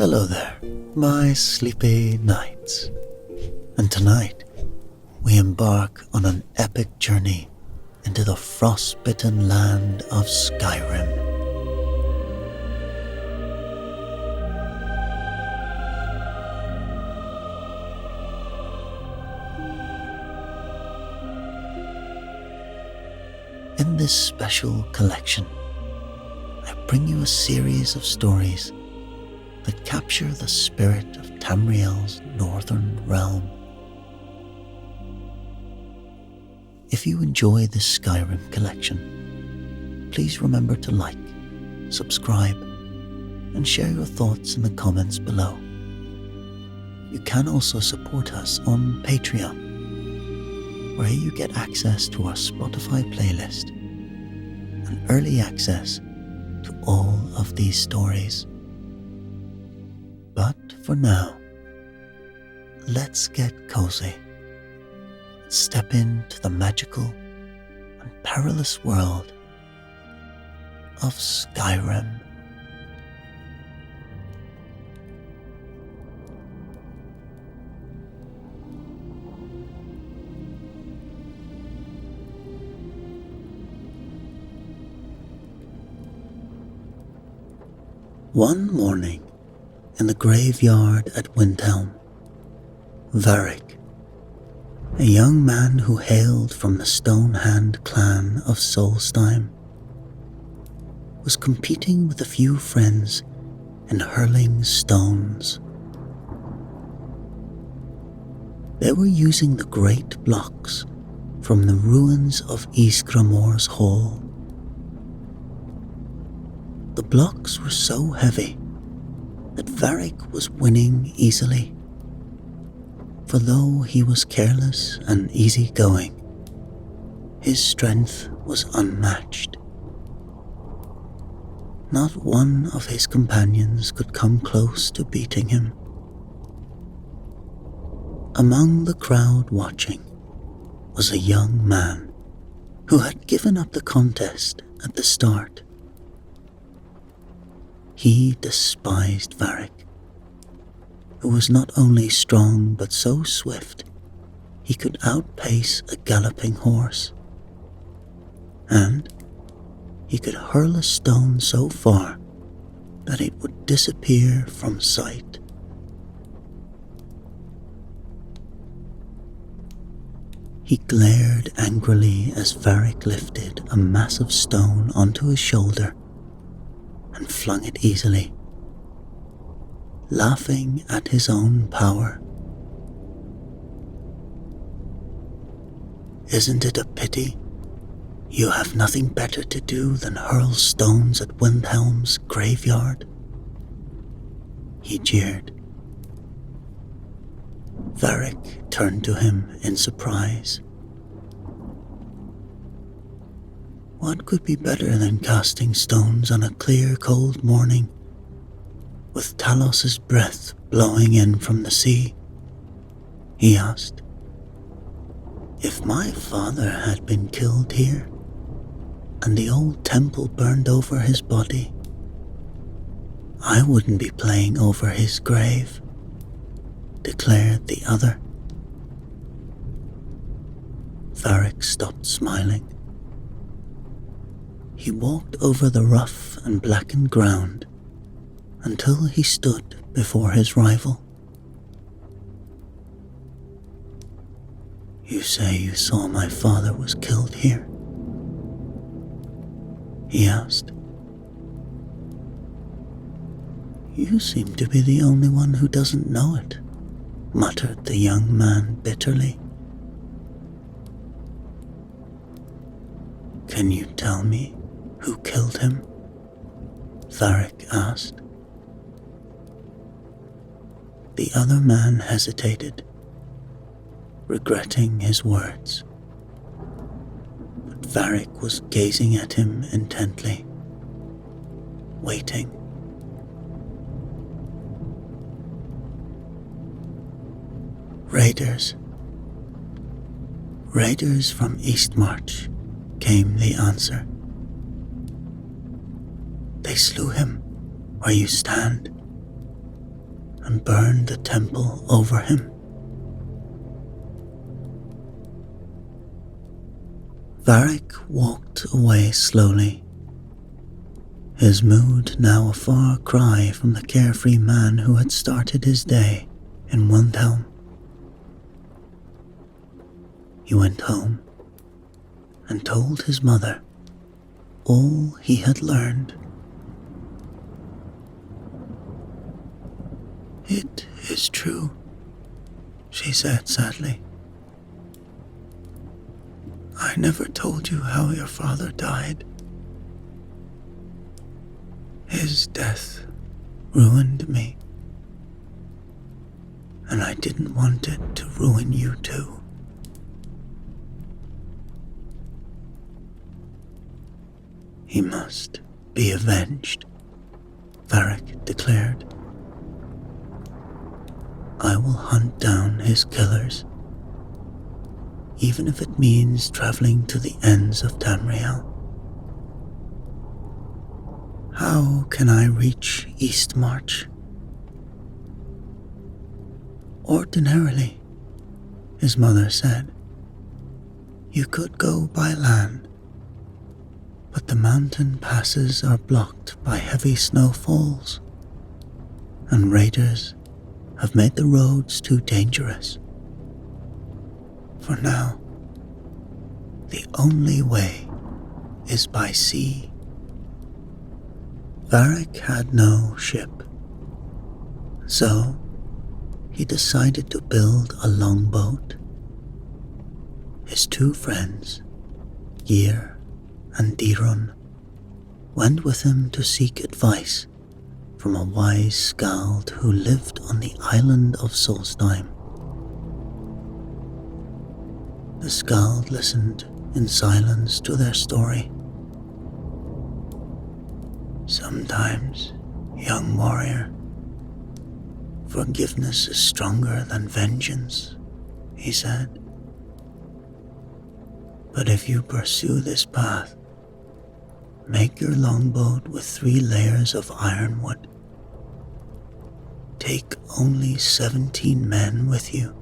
Hello there, my sleepy knights. And tonight, we embark on an epic journey into the frostbitten land of Skyrim. In this special collection, I bring you a series of stories that capture the spirit of Tamriel's northern realm. If you enjoy this Skyrim collection, please remember to like, subscribe, and share your thoughts in the comments below. You can also support us on Patreon, where you get access to our Spotify playlist and early access to all of these stories. But for now, let's get cozy and step into the magical and perilous world of Skyrim. One morning, in the graveyard at Winterhold, Varric, a young man who hailed from the Stone Hand clan of Solstheim, was competing with a few friends in hurling stones. They were using the great blocks from the ruins of Ysgramor's Hall. The blocks were so heavy that Varric was winning easily, for though he was careless and easygoing, his strength was unmatched. Not one of his companions could come close to beating him. Among the crowd watching was a young man who had given up the contest at the start. He despised Varric, who was not only strong but so swift he could outpace a galloping horse, and he could hurl a stone so far that it would disappear from sight. He glared angrily as Varric lifted a massive stone onto his shoulder and flung it easily, laughing at his own power. "Isn't it a pity you have nothing better to do than hurl stones at Windhelm's graveyard?" he jeered. Varric turned to him in surprise. What could be better than casting stones on a clear, cold morning, with Talos's breath blowing in from the sea? He asked. "If my father had been killed here, and the old temple burned over his body, I wouldn't be playing over his grave," declared the other. Varric stopped smiling. He walked over the rough and blackened ground until he stood before his rival. "You say you saw my father was killed here?" he asked. "You seem to be the only one who doesn't know it," muttered the young man bitterly. "Can you tell me who killed him?" Varric asked. The other man hesitated, regretting his words. But Varric was gazing at him intently, waiting. Raiders from Eastmarch, came the answer. "They slew him where you stand," and burned the temple over him. Varric walked away slowly, his mood now a far cry from the carefree man who had started his day in Winterhold. He went home and told his mother all he had learned. "It is true," she said sadly. "I never told you how your father died. His death ruined me, and I didn't want it to ruin you too." "He must be avenged," Varric declared. "I will hunt down his killers, even if it means traveling to the ends of Tamriel. How can I reach Eastmarch?" "Ordinarily," his mother said, "you could go by land, but the mountain passes are blocked by heavy snowfalls, and raiders have made the roads too dangerous. For now, the only way is by sea." Varric had no ship, so he decided to build a longboat. His two friends, Gyr and Dirun, went with him to seek advice from a wise skald who lived on the island of Solstheim. The skald listened in silence to their story. "Sometimes, young warrior, forgiveness is stronger than vengeance," he said. "But if you pursue this path, make your longboat with 3 layers of ironwood. Take only 17 men with you,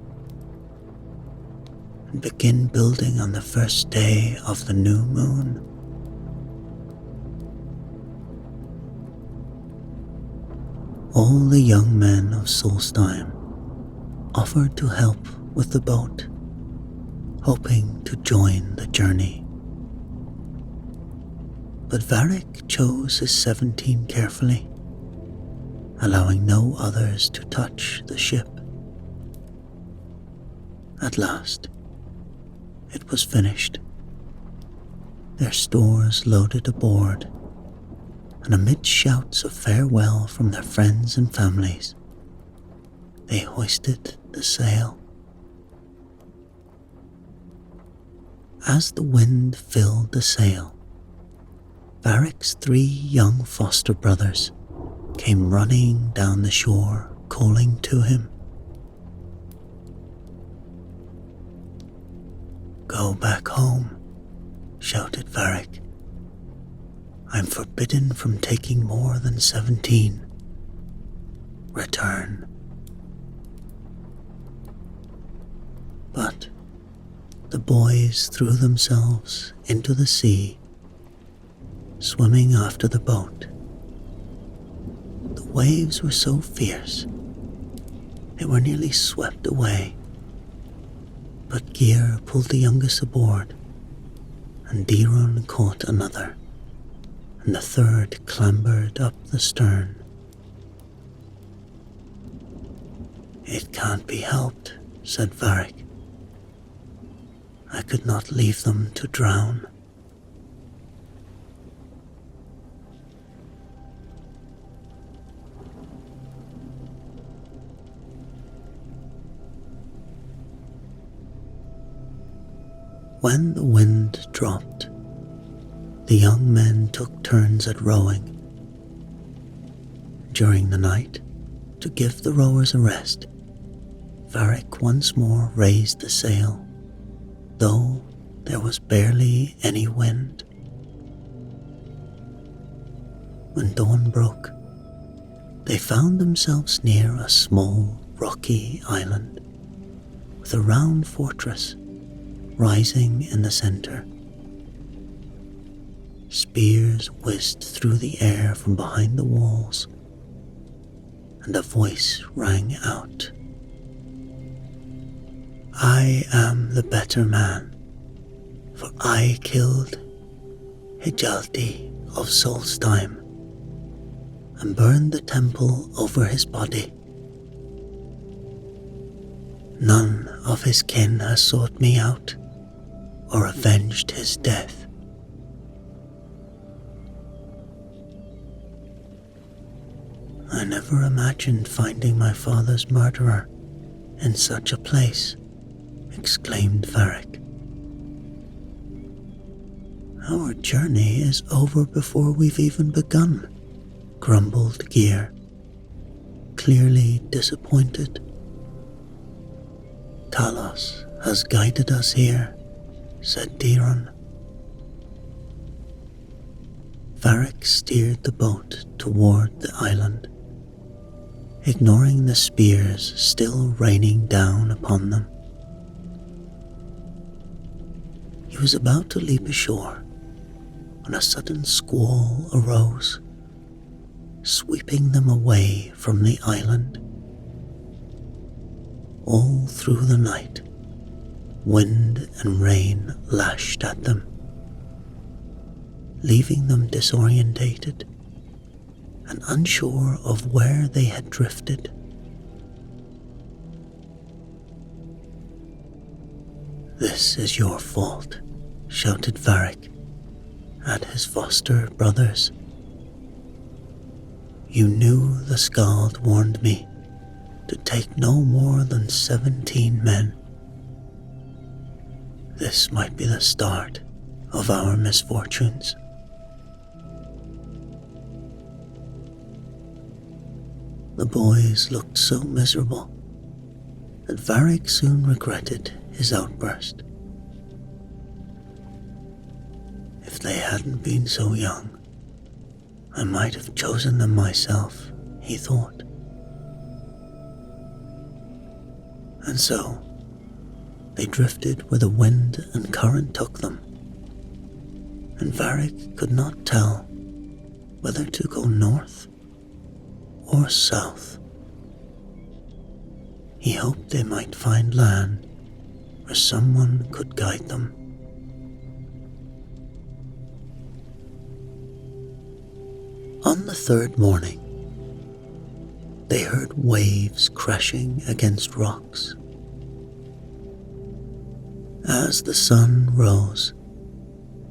and begin building on the first day of the new moon." All the young men of Solstheim offered to help with the boat, hoping to join the journey. But Varric chose his 17 carefully, allowing no others to touch the ship. At last, it was finished, their stores loaded aboard, and amid shouts of farewell from their friends and families, they hoisted the sail. As the wind filled the sail, Varric's 3 young foster brothers came running down the shore, calling to him. "Go back home," shouted Varric. "I'm forbidden from taking more than 17. Return." But the boys threw themselves into the sea, swimming after the boat. The waves were so fierce, they were nearly swept away. But Gyr pulled the youngest aboard, and Dirun caught another, and the third clambered up the stern. "It can't be helped," said Varric. "I could not leave them to drown." When the wind dropped, the young men took turns at rowing. During the night, to give the rowers a rest, Varric once more raised the sail, though there was barely any wind. When dawn broke, They found themselves near a small, rocky island with a round fortress rising in the center. Spears whizzed through the air from behind the walls, and a voice rang out. "I am the better man, for I killed Hijalti of Solstheim and burned the temple over his body. None of his kin has sought me out or avenged his death." "I never imagined finding my father's murderer in such a place," exclaimed Varric. "Our journey is over before we've even begun," grumbled Gear, clearly disappointed. "Talos has guided us here," said Diron. Varric steered the boat toward the island, ignoring the spears still raining down upon them. He was about to leap ashore when a sudden squall arose, sweeping them away from the island. All through the night, wind and rain lashed at them, leaving them disorientated and unsure of where they had drifted. "This is your fault," shouted Varric at his foster brothers. "You knew the Skald warned me to take no more than 17 men. This might be the start of our misfortunes." The boys looked so miserable that Varric soon regretted his outburst. "If they hadn't been so young, I might have chosen them myself," he thought. And so, they drifted where the wind and current took them, and Varric could not tell whether to go north or south. He hoped they might find land where someone could guide them. On the third morning, they heard waves crashing against rocks. As the sun rose,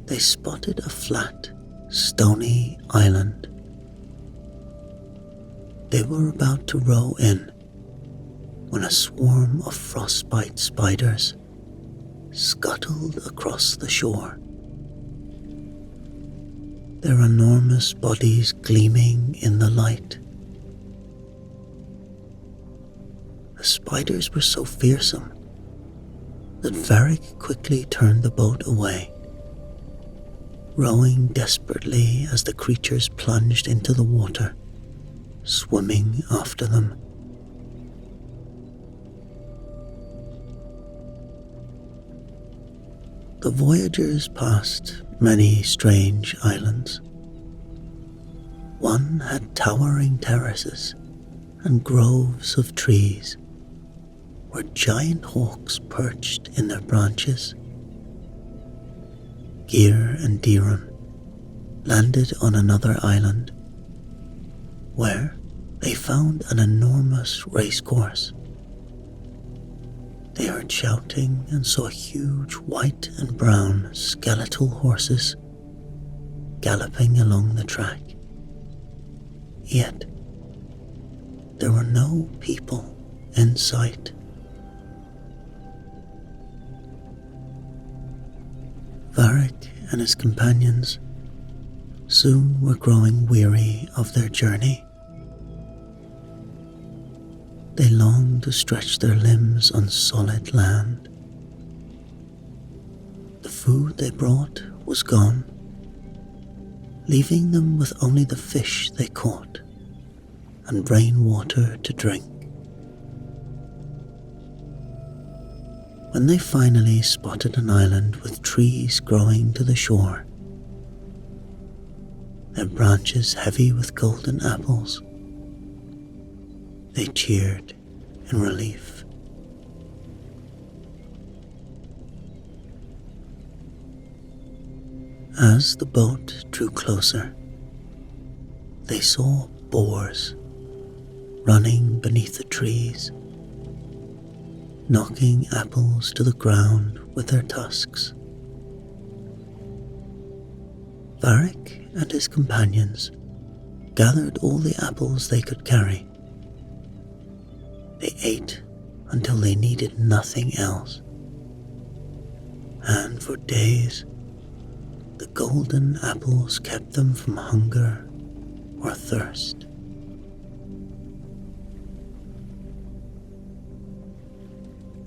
they spotted a flat, stony island. They were about to row in when a swarm of frostbite spiders scuttled across the shore, their enormous bodies gleaming in the light. The spiders were so fearsome that Varric quickly turned the boat away, rowing desperately as the creatures plunged into the water, swimming after them. The voyagers passed many strange islands. One had towering terraces and groves of trees, where giant hawks perched in their branches. Gear and Diron landed on another island, where they found an enormous racecourse. They heard shouting and saw huge white and brown skeletal horses galloping along the track. Yet, there were no people in sight. Varric and his companions soon were growing weary of their journey. They longed to stretch their limbs on solid land. The food they brought was gone, leaving them with only the fish they caught and rainwater to drink. When they finally spotted an island with trees growing to the shore, their branches heavy with golden apples, they cheered in relief. As the boat drew closer, they saw boars running beneath the trees, knocking apples to the ground with their tusks. Varric and his companions gathered all the apples they could carry. They ate until they needed nothing else, and for days the golden apples kept them from hunger or thirst.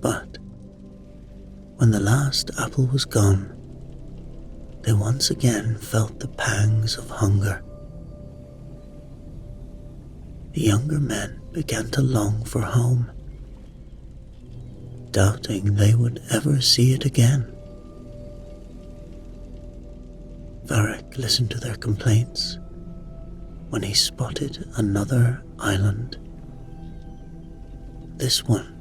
But when the last apple was gone, they once again felt the pangs of hunger. The younger men began to long for home, doubting they would ever see it again. Varric listened to their complaints when he spotted another island. This one,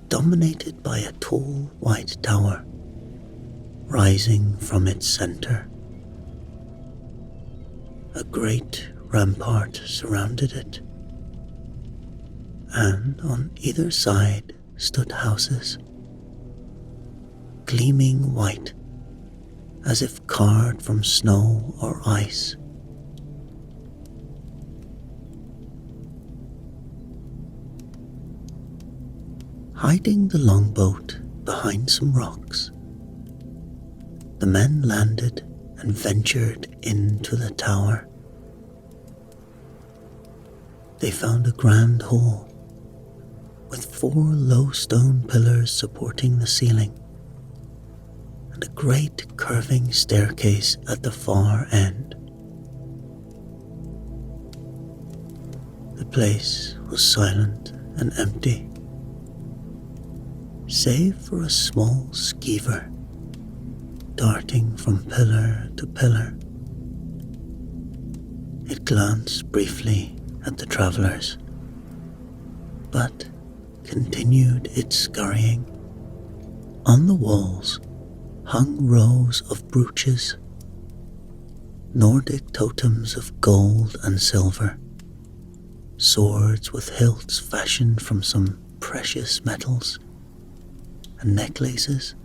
dominated by a tall white tower rising from its center. A great rampart surrounded it, and on either side stood houses, gleaming white as if carved from snow or ice. Hiding the longboat behind some rocks, the men landed and ventured into the tower. They found a grand hall with 4 low stone pillars supporting the ceiling, and a great curving staircase at the far end. The place was silent and empty, save for a small skeever darting from pillar to pillar. It glanced briefly at the travelers, but continued its scurrying. On the walls hung rows of brooches, Nordic totems of gold and silver, swords with hilts fashioned from some precious metals, and necklaces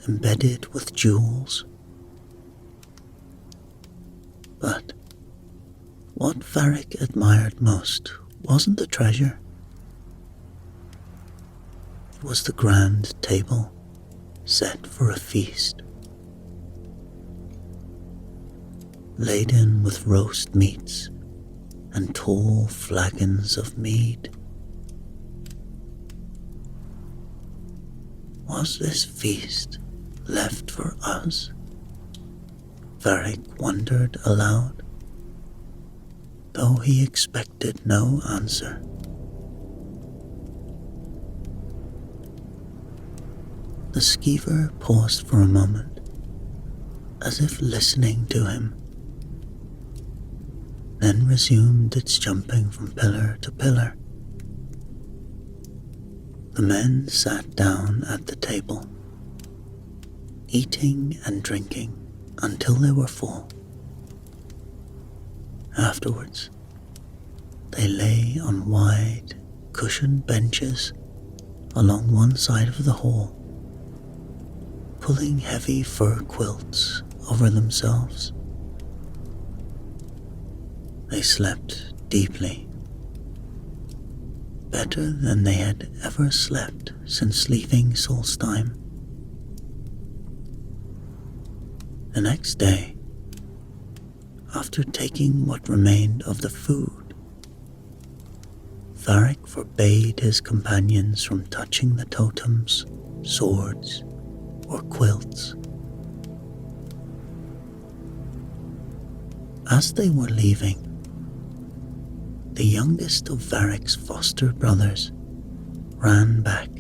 embedded with jewels. But what Varric admired most wasn't the treasure. It was the grand table set for a feast, laden with roast meats and tall flagons of mead. Was this feast left for us? Varric wondered aloud, though he expected no answer. The skeever paused for a moment, as if listening to him, then resumed its jumping from pillar to pillar. The men sat down at the table, eating and drinking until they were full. Afterwards, they lay on wide, cushioned benches along one side of the hall, pulling heavy fur quilts over themselves. They slept deeply, better than they had ever slept since leaving Solstheim. The next day, after taking what remained of the food, Varric forbade his companions from touching the totems, swords, or quilts. As they were leaving, the youngest of Varric's foster brothers, ran back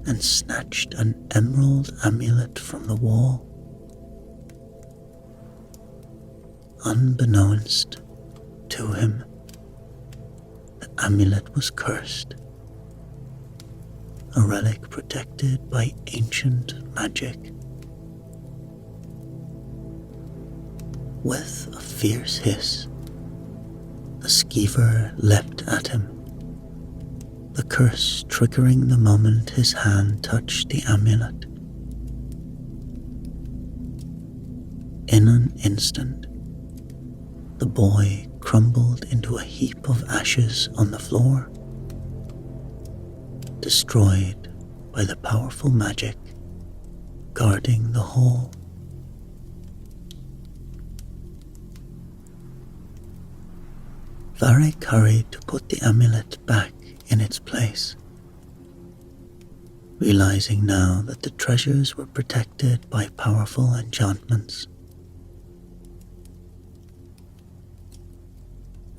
and snatched an emerald amulet from the wall. Unbeknownst to him, the amulet was cursed, a relic protected by ancient magic. With a fierce hiss, the skeever leapt at him, the curse triggering the moment his hand touched the amulet. In an instant, the boy crumbled into a heap of ashes on the floor, destroyed by the powerful magic guarding the hall. Varric hurried to put the amulet back in its place, realizing now that the treasures were protected by powerful enchantments.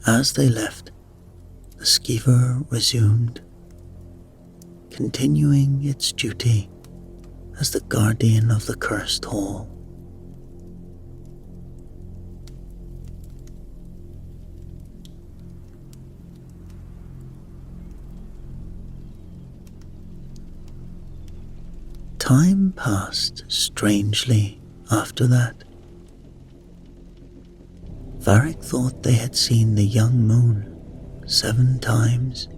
As they left, the skeever resumed, continuing its duty as the guardian of the cursed hall. Time passed strangely after that. Varric thought they had seen the young moon 7 times,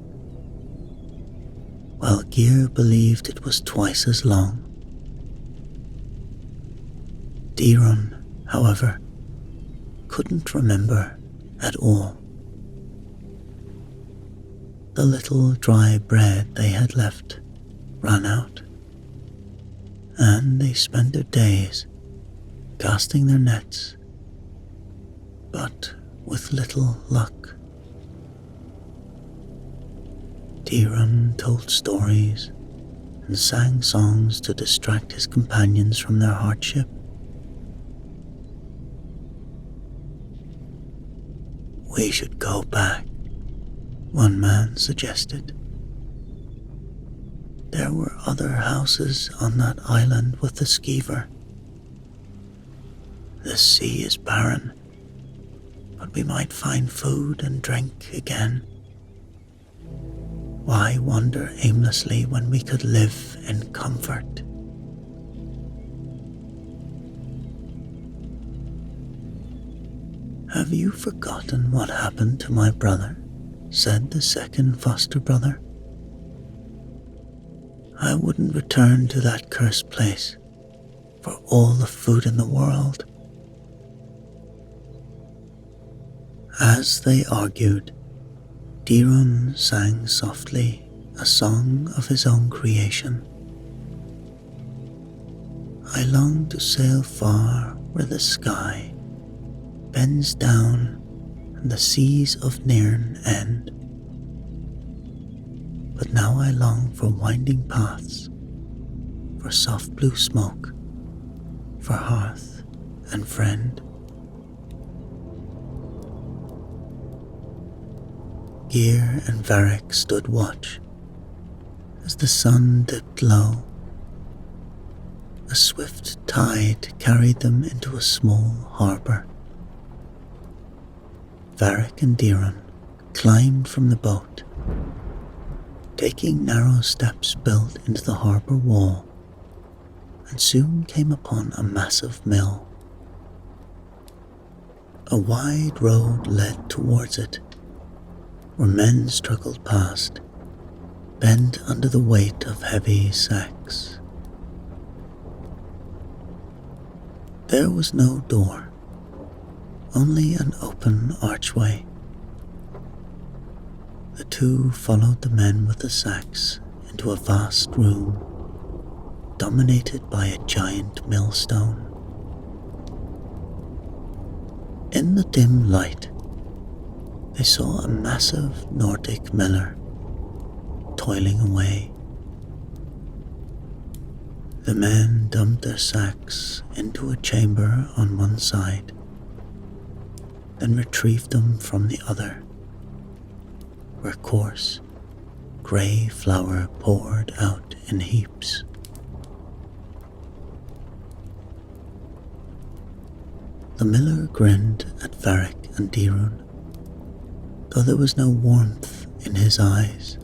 while Gear believed it was twice as long. Diron, however, couldn't remember at all. The little dry bread they had left ran out, and they spent their days casting their nets, but with little luck. Diron told stories and sang songs to distract his companions from their hardship. "We should go back," one man suggested. There were other houses on that island with the skeever. The sea is barren, but we might find food and drink again. Why wander aimlessly when we could live in comfort? "Have you forgotten what happened to my brother?" said the second foster brother. "I wouldn't return to that cursed place for all the food in the world." As they argued, Diron sang softly a song of his own creation. "I long to sail far where the sky bends down and the seas of Nairn end. But now I long for winding paths, for soft blue smoke, for hearth and friend." Gear and Varric stood watch as the sun dipped low. A swift tide carried them into a small harbour. Varric and Diron climbed from the boat, taking narrow steps built into the harbour wall, and soon came upon a massive mill. A wide road led towards it, where men struggled past, bent under the weight of heavy sacks. There was no door, only an open archway. The two followed the men with the sacks into a vast room, dominated by a giant millstone. In the dim light, they saw a massive Nordic miller toiling away. The men dumped their sacks into a chamber on one side, then retrieved them from the other where coarse, grey flour poured out in heaps. The miller grinned at Varric and Dirun, though there was no warmth in his eyes.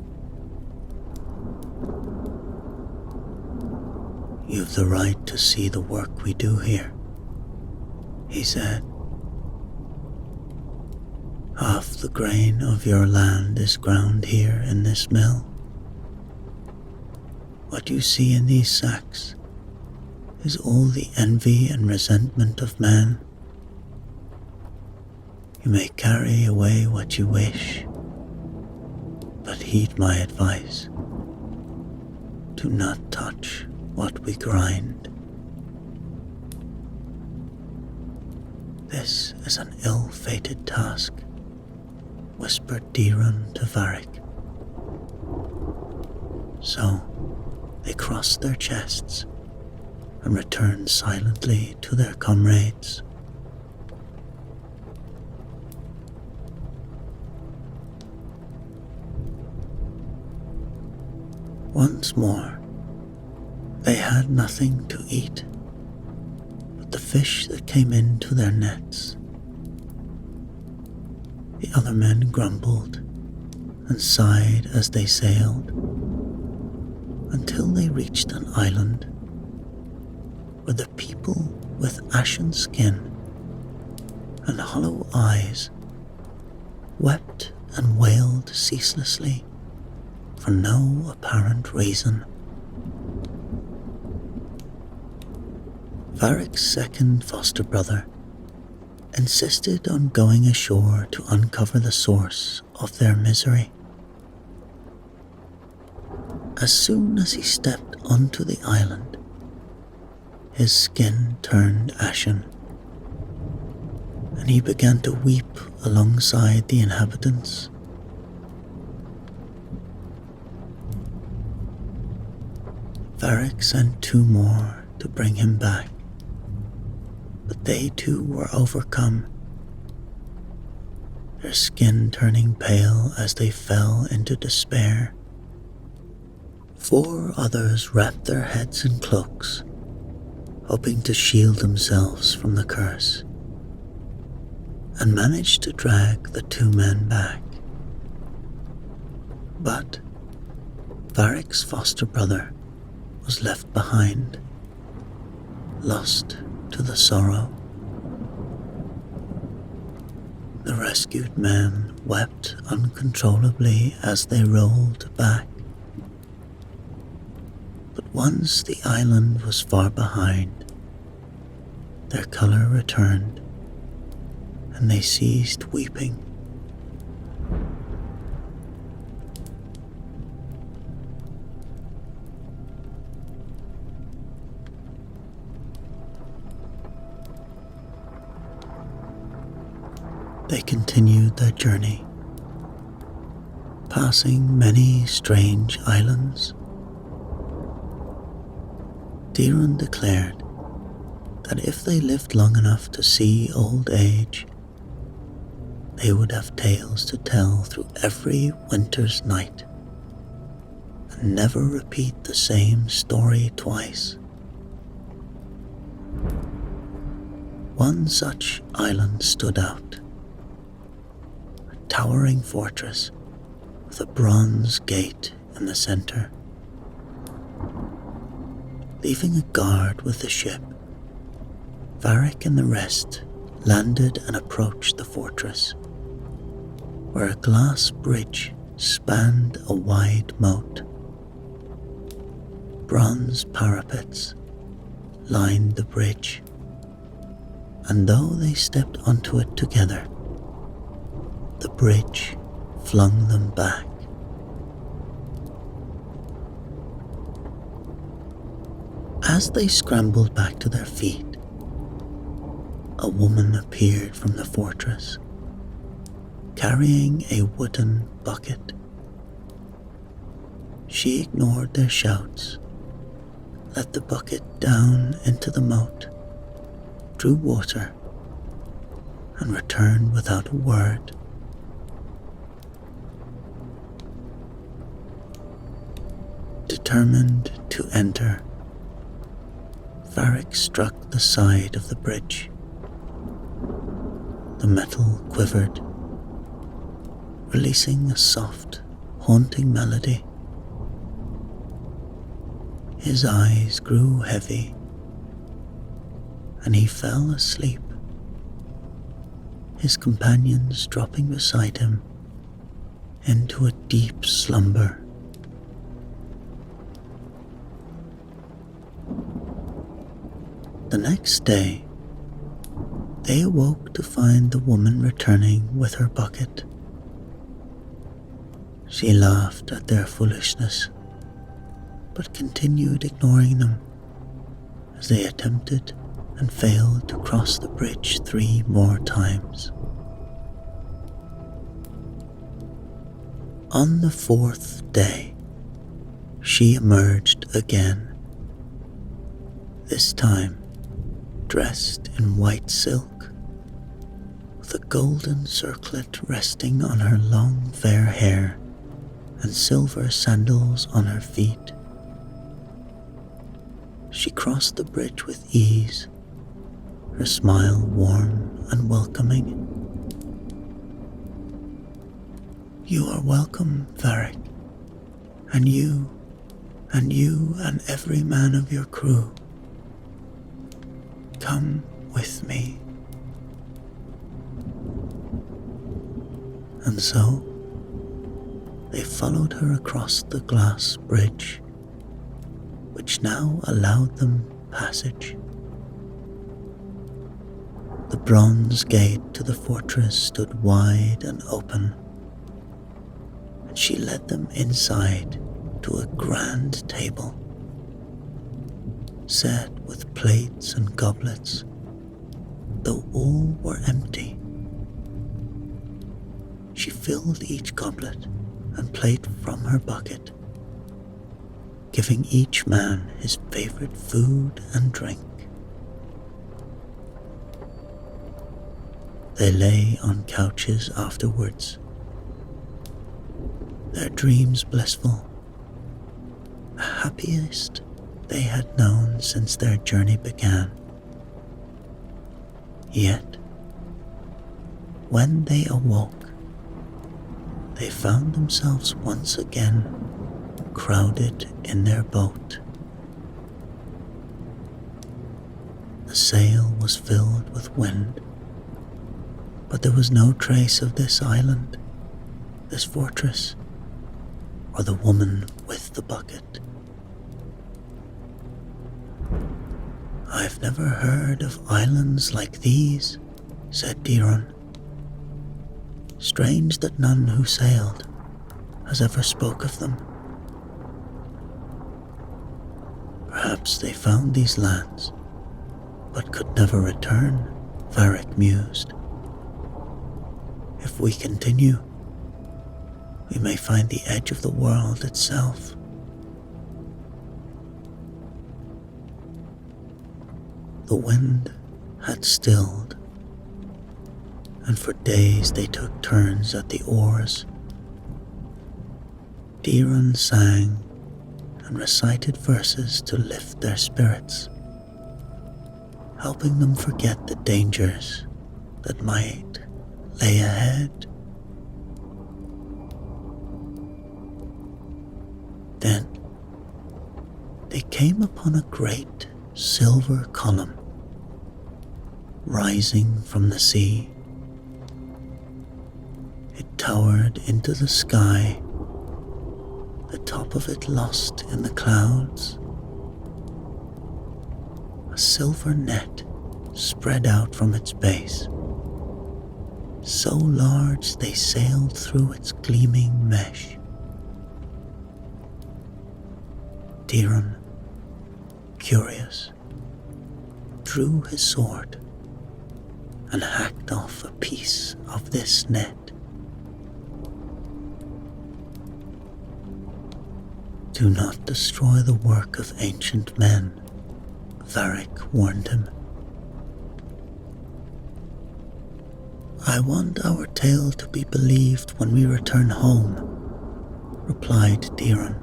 "You've the right to see the work we do here," he said. "Half the grain of your land is ground here in this mill. What you see in these sacks is all the envy and resentment of men. You may carry away what you wish, but heed my advice. Do not touch what we grind. This is an ill-fated task," whispered Dirun to Varric. So they crossed their chests and returned silently to their comrades. Once more, they had nothing to eat but the fish that came into their nets. The other men grumbled and sighed as they sailed, until they reached an island where the people with ashen skin and hollow eyes wept and wailed ceaselessly for no apparent reason. Varric's second foster brother insisted on going ashore to uncover the source of their misery. As soon as he stepped onto the island, his skin turned ashen, and he began to weep alongside the inhabitants. Varric sent 2 more to bring him back, but they too were overcome, their skin turning pale as they fell into despair. 4 others wrapped their heads in cloaks, hoping to shield themselves from the curse, and managed to drag the 2 men back. But Varric's foster brother was left behind, lost to the sorrow. The rescued men wept uncontrollably as they rolled back. But once the island was far behind, their color returned, and they ceased weeping. They continued their journey, passing many strange islands. Dirun declared that if they lived long enough to see old age, they would have tales to tell through every winter's night, and never repeat the same story twice. One such island stood out, a towering fortress with a bronze gate in the center. Leaving a guard with the ship, Varric and the rest landed and approached the fortress, where a glass bridge spanned a wide moat. Bronze parapets lined the bridge, and though they stepped onto it together, the bridge flung them back. As they scrambled back to their feet, a woman appeared from the fortress, carrying a wooden bucket. She ignored their shouts, let the bucket down into the moat, drew water, and returned without a word. Determined to enter, Varric struck the side of the bridge. The metal quivered, releasing a soft, haunting melody. His eyes grew heavy, and he fell asleep, his companions dropping beside him into a deep slumber. The next day, they awoke to find the woman returning with her bucket. She laughed at their foolishness, but continued ignoring them as they attempted and failed to cross the bridge 3 more times. On the 4th day, she emerged again, this time dressed in white silk, with a golden circlet resting on her long fair hair and silver sandals on her feet. She crossed the bridge with ease, her smile warm and welcoming. "You are welcome, Varric, and you and every man of your crew. Come with me." And so, they followed her across the glass bridge, which now allowed them passage. The bronze gate to the fortress stood wide and open, and she led them inside to a grand table, set with plates and goblets, though all were empty. She filled each goblet and plate from her bucket, giving each man his favorite food and drink. They lay on couches afterwards, their dreams blissful, the happiest they had known since their journey began. Yet, when they awoke, they found themselves once again crowded in their boat. The sail was filled with wind, but there was no trace of this island, this fortress, or the woman with the bucket. "I've never heard of islands like these," said Diron. "Strange that none who sailed has ever spoke of them." "Perhaps they found these lands, but could never return," Varric mused. "If we continue, we may find the edge of the world itself." The wind had stilled, and for days they took turns at the oars. Diron sang and recited verses to lift their spirits, helping them forget the dangers that might lay ahead. Then they came upon a great silver column rising from the sea. It towered into the sky, the top of it lost in the clouds. A silver net spread out from its base, so large they sailed through its gleaming mesh. Diron, curious, drew his sword and hacked off a piece of this net. "Do not destroy the work of ancient men," Varric warned him. "I want our tale to be believed when we return home," replied Diron.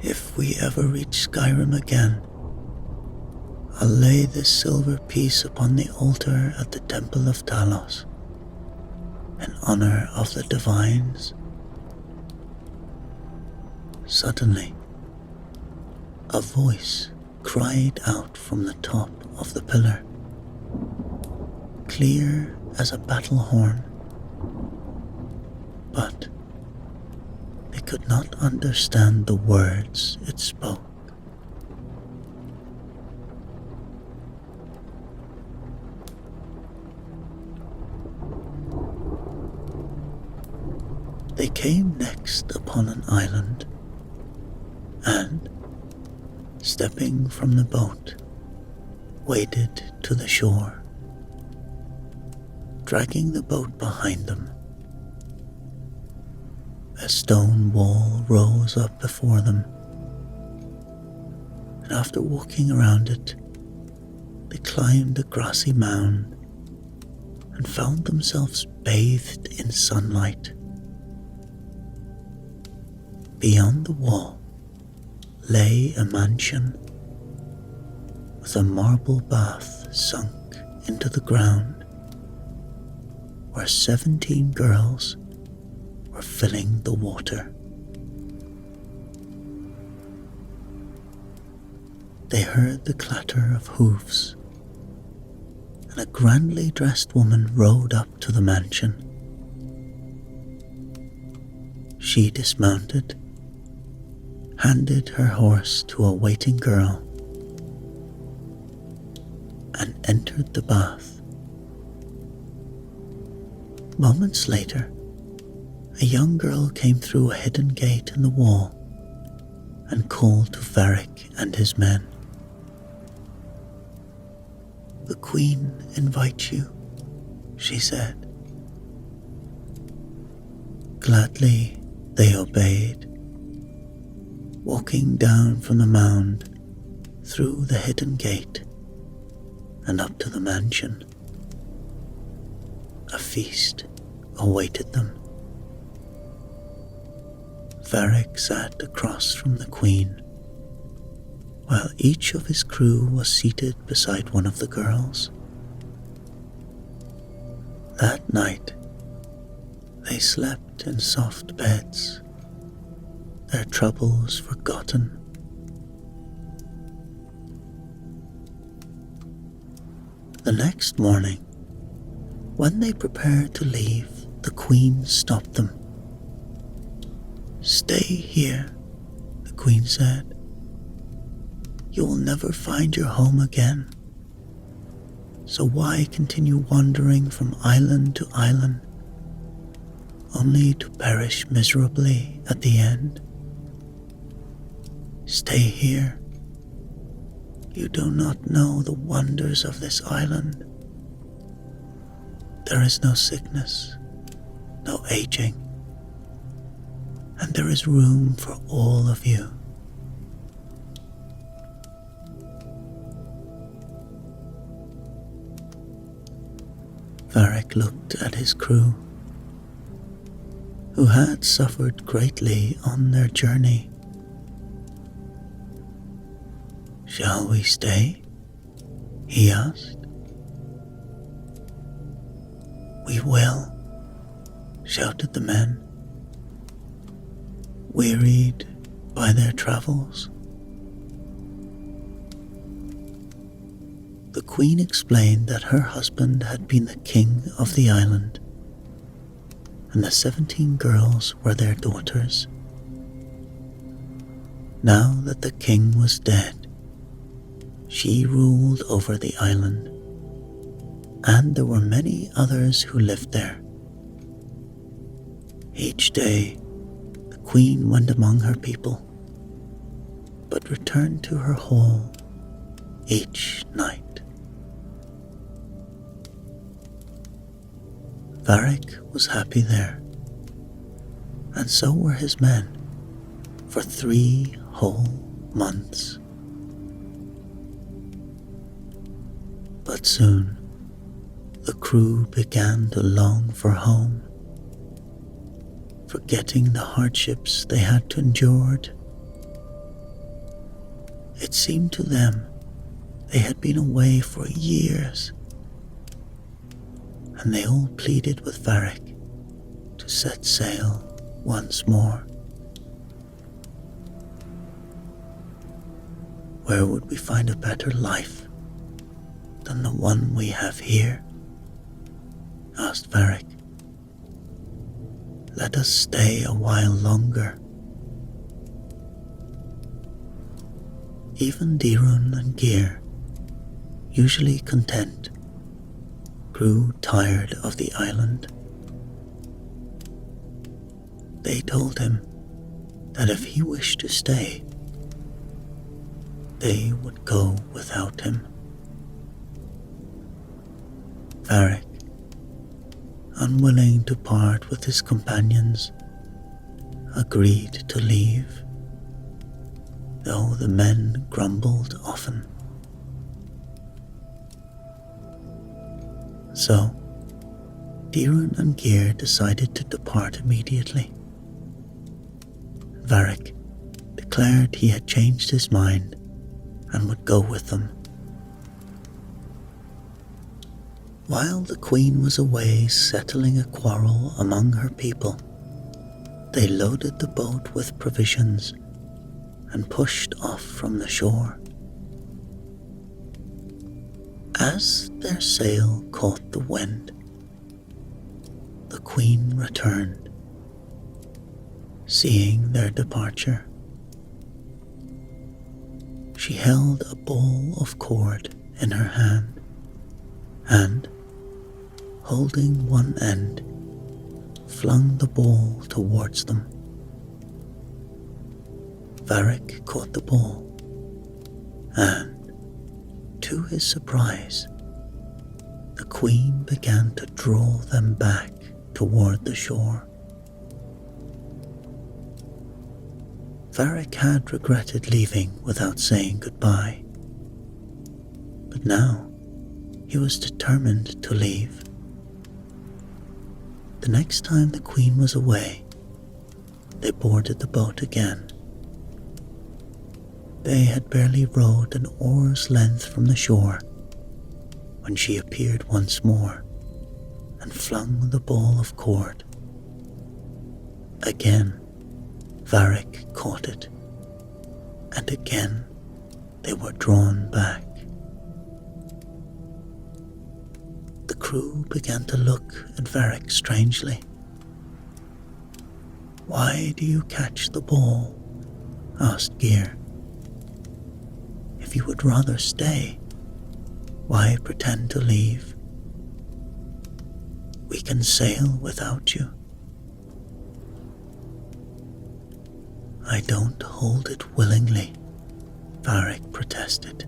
If we ever reach Skyrim again, I'll lay this silver piece upon the altar at the Temple of Talos, in honor of the divines. Suddenly, a voice cried out from the top of the pillar, clear as a battle horn, but they could not understand the words it spoke. They came next upon an island, and, stepping from the boat, waded to the shore, dragging the boat behind them. A stone wall rose up before them, and after walking around it, they climbed a grassy mound and found themselves bathed in sunlight. Beyond the wall lay a mansion with a marble bath sunk into the ground, where 17 girls were filling the water. They heard the clatter of hoofs, and a grandly dressed woman rode up to the mansion. She dismounted, handed her horse to a waiting girl, and entered the bath. Moments later, a young girl came through a hidden gate in the wall and called to Varric and his men. "The Queen invites you," she said. Gladly they obeyed, walking down from the mound through the hidden gate and up to the mansion. A feast awaited them. Varric sat across from the Queen, while each of his crew was seated beside one of the girls. That night, they slept in soft beds, their troubles forgotten. The next morning, when they prepared to leave, the Queen stopped them. "Stay here," the Queen said. "You will never find your home again. So why continue wandering from island to island, only to perish miserably at the end? Stay here. You do not know the wonders of this island. There is no sickness, no aging, and there is room for all of you." Varric looked at his crew, who had suffered greatly on their journey. "Shall we stay?" he asked. "We will," shouted the men, wearied by their travels. The Queen explained that her husband had been the king of the island, and the 17 girls were their daughters. Now that the king was dead, she ruled over the island, and there were many others who lived there. Each day, the Queen went among her people, but returned to her hall each night. Varric was happy there, and so were his men, for 3 whole months. But soon, the crew began to long for home, forgetting the hardships they had endured. It seemed to them they had been away for years, and they all pleaded with Varric to set sail once more. Where would we find a better life than the one we have here? Asked Varric. Let us stay a while longer. Even Dirun and Geir, usually content, grew tired of the island. They told him that if he wished to stay, they would go without him. Varric, unwilling to part with his companions, agreed to leave, though the men grumbled often. So, Dirun and Geir decided to depart immediately. Varric declared he had changed his mind and would go with them. While the Queen was away settling a quarrel among her people, they loaded the boat with provisions and pushed off from the shore. As their sail caught the wind, the Queen returned, seeing their departure. She held a ball of cord in her hand and, holding one end, flung the ball towards them. Varric caught the ball and, to his surprise, the Queen began to draw them back toward the shore. Varric had regretted leaving without saying goodbye, but now he was determined to leave. The next time the Queen was away, they boarded the boat again. They had barely rowed an oar's length from the shore when she appeared once more and flung the ball of cord. Again, Varric caught it, and again they were drawn back. The crew began to look at Varric strangely. "Why do you catch the ball?" asked Geir. "If you would rather stay, why pretend to leave? We can sail without you." "I don't hold it willingly," Varric protested.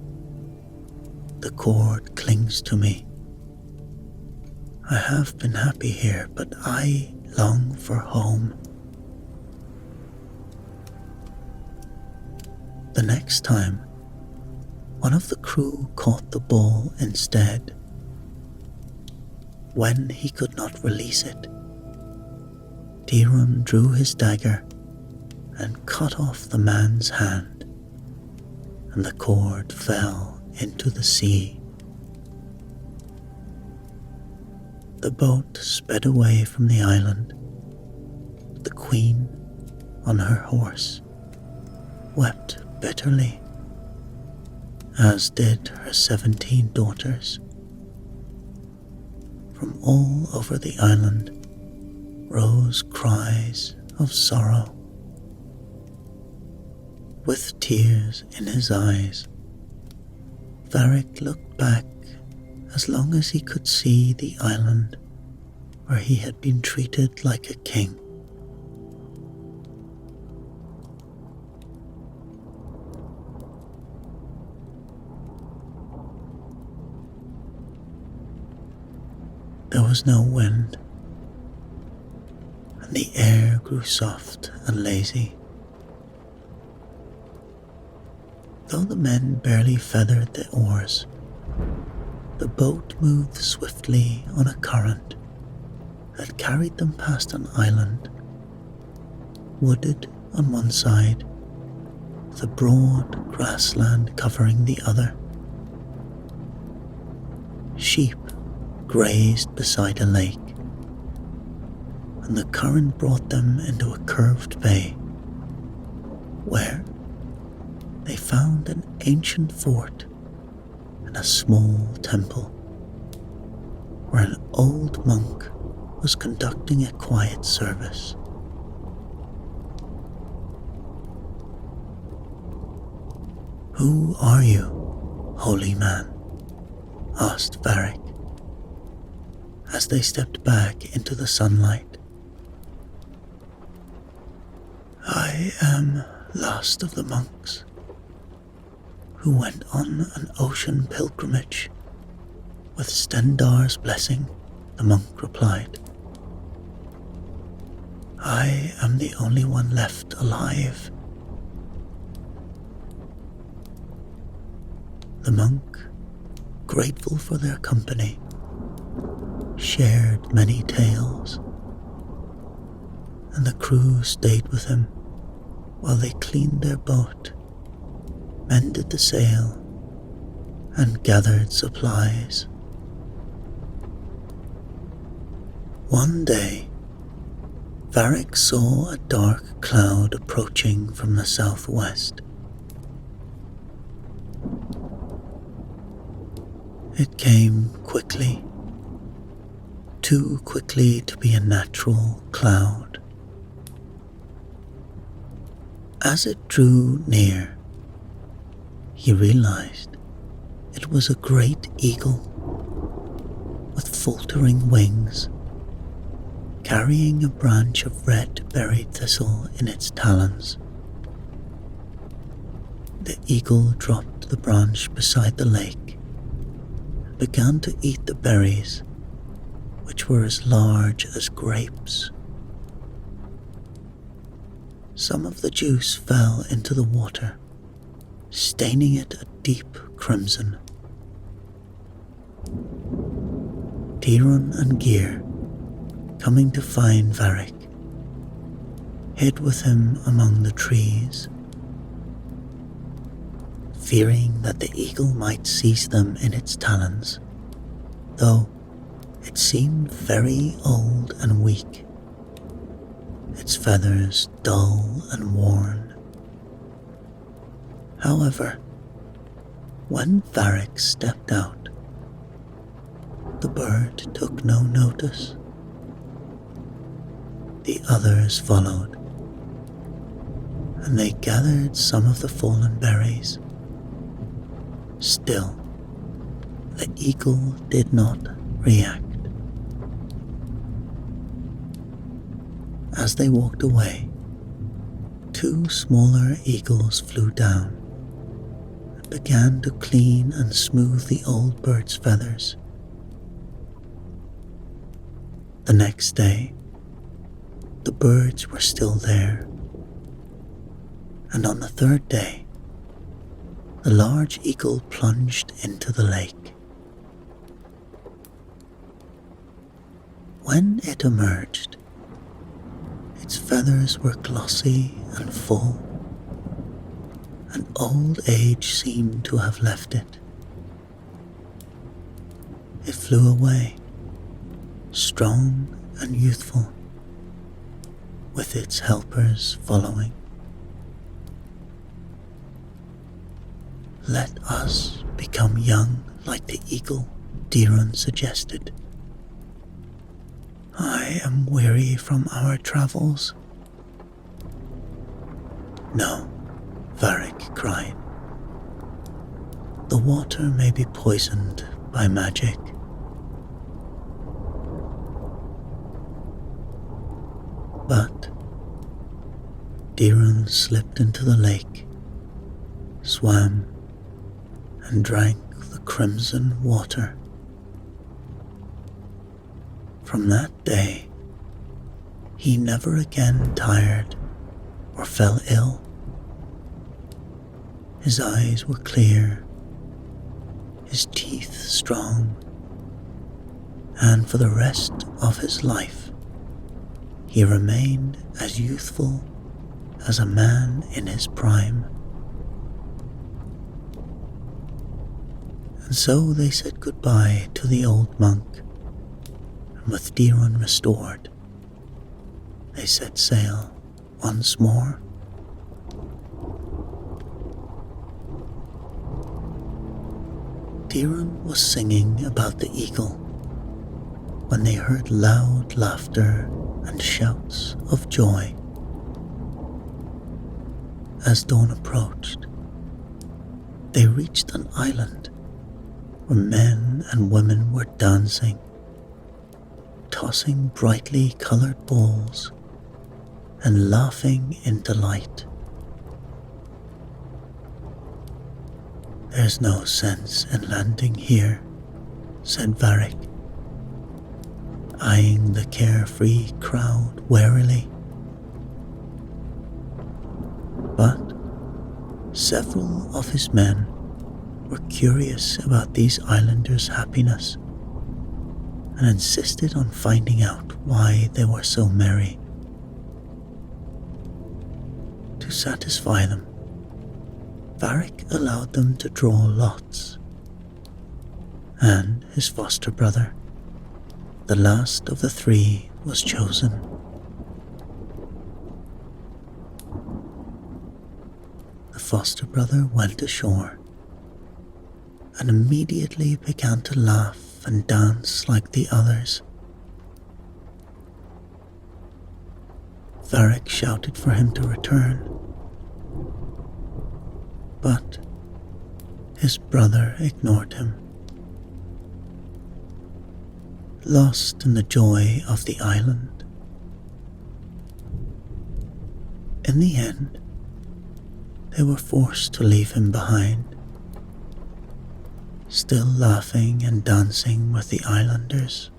"The cord clings to me. I have been happy here, but I long for home." The next time, one of the crew caught the ball instead. When he could not release it, Dirun drew his dagger and cut off the man's hand, and the cord fell into the sea. The boat sped away from the island. The Queen, on her horse, wept bitterly, as did her 17 daughters. From all over the island rose cries of sorrow. With tears in his eyes, Varric looked back as long as he could see the island where he had been treated like a king. There was no wind, and the air grew soft and lazy. Though the men barely feathered the oars, the boat moved swiftly on a current that carried them past an island, wooded on one side, with a broad grassland covering the other. Sheep grazed beside a lake, and the current brought them into a curved bay, where they found an ancient fort and a small temple, where an old monk was conducting a quiet service. "Who are you, holy man?" asked Varric, as they stepped back into the sunlight. "I am last of the monks who went on an ocean pilgrimage with Stendarr's blessing," the monk replied. "I am the only one left alive." The monk, grateful for their company, shared many tales, and the crew stayed with him while they cleaned their boat, mended the sail, and gathered supplies. One day, Varric saw a dark cloud approaching from the southwest. It came quickly, too quickly to be a natural cloud. As it drew near, he realized it was a great eagle with faltering wings, carrying a branch of red berry thistle in its talons. The eagle dropped the branch beside the lake and began to eat the berries, which were as large as grapes. Some of the juice fell into the water, staining it a deep crimson. Tirun and Gear, coming to find Varric, hid with him among the trees, fearing that the eagle might seize them in its talons, though it seemed very old and weak, its feathers dull and worn. However, when Varric stepped out, the bird took no notice. The others followed, and they gathered some of the fallen berries. Still, the eagle did not react. As they walked away, two smaller eagles flew down and began to clean and smooth the old bird's feathers. The next day, the birds were still there, and on the third day, the large eagle plunged into the lake. When it emerged, its feathers were glossy and full, and old age seemed to have left it. It flew away, strong and youthful, with its helpers following. "Let us become young like the eagle," Tirun suggested. "I am weary from our travels." "No," Varric cried. "The water may be poisoned by magic." But Tirun slipped into the lake, swam, and drank the crimson water. From that day, he never again tired or fell ill. His eyes were clear, his teeth strong, and for the rest of his life, he remained as youthful as a man in his prime. And so they said goodbye to the old monk, and with Diron restored, they set sail once more. Diron was singing about the eagle when they heard loud laughter and shouts of joy. As dawn approached, they reached an island where men and women were dancing, tossing brightly colored balls and laughing in delight. "There's no sense in landing here," said Varric, eyeing the carefree crowd warily. But several of his men were curious about these islanders' happiness and insisted on finding out why they were so merry. To satisfy them, Varric allowed them to draw lots, and his foster brother, the last of the three, was chosen. The foster brother went ashore and immediately began to laugh and dance like the others. Varric shouted for him to return, but his brother ignored him. Lost in the joy of the island. In the end, they were forced to leave him behind, still laughing and dancing with the islanders.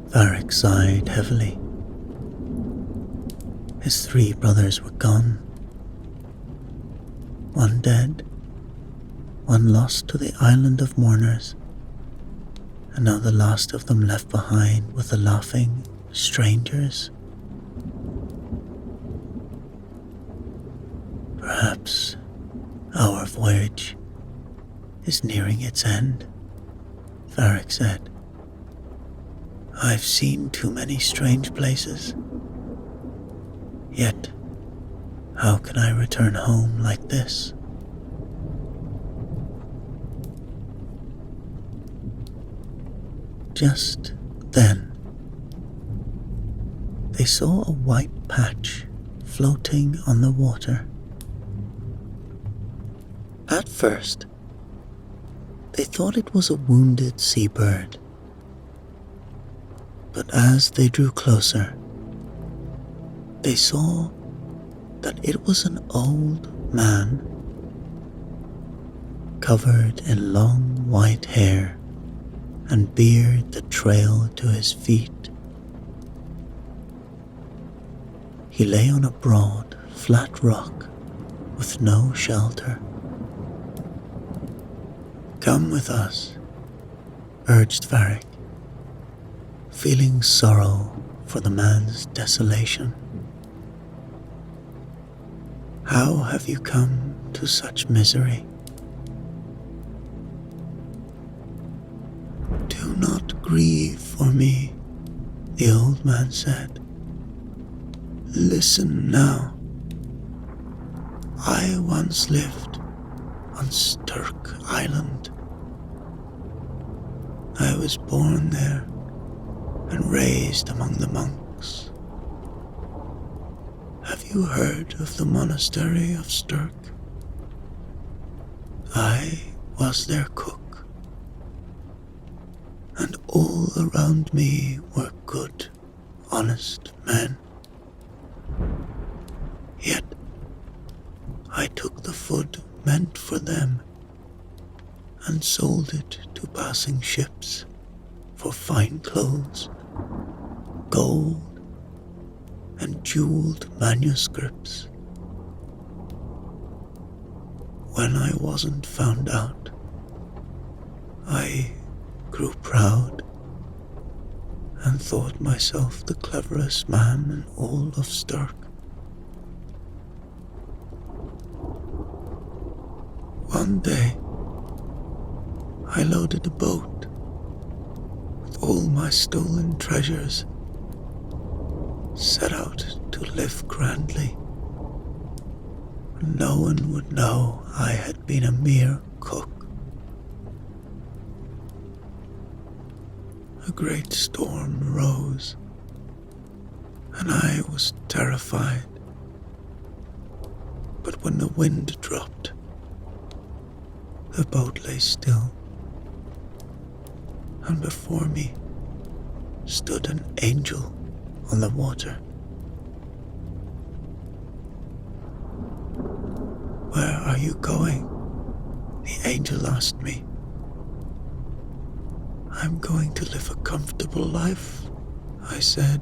Varric sighed heavily. His three brothers were gone, one dead, one lost to the island of mourners, and now the last of them left behind with the laughing strangers. "Perhaps our voyage is nearing its end," Varric said. "I've seen too many strange places. Yet, how can I return home like this?" Just then, they saw a white patch floating on the water. At first, they thought it was a wounded seabird, but as they drew closer, they saw that it was an old man, covered in long white hair and beard that trailed to his feet. He lay on a broad, flat rock with no shelter. "Come with us," urged Varric, feeling sorrow for the man's desolation. "How have you come to such misery?" "Do not grieve for me," the old man said. "Listen now. I once lived on Sturk Island. I was born there and raised among the monks. Have you heard of the monastery of Sturk? I was their cook, and all around me were good, honest men. Yet I took the food meant for them and sold it to passing ships for fine clothes, gold, and jeweled manuscripts. When I wasn't found out, I grew proud and thought myself the cleverest man in all of Sturk. One day, I loaded a boat with all my stolen treasures, set out to live grandly. No one would know I had been a mere cook. A great storm rose, and I was terrified. But when the wind dropped, the boat lay still, and before me stood an angel on the water. "Where are you going?" the angel asked me. "I'm going to live a comfortable life," I said.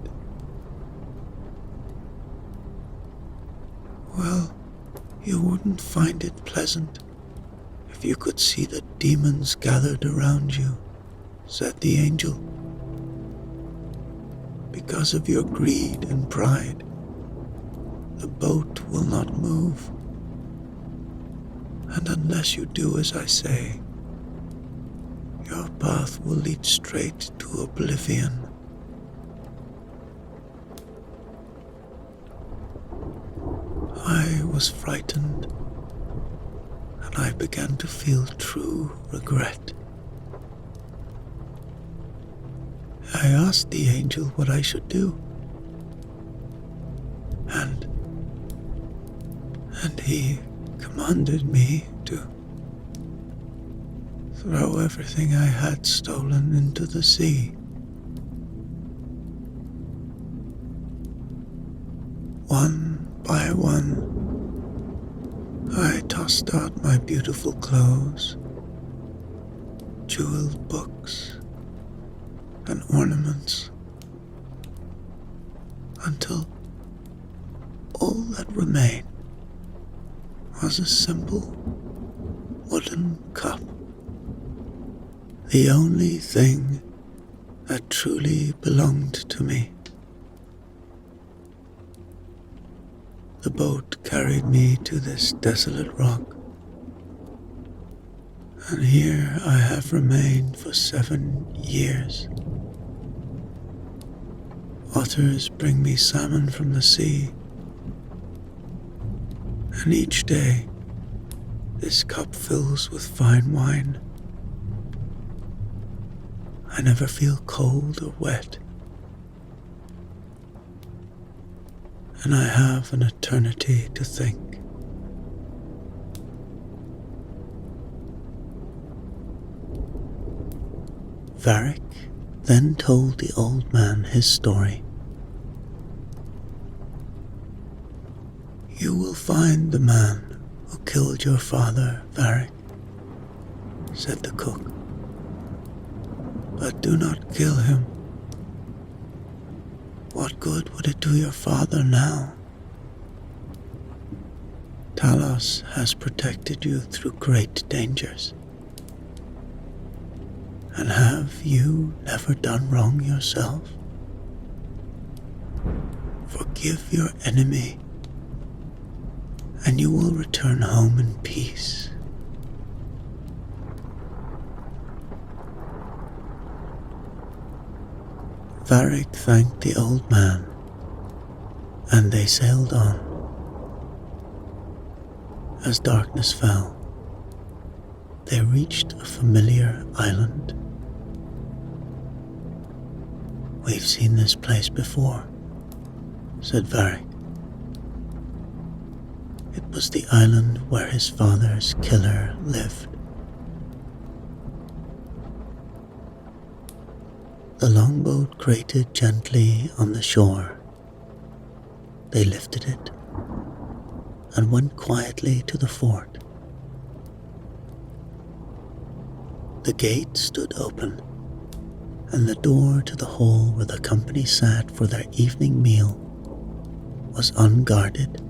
"Well, you wouldn't find it pleasant if you could see the demons gathered around you," said the angel. "Because of your greed and pride, the boat will not move. And unless you do as I say, your path will lead straight to oblivion." I was frightened, and I began to feel true regret. I asked the angel what I should do, and he commanded me to throw everything I had stolen into the sea. One by one, I tossed out my beautiful clothes, jeweled books, and ornaments, until all that remained was a simple wooden cup, the only thing that truly belonged to me. The boat carried me to this desolate rock, and here I have remained for 7 years. Otters bring me salmon from the sea, and each day this cup fills with fine wine. I never feel cold or wet, and I have an eternity to think. Varric then told the old man his story. "You will find the man who killed your father, Varric," said the cook. "But do not kill him. What good would it do your father now? Talos has protected you through great dangers. And have you never done wrong yourself? Forgive your enemy, and you will return home in peace." Varric thanked the old man, and they sailed on. As darkness fell, they reached a familiar island. "We've seen this place before," said Varric. "It was the island where his father's killer lived." The longboat grated gently on the shore. They lifted it and went quietly to the fort. The gate stood open, and the door to the hall where the company sat for their evening meal was unguarded.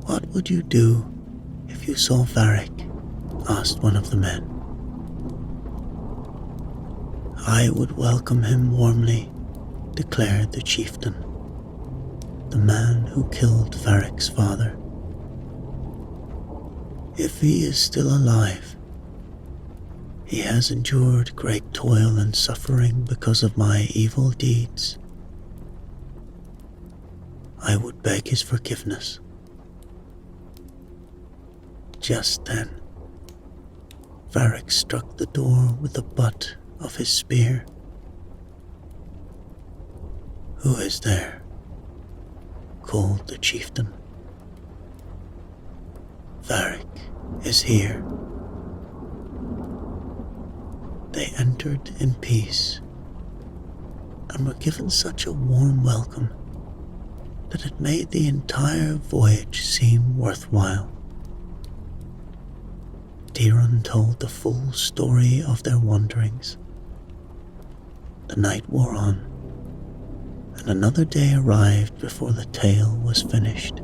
"What would you do if you saw Varric?" asked one of the men. "I would welcome him warmly," declared the chieftain, the man who killed Varric's father. If he is still alive, he has endured great toil and suffering because of my evil deeds. I would beg his forgiveness. Just then, Varric struck the door with the butt of his spear. "Who is there?" called the chieftain. "Varric is here." They entered in peace and were given such a warm welcome that it made the entire voyage seem worthwhile. Dirun told the full story of their wanderings. The night wore on, and another day arrived before the tale was finished.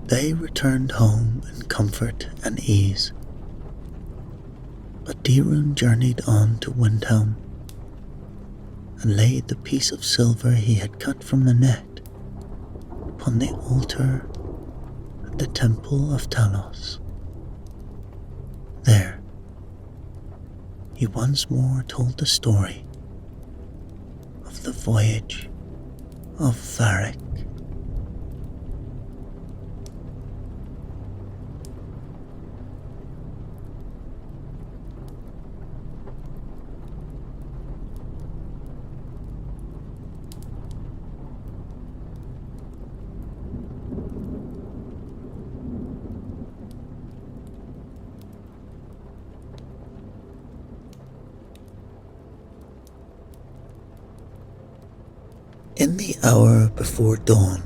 They returned home in comfort and ease, but Dirun journeyed on to Windhelm and laid the piece of silver he had cut from the net upon the altar at the Temple of Talos. There, he once more told the story of the voyage of Varric. In the hour before dawn,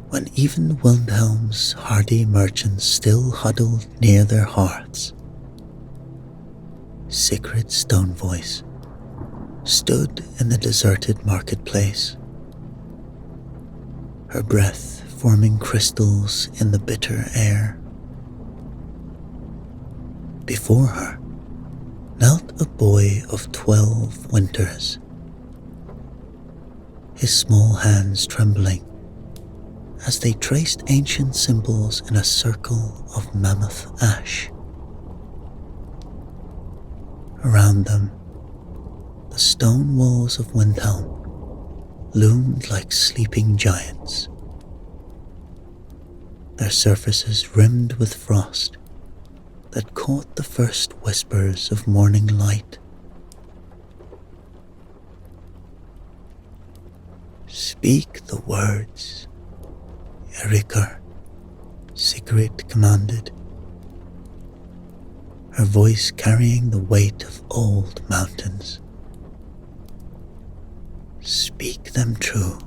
when even Windhelm's hardy merchants still huddled near their hearths, Sigrid Stonevoice stood in the deserted marketplace, her breath forming crystals in the bitter air. Before her knelt a boy of 12 winters, his small hands trembling as they traced ancient symbols in a circle of mammoth ash. Around them, the stone walls of Windhelm loomed like sleeping giants, their surfaces rimmed with frost that caught the first whispers of morning light. "Speak the words, Erikr," Sigrid commanded, her voice carrying the weight of old mountains. "Speak them true,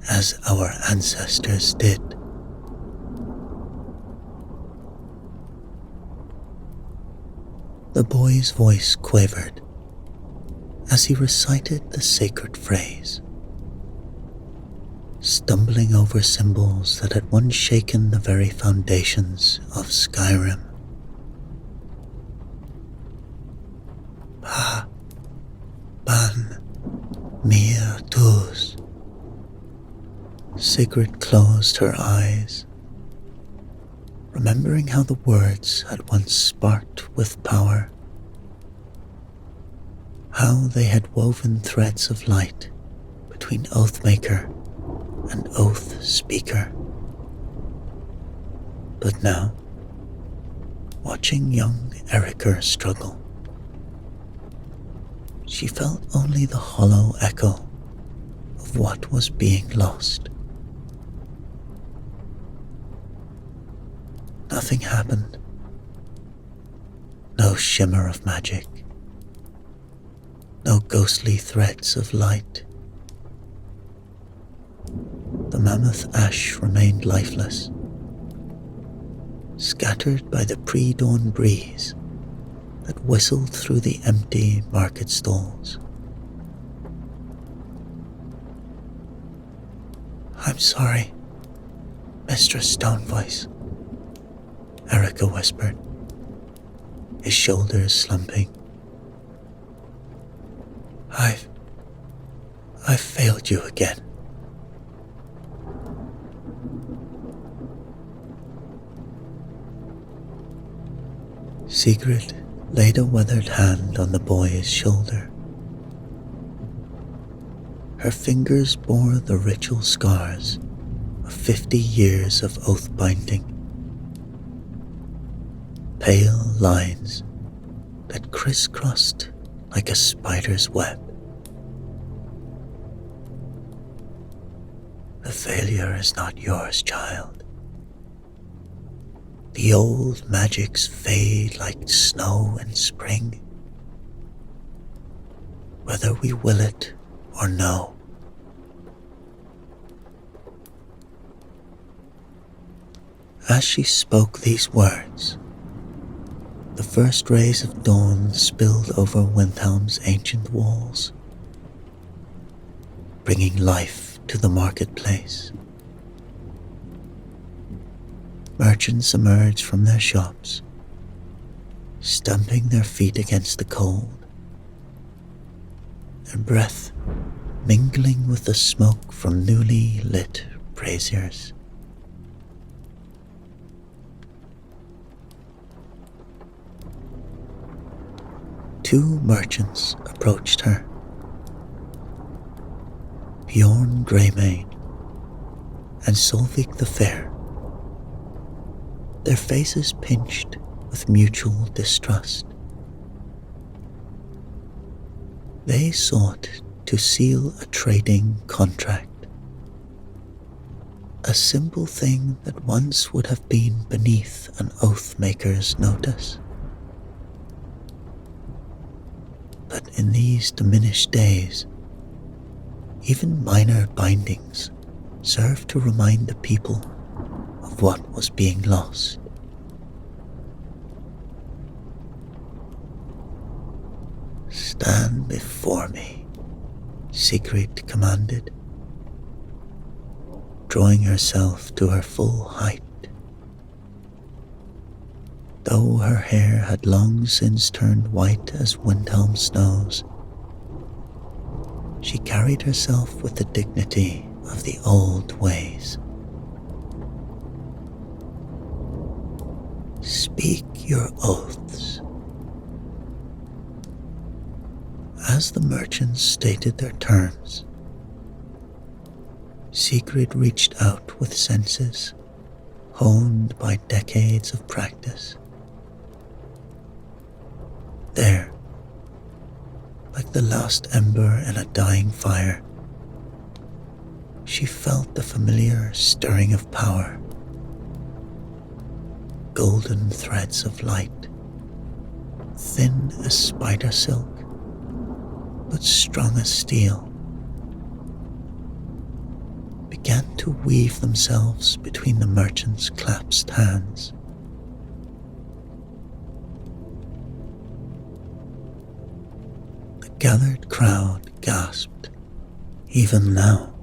as our ancestors did." The boy's voice quavered as he recited the sacred phrase, stumbling over symbols that had once shaken the very foundations of Skyrim. "Pa, ban, mia tus." Sigrid closed her eyes, remembering how the words had once sparked with power, how they had woven threads of light between Oathmaker and Oath Speaker. But now, watching young Erikr struggle, she felt only the hollow echo of what was being lost. Nothing happened. No shimmer of magic. No ghostly threads of light. The mammoth ash remained lifeless, scattered by the pre-dawn breeze that whistled through the empty market stalls. "I'm sorry, Mistress Stonevoice," Erikr whispered, his shoulders slumping. I've failed you again." Sigrid laid a weathered hand on the boy's shoulder. Her fingers bore the ritual scars of 50 years of oath binding, pale lines that crisscrossed like a spider's web. The failure is not yours, child. The old magics fade like snow in spring, whether we will it or no. As she spoke these words, the first rays of dawn spilled over Windhelm's ancient walls, bringing life to the marketplace. Merchants emerged from their shops, stamping their feet against the cold, their breath mingling with the smoke from newly lit braziers. Two merchants approached her, Bjorn Greymane and Solvik the Fair, their faces pinched with mutual distrust. They sought to seal a trading contract, a simple thing that once would have been beneath an oath-maker's notice. But in these diminished days, even minor bindings served to remind the people of what was being lost. Stand before me, Sigrid commanded, drawing herself to her full height. Though her hair had long since turned white as Windhelm snows, she carried herself with the dignity of the old ways. Speak your oaths. As the merchants stated their terms, Sigrid reached out with senses honed by decades of practice. There, like the last ember in a dying fire, she felt the familiar stirring of power. Golden threads of light, thin as spider silk, but strong as steel, began to weave themselves between the merchant's clasped hands. The gathered crowd gasped, even now,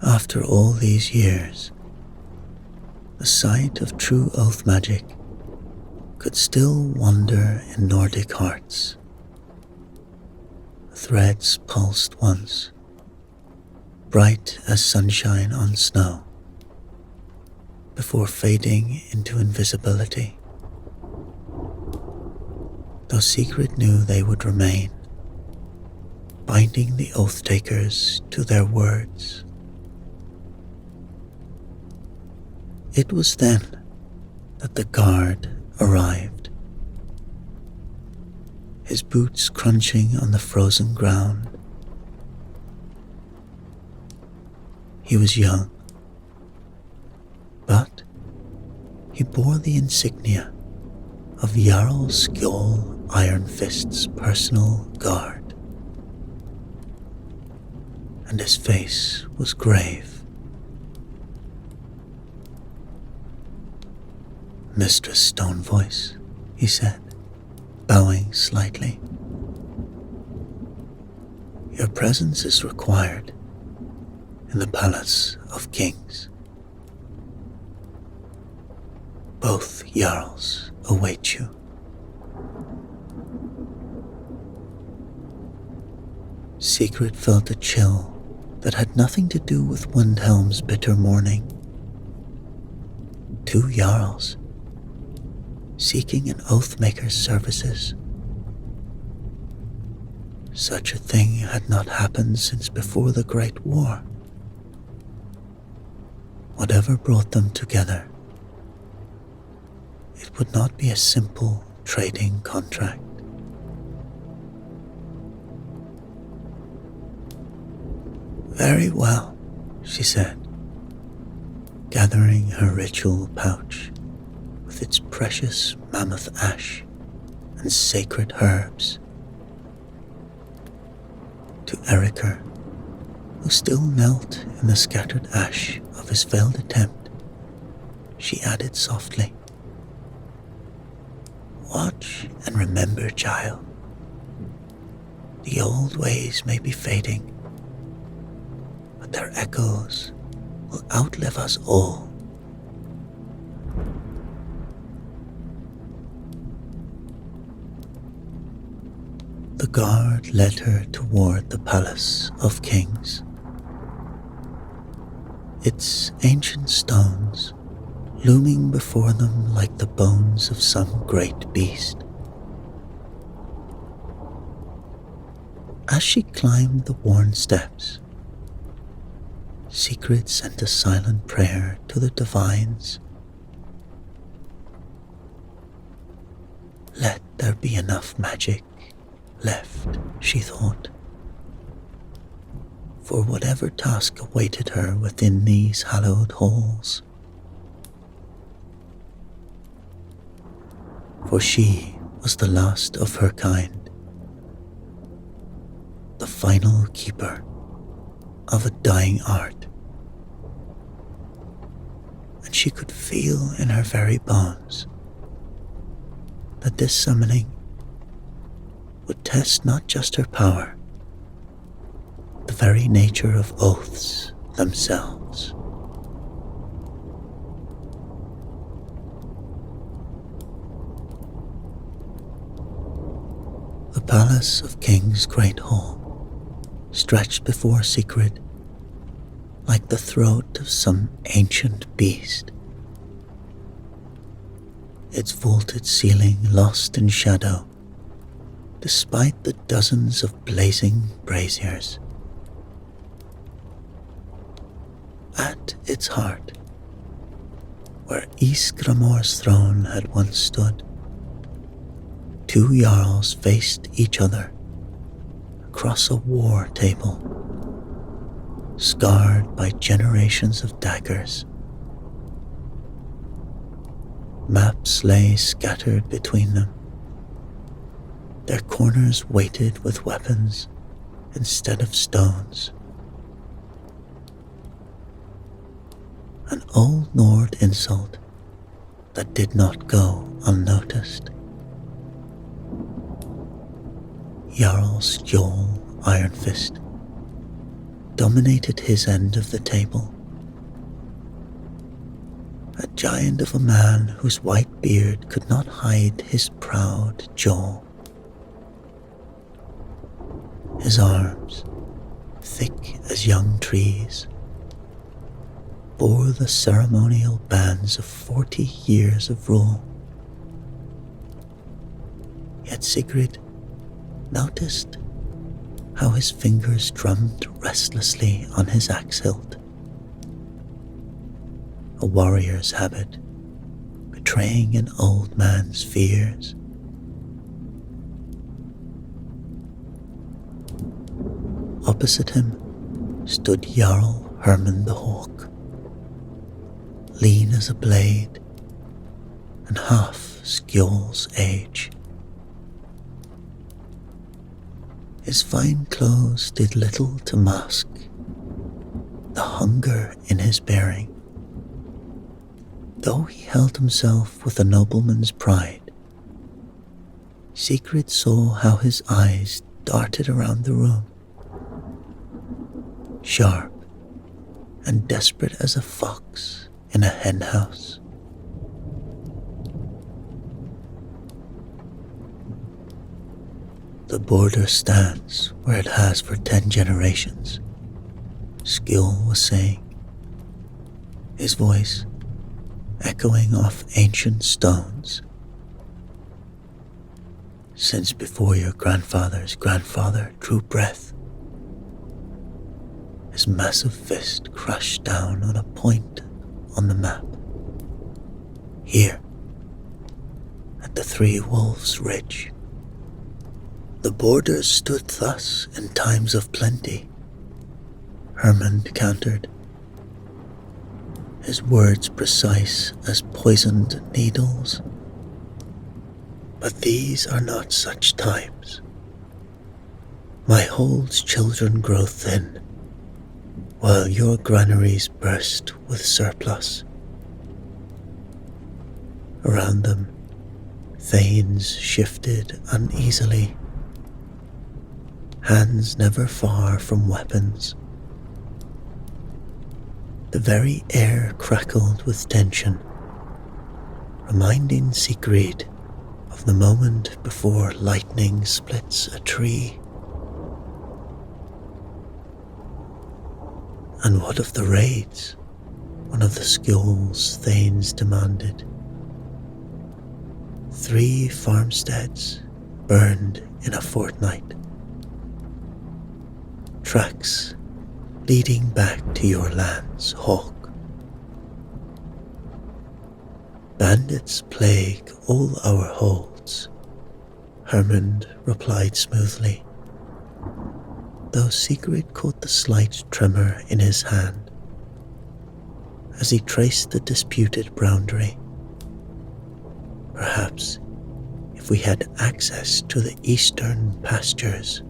after all these years. The sight of true oath magic could still wander in Nordic hearts. Threads pulsed once, bright as sunshine on snow, before fading into invisibility. Though Sigrid knew they would remain, binding the oath-takers to their words. It was then that the guard arrived, his boots crunching on the frozen ground. He was young, but he bore the insignia of Jarl Skjold Ironfist's personal guard, and his face was grave. Mistress Stonevoice, he said, bowing slightly. Your presence is required in the Palace of Kings. Both Jarls await you. Sigrid felt a chill that had nothing to do with Windhelm's bitter mourning. Two Jarls, seeking an Oathmaker's services. Such a thing had not happened since before the Great War. Whatever brought them together, it would not be a simple trading contract. "Very well," she said, gathering her ritual pouch with its precious mammoth ash and sacred herbs. To Erica, who still knelt in the scattered ash of his failed attempt, she added softly, "Watch and remember, child. The old ways may be fading, but their echoes will outlive us all." The guard led her toward the Palace of Kings. Its ancient stones looming before them like the bones of some great beast. As she climbed the worn steps, Sigrid sent a silent prayer to the divines. Let there be enough magic left, she thought, for whatever task awaited her within these hallowed halls. For she was the last of her kind, the final keeper of a dying art, and she could feel in her very bones that this summoning would test not just her power, the very nature of oaths themselves. The Palace of King's Great Hall stretched before Sigrid like the throat of some ancient beast, its vaulted ceiling lost in shadow despite the dozens of blazing braziers. At its heart, where Ysgramor's throne had once stood, two jarls faced each other across a war table, scarred by generations of daggers. Maps lay scattered between them, their corners weighted with weapons instead of stones. An old Nord insult that did not go unnoticed. Jarl Skjold Ironfist dominated his end of the table, a giant of a man whose white beard could not hide his proud jaw. His arms, thick as young trees, bore the ceremonial bands of 40 years of rule. Yet Sigrid noticed how his fingers drummed restlessly on his axe hilt, a warrior's habit, betraying an old man's fears. Opposite him stood Jarl Herman the Hawk, lean as a blade and half Skjold's age. His fine clothes did little to mask the hunger in his bearing, though he held himself with a nobleman's pride. Sigrid saw how his eyes darted around the room, sharp and desperate as a fox in a henhouse. The border stands where it has for 10 generations, Skjold was saying, his voice echoing off ancient stones since before your grandfather's grandfather drew breath. His massive fist crashed down on a point on the map. Here, at the Three Wolves Ridge. The borders stood thus in times of plenty, Herman countered, his words precise as poisoned needles. But these are not such times. My hold's children grow thin, while your granaries burst with surplus. Around them, thanes shifted uneasily, hands never far from weapons. The very air crackled with tension, reminding Sigrid of the moment before lightning splits a tree. And what of the raids? One of the Skjold's thanes demanded. 3 farmsteads burned in a fortnight. Tracks leading back to your lands, Hawk. Bandits plague all our holds, Hermund replied smoothly, though Sigrid caught the slight tremor in his hand as he traced the disputed boundary. Perhaps if we had access to the eastern pastures.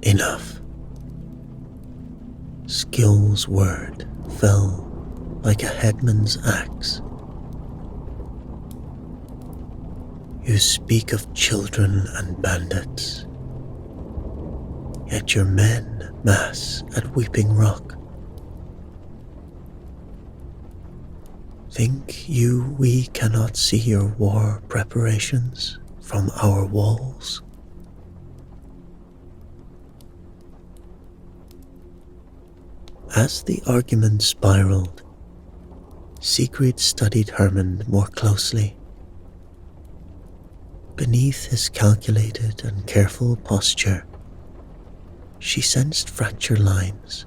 Enough. Skjold's word fell like a headman's axe. You speak of children and bandits, yet your men mass at Weeping Rock. Think you we cannot see your war preparations from our walls? As the argument spiraled, Sigrid studied Hermund more closely. Beneath his calculated and careful posture, she sensed fracture lines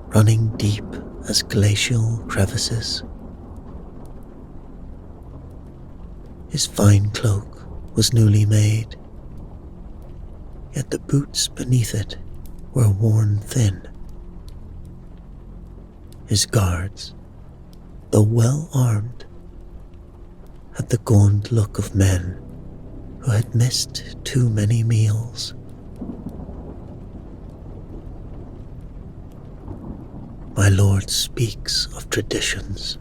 running deep as glacial crevices. His fine cloak was newly made, yet the boots beneath it were worn thin. His guards, though well armed, had the gaunt look of men who had missed too many meals. My lord speaks of traditions,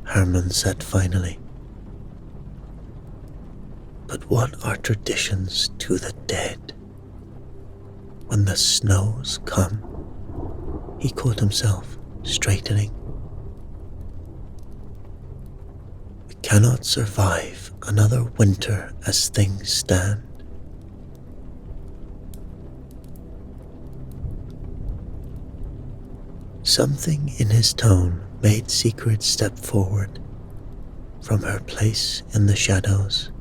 Herman said finally. But what are traditions to the dead? When the snows come, he caught himself straightening. We cannot survive another winter as things stand. Something in his tone made Sigrid step forward from her place in the shadows.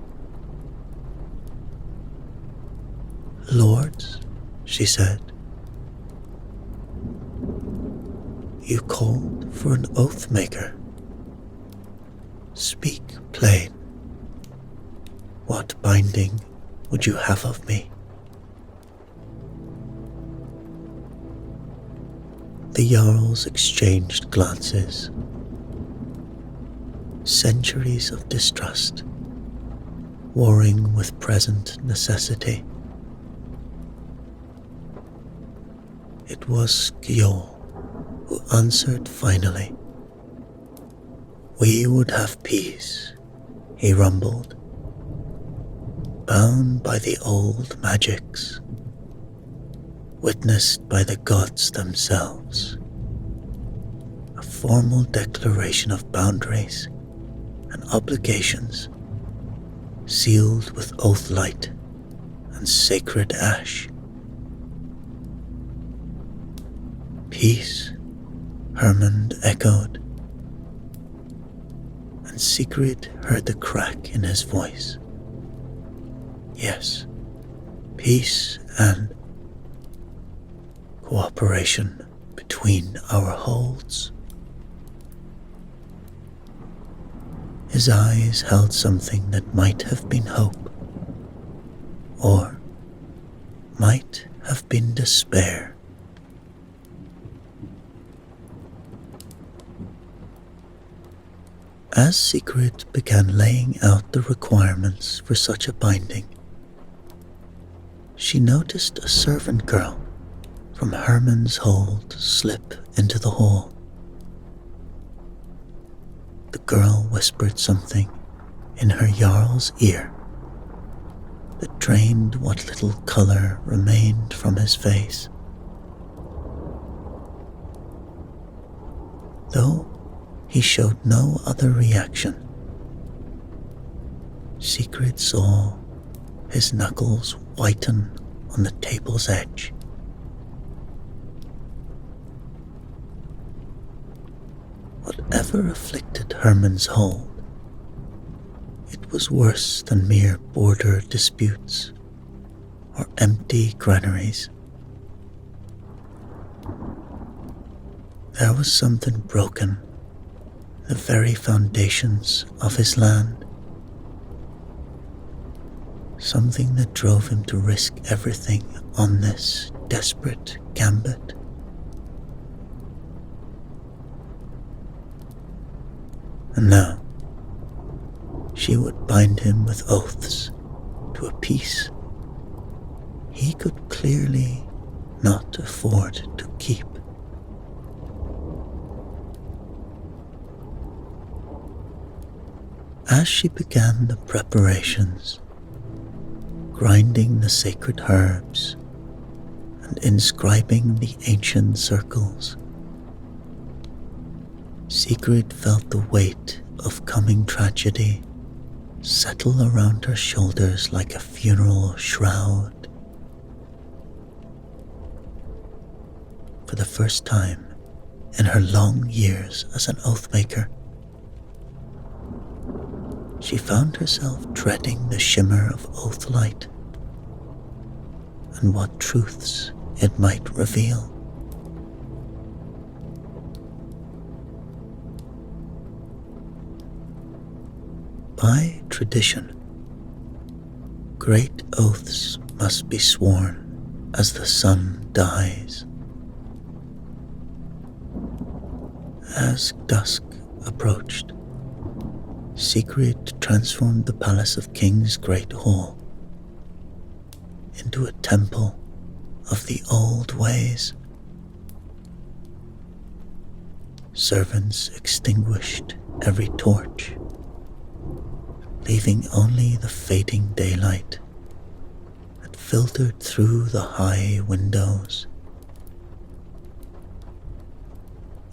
Lords, she said, you called for an oath maker. Speak plain. What binding would you have of me? The Jarls exchanged glances. Centuries of distrust, warring with present necessity. It was Skjold who answered finally. We would have peace, he rumbled, bound by the old magics, witnessed by the gods themselves. A formal declaration of boundaries and obligations, sealed with oath light and sacred ash. Peace, Hermund echoed, and and Sigrid heard the crack in his voice. Yes, peace and cooperation between our holds. His eyes held something that might have been hope, or might have been despair. As Sigrid began laying out the requirements for such a binding, she noticed a servant girl from Herman's hold slip into the hall. The girl whispered something in her Jarl's ear that drained what little colour remained from his face. Though he showed no other reaction, Sigrid saw his knuckles whiten on the table's edge. Whatever afflicted Herman's hold, it was worse than mere border disputes or empty granaries. There was something broken in the very foundations of his land, something that drove him to risk everything on this desperate gambit. And now, she would bind him with oaths to a peace he could clearly not afford to keep. As she began the preparations, grinding the sacred herbs and inscribing the ancient circles, Sigrid felt the weight of coming tragedy settle around her shoulders like a funeral shroud. For the first time in her long years as an oathmaker, she found herself dreading the shimmer of oath light and what truths it might reveal. By tradition, great oaths must be sworn as the sun dies. As dusk approached, Sigrid transformed the palace of King's Great Hall into a temple of the old ways. Servants extinguished every torch, leaving only the fading daylight that filtered through the high windows.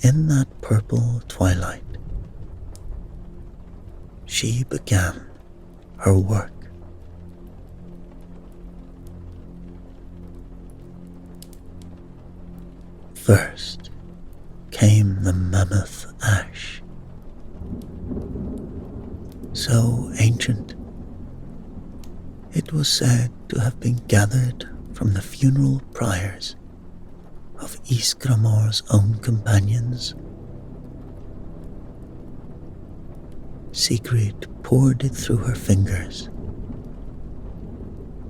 In that purple twilight, she began her work. First came the mammoth ash, so ancient it was said to have been gathered from the funeral pyres of Ysgramor's own companions. Sigrid poured it through her fingers,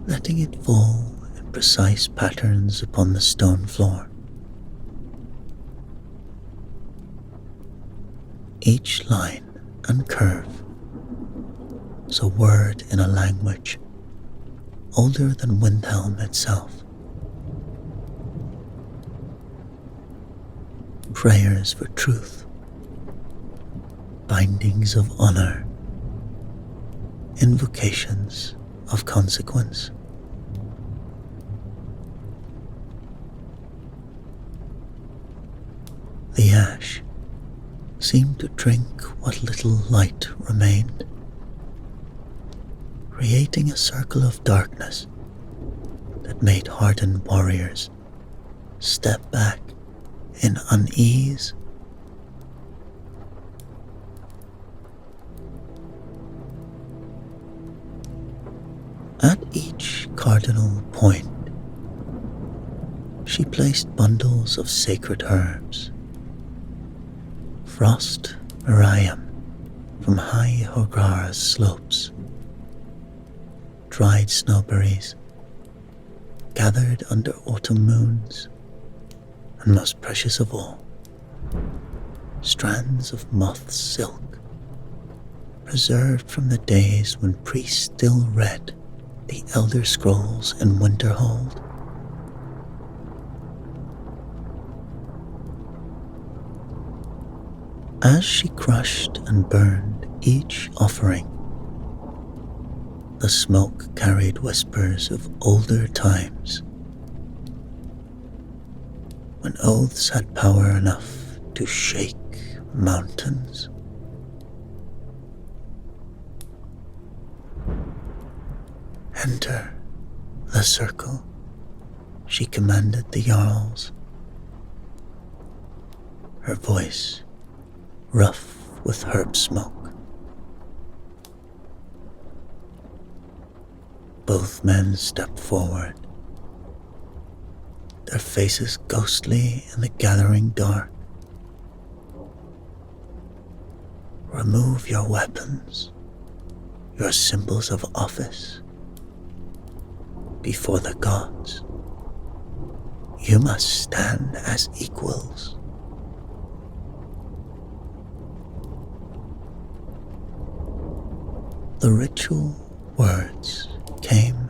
letting it fall in precise patterns upon the stone floor. Each line and curve was a word in a language older than Winterhold itself. Prayers for truth, bindings of honor, invocations of consequence. The ash seemed to drink what little light remained, creating a circle of darkness that made hardened warriors step back in unease. cardinal point, she placed bundles of sacred herbs, frost meriam from high Horgara's slopes, dried snowberries gathered under autumn moons, and most precious of all, strands of moth silk, preserved from the days when priests still read the Elder Scrolls in Winterhold. As she crushed and burned each offering, the smoke carried whispers of older times, when oaths had power enough to shake mountains. Enter the circle, she commanded the Jarls, her voice rough with herb smoke. Both men stepped forward, their faces ghostly in the gathering dark. Remove your weapons, your symbols of office. Before the gods, you must stand as equals. The ritual words came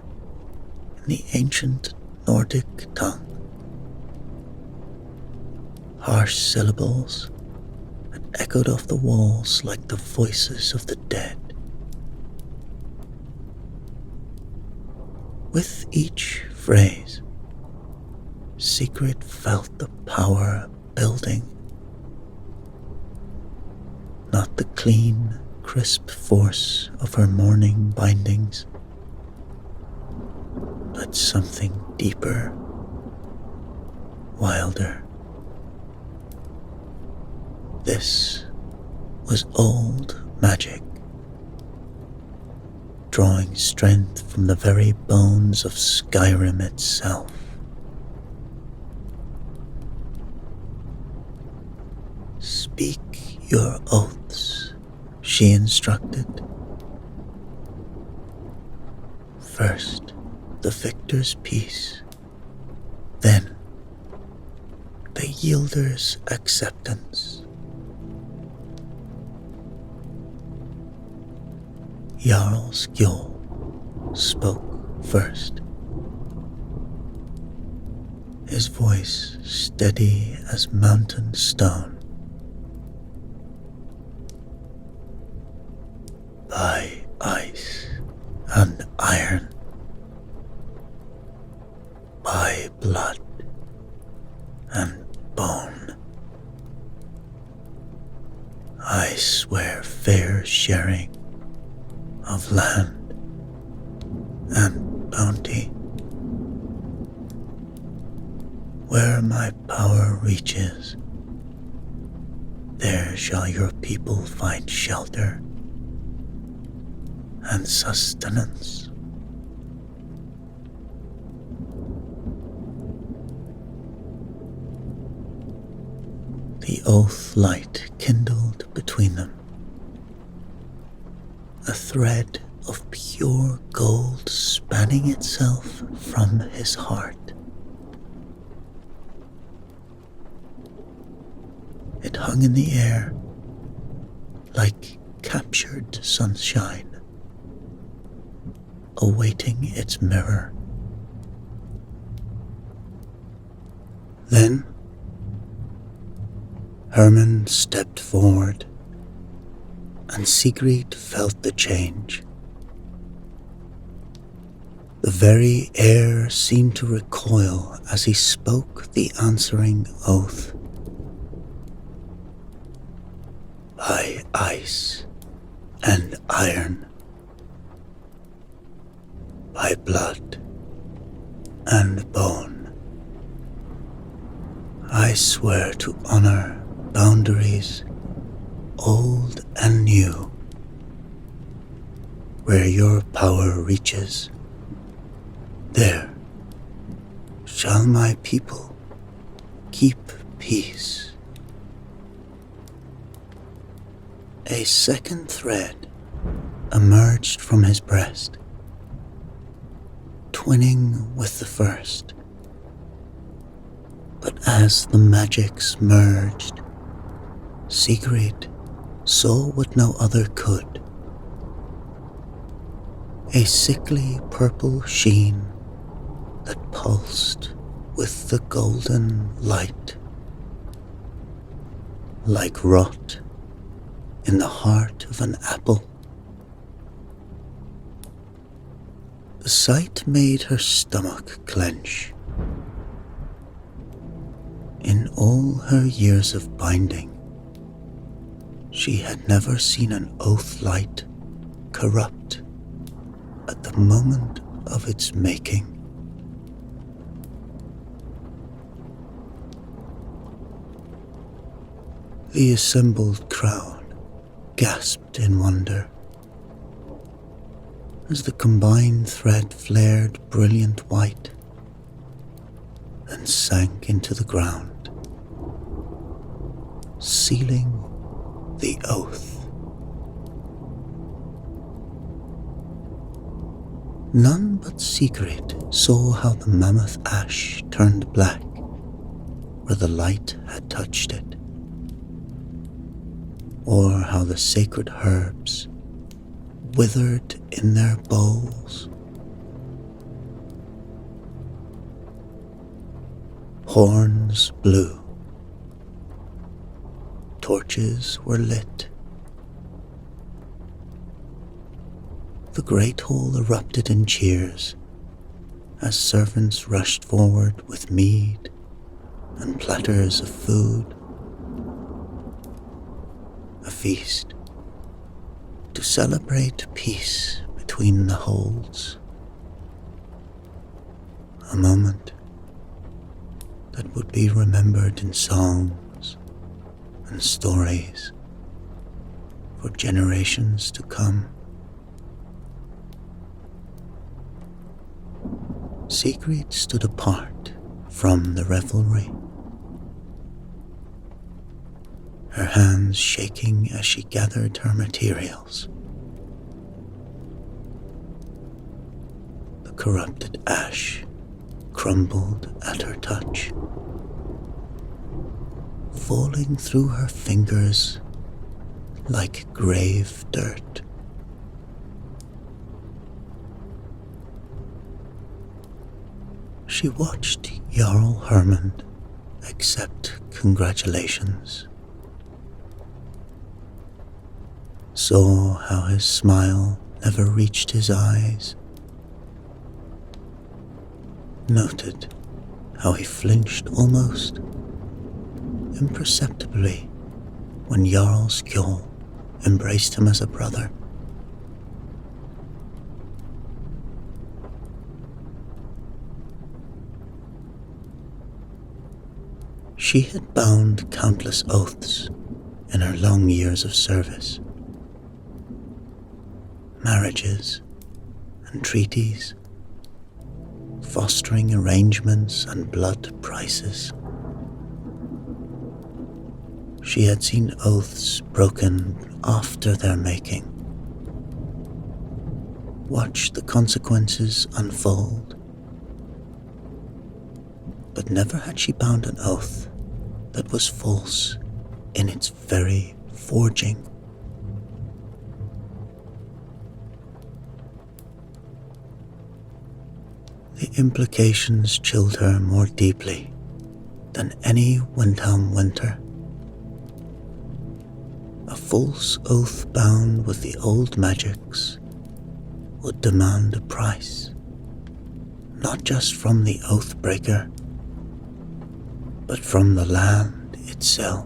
in the ancient Nordic tongue, harsh syllables that echoed off the walls like the voices of the dead. With each phrase, Sigrid felt the power building, not the clean, crisp force of her morning bindings, but something deeper, wilder. This was old magic, drawing strength from the very bones of Skyrim itself. Speak your oaths, she instructed. First, the victor's peace, then the yielder's acceptance. Jarl Skjold spoke first, his voice steady as mountain stone. By ice and iron, by blood and bone, I swear fair sharing of land and bounty. Where my power reaches, there shall your people find shelter and sustenance. The oath light kindled between them, a thread of pure gold spanning itself from his heart. It hung in the air like captured sunshine, awaiting its mirror. Then Hermann stepped forward, and Sigrid felt the change. The very air seemed to recoil as he spoke the answering oath. By ice and iron, by blood and bone, I swear to honor boundaries old and new. Where your power reaches, There shall my people keep peace. A second thread emerged from his breast, twinning with the first. But as the magics merged, Sigrid saw what no other could. A sickly purple sheen that pulsed with the golden light, like rot in the heart of an apple. The sight made her stomach clench. In all her years of binding, she had never seen an oath light corrupt at the moment of its making. The assembled crowd gasped in wonder as the combined thread flared brilliant white and sank into the ground, sealing the oath. None but Sigrid saw how the mammoth ash turned black where the light had touched it, or how the sacred herbs withered in their bowls. Horns blew. Torches were lit. The great hall erupted in cheers as servants rushed forward with mead and platters of food. A feast to celebrate peace between the holds. A moment that would be remembered in songs and stories for generations to come. Sigrid stood apart from the revelry, her hands shaking as she gathered her materials. The corrupted ash crumbled at her touch, falling through her fingers like grave dirt. She watched Jarl Hermund accept congratulations, saw how his smile never reached his eyes, noted how he flinched almost imperceptibly when Jarl Skjold embraced him as a brother. She had bound countless oaths in her long years of service. Marriages and treaties, fostering arrangements and blood prices. She had seen oaths broken after their making, watched the consequences unfold, but never had she bound an oath that was false in its very forging. The implications chilled her more deeply than any Windhelm winter. A false oath bound with the old magics would demand a price, not just from the oathbreaker, but from the land itself.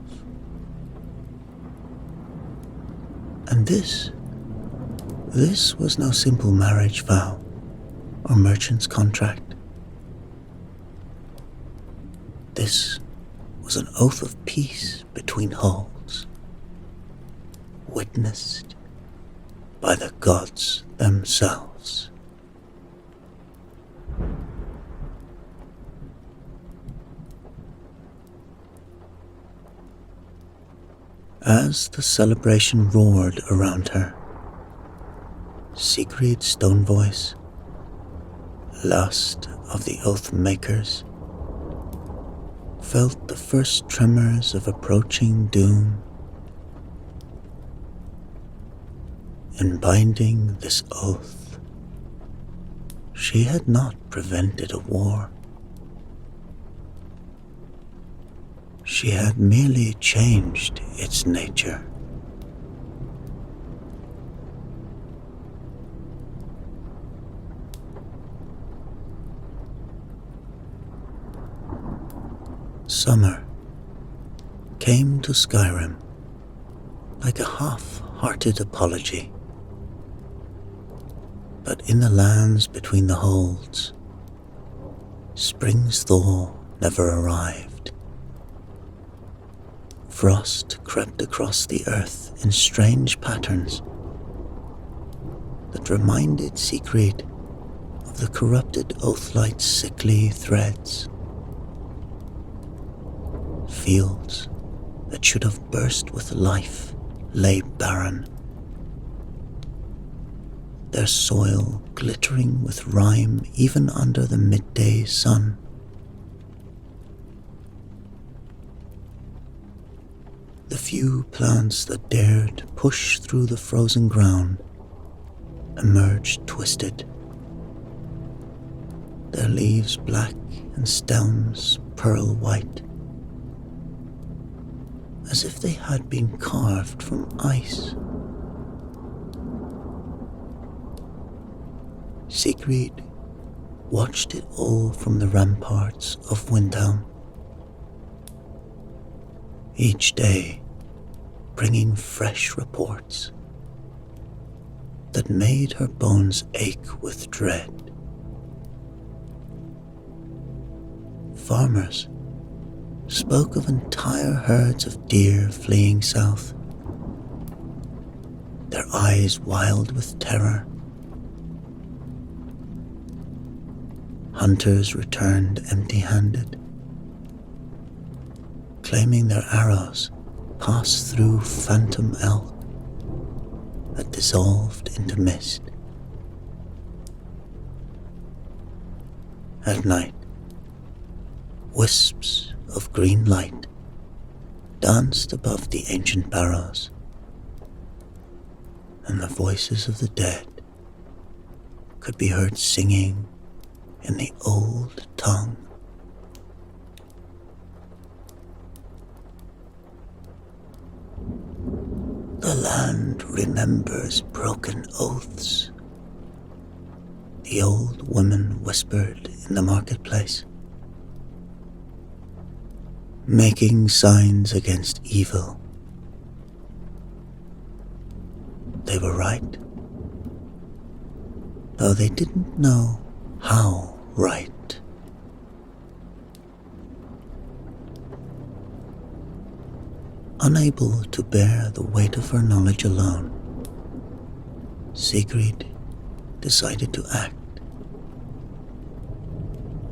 And this was no simple marriage vow or merchant's contract. This was an oath of peace between halls, witnessed by the gods themselves. As the celebration roared around her, Sigrid's stone voice, last of the oath makers, felt the first tremors of approaching doom. In binding this oath, she had not prevented a war. She had merely changed its nature. Summer came to Skyrim like a half-hearted apology. But in the lands between the holds, spring's thaw never arrived. Frost crept across the earth in strange patterns that reminded Sigrid of the corrupted Oathlight's sickly threads. Fields that should have burst with life lay barren, their soil glittering with rime even under the midday sun. The few plants that dared push through the frozen ground emerged twisted, their leaves black and stems pearl white, as if they had been carved from ice. Sigrid watched it all from the ramparts of Winterhold, each day bringing fresh reports that made her bones ache with dread. Farmers spoke of entire herds of deer fleeing south, their eyes wild with terror. Hunters returned empty-handed, claiming their arrows passed through phantom elk that dissolved into mist. At night, wisps of green light danced above the ancient barrows, and the voices of the dead could be heard singing in the old tongue. The land remembers broken oaths, the old woman whispered in the marketplace, making signs against evil. They were right, though they didn't know how right. Unable to bear the weight of her knowledge alone, Sigrid decided to act.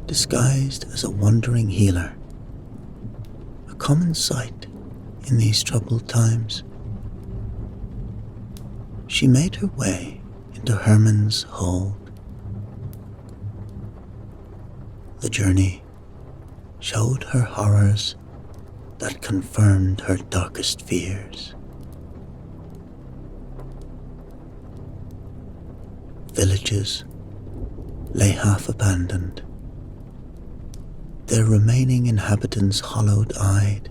Disguised as a wandering healer, a common sight in these troubled times, she made her way into Hermann's hold. The journey showed her horrors that confirmed her darkest fears. Villages lay half abandoned, their remaining inhabitants hollowed-eyed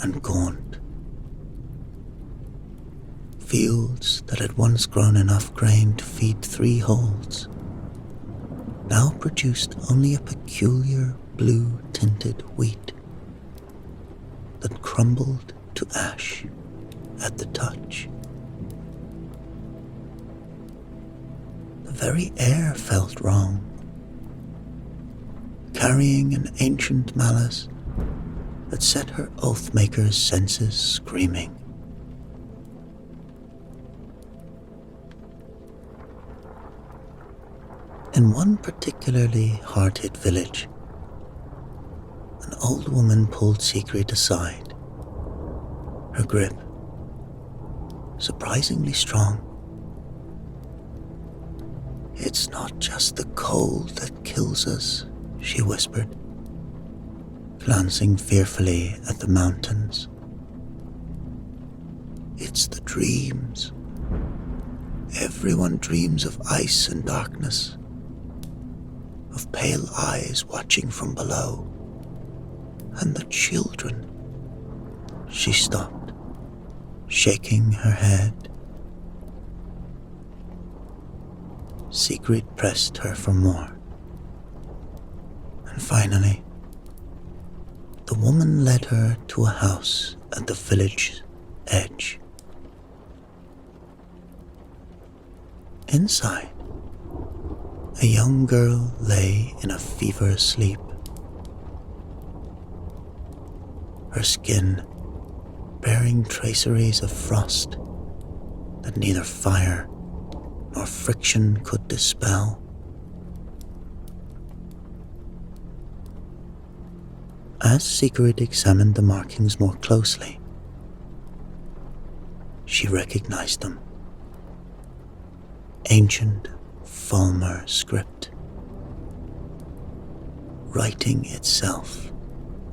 and gaunt. Fields that had once grown enough grain to feed 3 holds now produced only a peculiar blue-tinted wheat that crumbled to ash at the touch. The very air felt wrong, carrying an ancient malice that set her oathmaker's senses screaming. In one particularly hard-hit village, an old woman pulled Sigrid aside her grip surprisingly strong. "It's not just the cold that kills us," she whispered, glancing fearfully at the mountains. "It's the dreams. Everyone dreams of ice and darkness, of pale eyes watching from below. And the children." She stopped, shaking her head. Sigrid pressed her for more. And finally, the woman led her to a house at the village's edge. Inside, a young girl lay in a fever sleep. Her skin bearing traceries of frost that neither fire nor friction could dispel. As Sigrid examined the markings more closely, she recognized them. Ancient Falmer script, writing itself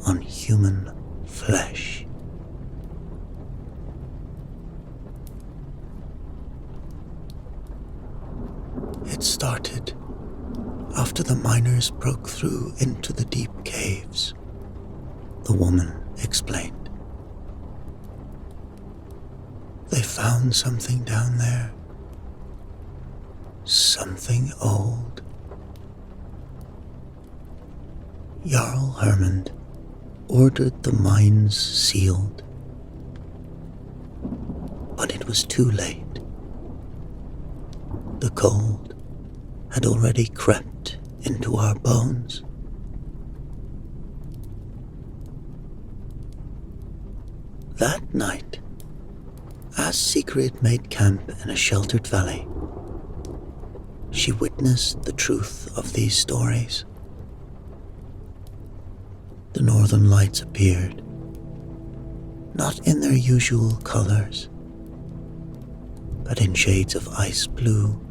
on human flesh. It started after the miners broke through into the deep caves, the woman explained. They found something down there. Something old. Jarl Hermund ordered the mines sealed, but it was too late. The cold had already crept into our bones. That night, as Sigrid made camp in a sheltered valley, she witnessed the truth of these stories. The northern lights appeared, not in their usual colors, but in shades of ice blue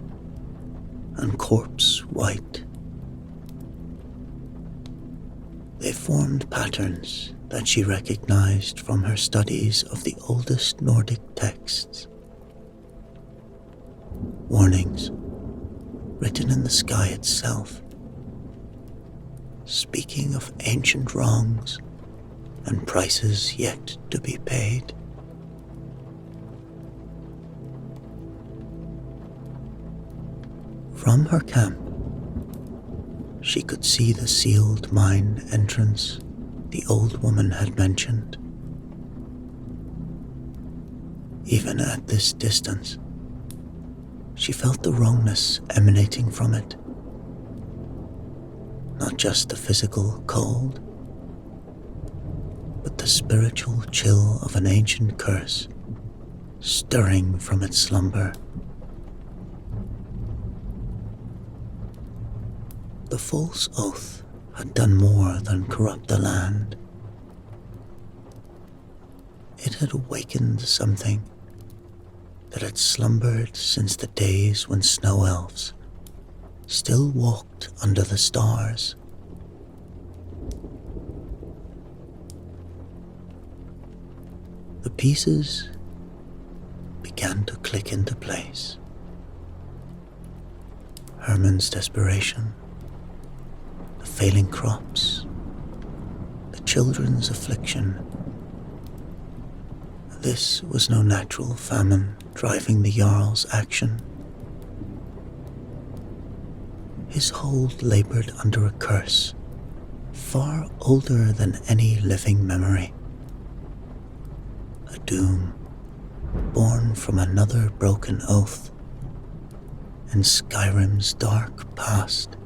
and corpse white. They formed patterns that she recognized from her studies of the oldest Nordic texts. Warnings written in the sky itself, speaking of ancient wrongs and prices yet to be paid. From her camp, she could see the sealed mine entrance the old woman had mentioned. Even at this distance, she felt the wrongness emanating from it. Not just the physical cold, but the spiritual chill of an ancient curse stirring from its slumber. The false oath had done more than corrupt the land. It had awakened something that had slumbered since the days when snow elves still walked under the stars. The pieces began to click into place. Hermund's desperation, the failing crops, the children's affliction. This was no natural famine driving the Jarl's action. His hold labored under a curse far older than any living memory. A doom born from another broken oath in Skyrim's dark past.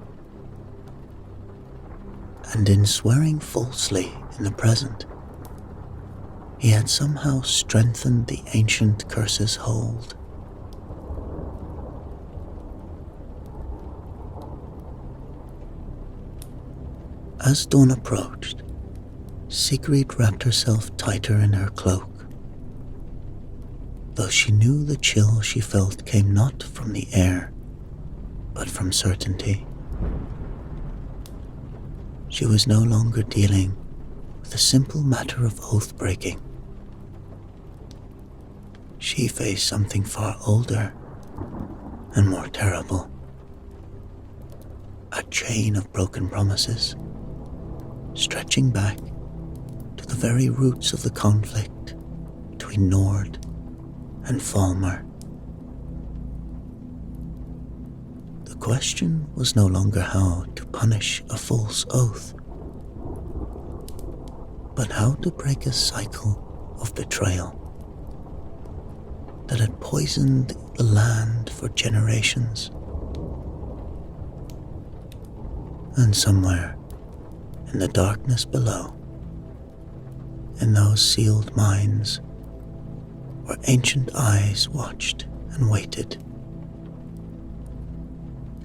And in swearing falsely in the present, he had somehow strengthened the ancient curse's hold. As dawn approached, Sigrid wrapped herself tighter in her cloak though she knew the chill she felt came not from the air, but from certainty. She was no longer dealing with a simple matter of oath-breaking. She faced something far older and more terrible. A chain of broken promises, stretching back to the very roots of the conflict between Nord and Falmer. The question was no longer how to punish a false oath, but how to break a cycle of betrayal that had poisoned the land for generations. And somewhere in the darkness below, in those sealed mines where ancient eyes watched and waited,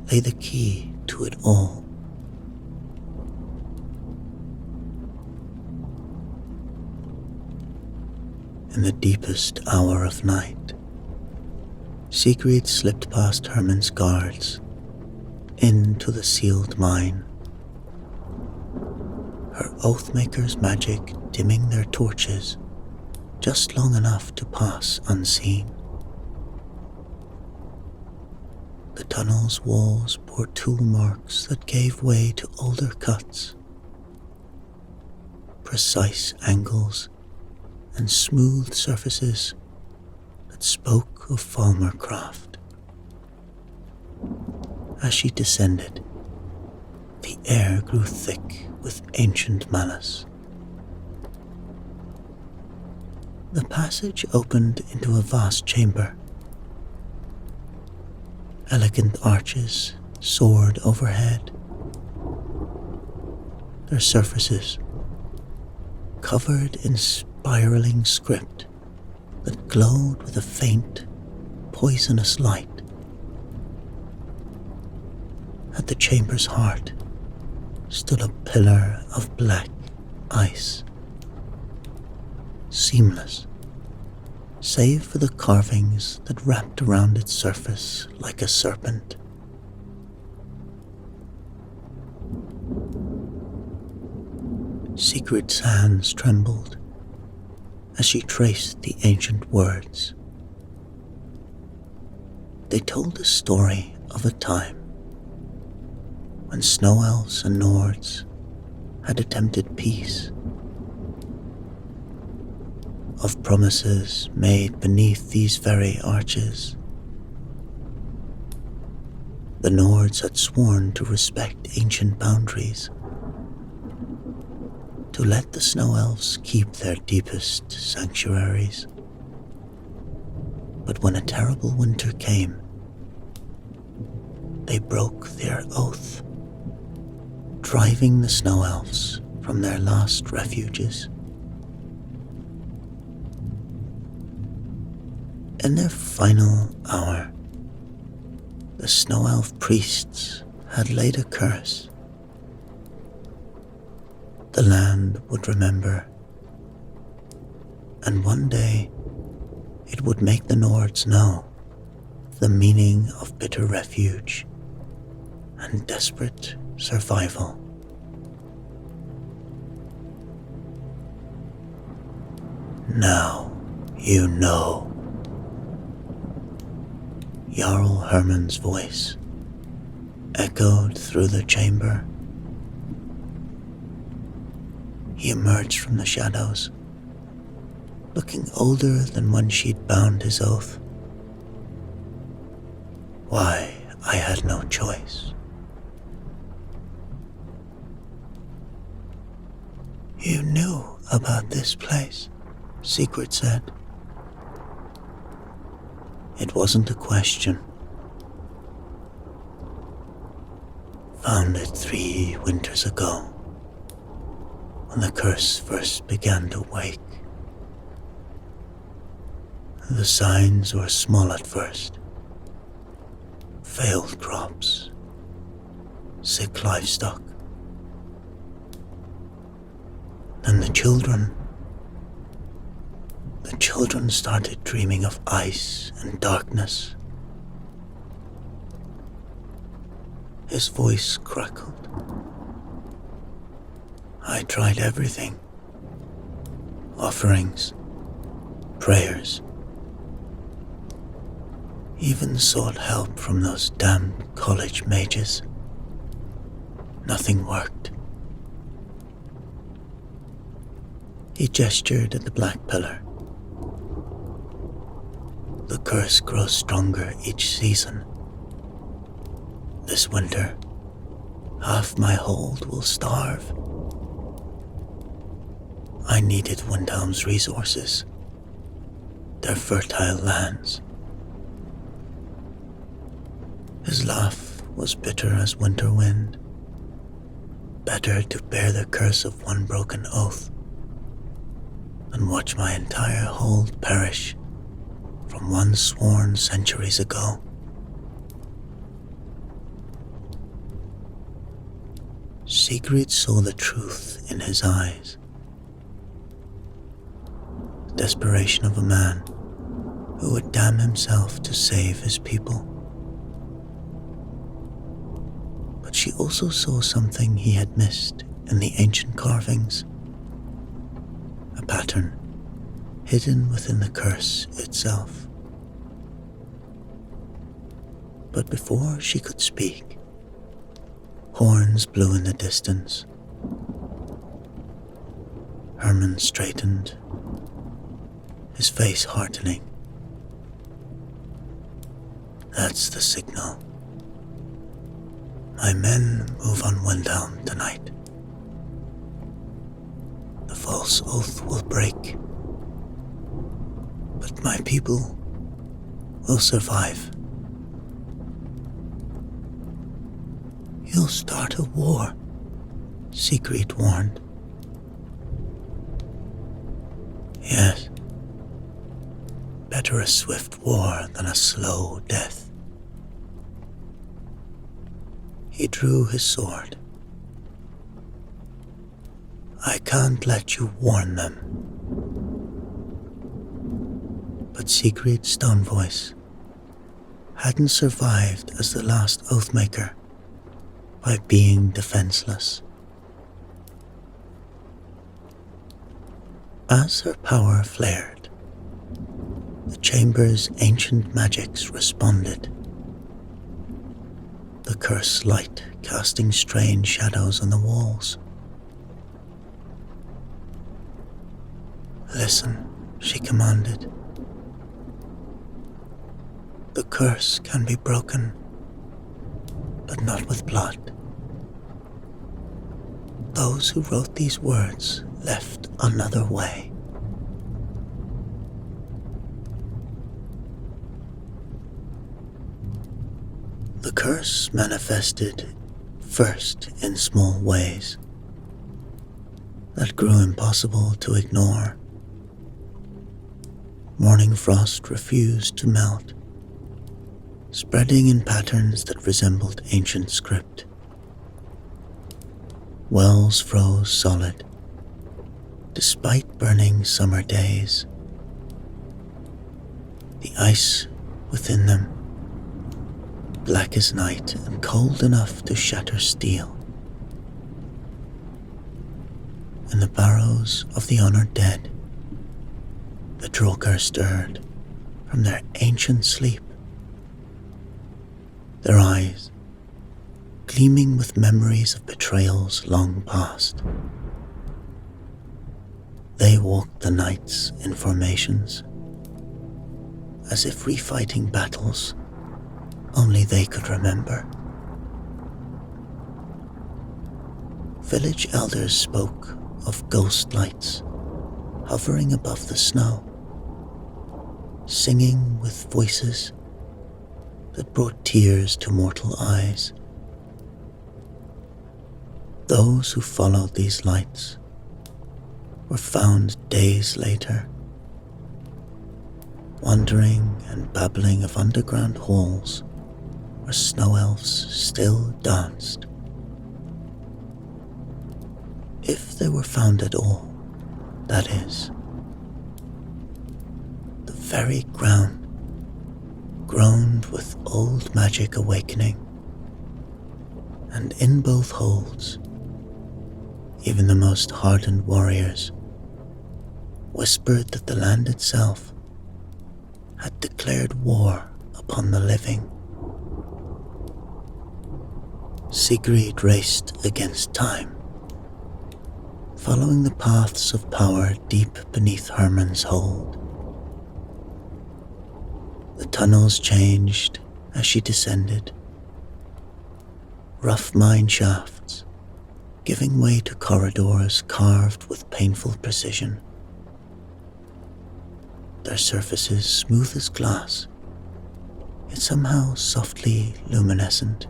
lay the key to it all. In the deepest hour of night, Sigrid slipped past Hermann's guards into the sealed mine, her Oathmaker's magic dimming their torches just long enough to pass unseen. The tunnel's walls bore tool marks that gave way to older cuts, precise angles and smooth surfaces that spoke of Falmer craft. As she descended, the air grew thick with ancient malice. The passage opened into a vast chamber. Elegant arches soared overhead, their surfaces covered in spiraling script that glowed with a faint, poisonous light. At the chamber's heart stood a pillar of black ice, seamless, save for the carvings that wrapped around its surface like a serpent. Sigrid's hands trembled as she traced the ancient words. They told the story of a time when snow elves and Nords had attempted peace, of promises made beneath these very arches. The Nords had sworn to respect ancient boundaries, to let the snow elves keep their deepest sanctuaries. But when a terrible winter came, they broke their oath, driving the snow elves from their last refuges. In their final hour, the snow elf priests had laid a curse. The land would remember, and one day it would make the Nords know the meaning of bitter refuge and desperate survival. Now you know. Jarl Hermann's voice echoed through the chamber. He emerged from the shadows, looking older than when she'd bound his oath. Why, I had no choice. You knew about this place, Sigrid said. It wasn't a question. Found it 3 winters ago, when the curse first began to wake. The signs were small at first. Failed crops, sick livestock. And the children, the children started dreaming of ice and darkness. His voice crackled. I tried everything. Offerings, prayers. Even sought help from those damned college mages. Nothing worked. He gestured at the black pillar. The curse grows stronger each season. This winter, half my hold will starve. I needed Windhelm's resources, their fertile lands. His laugh was bitter as winter wind. Better to bear the curse of one broken oath than watch my entire hold perish from one sworn centuries ago. Sigrid saw the truth in his eyes. The desperation of a man who would damn himself to save his people. But she also saw something he had missed in the ancient carvings. A pattern hidden within the curse itself. But before she could speak, horns blew in the distance. Herman straightened, his face heartening. That's the signal. My men move on Windhelm tonight. The false oath will break, but my people will survive. You'll start a war, Sigrid warned. Yes, better a swift war than a slow death. He drew his sword. I can't let you warn them. But Sigrid's stone voice hadn't survived as the last Oathmaker by being defenseless. As her power flared, the chamber's ancient magics responded. The curse light casting strange shadows on the walls. Listen, she commanded. The curse can be broken, but not with blood. Those who wrote these words left another way. The curse manifested first in small ways that grew impossible to ignore. Morning frost refused to melt, spreading in patterns that resembled ancient script. Wells froze solid, despite burning summer days. The ice within them, black as night and cold enough to shatter steel. In the barrows of the honored dead, the Droker stirred from their ancient sleep, their eyes gleaming with memories of betrayals long past. They walked the nights in formations, as if refighting battles only they could remember. Village elders spoke of ghost lights hovering above the snow, singing with voices that brought tears to mortal eyes. Those who followed these lights were found days later, wandering and babbling of underground halls where snow elves still danced. If they were found at all, that is. very ground groaned with old magic awakening, and in both holds, even the most hardened warriors whispered that the land itself had declared war upon the living. Sigrid raced against time, following the paths of power deep beneath Hermann's hold. The tunnels changed as she descended, rough mine shafts giving way to corridors carved with painful precision, their surfaces smooth as glass, yet somehow softly luminescent.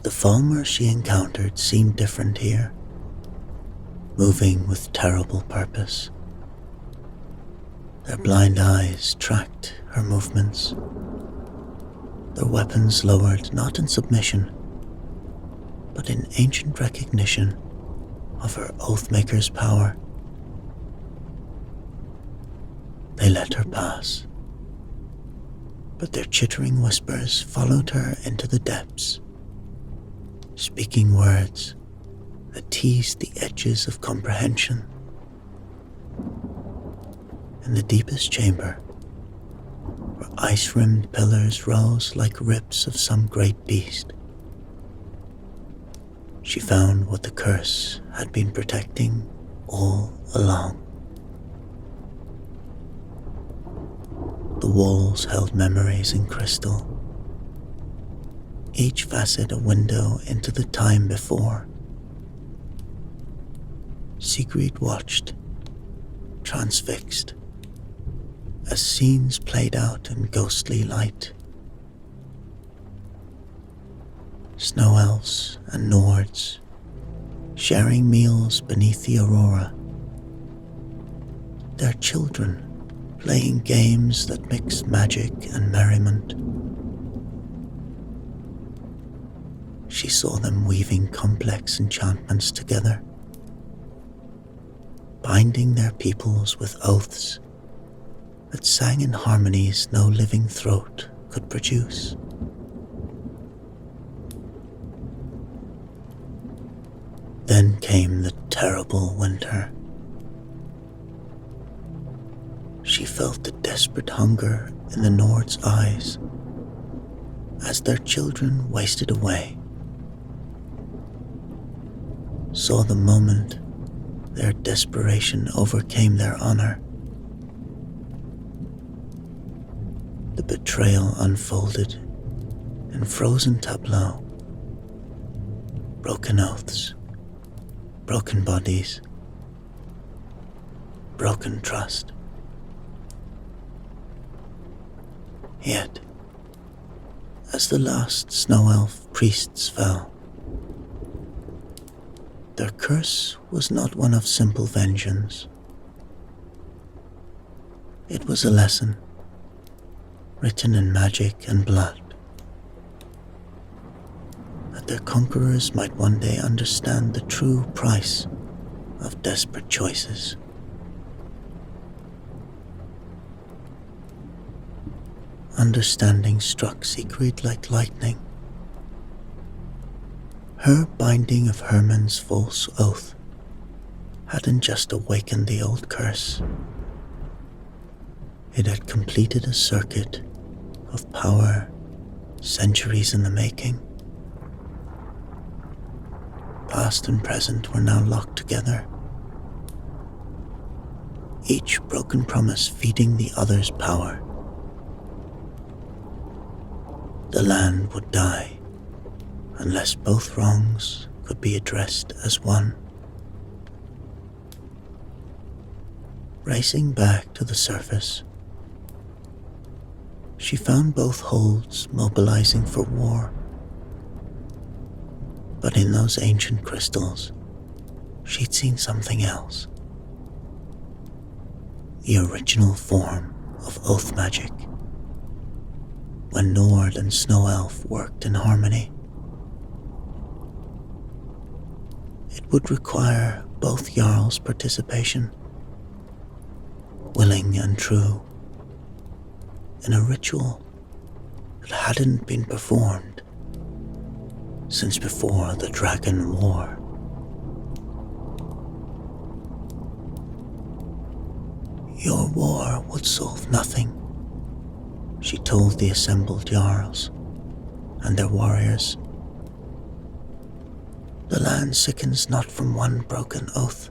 The Falmer she encountered seemed different here, moving with terrible purpose. Their blind eyes tracked her movements, their weapons lowered not in submission, but in ancient recognition of her Oathmaker's power. They let her pass, but their chittering whispers followed her into the depths, speaking words that teased the edges of comprehension. In the deepest chamber, where ice-rimmed pillars rose like ribs of some great beast, she found what the curse had been protecting all along. The walls held memories in crystal, each facet a window into the time before. Sigrid watched, transfixed, as scenes played out in ghostly light. Snow elves and Nords sharing meals beneath the aurora, their children playing games that mixed magic and merriment. She saw them weaving complex enchantments together, binding their peoples with oaths that sang in harmonies no living throat could produce. Then came the terrible winter. She felt the desperate hunger in the Nord's eyes as their children wasted away, saw the moment their desperation overcame their honor. The betrayal unfolded in frozen tableau, broken oaths, broken bodies, broken trust. Yet, as the last snow elf priests fell, their curse was not one of simple vengeance. It was a lesson, written in magic and blood, that their conquerors might one day understand the true price of desperate choices. Understanding struck Sigrid like lightning. Her binding of Hermann's false oath hadn't just awakened the old curse. It had completed a circuit of power centuries in the making. Past and present were now locked together, each broken promise feeding the other's power. The land would die unless both wrongs could be addressed as one. Racing back to the surface, she found both holds mobilizing for war. But in those ancient crystals, she'd seen something else. The original form of oath magic, when Nord and Snow Elf worked in harmony. It would require both Jarl's participation, willing and true, in a ritual that hadn't been performed since before the Dragon War. Your war would solve nothing, she told the assembled Jarls and their warriors. The land sickens not from one broken oath,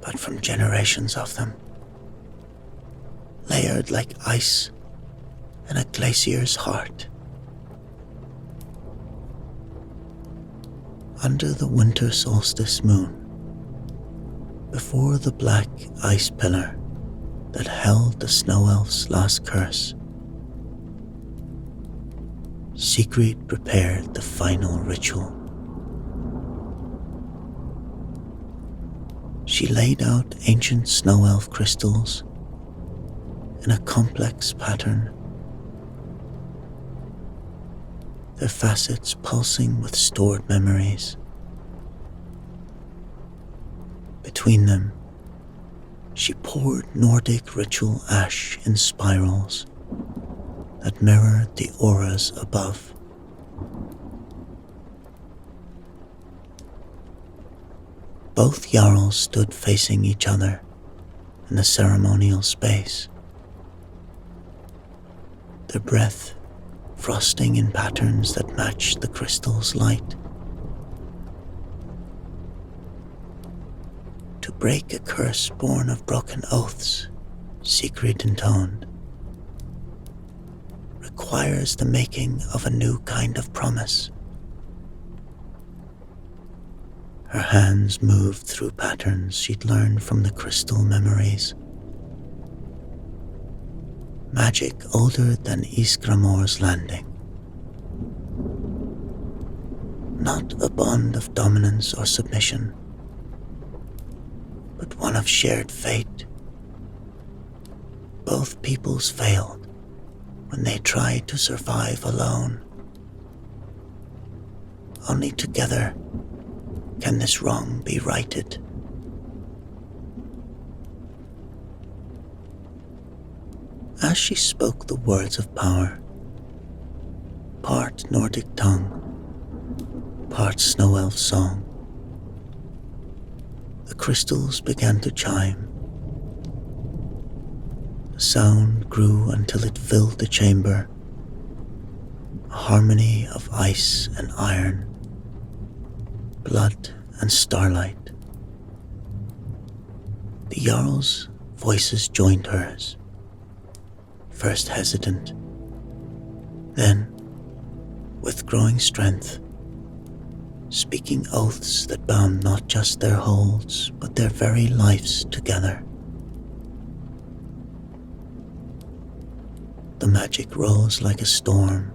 but from generations of them, layered like ice in a glacier's heart. Under the winter solstice moon, before the black ice pillar that held the snow elf's last curse, Sigrid prepared the final ritual. She laid out ancient snow elf crystals in a complex pattern, their facets pulsing with stored memories. Between them, she poured Nordic ritual ash in spirals that mirrored the auras above. Both Jarls stood facing each other in the ceremonial space, their breath frosting in patterns that matched the crystal's light. To break a curse born of broken oaths, Sigrid intoned, requires the making of a new kind of promise. Her hands moved through patterns she'd learned from the crystal memories. Magic older than Ysgramor's landing. Not a bond of dominance or submission, but one of shared fate. Both peoples failed when they tried to survive alone. Only together can this wrong be righted. As she spoke the words of power, part Nordic tongue, part snow elf song, the crystals began to chime. The sound grew until it filled the chamber, a harmony of ice and iron, blood and starlight. The Jarl's voices joined hers, first hesitant, then, with growing strength, speaking oaths that bound not just their holds, but their very lives together. The magic rose like a storm,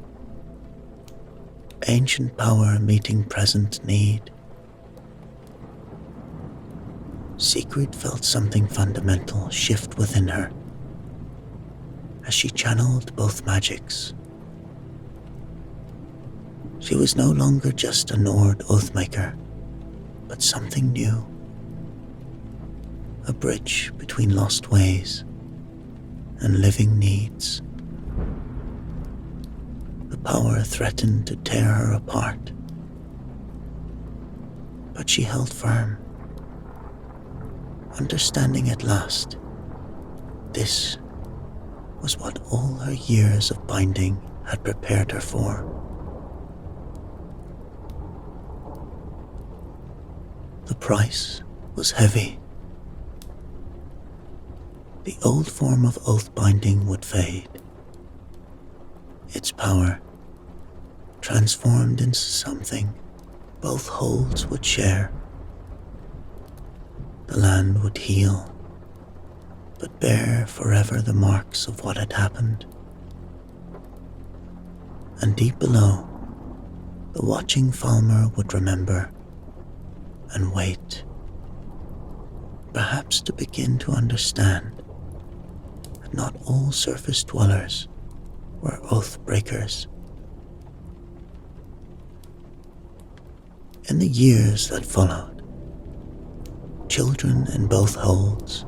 ancient power meeting present need. Sigrid felt something fundamental shift within her as she channeled both magics. She was no longer just a Nord oathmaker, but something new. A bridge between lost ways and living needs. The power threatened to tear her apart, but she held firm, understanding at last this was what all her years of binding had prepared her for. The price was heavy. The old form of oath binding would fade, its power transformed into something both holds would share. The land would heal, but bear forever the marks of what had happened. And deep below, the watching Falmer would remember and wait, perhaps to begin to understand that not all surface dwellers were oath breakers. In the years that followed, children in both holds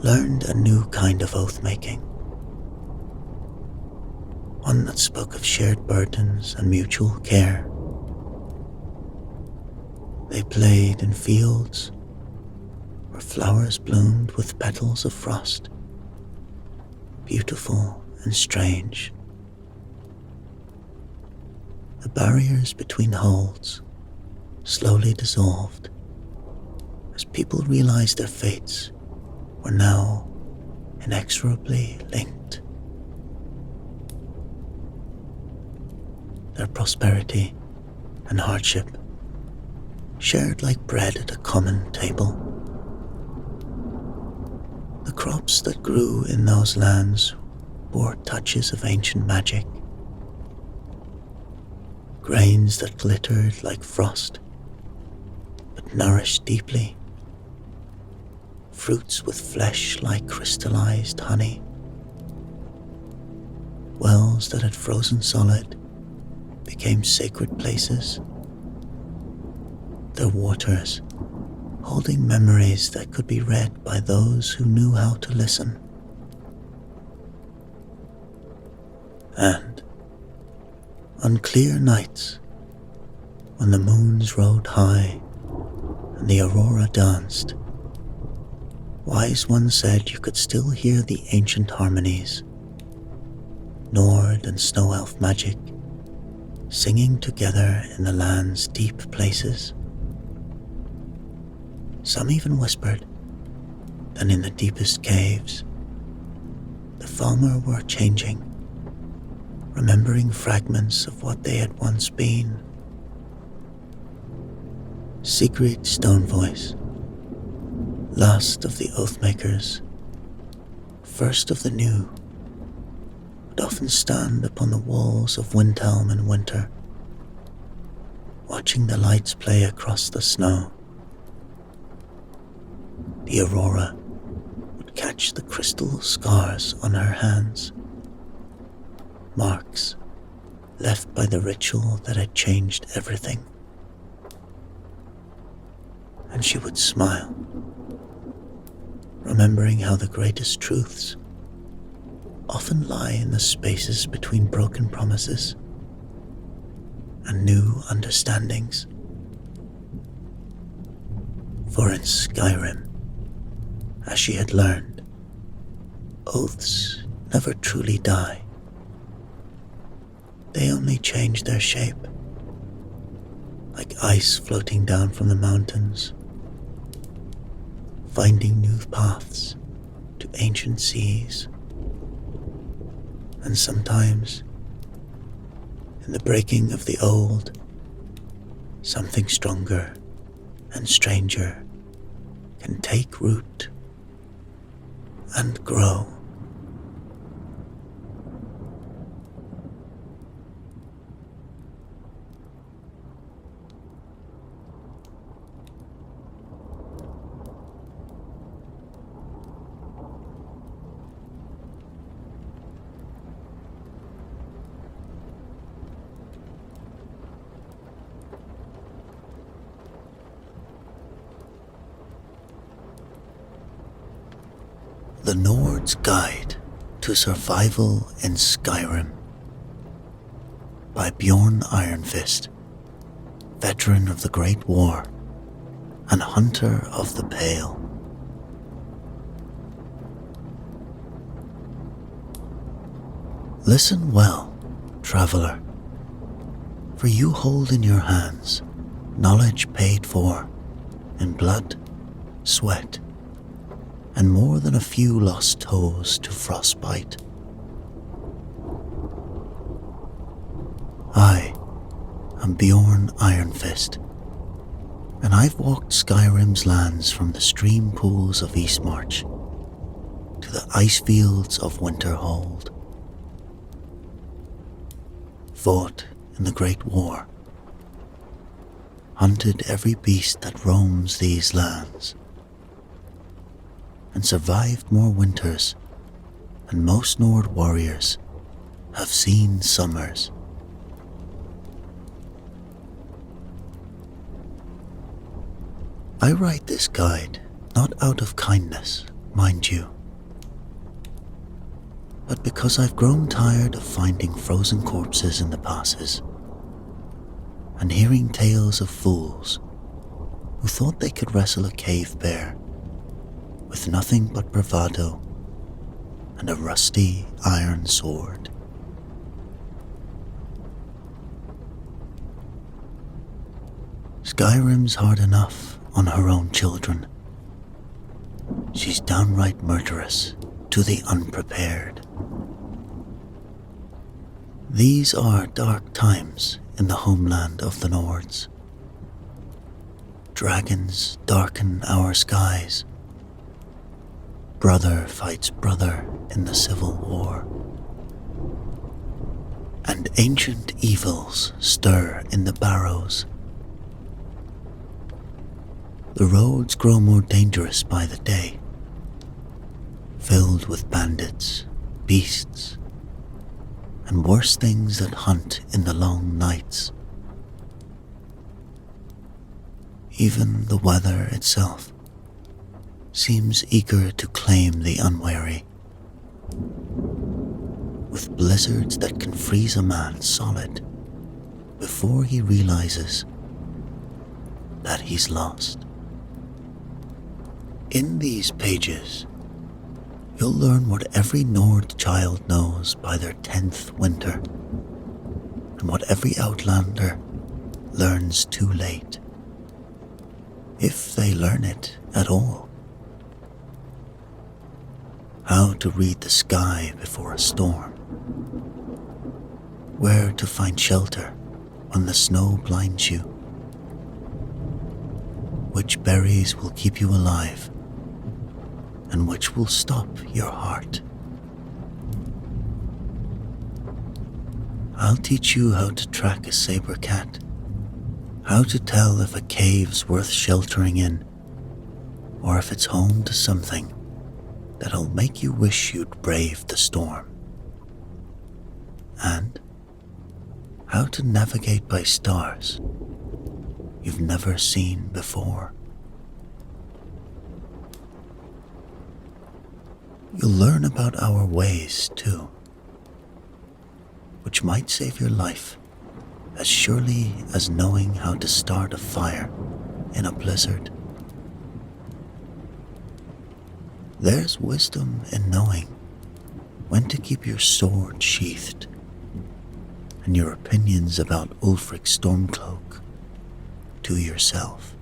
learned a new kind of oath-making. One that spoke of shared burdens and mutual care. They played in fields where flowers bloomed with petals of frost, beautiful and strange. The barriers between holds slowly dissolved as people realized their fates were now inexorably linked. Their prosperity and hardship shared like bread at a common table. The crops that grew in those lands bore touches of ancient magic. Grains that glittered like frost, but nourished deeply. Fruits with flesh like crystallized honey. Wells that had frozen solid became sacred places. Their waters holding memories that could be read by those who knew how to listen. And on clear nights, when the moons rode high and the aurora danced, wise ones said you could still hear the ancient harmonies, Nord and snow elf magic, singing together in the land's deep places. Some even whispered that in the deepest caves, the Falmer were changing, remembering fragments of what they had once been. Sigrid Stone Voice, last of the Oathmakers, first of the new, would often stand upon the walls of Windhelm in winter, watching the lights play across the snow. The aurora would catch the crystal scars on her hands, marks left by the ritual that had changed everything. And she would smile, remembering how the greatest truths often lie in the spaces between broken promises and new understandings. For in Skyrim, as she had learned, oaths never truly die. They only change their shape, like ice floating down from the mountains, finding new paths to ancient seas. And sometimes, in the breaking of the old, something stronger and stranger can take root and grow. The Nord's Guide to Survival in Skyrim by Bjorn Ironfist, veteran of the Great War and hunter of the Pale. Listen well, traveler, for you hold in your hands knowledge paid for in blood, sweat, and more than a few lost toes to frostbite. I am Bjorn Ironfist, and I've walked Skyrim's lands from the stream pools of Eastmarch to the ice fields of Winterhold. Fought in the Great War, hunted every beast that roams these lands, and survived more winters than most Nord warriors have seen summers. I write this guide not out of kindness, mind you, but because I've grown tired of finding frozen corpses in the passes and hearing tales of fools who thought they could wrestle a cave bear with nothing but bravado and a rusty iron sword. Skyrim's hard enough on her own children. She's downright murderous to the unprepared. These are dark times in the homeland of the Nords. Dragons darken our skies. Brother fights brother in the civil war. And ancient evils stir in the barrows. The roads grow more dangerous by the day, filled with bandits, beasts, and worse things that hunt in the long nights. Even the weather itself seems eager to claim the unwary, with blizzards that can freeze a man solid before he realizes that he's lost. In these pages, you'll learn what every Nord child knows by their 10th winter, and what every Outlander learns too late, if they learn it at all. How to read the sky before a storm, where to find shelter when the snow blinds you, which berries will keep you alive, and which will stop your heart. I'll teach you how to track a saber cat, how to tell if a cave's worth sheltering in, or if it's home to something that'll make you wish you'd braved the storm, and how to navigate by stars you've never seen before. You'll learn about our ways, too, which might save your life as surely as knowing how to start a fire in a blizzard. There's wisdom in knowing when to keep your sword sheathed, and your opinions about Ulfric's Stormcloak to yourself.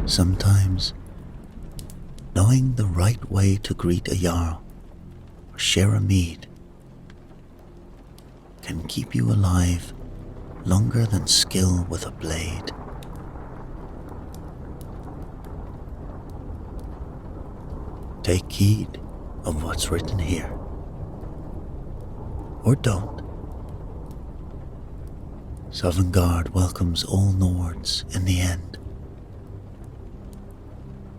Sometimes, knowing the right way to greet a jarl or share a mead can keep you alive longer than skill with a blade. Take heed of what's written here, or don't. Sovngarde welcomes all Nords in the end,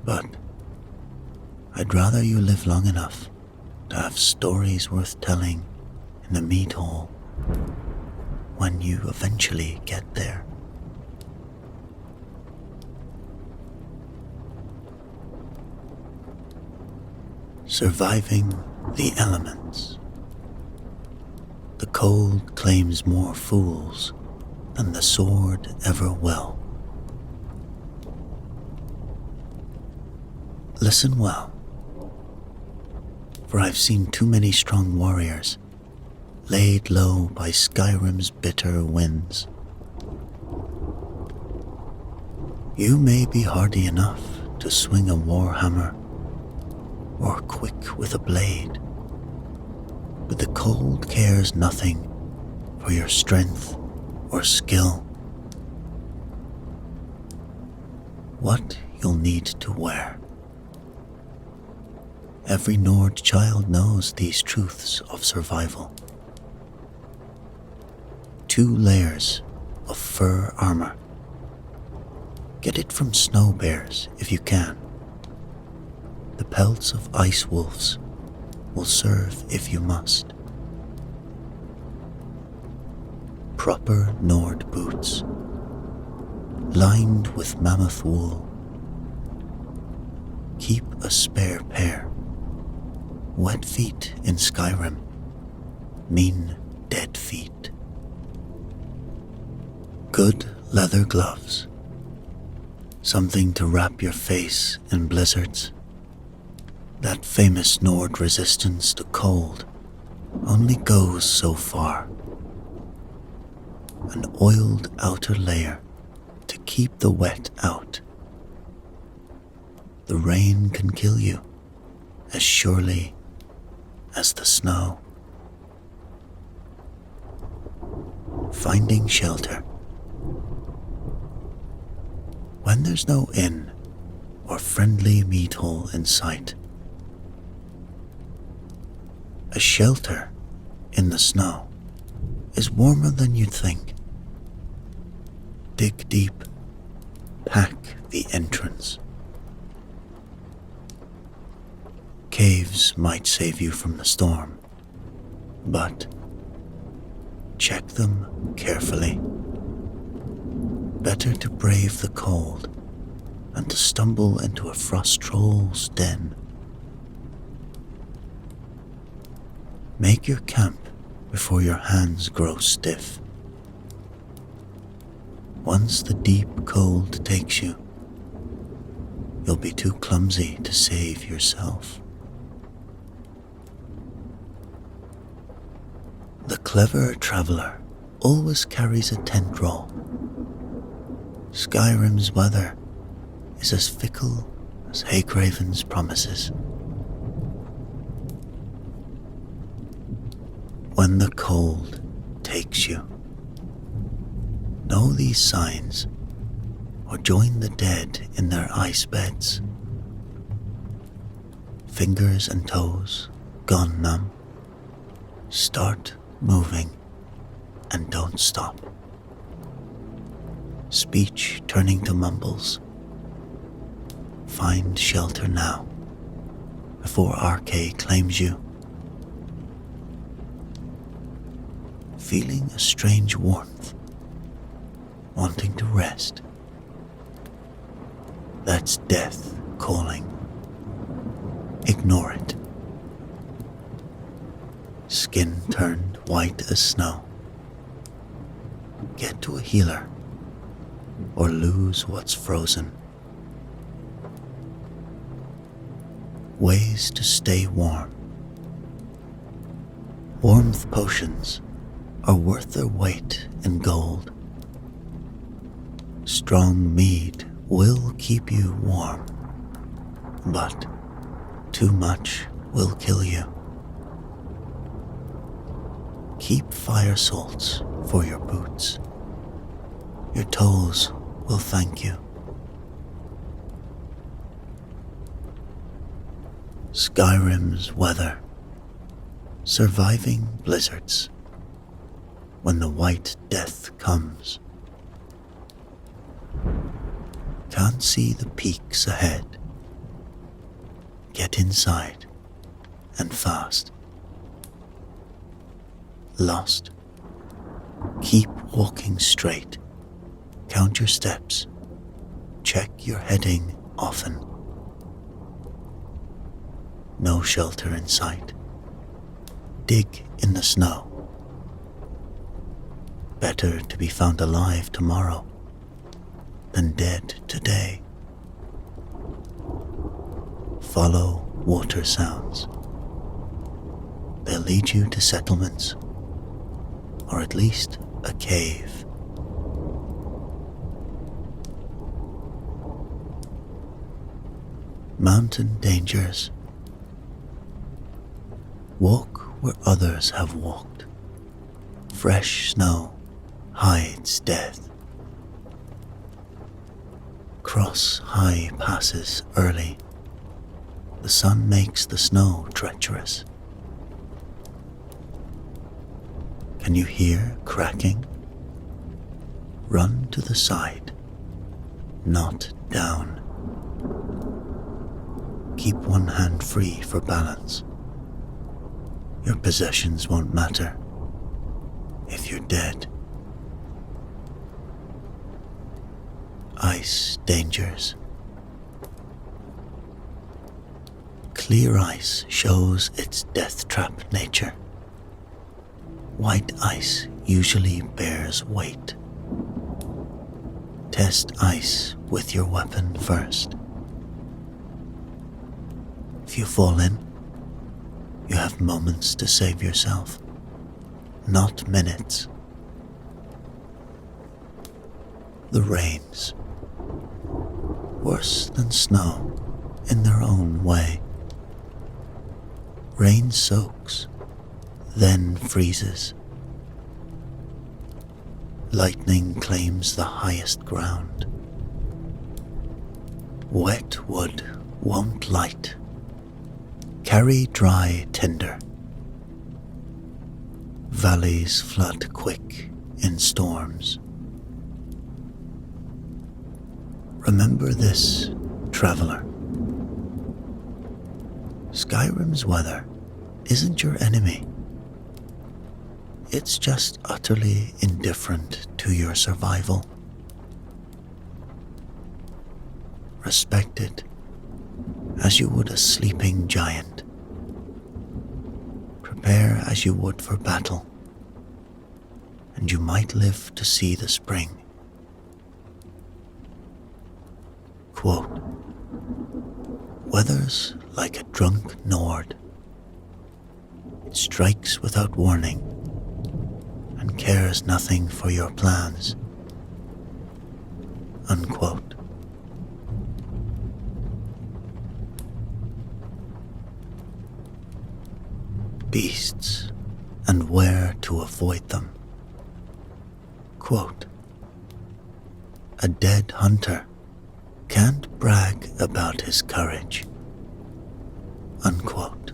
but I'd rather you live long enough to have stories worth telling in the mead hall when you eventually get there. Surviving the elements. The cold claims more fools than the sword ever will. Listen well, for I've seen too many strong warriors laid low by Skyrim's bitter winds. You may be hardy enough to swing a warhammer or quick with a blade, but the cold cares nothing for your strength or skill. What you'll need to wear. Every Nord child knows these truths of survival. 2 layers of fur armor. Get it from snow bears if you can. The pelts of ice wolves will serve if you must. Proper Nord boots, lined with mammoth wool. Keep a spare pair Wet feet in Skyrim mean dead feet. Good leather gloves, something to wrap your face in blizzards. That famous Nord resistance to cold only goes so far. An oiled outer layer to keep the wet out. The rain can kill you as surely as the snow. Finding shelter. When there's no inn or friendly meat hole in sight, a shelter in the snow is warmer than you'd think. Dig deep, pack the entrance. Caves might save you from the storm, but check them carefully. Better to brave the cold than to stumble into a frost troll's den. Make your camp before your hands grow stiff. Once the deep cold takes you, you'll be too clumsy to save yourself. The clever traveler always carries a tent roll. Skyrim's weather is as fickle as Haycraven's promises. When the cold takes you, know these signs or join the dead in their ice beds. Fingers and toes gone numb. Start moving and don't stop. Speech turning to mumbles. Find shelter now before Archay claims you. Feeling a strange warmth, wanting to rest. That's death calling. Ignore it. Skin turned white as snow. Get to a healer or lose what's frozen. Ways to stay warm. Warmth potions are worth their weight in gold. Strong mead will keep you warm, but too much will kill you. Keep fire salts for your boots. Your toes will thank you. Skyrim's weather. Surviving blizzards. When the white death comes. Can't see the peaks ahead. Get inside and fast. Lost? Keep walking straight. Count your steps. Check your heading often. No shelter in sight. Dig in the snow. Better to be found alive tomorrow than dead today. Follow water sounds. They'll lead you to settlements, or at least a cave. Mountain dangers. Walk where others have walked. Fresh snow hides death. Cross high passes early. The sun makes the snow treacherous. Can you hear cracking? Run to the side, not down. Keep one hand free for balance. Your possessions won't matter if you're dead. Ice dangers. Clear ice shows its death trap nature. White ice usually bears weight. Test ice with your weapon first. If you fall in, you have moments to save yourself, not minutes. The rains, worse than snow in their own way. Rain soaks, then freezes. Lightning claims the highest ground. Wet wood won't light. Carry dry tinder. Valleys flood quick in storms. Remember this, traveler. Skyrim's weather isn't your enemy. It's just utterly indifferent to your survival. Respect it as you would a sleeping giant. Prepare as you would for battle, and you might live to see the spring. Quote, "Weather's like a drunk Nord. It strikes without warning and cares nothing for your plans." Unquote. Beasts and where to avoid them. Quote, "A dead hunter can't brag about his courage." Unquote.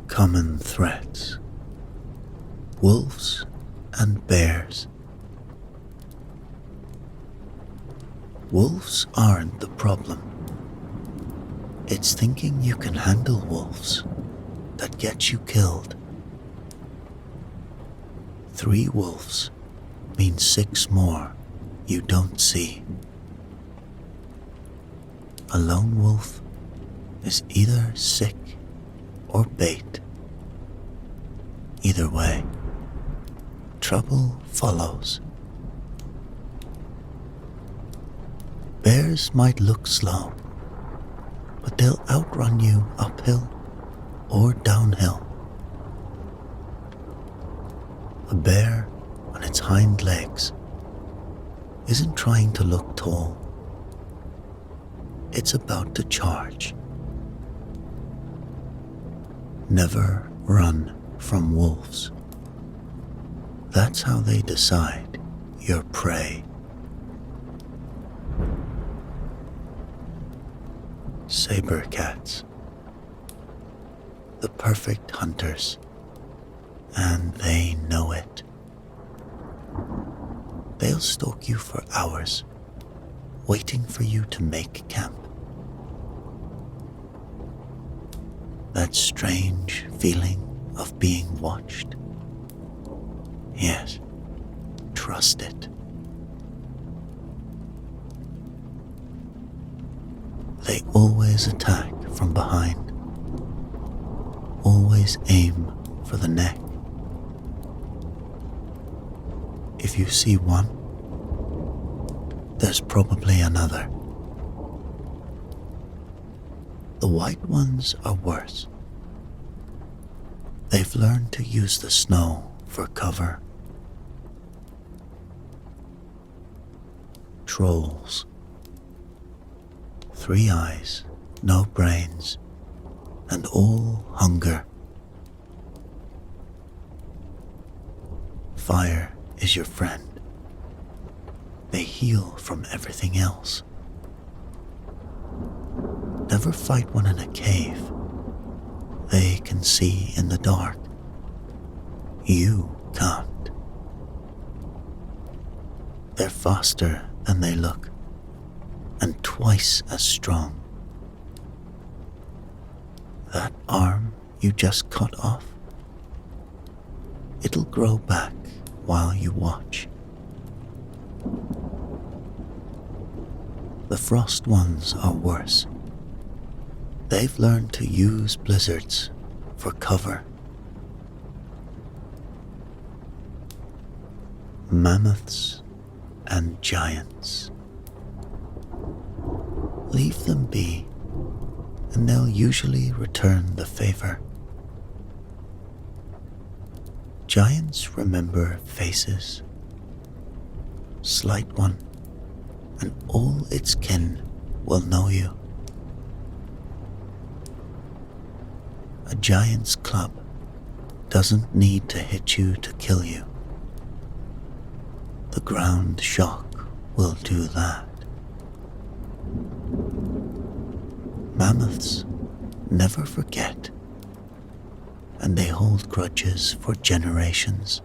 Common threats. Wolves and bears. Wolves aren't the problem. It's thinking you can handle wolves that gets you killed. 3 wolves means 6 more you don't see. A lone wolf is either sick or bait. Either way, trouble follows. Bears might look slow, but they'll outrun you uphill or downhill. A bear on its hind legs isn't trying to look tall. It's about to charge. Never run from wolves. That's how they decide you're prey. Saber cats. The perfect hunters, and they know it. They'll stalk you for hours, waiting for you to make camp. That strange feeling of being watched? Yes, trust it. They always attack from behind, always aim for the neck. If you see one, there's probably another. The white ones are worse. They've learned to use the snow for cover. Trolls. 3 eyes, no brains, and all hunger. Fire is your friend. They heal from everything else. Never fight one in a cave. They can see in the dark. You can't. They're faster than they look, and twice as strong. That arm you just cut off, it'll grow back while you watch. The frost ones are worse. They've learned to use blizzards for cover. Mammoths and giants. Leave them be, and they'll usually return the favor. Giants remember faces. Slight one, and all its kin will know you. A giant's club doesn't need to hit you to kill you. The ground shock will do that. Mammoths never forget, and they hold grudges for generations.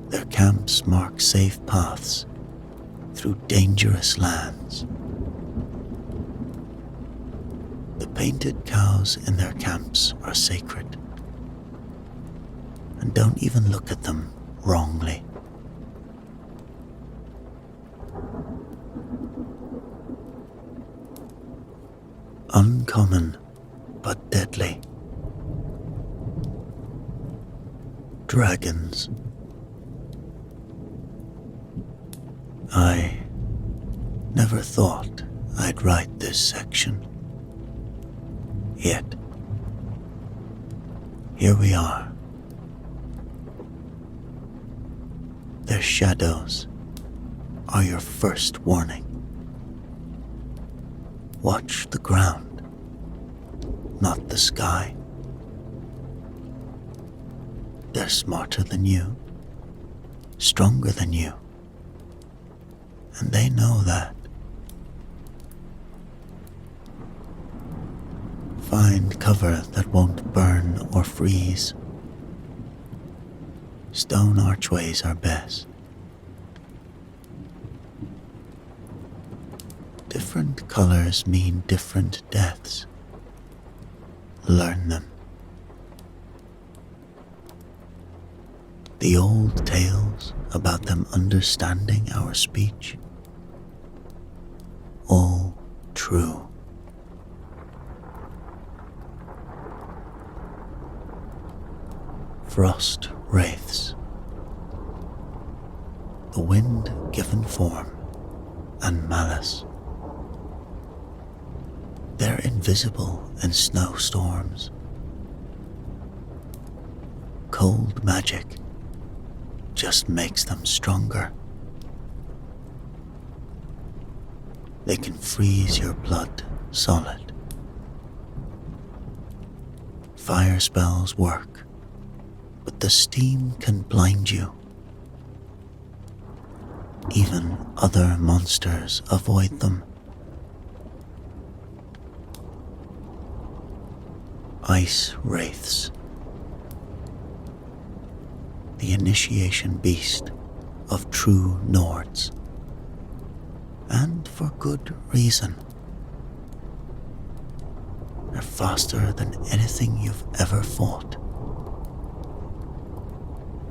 Their camps mark safe paths through dangerous lands. The painted cows in their camps are sacred, and don't even look at them wrongly. Uncommon but deadly. Dragons. I never thought I'd write this section. Yet, here we are. Their shadows are your first warning. Watch the ground, not the sky. They're smarter than you, stronger than you, and they know that. Find cover that won't burn or freeze. Stone archways are best. Different colors mean different deaths. Learn them. The old tales about them understanding our speech, all true. Frost wraiths. The wind given form and malice. They're invisible in snowstorms. Cold magic just makes them stronger. They can freeze your blood solid. Fire spells work, but the steam can blind you. Even other monsters avoid them. Ice wraiths. The initiation beast of true Nords. And for good reason. They're faster than anything you've ever fought.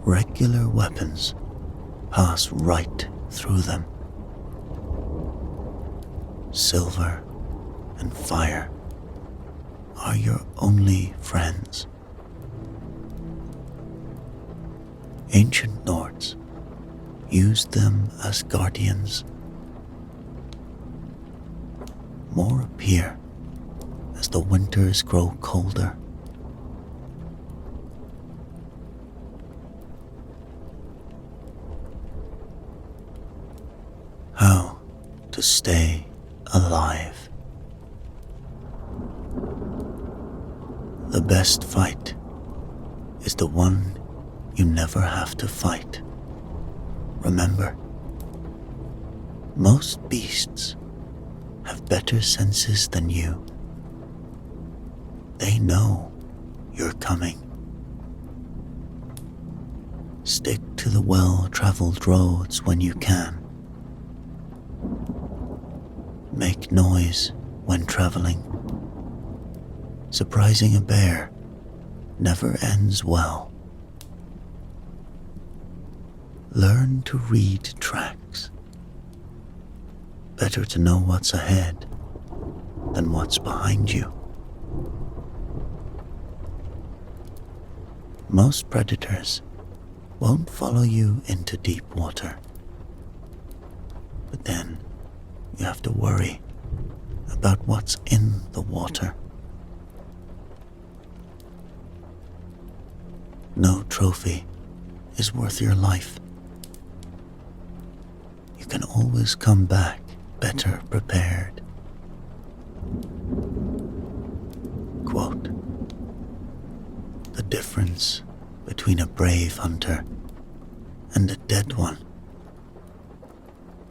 Regular weapons pass right through them. Silver and fire are your only friends. Ancient Nords used them as guardians. More appear as the winters grow colder. How to stay alive. The best fight is the one you never have to fight. Remember, most beasts have better senses than you. They know you're coming. Stick to the well-traveled roads when you can. Make noise when traveling. Surprising a bear never ends well. Learn to read tracks. Better to know what's ahead than what's behind you. Most predators won't follow you into deep water, but then you have to worry about what's in the water. No trophy is worth your life. You can always come back better prepared. Quote, "The difference between a brave hunter and a dead one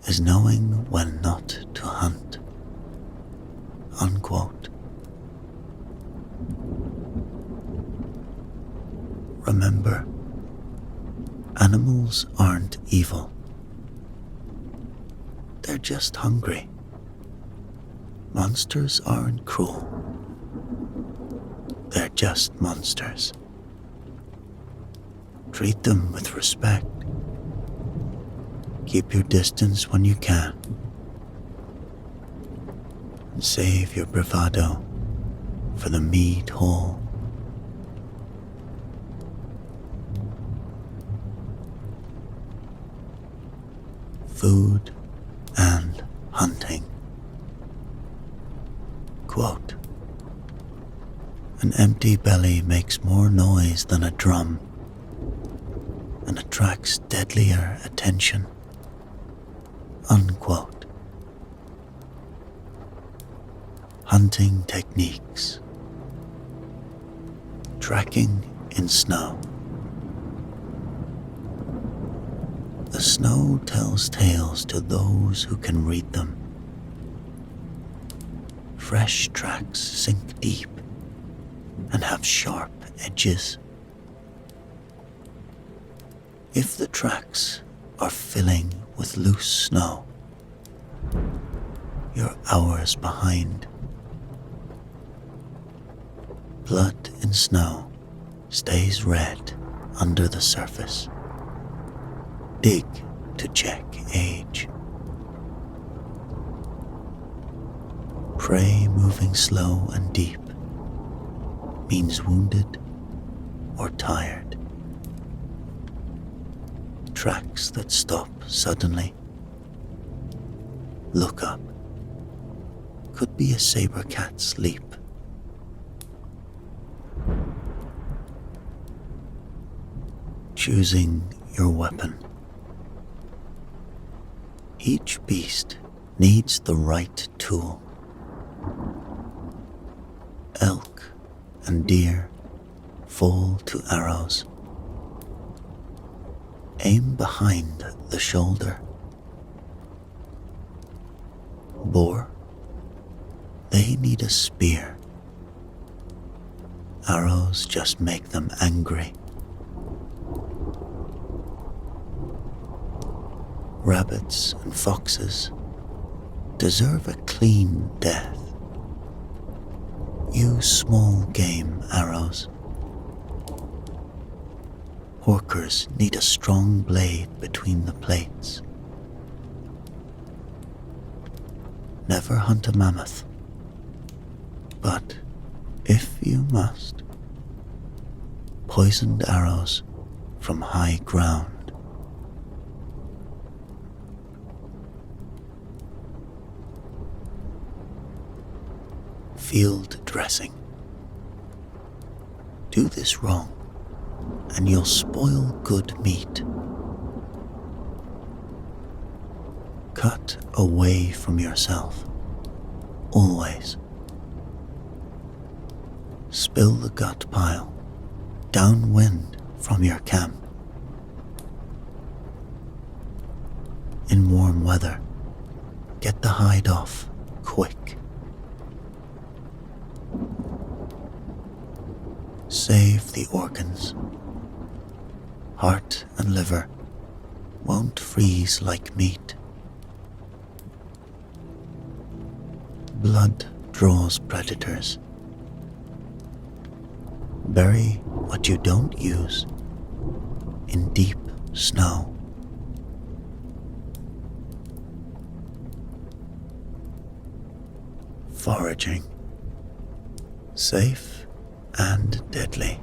is knowing when not to hunt." Unquote. Remember, animals aren't evil. They're just hungry. Monsters aren't cruel. They're just monsters. Treat them with respect. Keep your distance when you can. And save your bravado for the meat hole. Food and hunting. Quote, "An empty belly makes more noise than a drum and attracts deadlier attention." Unquote. Hunting techniques. Tracking in snow. The snow tells tales to those who can read them. Fresh tracks sink deep and have sharp edges. If the tracks are filling with loose snow, you're hours behind. Blood in snow stays red under the surface. Dig to check age. Prey moving slow and deep means wounded or tired. Tracks that stop suddenly, look up, could be a saber cat's leap. Choosing your weapon. Each beast needs the right tool. Elk and deer fall to arrows. Aim behind the shoulder. Boar, they need a spear. Arrows just make them angry. Rabbits and foxes deserve a clean death. Use small game arrows. Orcers need a strong blade between the plates. Never hunt a mammoth, but if you must, poisoned arrows from high ground. Field dressing. Do this wrong, and you'll spoil good meat. Cut away from yourself, always. Spill the gut pile downwind from your camp. In warm weather, get the hide off quick. Save the organs. Heart and liver won't freeze like meat. Blood draws predators. Bury what you don't use in deep snow. foraging, safe and deadly.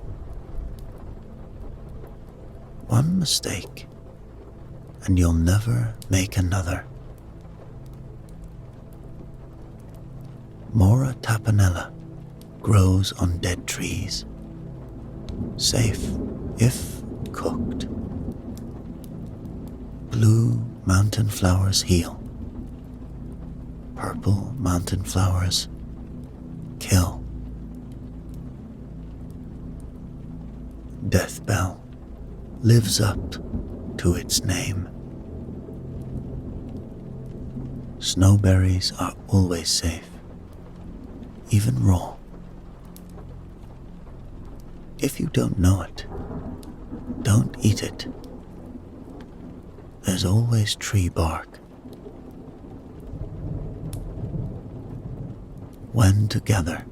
One mistake, and you'll never make another. Mora tapanella grows on dead trees, safe if cooked. Blue mountain flowers heal. Purple mountain flowers kill. Death Bell lives up to its name. Snowberries are always safe, even raw. If you don't know it, don't eat it. There's always tree bark. When together,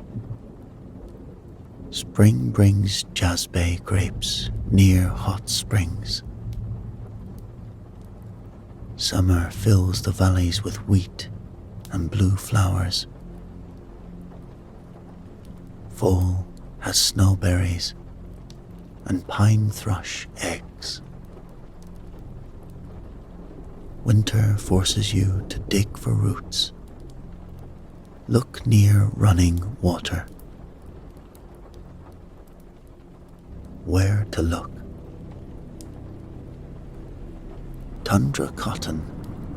spring brings jasbay grapes near hot springs. Summer fills the valleys with wheat and blue flowers. Fall has snowberries and pine thrush eggs. Winter forces you to dig for roots. Look near running water. Where to look? Tundra cotton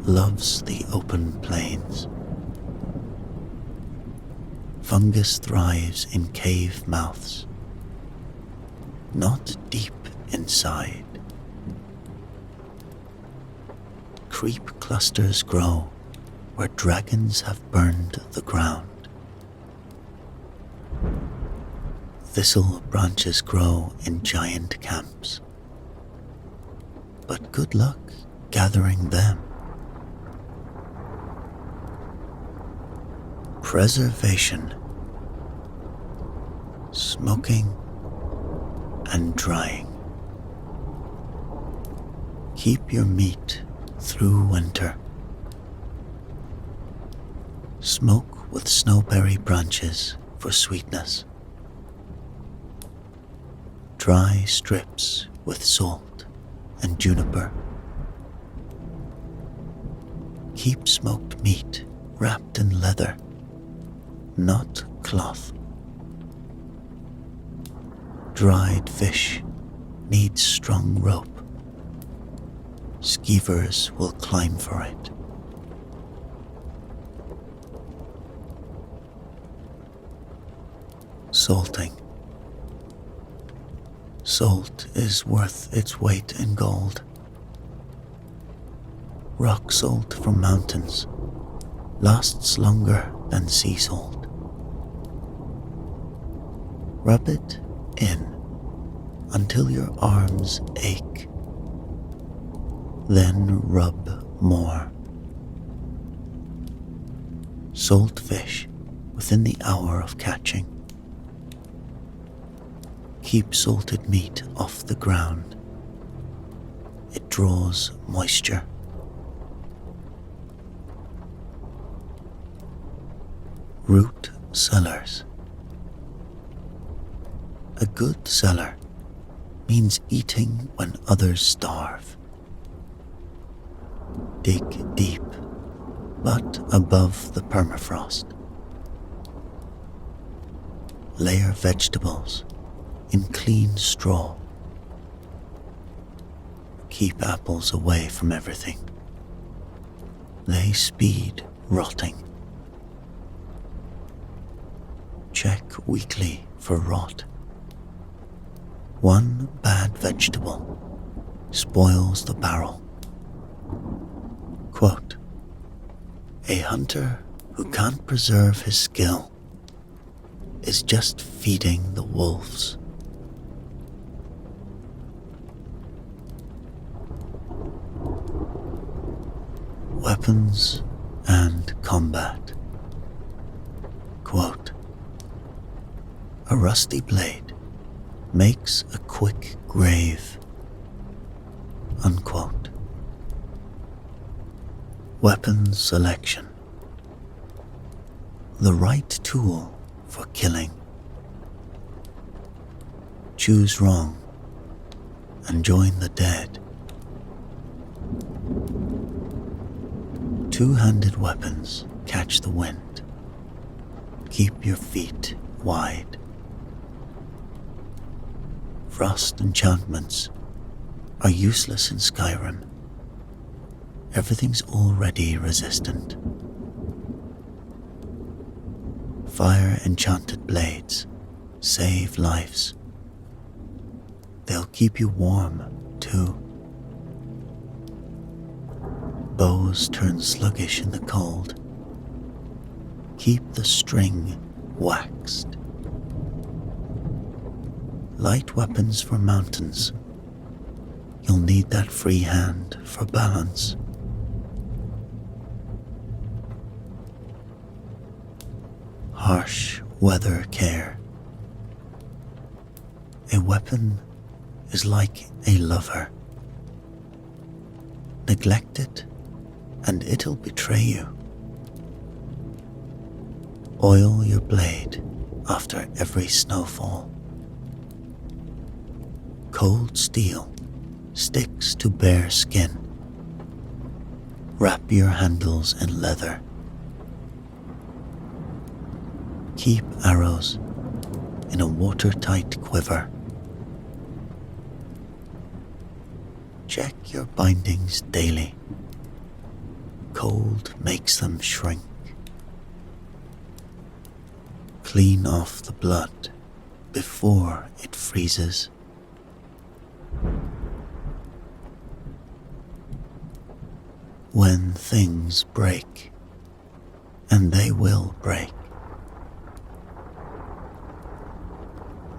loves the open plains. Fungus thrives in cave mouths, not deep inside. Creep clusters grow where dragons have burned the ground. Thistle branches grow in giant camps, but good luck gathering them. Preservation, smoking and drying. Keep your meat through winter. Smoke with snowberry branches for sweetness. Dry strips with salt and juniper. Keep smoked meat wrapped in leather, not cloth. Dried fish needs strong rope. Skeevers will climb for it. Salting. Salt is worth its weight in gold. Rock salt from mountains lasts longer than sea salt. Rub it in until your arms ache. Then rub more. Salt fish within the hour of catching. Keep salted meat off the ground. It draws moisture. Root cellars. A good cellar means eating when others starve. Dig deep, but above the permafrost. Layer vegetables in clean straw. Keep apples away from everything. They speed rotting. Check weekly for rot. One bad vegetable spoils the barrel. Quote, "A hunter who can't preserve his skill is just feeding the wolves." Weapons and combat. Quote, "A rusty blade makes a quick grave." Unquote. Weapon selection. the right tool for killing. Choose wrong and join the dead. Two-handed weapons catch the wind. Keep your feet wide. Frost enchantments are useless in Skyrim. Everything's already resistant. Fire-enchanted blades save lives. They'll keep you warm, too. Bows turn sluggish in the cold. Keep the string waxed. Light weapons for mountains. You'll need that free hand for balance. Harsh weather care. A weapon is like a lover. Neglect it, and it'll betray you. Oil your blade after every snowfall. Cold steel sticks to bare skin. Wrap your handles in leather. Keep arrows in a watertight quiver. Check your bindings daily. Cold makes them shrink. Clean off the blood before it freezes. When things break, and they will break,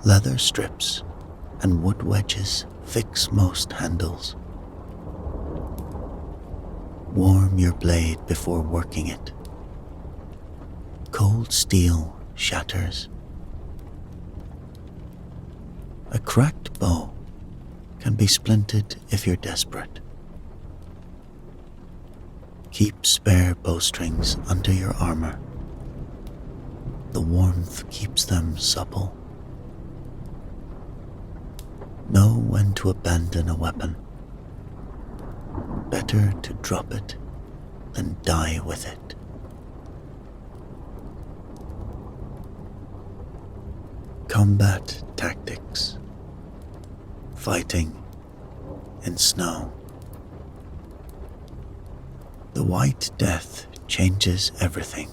leather strips and wood wedges fix most handles. Warm your blade before working it. Cold steel shatters. A cracked bow can be splintered if you're desperate. Keep spare bowstrings under your armor. The warmth keeps them supple. Know when to abandon a weapon. Better to drop it than die with it. Combat tactics. Fighting in snow. The White Death changes everything.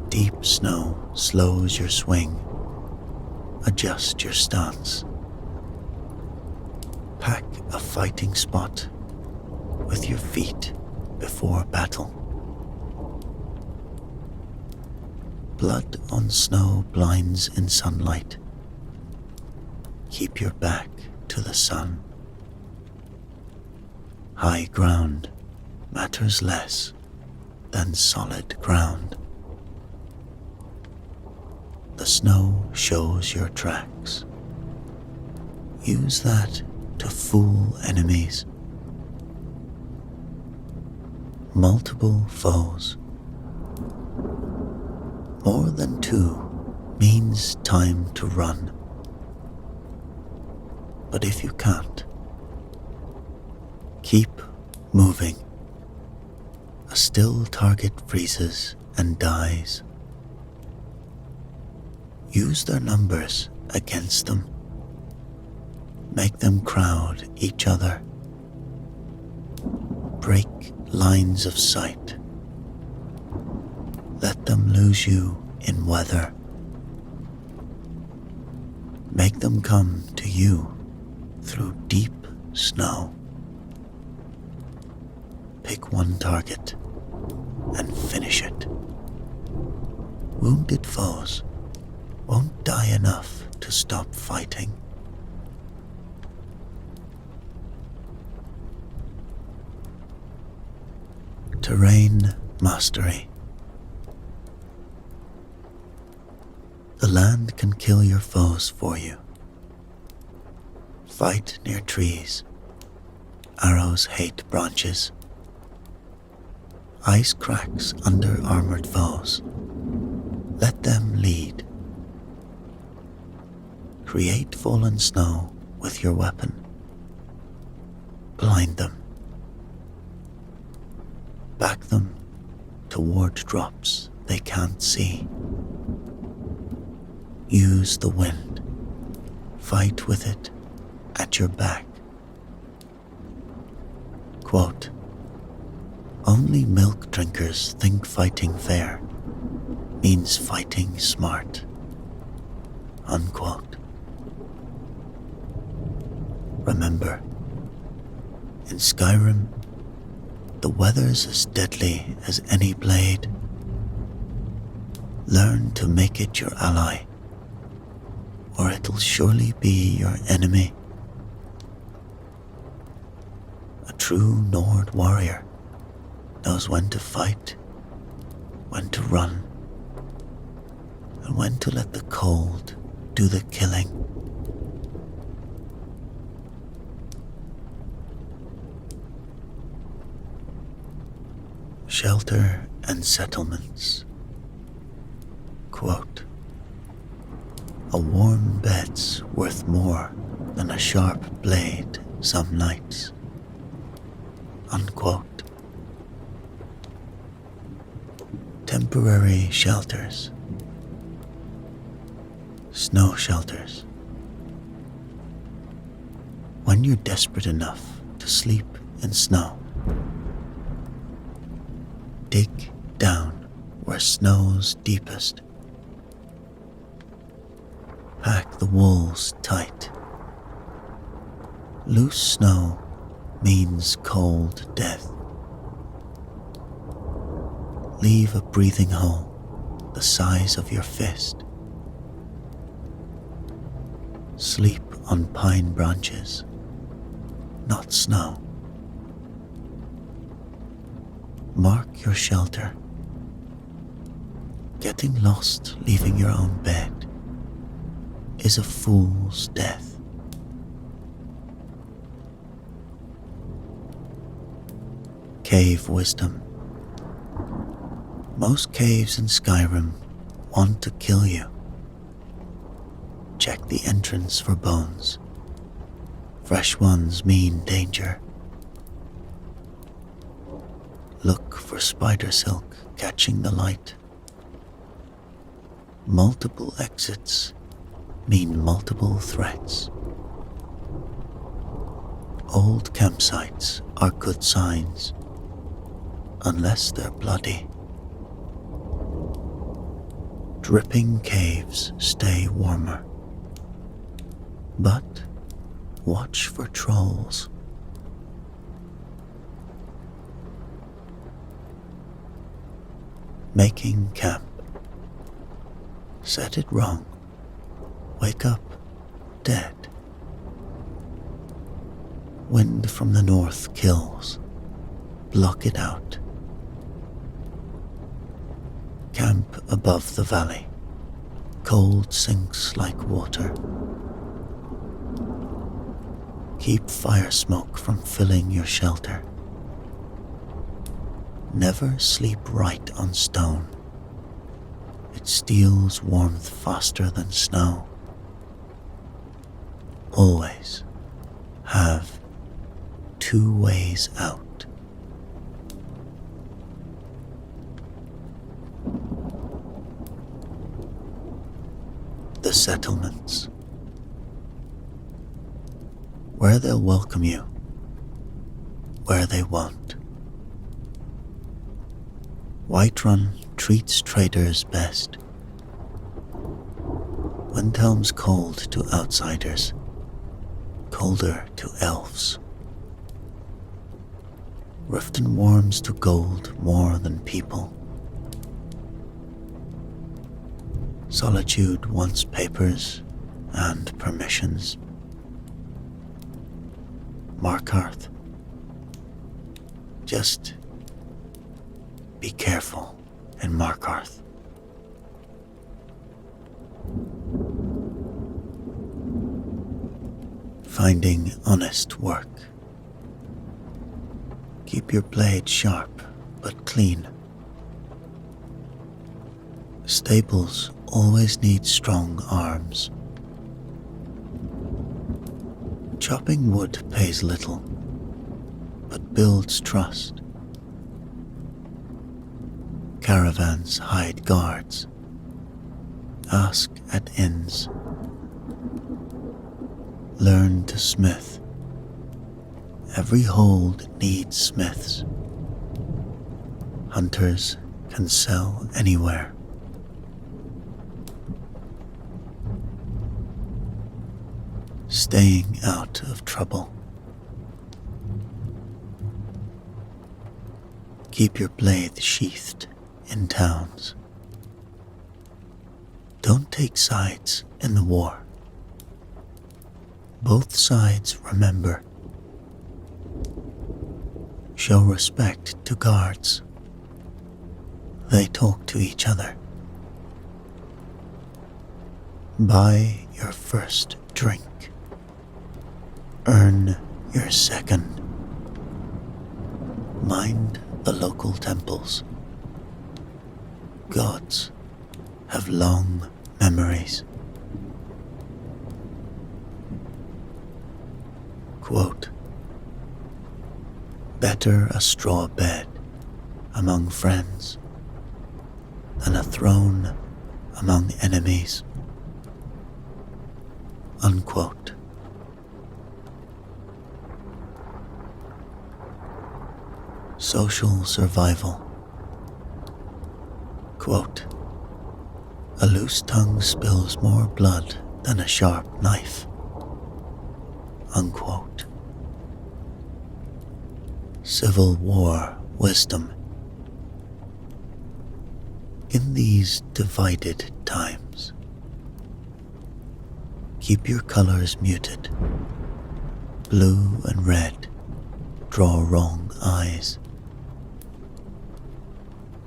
Deep snow slows your swing. Adjust your stance. Pack a fighting spot with your feet before battle. Blood on snow blinds in sunlight. Keep your back to the sun. High ground matters less than solid ground. The snow shows your tracks. Use that to fool enemies. Multiple foes. More than two means time to run. But if you can't, keep moving. A still target freezes and dies. Use their numbers against them. Make them crowd each other. Break lines of sight. Let them lose you in weather. Make them come to you through deep snow. Pick one target and finish it. Wounded foes won't die enough to stop fighting. Terrain mastery. The land can kill your foes for you. Fight near trees. Arrows hate branches. Ice cracks under armored foes. Let them lead. Create fallen snow with your weapon. Blind them. Back them toward drops they can't see. Use the wind. Fight with it at your back. Quote, only milk drinkers think fighting fair means fighting smart. Unquote. Remember, in Skyrim, the weather's as deadly as any blade. Learn to make it your ally, or it'll surely be your enemy. A true Nord warrior knows when to fight, when to run, and when to let the cold do the killing. Shelter and settlements. Quote, a warm bed's worth more than a sharp blade some nights. Unquote. Temporary shelters. Snow shelters. When you're desperate enough to sleep in snow, dig down where snow's deepest. Pack the walls tight. Loose snow means cold death. Leave a breathing hole the size of your fist. Sleep on pine branches, not snow. Mark your shelter. Getting lost leaving your own bed is a fool's death. Cave wisdom. Most caves in Skyrim want to kill you. Check the entrance for bones. Fresh ones mean danger. Look for spider silk catching the light. Multiple exits mean multiple threats. Old campsites are good signs, unless they're bloody. Dripping caves stay warmer, but watch for trolls. Making camp. Set it wrong. Wake up dead. Wind from the north kills. Block it out. Camp above the valley. Cold sinks like water. Keep fire smoke from filling your shelter. Never sleep right on stone. It steals warmth faster than snow. Always have 2 ways out. The settlements. Where they'll welcome you, where they won't. Whiterun treats traders best. Windhelm's cold to outsiders, colder to elves. Riften warms to gold more than people. Solitude wants papers and permissions. Markarth. Just be careful in Markarth. Finding honest work. Keep your blade sharp, but clean. Stables always need strong arms. Chopping wood pays little, but builds trust. Caravans hide guards. Ask at inns. Learn to smith. Every hold needs smiths. Hunters can sell anywhere. Staying out of trouble. Keep your blade sheathed in towns. Don't take sides in the war. Both sides remember. Show respect to guards. They talk to each other. Buy your first drink. Earn your second. Mind the local temples. Gods have long memories. Quote, better a straw bed among friends than a throne among enemies. Unquote. Social survival. Quote, a loose tongue spills more blood than a sharp knife. Unquote. Civil war wisdom. In these divided times, keep your colors muted. Blue and red draw wrong eyes.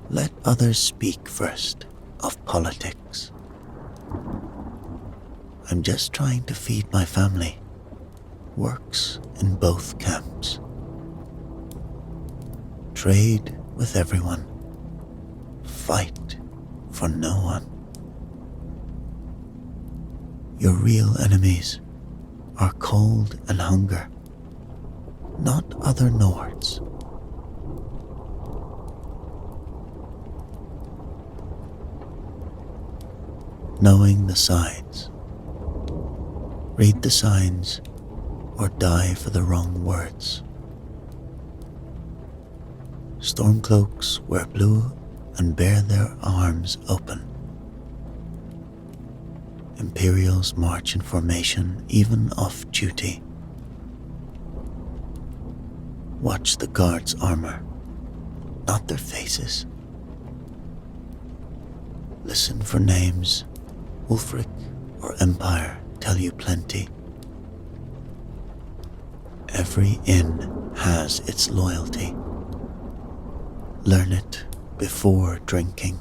Let others speak first of politics. I'm just trying to feed my family. Works in both camps. Trade with everyone. Fight for no one. Your real enemies are cold and hunger, not other Nords. Knowing the signs. Read the signs or die for the wrong words. Stormcloaks wear blue and bear their arms open. Imperials march in formation even off duty. Watch the guards' armor, not their faces. Listen for names. Ulfric or Empire tell you plenty. Every inn has its loyalty. Learn it before drinking.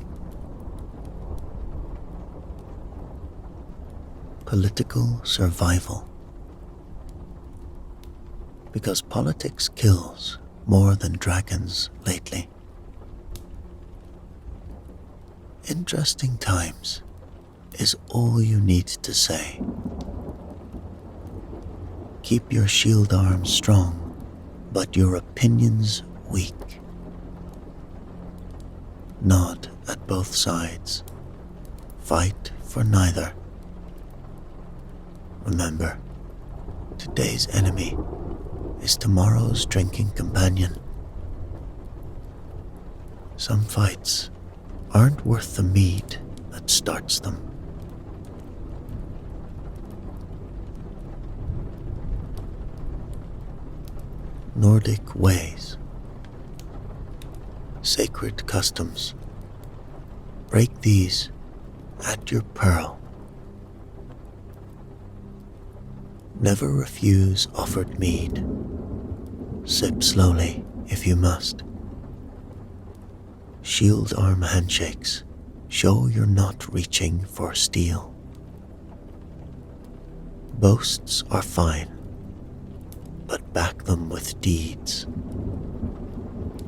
Political survival. Because politics kills more than dragons lately. Interesting times is all you need to say. Keep your shield arms strong, but your opinions weak. Nod at both sides. Fight for neither. Remember, today's enemy is tomorrow's drinking companion. Some fights aren't worth the mead that starts them. Nordic ways. Sacred customs. Break these at your peril. Never refuse offered mead. Sip slowly if you must. Shield arm handshakes show you're not reaching for steel. Boasts are fine, but back them with deeds.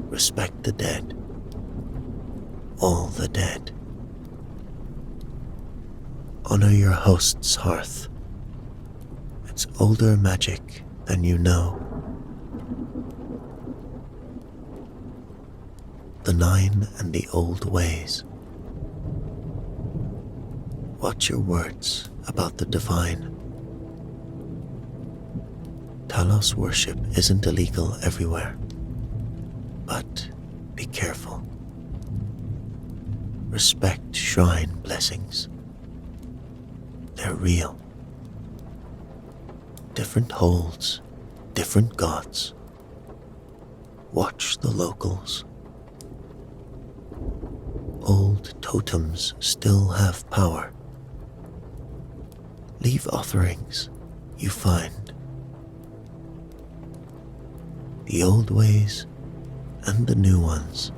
Respect the dead. all the dead. Honor your host's hearth. It's older magic than you know. The Nine and the Old Ways. Watch your words about the divine. Talos worship isn't illegal everywhere, but be careful. Respect shrine blessings. They're real. Different holds, different gods. Watch the locals. Old totems still have power. Leave offerings you find. The old ways and the new ones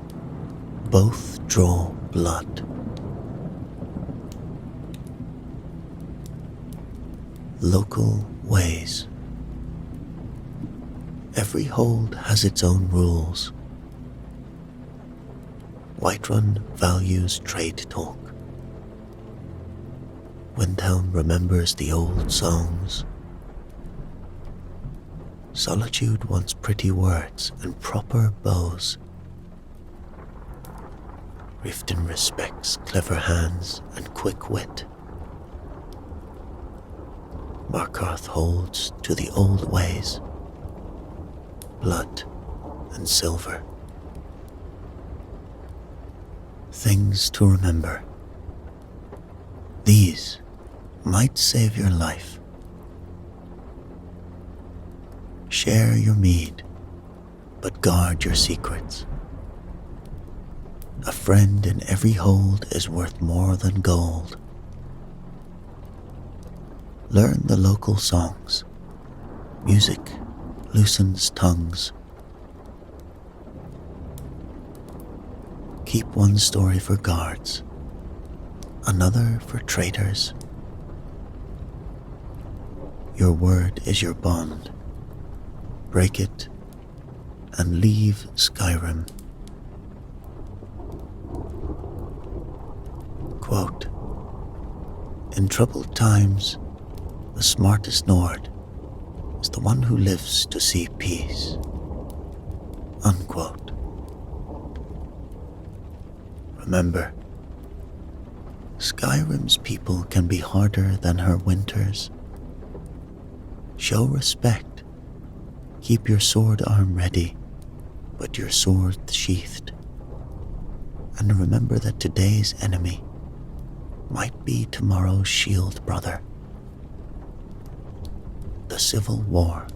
both draw blood. Local ways. Every hold has its own rules. Whiterun values trade talk. Windhelm remembers the old songs. Solitude wants pretty words and proper bows. Riften respects clever hands and quick wit. Markarth holds to the old ways. Blood and silver. Things to remember. These might save your life. Share your mead, but guard your secrets. A friend in every hold is worth more than gold. Learn the local songs. Music loosens tongues. Keep one story for guards, another for traitors. Your word is your bond. Break it and leave Skyrim. Quote, in troubled times, the smartest Nord is the one who lives to see peace. Unquote. Remember, Skyrim's people can be harder than her winters. Show respect. Keep your sword arm ready, but your sword sheathed. And remember that today's enemy might be tomorrow's shield brother. The civil war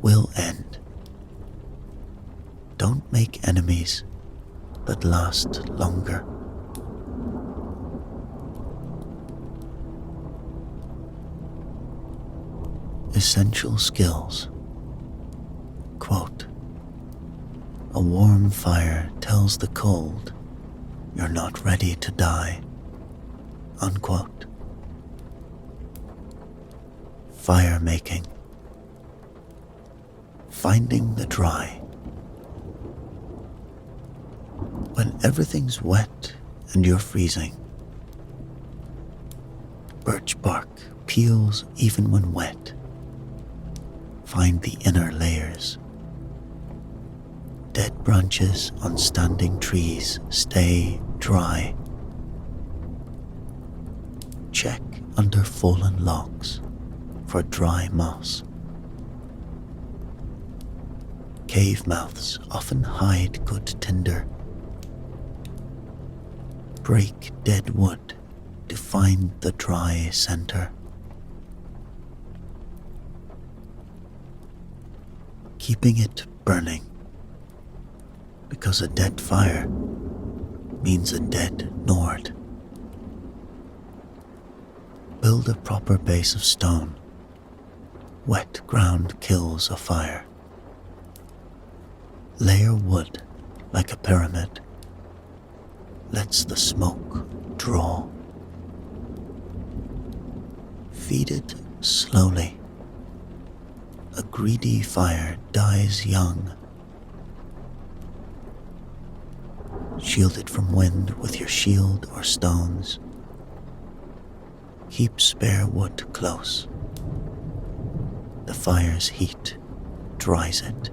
will end. Don't make enemies that last longer. Essential skills. Quote, a warm fire tells the cold you're not ready to die. Unquote. Fire making. Finding the dry. When everything's wet and you're freezing. Birch bark peels even when wet. Find the inner layers. Dead branches on standing trees stay dry. Check under fallen logs for dry moss. Cave mouths often hide good tinder. Break dead wood to find the dry center. Keeping it burning, because a dead fire means a dead Nord. Build a proper base of stone. Wet ground kills a fire. Layer wood like a pyramid. Lets the smoke draw. Feed it slowly. A greedy fire dies young. shielded from wind with your shield or stones. Keep spare wood close. The fire's heat dries it.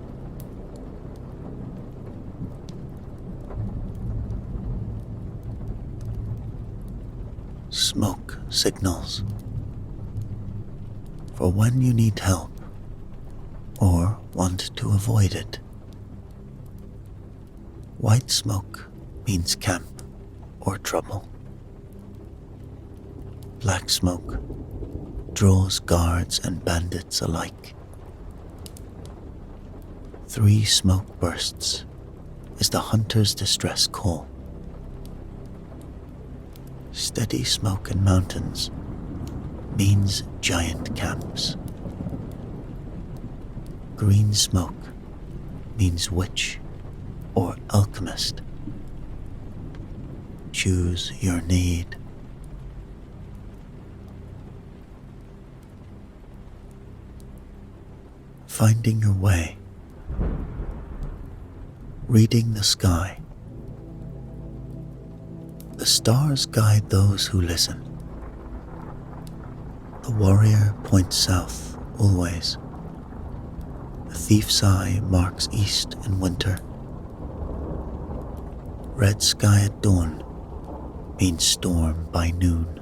Smoke signals. For when you need help or want to avoid it. White smoke means camp or trouble. Black smoke draws guards and bandits alike. 3 smoke bursts is the hunter's distress call. Steady smoke in mountains means giant camps. Green smoke means witch or alchemist. Choose your need. Finding your way. Reading the sky. The stars guide those who listen. The warrior points south always. The thief's eye marks east in winter. Red sky at dawn means storm by noon.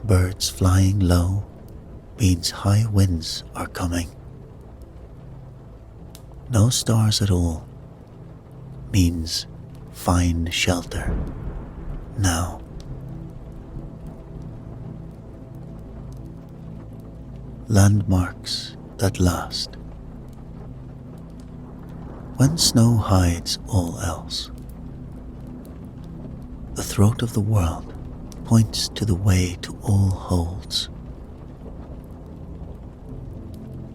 Birds flying low means high winds are coming. No stars at all means find shelter now. Landmarks that last. When snow hides all else, the throat of the world points to the way to all holds.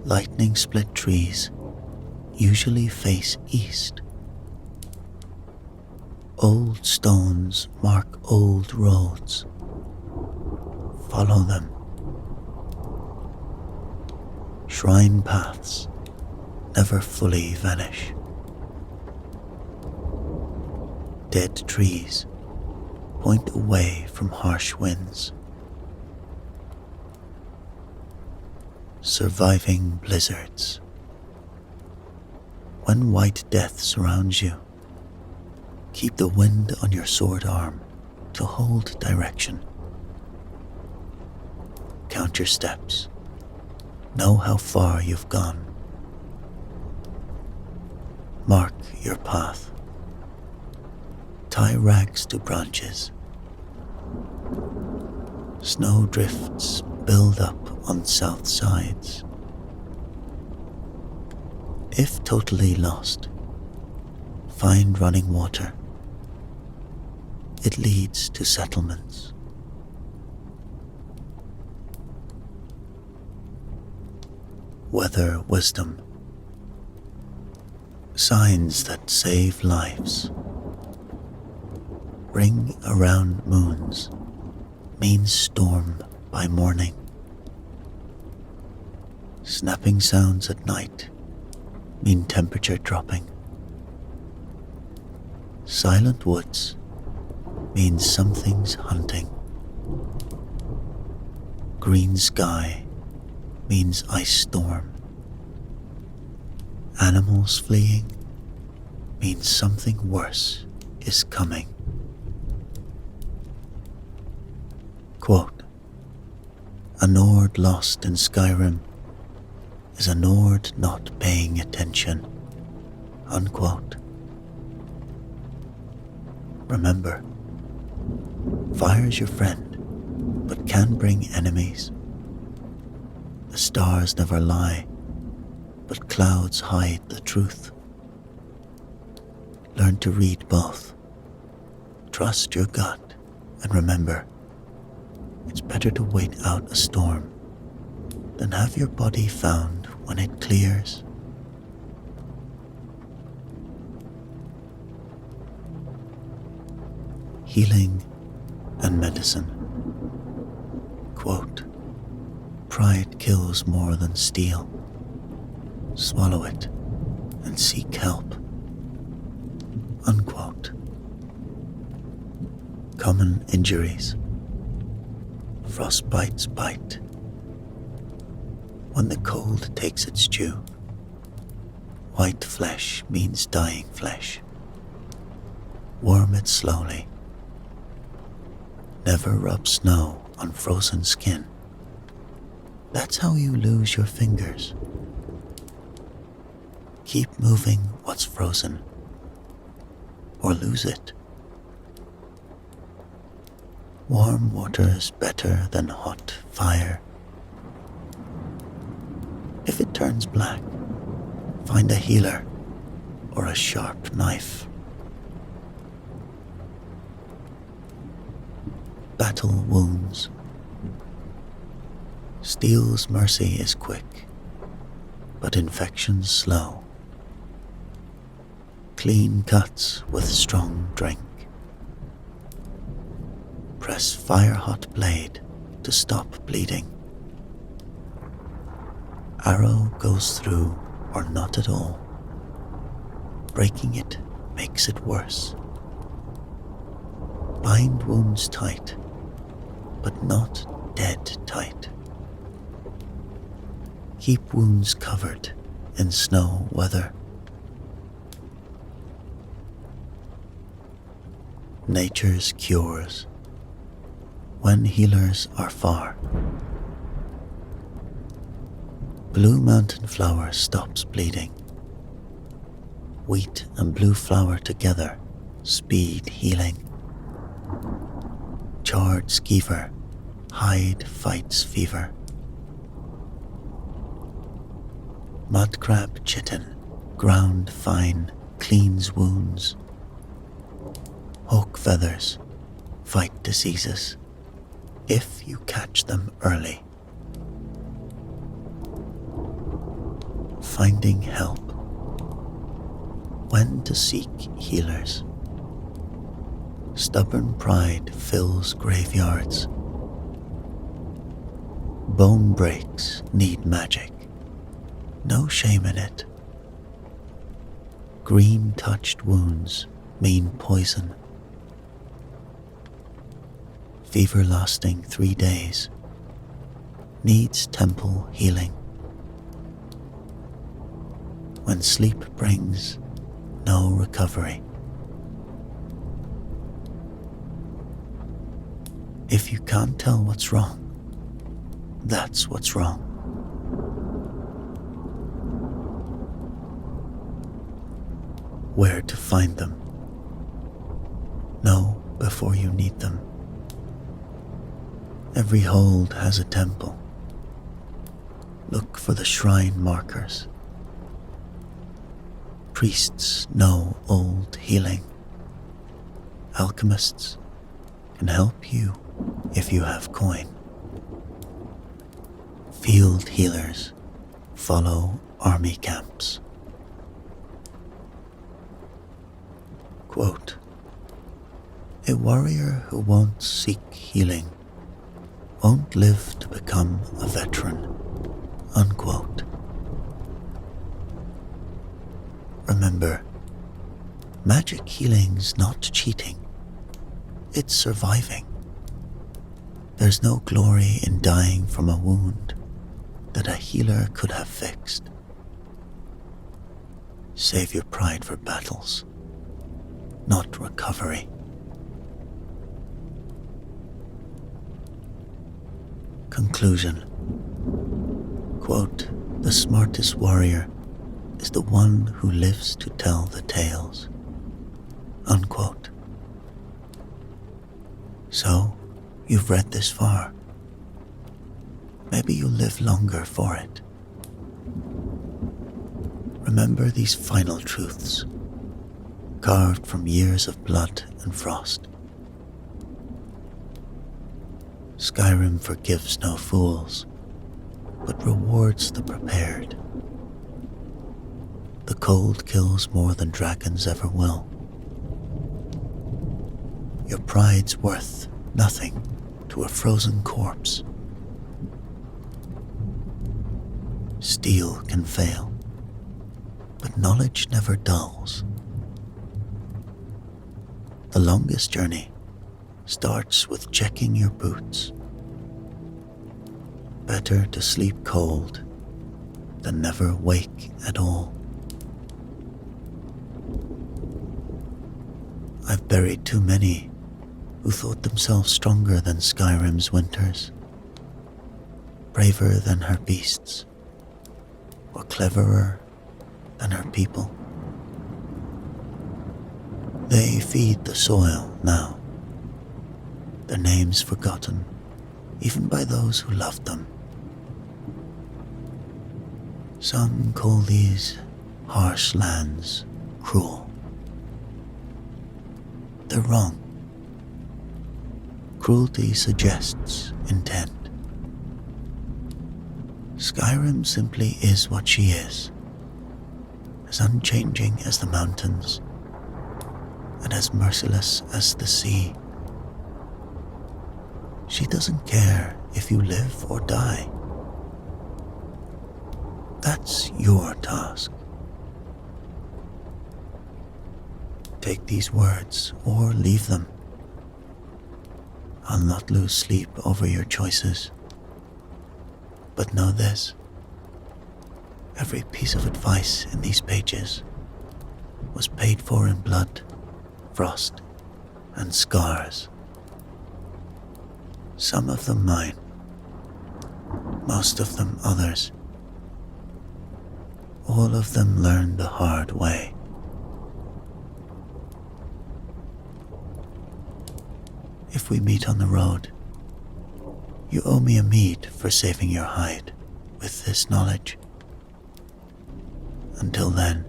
Lightning split trees usually face east. Old stones mark old roads. Follow them. Shrine paths never fully vanish. Dead trees point away from harsh winds. Surviving blizzards. When white death surrounds you, keep the wind on your sword arm to hold direction. Count your steps. Know how far you've gone. Mark your path. Tie rags to branches. Snow drifts build up on south sides. If totally lost, find running water. It leads to settlements. Weather wisdom. Signs that save lives. Ring around moons means storm by morning. Snapping sounds at night mean temperature dropping. Silent woods means something's hunting. Green sky means ice storm. Animals fleeing means something worse is coming. Quote, a Nord lost in Skyrim is a Nord not paying attention. Unquote. Remember, fire's your friend, but can bring enemies. The stars never lie, but clouds hide the truth. Learn to read both. Trust your gut, and remember, it's better to wait out a storm than have your body found when it clears. Healing and medicine. Quote, pride kills more than steel. Swallow it and seek help. Unquote. Common injuries. Frostbites bite. When the cold takes its due, white flesh means dying flesh. Warm it slowly. Never rub snow on frozen skin. That's how you lose your fingers. Keep moving what's frozen, or lose it. Warm water's better than hot fire. If it turns black, find a healer or a sharp knife. Battle wounds. Steel's mercy is quick, but infection's slow. Clean cuts with strong drink. Press fire-hot blade to stop bleeding. Arrow goes through or not at all. Breaking it makes it worse. Bind wounds tight, but not dead tight. Keep wounds covered in snow weather. Nature's cures. When healers are far. Blue mountain flower stops bleeding. Wheat and blue flower together speed healing. Charred skeever, hide fights fever. Mud crab chitin, ground fine, cleans wounds. Hawk feathers, fight diseases, if you catch them early. Finding help. When to seek healers. Stubborn pride fills graveyards. Bone breaks need magic. No shame in it. Green touched wounds mean poison. Fever lasting 3 days needs temple healing. When sleep brings no recovery. If you can't tell what's wrong, that's what's wrong. Where to find them. Know before you need them. Every hold has a temple. Look for the shrine markers. Priests know old healing. Alchemists can help you if you have coin. Field healers follow army camps. Quote, a warrior who won't seek healing won't live to become a veteran. Unquote. Remember, magic healing's not cheating. It's surviving. There's no glory in dying from a wound that a healer could have fixed. Save your pride for battles, not recovery. Conclusion. Quote, the smartest warrior is the one who lives to tell the tales. Unquote. So, you've read this far. Maybe you'll live longer for it. Remember these final truths, carved from years of blood and frost. Skyrim forgives no fools, but rewards the prepared. The cold kills more than dragons ever will. Your pride's worth nothing to a frozen corpse. Steel can fail, but knowledge never dulls. The longest journey starts with checking your boots. Better to sleep cold than never wake at all. I've buried too many who thought themselves stronger than Skyrim's winters, braver than her beasts, or cleverer than her people. They feed the soil now, their names forgotten even by those who loved them. Some call these harsh lands cruel. They're wrong. Cruelty suggests intent. Skyrim simply is what she is, as unchanging as the mountains, and as merciless as the sea. She doesn't care if you live or die. That's your task. Take these words or leave them. I'll not lose sleep over your choices. But know this: every piece of advice in these pages was paid for in blood, frost, and scars. Some of them mine, most of them others. All of them learned the hard way. If we meet on the road, you owe me a mead for saving your hide with this knowledge. Until then,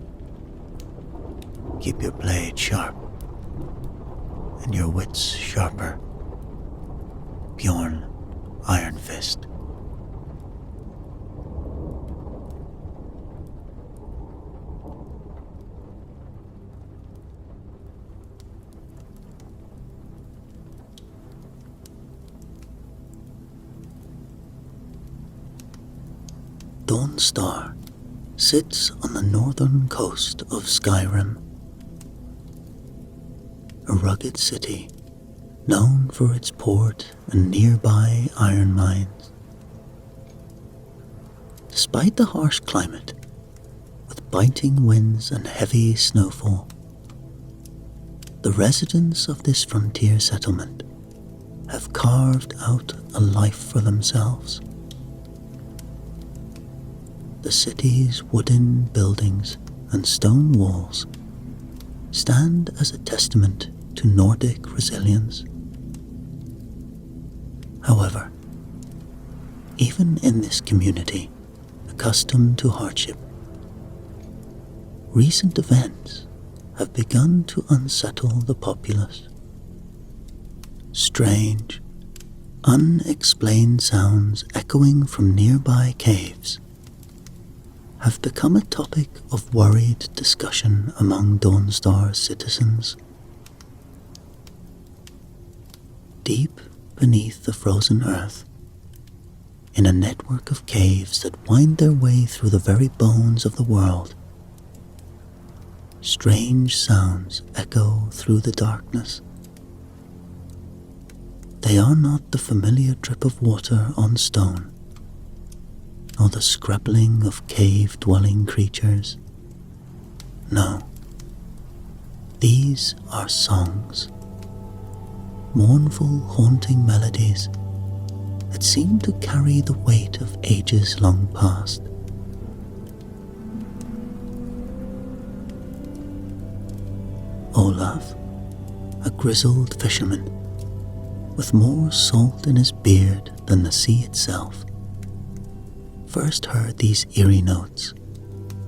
keep your blade sharp and your wits sharper. Bjorn Iron Fist. Dawnstar sits on the northern coast of Skyrim, a rugged city known for its port and nearby iron mines. Despite the harsh climate, with biting winds and heavy snowfall, the residents of this frontier settlement have carved out a life for themselves. The city's wooden buildings and stone walls stand as a testament to Nordic resilience. However, even in this community accustomed to hardship, recent events have begun to unsettle the populace. Strange, unexplained sounds echoing from nearby caves have become a topic of worried discussion among Dawnstar's citizens. Deep beneath the frozen earth, in a network of caves that wind their way through the very bones of the world, strange sounds echo through the darkness. They are not the familiar drip of water on stone, nor the scrabbling of cave-dwelling creatures. No, these are songs, mournful, haunting melodies that seem to carry the weight of ages long past. Olaf, a grizzled fisherman, with more salt in his beard than the sea itself, first heard these eerie notes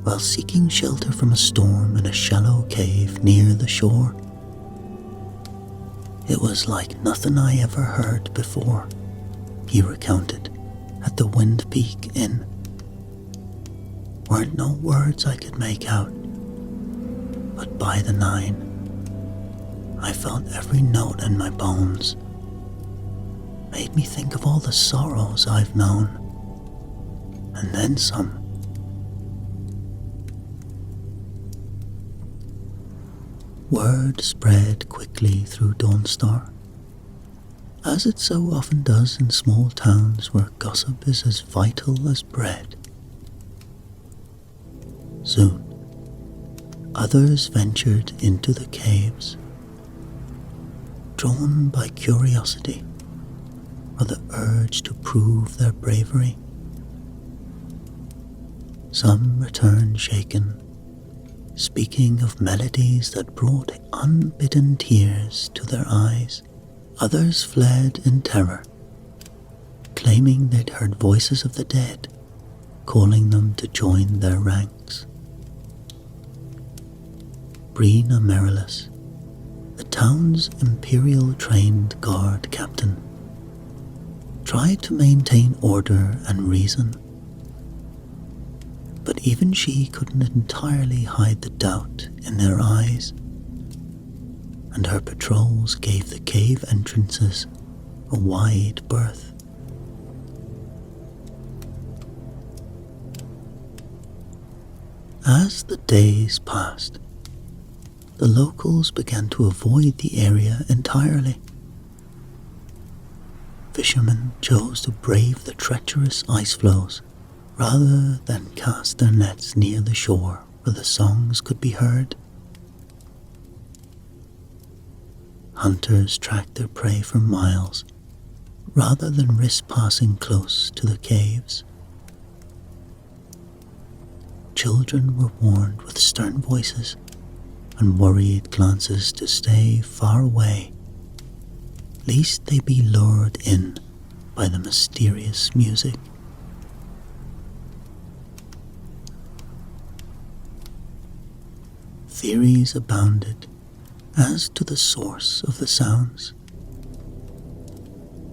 while seeking shelter from a storm in a shallow cave near the shore. It was like nothing I ever heard before, he recounted at the Wind Peak Inn. Weren't no words I could make out, but by the 9, I felt every note in my bones. Made me think of all the sorrows I've known, and then some. Word spread quickly through Dawnstar, as it so often does in small towns where gossip is as vital as bread. Soon, others ventured into the caves, drawn by curiosity or the urge to prove their bravery. Some returned shaken, speaking of melodies that brought unbidden tears to their eyes. Others fled in terror, claiming they'd heard voices of the dead calling them to join their ranks. Brina Merilis, the town's imperial-trained guard captain, tried to maintain order and reason, but even she couldn't entirely hide the doubt in their eyes, and her patrols gave the cave entrances a wide berth. As the days passed, the locals began to avoid the area entirely. Fishermen chose to brave the treacherous ice floes rather than cast their nets near the shore where the songs could be heard. Hunters tracked their prey for miles rather than risk passing close to the caves. Children were warned with stern voices and worried glances to stay far away, lest they be lured in by the mysterious music. Theories abounded as to the source of the sounds.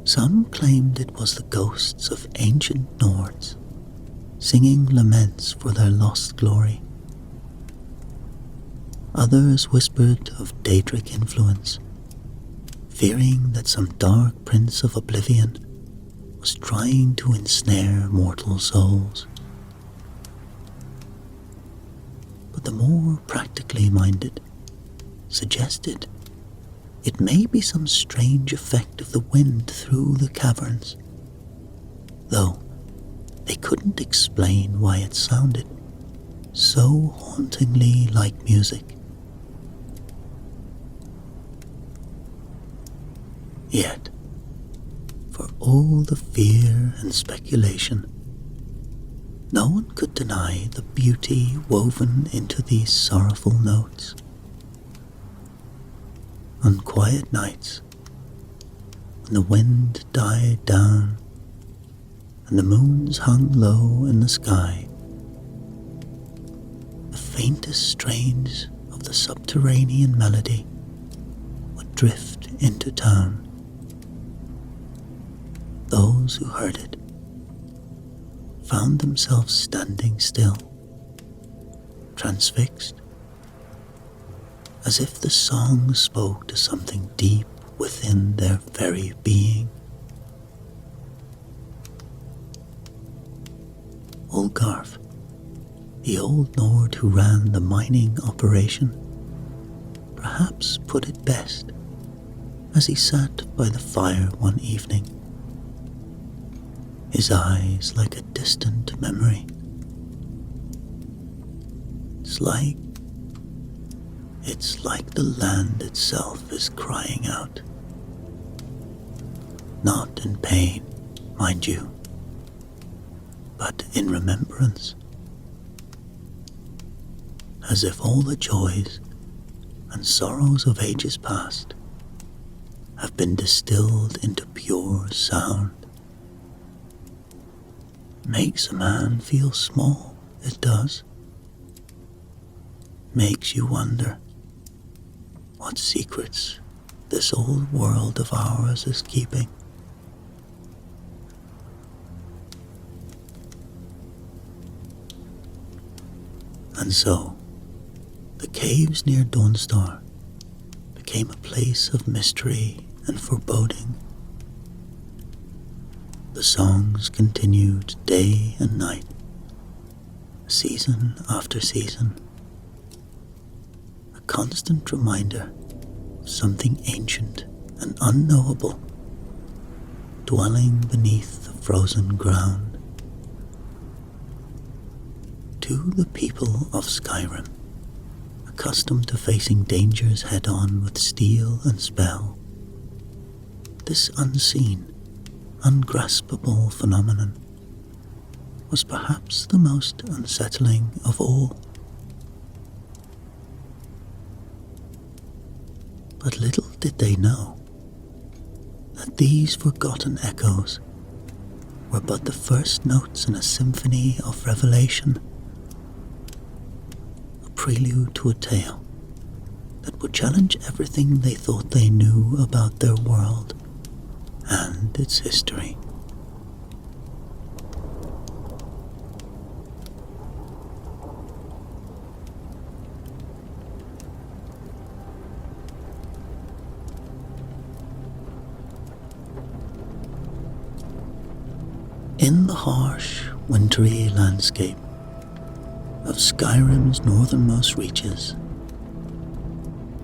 Some claimed it was the ghosts of ancient Nords singing laments for their lost glory. Others whispered of Daedric influence, fearing that some dark prince of oblivion was trying to ensnare mortal souls. But the more practically minded suggested it may be some strange effect of the wind through the caverns, though they couldn't explain why it sounded so hauntingly like music. Yet, for all the fear and speculation, no one could deny the beauty woven into these sorrowful notes. On quiet nights, when the wind died down and the moons hung low in the sky, the faintest strains of the subterranean melody would drift into town. Those who heard it found themselves standing still, transfixed, as if the song spoke to something deep within their very being. Ulgarf, the old Nord who ran the mining operation, perhaps put it best as he sat by the fire one evening, his eyes like a distant memory. It's like the land itself is crying out. Not in pain, mind you, but in remembrance. As if all the joys and sorrows of ages past have been distilled into pure sound. Makes a man feel small, it does. Makes you wonder what secrets this old world of ours is keeping. And so, the caves near Dawnstar became a place of mystery and foreboding. The songs continued day and night, season after season, a constant reminder of something ancient and unknowable dwelling beneath the frozen ground. To the people of Skyrim, accustomed to facing dangers head-on with steel and spell, this unseen, ungraspable phenomenon was perhaps the most unsettling of all. But little did they know that these forgotten echoes were but the first notes in a symphony of revelation, a prelude to a tale that would challenge everything they thought they knew about their world and its history. In the harsh, wintry landscape of Skyrim's northernmost reaches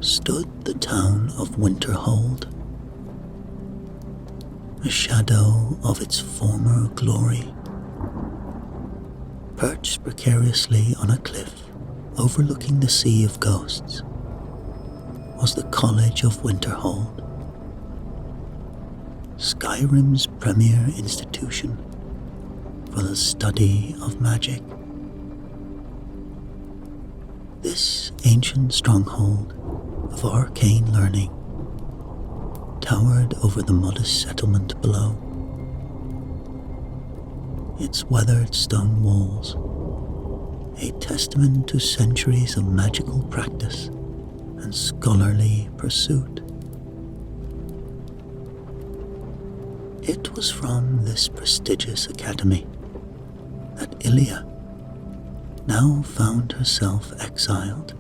stood the town of Winterhold, a shadow of its former glory. Perched precariously on a cliff overlooking the Sea of Ghosts was the College of Winterhold, Skyrim's premier institution for the study of magic. This ancient stronghold of arcane learning towered over the modest settlement below. Its weathered stone walls, a testament to centuries of magical practice and scholarly pursuit. It was from this prestigious academy that Ilya now found herself exiled.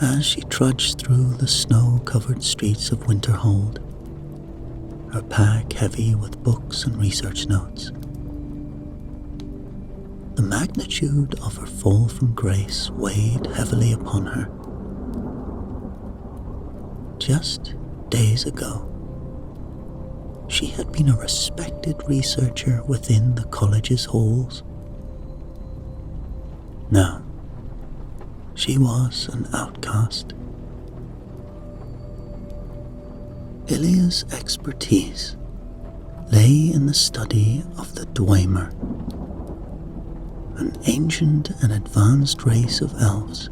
As she trudged through the snow-covered streets of Winterhold, her pack heavy with books and research notes, the magnitude of her fall from grace weighed heavily upon her. Just days ago, she had been a respected researcher within the college's halls. Now, she was an outcast. Ilya's expertise lay in the study of the Dwemer, an ancient and advanced race of elves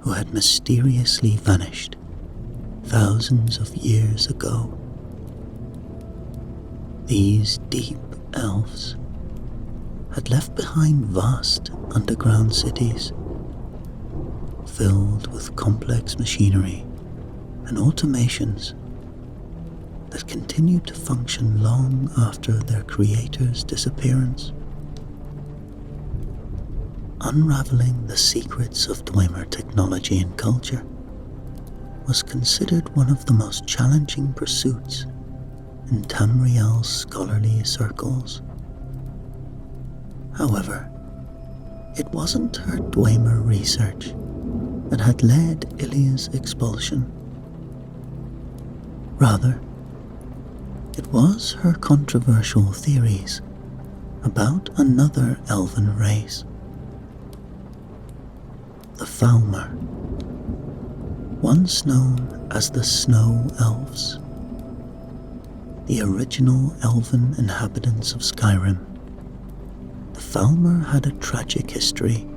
who had mysteriously vanished thousands of years ago. These deep elves had left behind vast underground cities filled with complex machinery and automations that continued to function long after their creator's disappearance. Unraveling the secrets of Dwemer technology and culture was considered one of the most challenging pursuits in Tamriel's scholarly circles. However, it wasn't her Dwemer research that had led Ilya's expulsion. Rather, it was her controversial theories about another elven race, the Falmer, once known as the Snow Elves, the original elven inhabitants of Skyrim. The Falmer had a tragic history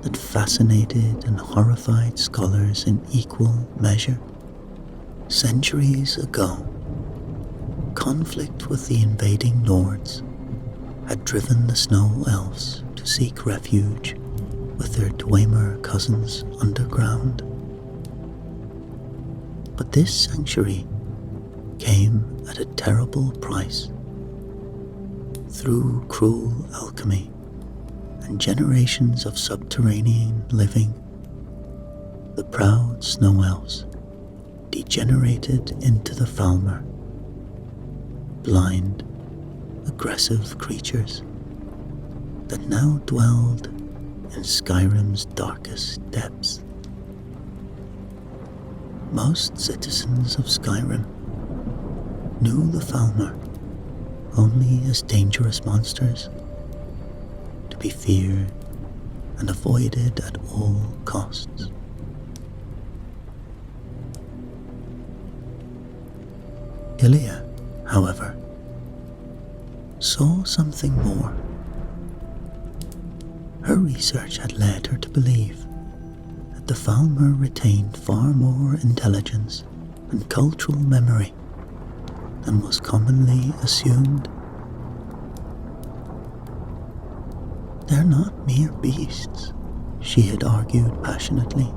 that fascinated and horrified scholars in equal measure. Centuries ago, conflict with the invading lords had driven the Snow Elves to seek refuge with their Dwemer cousins underground. But this sanctuary came at a terrible price. Through cruel alchemy and generations of subterranean living, the proud Snow Elves degenerated into the Falmer, blind, aggressive creatures that now dwelled in Skyrim's darkest depths. Most citizens of Skyrim knew the Falmer only as dangerous monsters to be feared and avoided at all costs. Ilia, however, saw something more. Her research had led her to believe that the Falmer retained far more intelligence and cultural memory than was commonly assumed. They're not mere beasts, she had argued passionately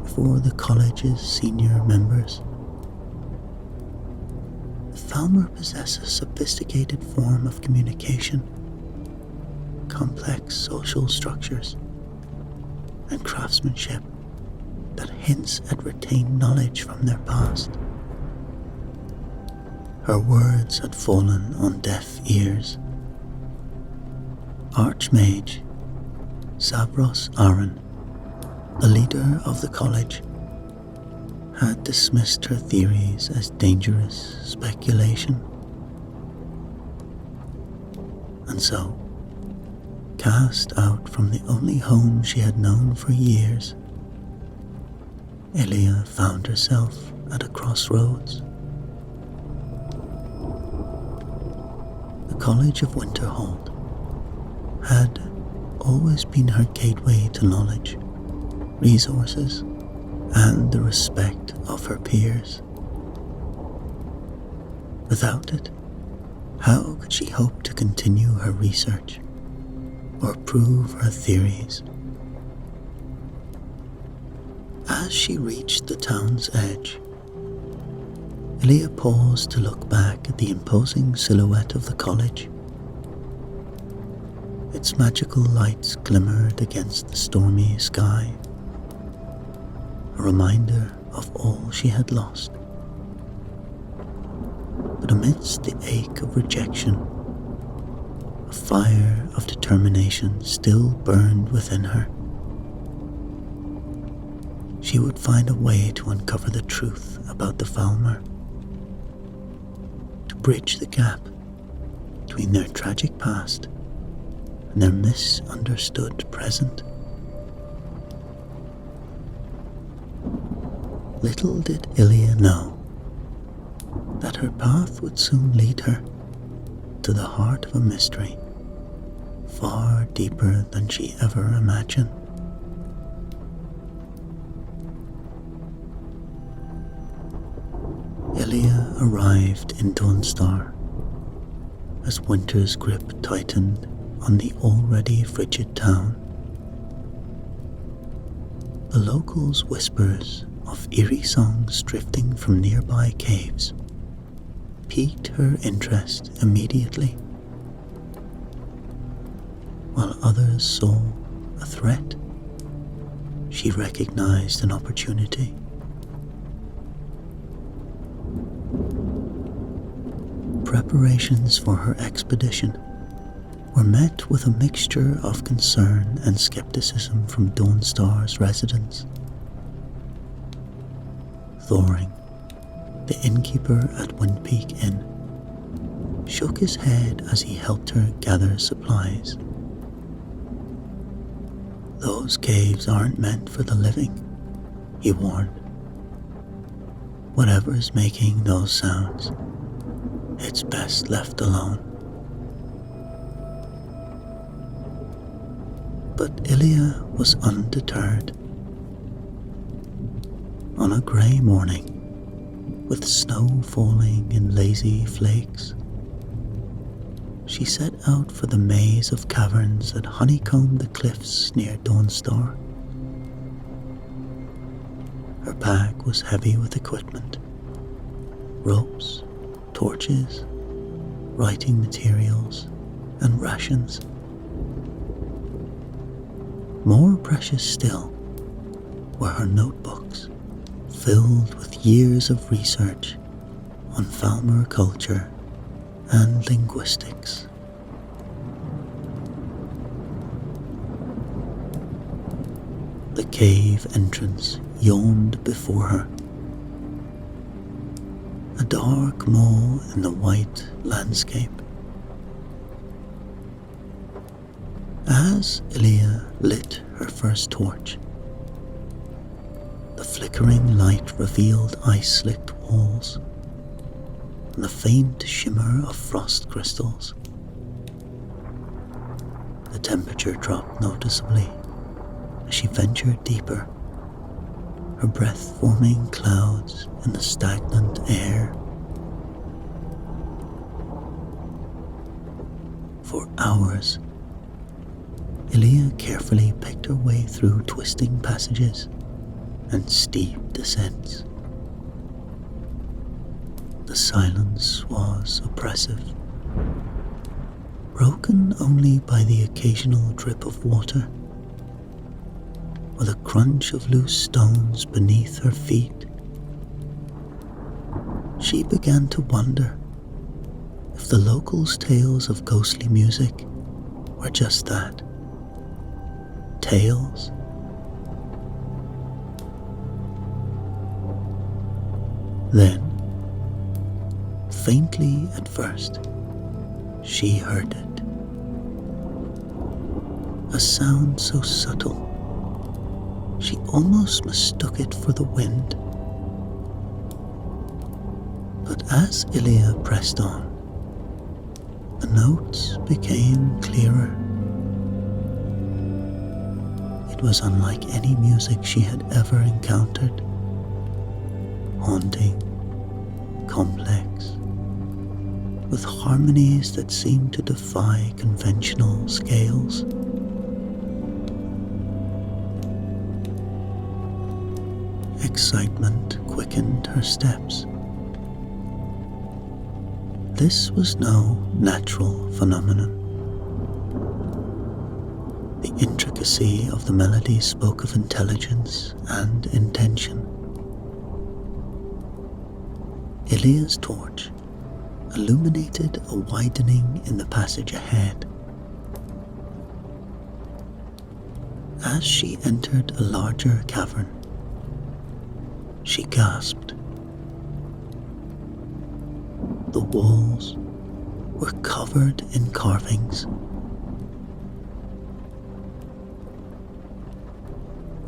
before the college's senior members. The Falmer possess a sophisticated form of communication, complex social structures, and craftsmanship that hints at retained knowledge from their past. Her words had fallen on deaf ears. Archmage Savros Aran, the leader of the college, had dismissed her theories as dangerous speculation. And so, cast out from the only home she had known for years, Ilia found herself at a crossroads. The College of Winterhold had always been her gateway to knowledge, resources, and the respect of her peers. Without it, how could she hope to continue her research or prove her theories? As she reached the town's edge, Ilia paused to look back at the imposing silhouette of the college. Its magical lights glimmered against the stormy sky, a reminder of all she had lost. But amidst the ache of rejection, a fire of determination still burned within her. She would find a way to uncover the truth about the Falmer, to bridge the gap between their tragic past and their misunderstood present. Little did Ilia know that her path would soon lead her to the heart of a mystery far deeper than she ever imagined. Ilia arrived in Dawnstar as winter's grip tightened on the already frigid town. The locals' whispers of eerie songs drifting from nearby caves piqued her interest immediately, while others saw a threat. She recognized an opportunity. Preparations for her expedition were met with a mixture of concern and skepticism from Dawnstar's residents. Thoring, the innkeeper at Windpeak Inn, shook his head as he helped her gather supplies. Those caves aren't meant for the living, he warned. Whatever's making those sounds, it's best left alone. But Ilia was undeterred. On a grey morning, with snow falling in lazy flakes, she set out for the maze of caverns that honeycombed the cliffs near Dawnstar. Her pack was heavy with equipment: ropes, torches, writing materials, and rations. More precious still were her notebooks, filled with years of research on Falmer culture and linguistics. The cave entrance yawned before her, a dark mole in the white landscape. As Ilia lit her first torch, the flickering light revealed ice-slicked walls and the faint shimmer of frost crystals. The temperature dropped noticeably as she ventured deeper, her breath forming clouds in the stagnant air. For hours, Ilia carefully picked her way through twisting passages and steep descents. The silence was oppressive, broken only by the occasional drip of water or the crunch of loose stones beneath her feet. She began to wonder if the locals' tales of ghostly music were just that, tales. Then, faintly at first, she heard it. A sound so subtle, she almost mistook it for the wind. But as Ilia pressed on, the notes became clearer. It was unlike any music she had ever encountered. Haunting, complex, with harmonies that seemed to defy conventional scales. Excitement quickened her steps. This was no natural phenomenon. The intricacy of the melody spoke of intelligence and intention. Ilia's torch illuminated a widening in the passage ahead. As she entered a larger cavern, she gasped. The walls were covered in carvings.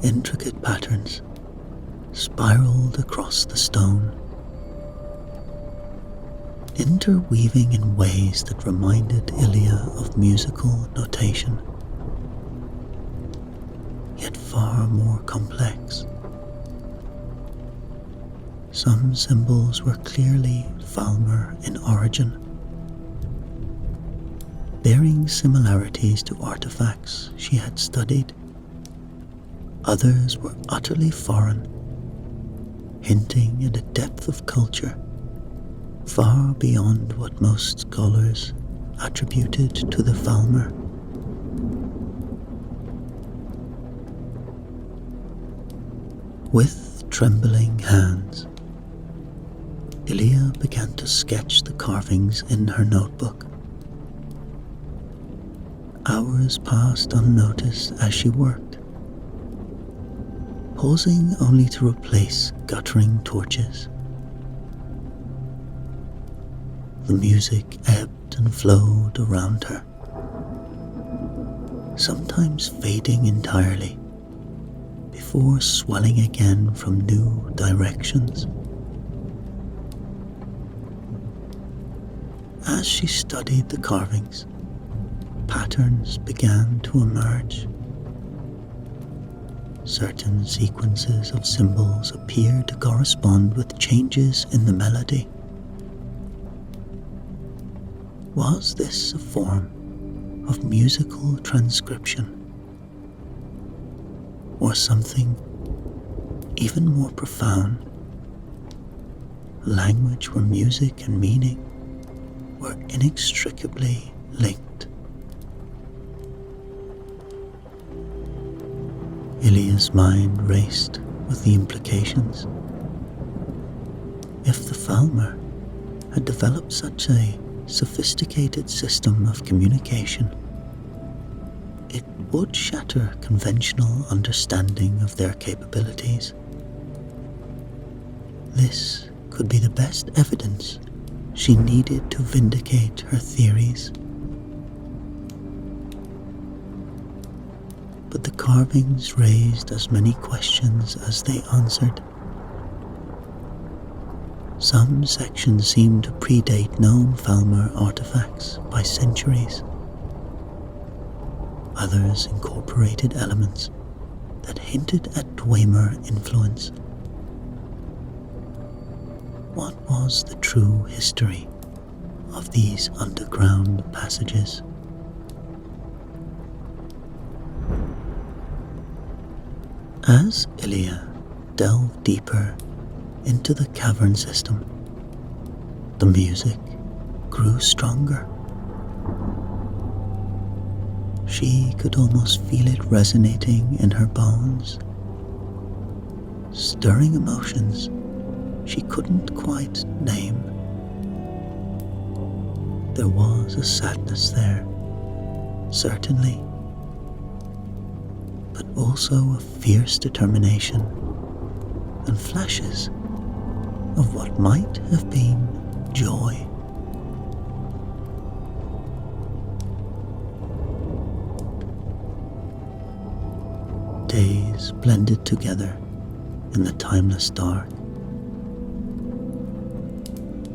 Intricate patterns spiraled across the stone, interweaving in ways that reminded Ilia of musical notation, yet far more complex. Some symbols were clearly Falmer in origin, bearing similarities to artifacts she had studied. Others were utterly foreign, hinting at a depth of culture far beyond what most scholars attributed to the Falmer. With trembling hands, Ilia began to sketch the carvings in her notebook. Hours passed unnoticed as she worked, pausing only to replace guttering torches. The music ebbed and flowed around her, sometimes fading entirely before swelling again from new directions. As she studied the carvings, patterns began to emerge. Certain sequences of symbols appeared to correspond with changes in the melody. Was this a form of musical transcription? Or something even more profound? Language where music and meaning were inextricably linked. Ilia's mind raced with the implications. If the Falmer had developed such a sophisticated system of communication, it would shatter conventional understanding of their capabilities. This could be the best evidence she needed to vindicate her theories. But the carvings raised as many questions as they answered. Some sections seemed to predate known Falmer artifacts by centuries. Others incorporated elements that hinted at Dwemer influence. What was the true history of these underground passages? As Ilya delved deeper into the cavern system, the music grew stronger. She could almost feel it resonating in her bones, stirring emotions she couldn't quite name. There was a sadness there, certainly, but also a fierce determination and flashes of what might have been joy. Days blended together in the timeless dark.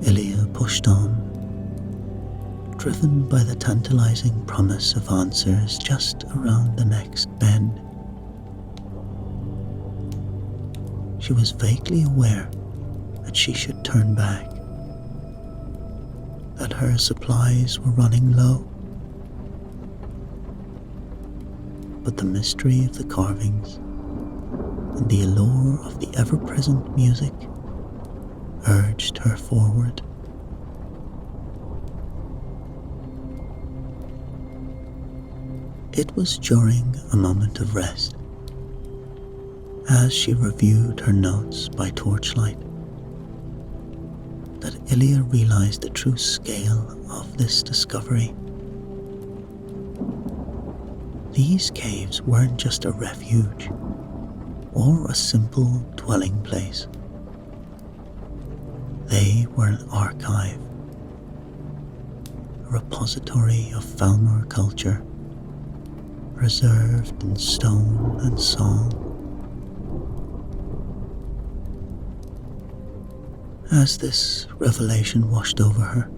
Ilya pushed on, driven by the tantalizing promise of answers just around the next bend. She was vaguely aware that she should turn back, that her supplies were running low. But the mystery of the carvings and the allure of the ever-present music urged her forward. It was during a moment of rest, as she reviewed her notes by torchlight, that Ilya realized the true scale of this discovery. These caves weren't just a refuge or a simple dwelling place. They were an archive, a repository of Falmer culture, preserved in stone and song. As this revelation washed over her,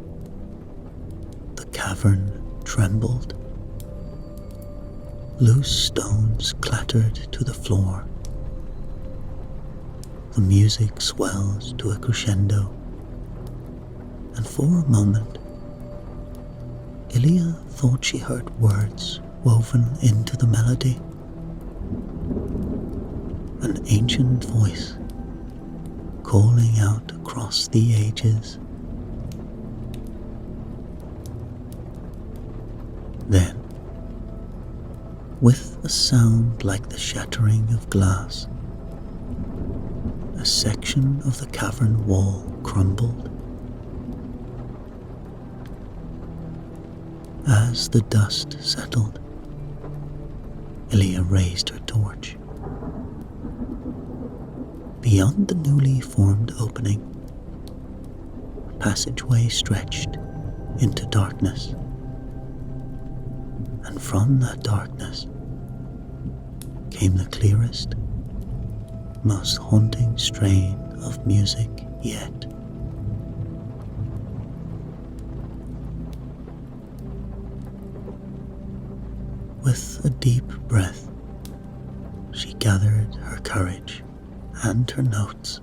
the cavern trembled. Loose stones clattered to the floor. The music swelled to a crescendo, and for a moment, Ilya thought she heard words woven into the melody. An ancient voice calling out across the ages. Then, with a sound like the shattering of glass, a section of the cavern wall crumbled. As the dust settled, Ilya raised her torch. Beyond the newly formed opening, a passageway stretched into darkness. And from that darkness came the clearest, most haunting strain of music yet. With a deep breath, she gathered her courage and her notes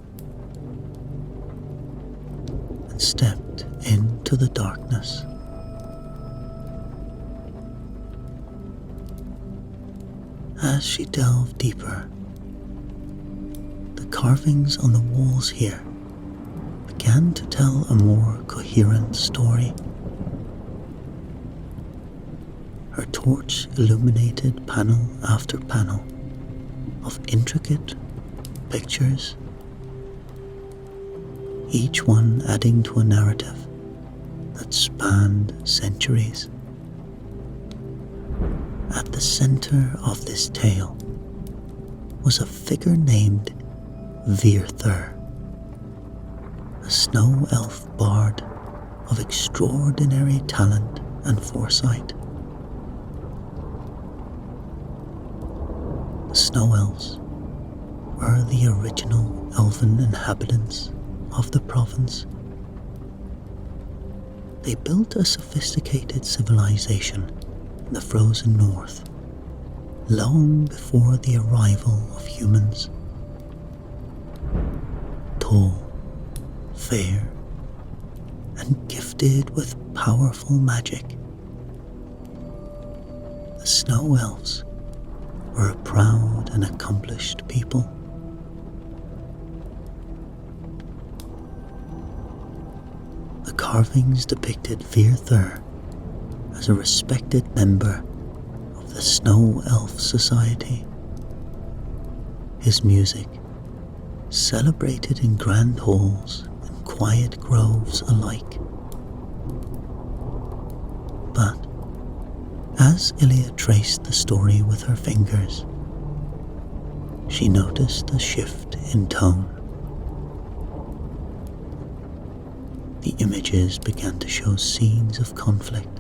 and stepped into the darkness. As she delved deeper, the carvings on the walls here began to tell a more coherent story. Her torch illuminated panel after panel of intricate pictures, each one adding to a narrative that spanned centuries. At the center of this tale was a figure named Virthur, a snow elf bard of extraordinary talent and foresight. The snow elves were the original elven inhabitants of the province. They built a sophisticated civilization in the frozen north long before the arrival of humans. Tall, fair, and gifted with powerful magic, the snow elves were a proud and accomplished people. The carvings depicted Virthur as a respected member of the Snow Elf Society. His music, celebrated in grand halls and quiet groves alike. But as Ilia traced the story with her fingers, she noticed a shift in tone. The images began to show scenes of conflict,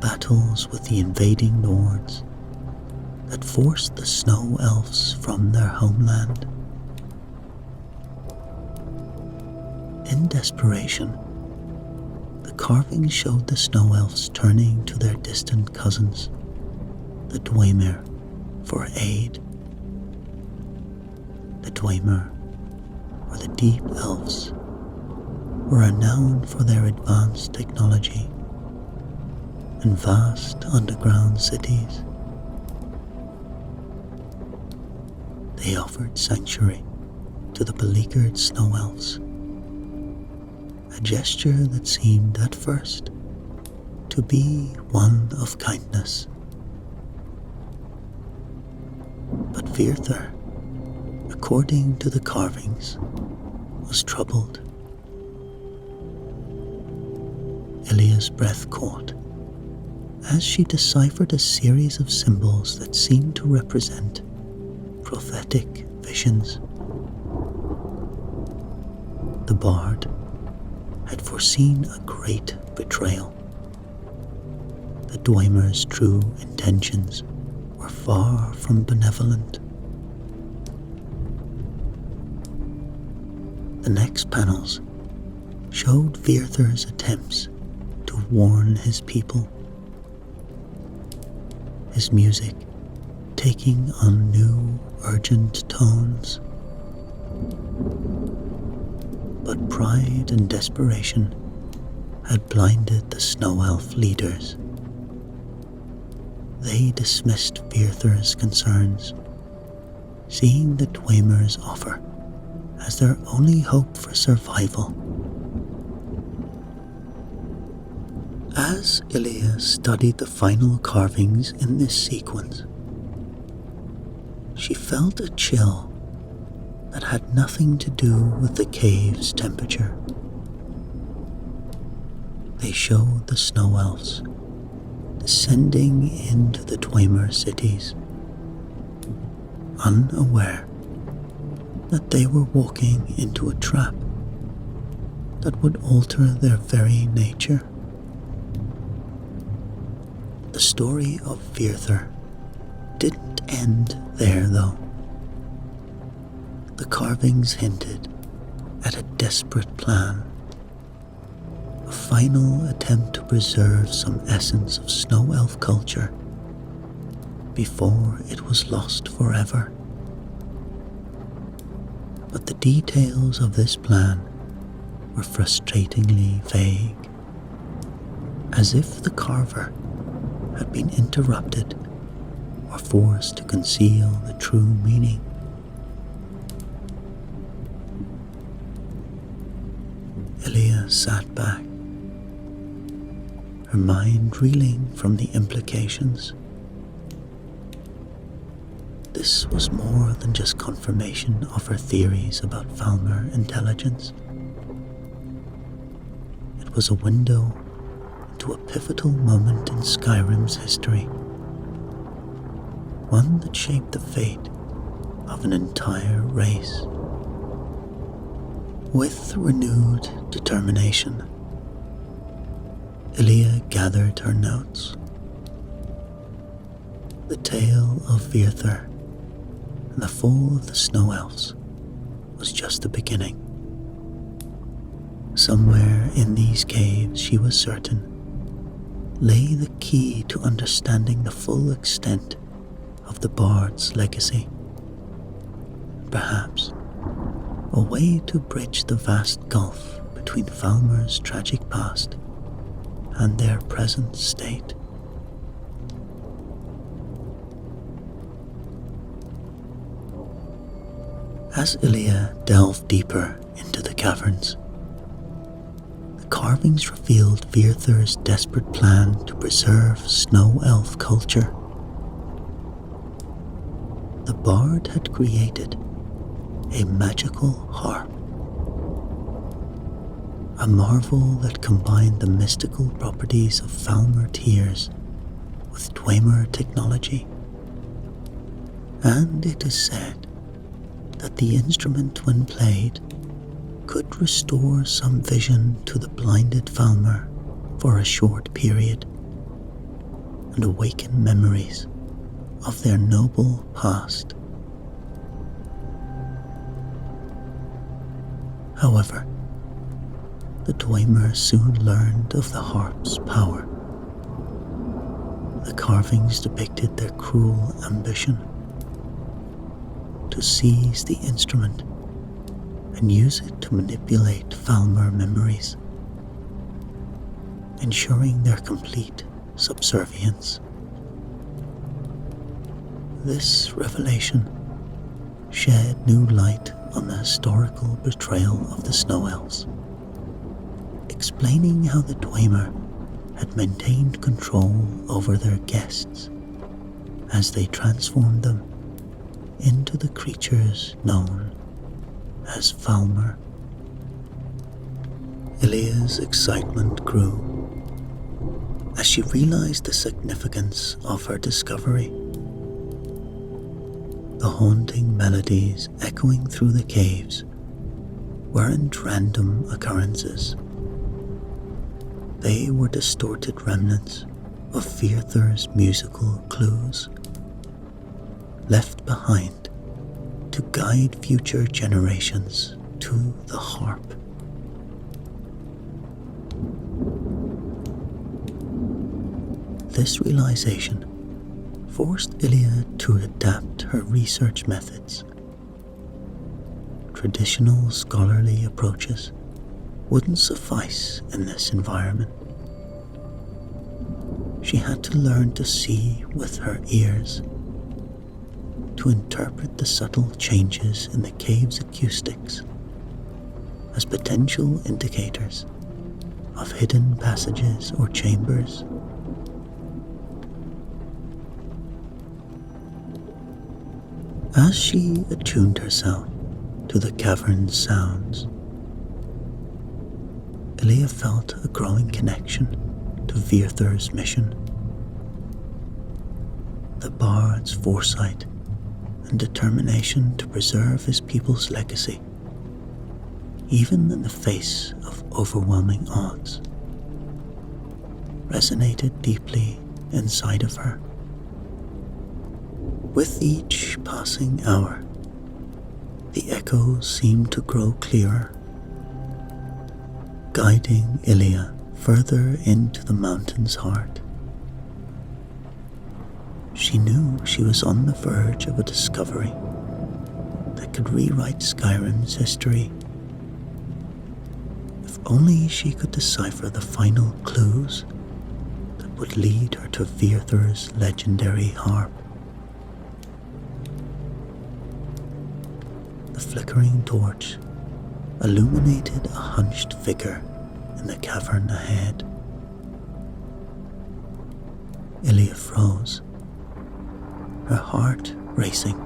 battles with the invading Nords that forced the snow elves from their homeland. In desperation, the carvings showed the snow elves turning to their distant cousins, the Dwemer, for aid. The Dwemer, or the Deep Elves, were renowned for their advanced technology and vast underground cities. They offered sanctuary to the beleaguered snow elves, a gesture that seemed at first to be one of kindness. But Virthur, according to the carvings, was troubled. Ilia's breath caught as she deciphered a series of symbols that seemed to represent prophetic visions. The bard had foreseen a great betrayal. The Dwemer's true intentions were far from benevolent. The next panels showed Virthur's attempts to warn his people, his music taking on new, urgent tones. But pride and desperation had blinded the snow elf leaders. They dismissed Virthur's concerns, seeing the Dwemer's offer as their only hope for survival. As Ilia studied the final carvings in this sequence, she felt a chill that had nothing to do with the cave's temperature. They showed the snow elves descending into the Dwemer cities, unaware that they were walking into a trap that would alter their very nature. The story of Virthur didn't end there, though. The carvings hinted at a desperate plan, a final attempt to preserve some essence of snow elf culture before it was lost forever. But the details of this plan were frustratingly vague, as if the carver had been interrupted or forced to conceal the true meaning. Ilia sat back, her mind reeling from the implications. This was more than just confirmation of her theories about Falmer intelligence. It was a window into to a pivotal moment in Skyrim's history, one that shaped the fate of an entire race. With renewed determination, Ilia gathered her notes. The tale of Virthur and the fall of the Snow Elves was just the beginning. Somewhere in these caves, she was certain, lay the key to understanding the full extent of the Bard's legacy. Perhaps a way to bridge the vast gulf between Falmer's tragic past and their present state. As Ilia delved deeper into the caverns, the carvings revealed Virthur's desperate plan to preserve Snow Elf culture. The Bard had created a magical harp, a marvel that combined the mystical properties of Falmer tears with Dwemer technology. And it is said that the instrument, when played, could restore some vision to the blinded Falmer for a short period and awaken memories of their noble past. However, the Dwemer soon learned of the harp's power. The carvings depicted their cruel ambition to seize the instrument and use it to manipulate Falmer memories, ensuring their complete subservience. This revelation shed new light on the historical betrayal of the Snow Elves, explaining how the Dwemer had maintained control over their guests as they transformed them into the creatures known as Falmer. Ilia's excitement grew as she realized the significance of her discovery. The haunting melodies echoing through the caves weren't random occurrences. They were distorted remnants of Virthur's musical clues, left behind to guide future generations to the harp. This realization forced Ilia to adapt her research methods. Traditional scholarly approaches wouldn't suffice in this environment. She had to learn to see with her ears, to interpret the subtle changes in the cave's acoustics as potential indicators of hidden passages or chambers. As she attuned herself to the cavern's sounds, Ilia felt a growing connection to Virthur's mission. The Bard's foresight and determination to preserve his people's legacy, even in the face of overwhelming odds, resonated deeply inside of her. With each passing hour, the echoes seemed to grow clearer, guiding Ilia further into the mountain's heart. She knew she was on the verge of a discovery that could rewrite Skyrim's history. If only she could decipher the final clues that would lead her to Virthur's legendary harp. The flickering torch illuminated a hunched figure in the cavern ahead. Ilia froze, her heart racing,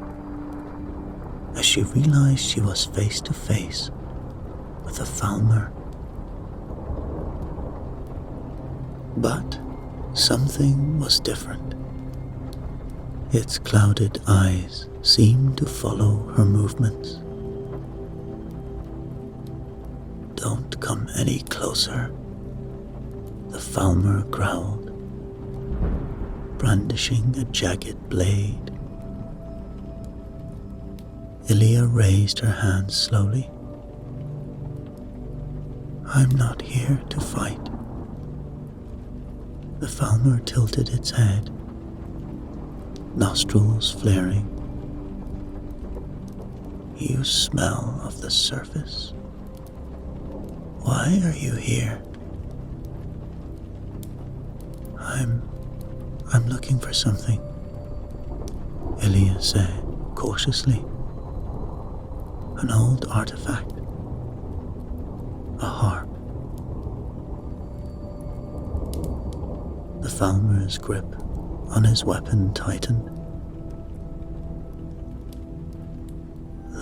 as she realized she was face to face with a Falmer. But something was different. Its clouded eyes seemed to follow her movements. "Don't come any closer," the Falmer growled, brandishing a jagged blade. Ilia raised her hands slowly. "I'm not here to fight." The Falmer tilted its head, nostrils flaring. "You smell of the surface. Why are you here?" I'm looking for something," Ilia said cautiously. "An old artifact. A harp." The Falmer's grip on his weapon tightened.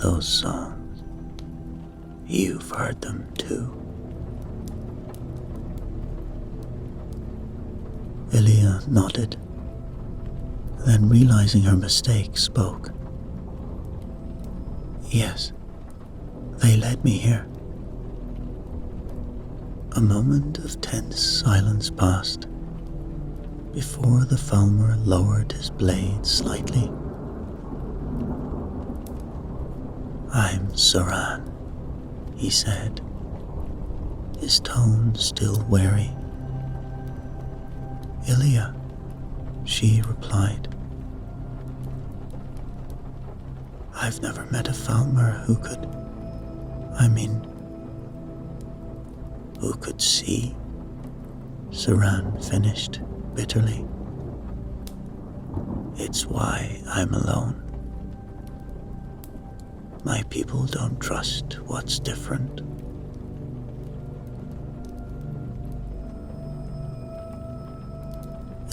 "Those songs, you've heard them too." Ilia nodded, then realizing her mistake, spoke. "Yes, they led me here." A moment of tense silence passed before the Falmer lowered his blade slightly. "I'm Saran," he said, his tone still wary. "Ilia," she replied. "I've never met a Falmer who could see," Saran finished bitterly. "It's why I'm alone. My people don't trust what's different."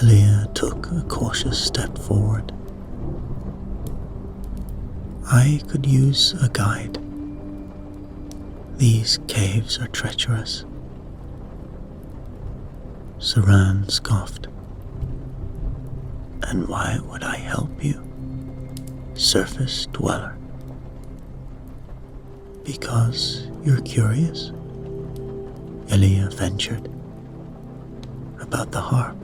Ilia took a cautious step forward. "I could use a guide. These caves are treacherous." Saran scoffed. "And why would I help you, surface dweller?" "Because you're curious," Ilia ventured. "About the harp.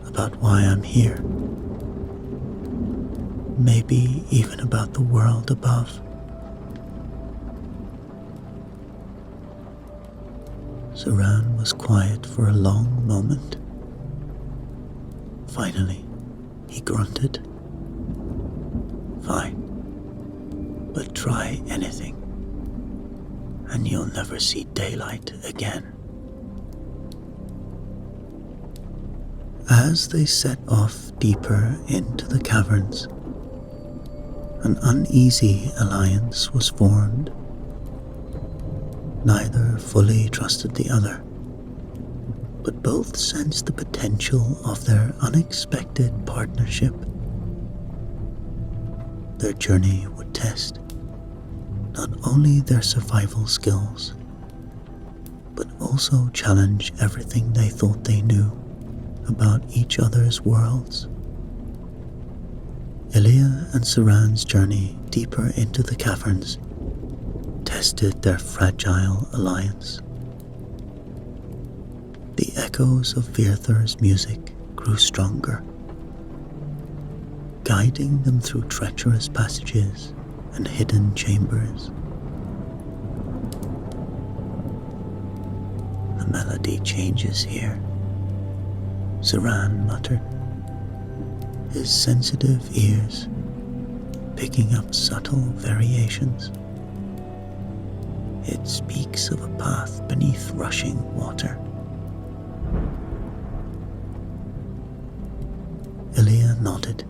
About why I'm here. Maybe even about the world above." Saran was quiet for a long moment. Finally, he grunted. "Fine, but try anything, and you'll never see daylight again." As they set off deeper into the caverns, an uneasy alliance was formed. Neither fully trusted the other, but both sensed the potential of their unexpected partnership. Their journey would test not only their survival skills, but also challenge everything they thought they knew about each other's worlds. Ilia and Saran's journey deeper into the caverns tested their fragile alliance. The echoes of Virthur's music grew stronger, guiding them through treacherous passages and hidden chambers. "The melody changes here," Saran muttered, his sensitive ears picking up subtle variations. "It speaks of a path beneath rushing water." Ilia nodded,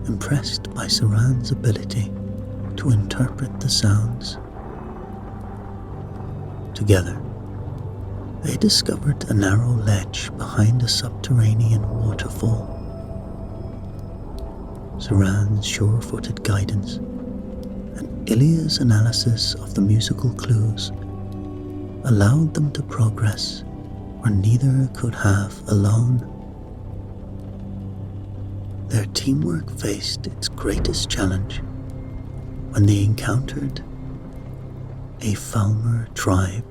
impressed by Saran's ability to interpret the sounds. Together, they discovered a narrow ledge behind a subterranean waterfall. Saran's sure-footed guidance and Ilia's analysis of the musical clues allowed them to progress or neither could have alone. Their teamwork faced its greatest challenge when they encountered a Falmer tribe.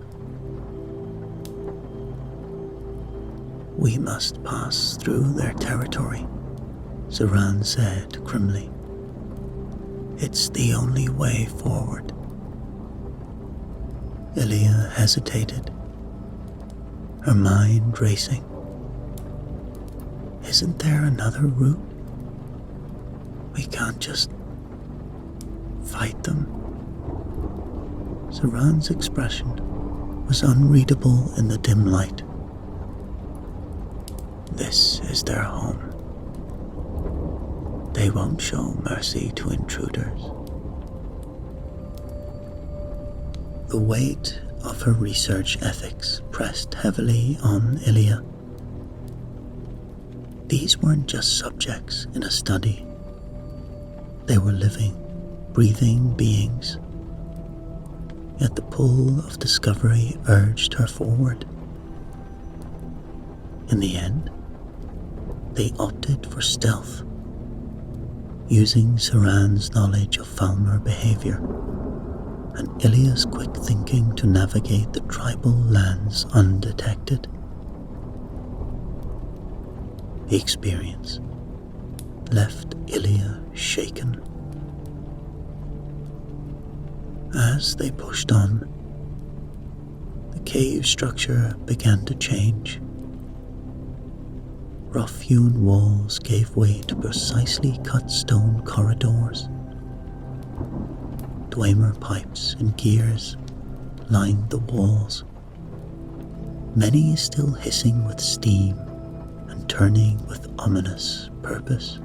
"We must pass through their territory," Saran said grimly. "It's the only way forward." Ilya hesitated, her mind racing. "Isn't there another route? We can't just fight them." Saran's expression was unreadable in the dim light. "This is their home. They won't show mercy to intruders." The weight of her research ethics pressed heavily on Ilya. These weren't just subjects in a study. They were living, breathing beings. Yet the pull of discovery urged her forward. In the end, they opted for stealth, using Saran's knowledge of Falmer behavior and Ilya's quick thinking to navigate the tribal lands undetected. The experience left Ilya shaken. As they pushed on, the cave structure began to change. Rough-hewn walls gave way to precisely cut stone corridors. Dwemer pipes and gears lined the walls, many still hissing with steam and turning with ominous purpose.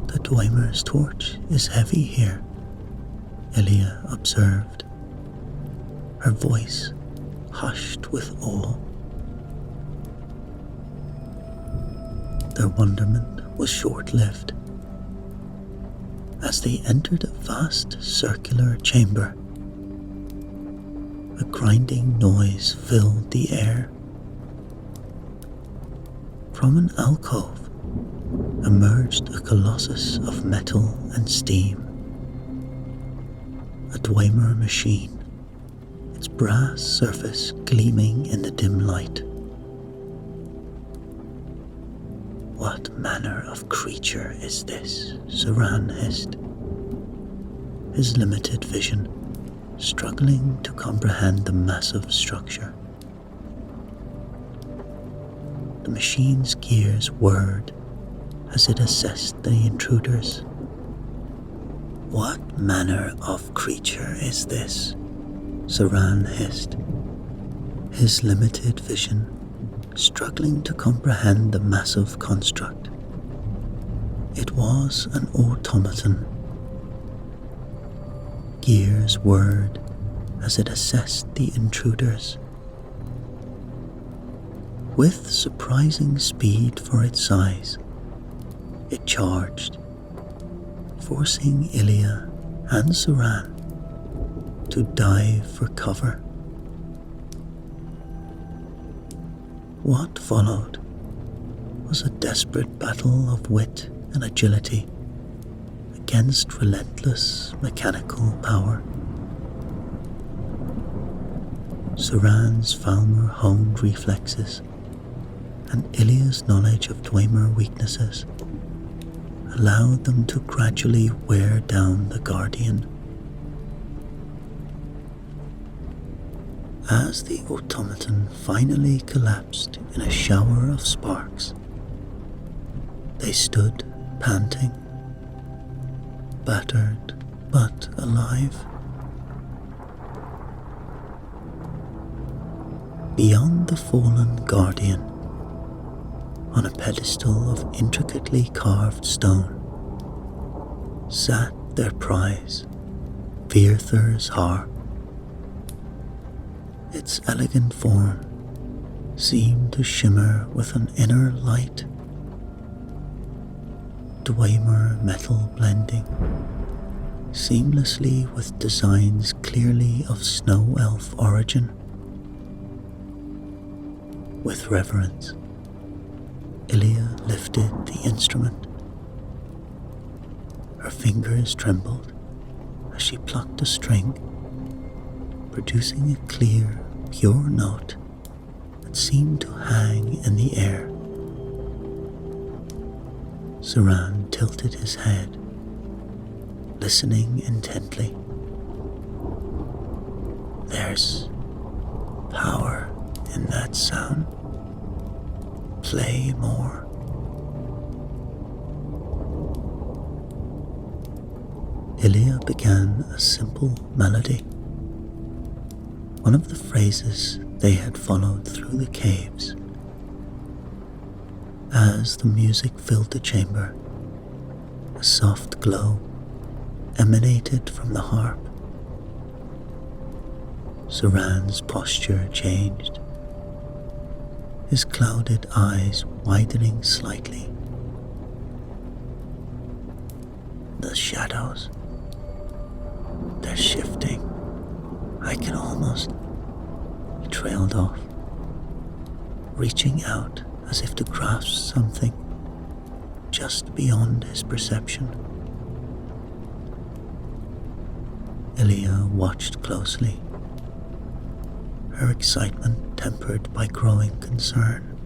"The Dwemer's torch is heavy here," Ilya observed, her voice hushed with awe. Their wonderment was short-lived. As they entered a vast circular chamber, a grinding noise filled the air. From an alcove emerged a colossus of metal and steam. A Dwemer machine, its brass surface gleaming in the dim light. "What manner of creature is this?" Saran hissed, his limited vision struggling to comprehend the massive structure. The machine's gears whirred as it assessed the intruders. "What manner of creature is this?" Saran hissed, his limited vision struggling to comprehend the massive construct. It was an automaton. Gears whirred as it assessed the intruders. With surprising speed for its size, it charged, forcing Ilya and Saran to dive for cover. What followed was a desperate battle of wit and agility against relentless mechanical power. Saran's Falmer-honed reflexes and Ilya's knowledge of Dwemer weaknesses allowed them to gradually wear down the Guardian. As the automaton finally collapsed in a shower of sparks, they stood panting, battered but alive. Beyond the fallen Guardian, on a pedestal of intricately carved stone, sat their prize, Virthur's harp. Its elegant form seemed to shimmer with an inner light, Dwemer metal blending, seamlessly with designs clearly of snow elf origin. With reverence, Ilia lifted the instrument. Her fingers trembled as she plucked a string, producing a clear, pure note that seemed to hang in the air. Saran tilted his head, listening intently. There's power in that sound. Play more. Ilia began a simple melody, one of the phrases they had followed through the caves. As the music filled the chamber, a soft glow emanated from the harp. Saran's posture changed, his clouded eyes widening slightly. The shadows, they're shifting. I can almost... He trailed off, reaching out as if to grasp something just beyond his perception. Ilia watched closely, her excitement tempered by growing concern.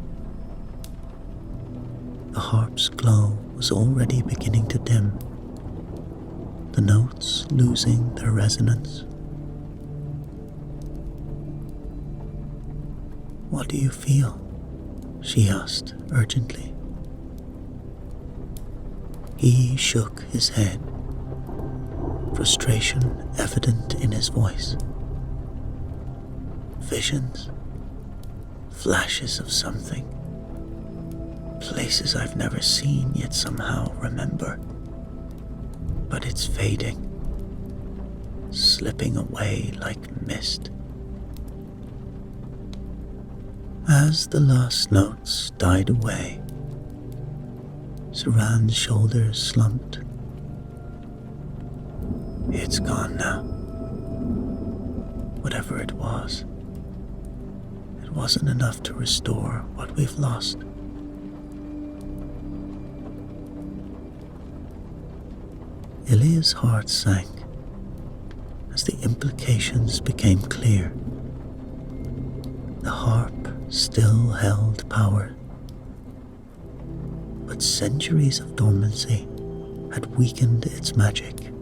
The harp's glow was already beginning to dim, the notes losing their resonance. "What do you feel?" she asked urgently. He shook his head, frustration evident in his voice. Visions, flashes of something, places I've never seen yet somehow remember. But it's fading, slipping away like mist. As the last notes died away, Saran's shoulders slumped. It's gone now. Whatever it wasn't enough to restore what we've lost. Ilia's heart sank as the implications became clear. The harp still held power, but centuries of dormancy had weakened its magic.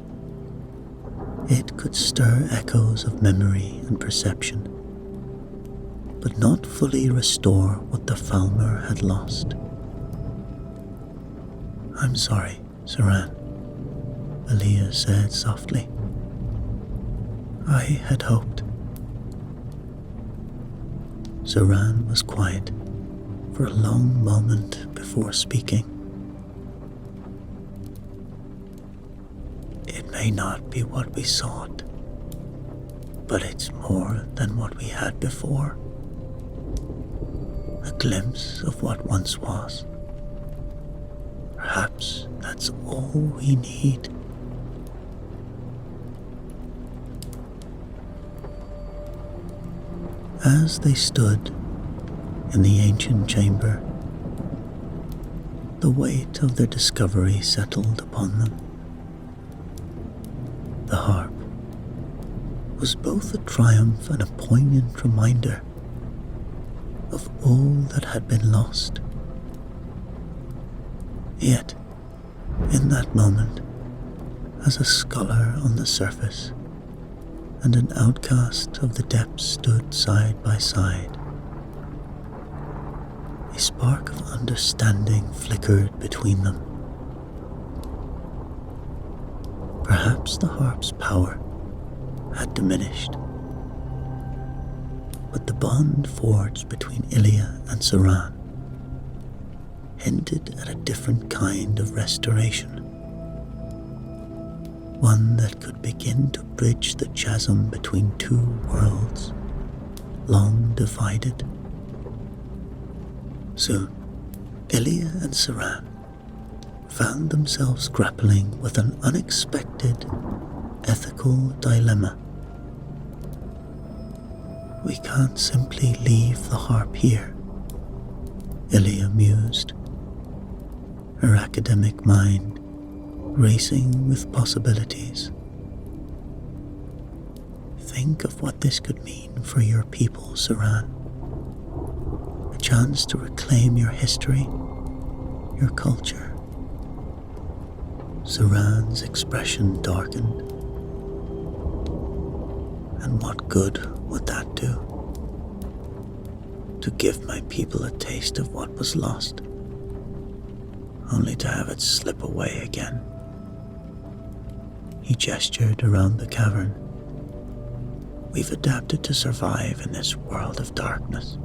It could stir echoes of memory and perception, but not fully restore what the Falmer had lost. "I'm sorry, Saran," Ilia said softly. "I had hoped." Saran was quiet for a long moment before speaking. "It may not be what we sought, but it's more than what we had before. A glimpse of what once was. Perhaps that's all we need." As they stood in the ancient chamber, the weight of their discovery settled upon them. The harp was both a triumph and a poignant reminder of all that had been lost. Yet, in that moment, as a scholar on the surface and an outcast of the depths stood side by side, a spark of understanding flickered between them. Perhaps the harp's power had diminished, but the bond forged between Ilia and Saran hinted at a different kind of restoration, one that could begin to bridge the chasm between two worlds, long divided. Soon, Ilia and Saran found themselves grappling with an unexpected ethical dilemma. We can't simply leave the harp here, Ilia mused, her academic mind racing with possibilities. Think of what this could mean for your people, Saran. A chance to reclaim your history, your culture. Saran's expression darkened. And what good would that do? To give my people a taste of what was lost, only to have it slip away again. He gestured around the cavern. We've adapted to survive in this world of darkness.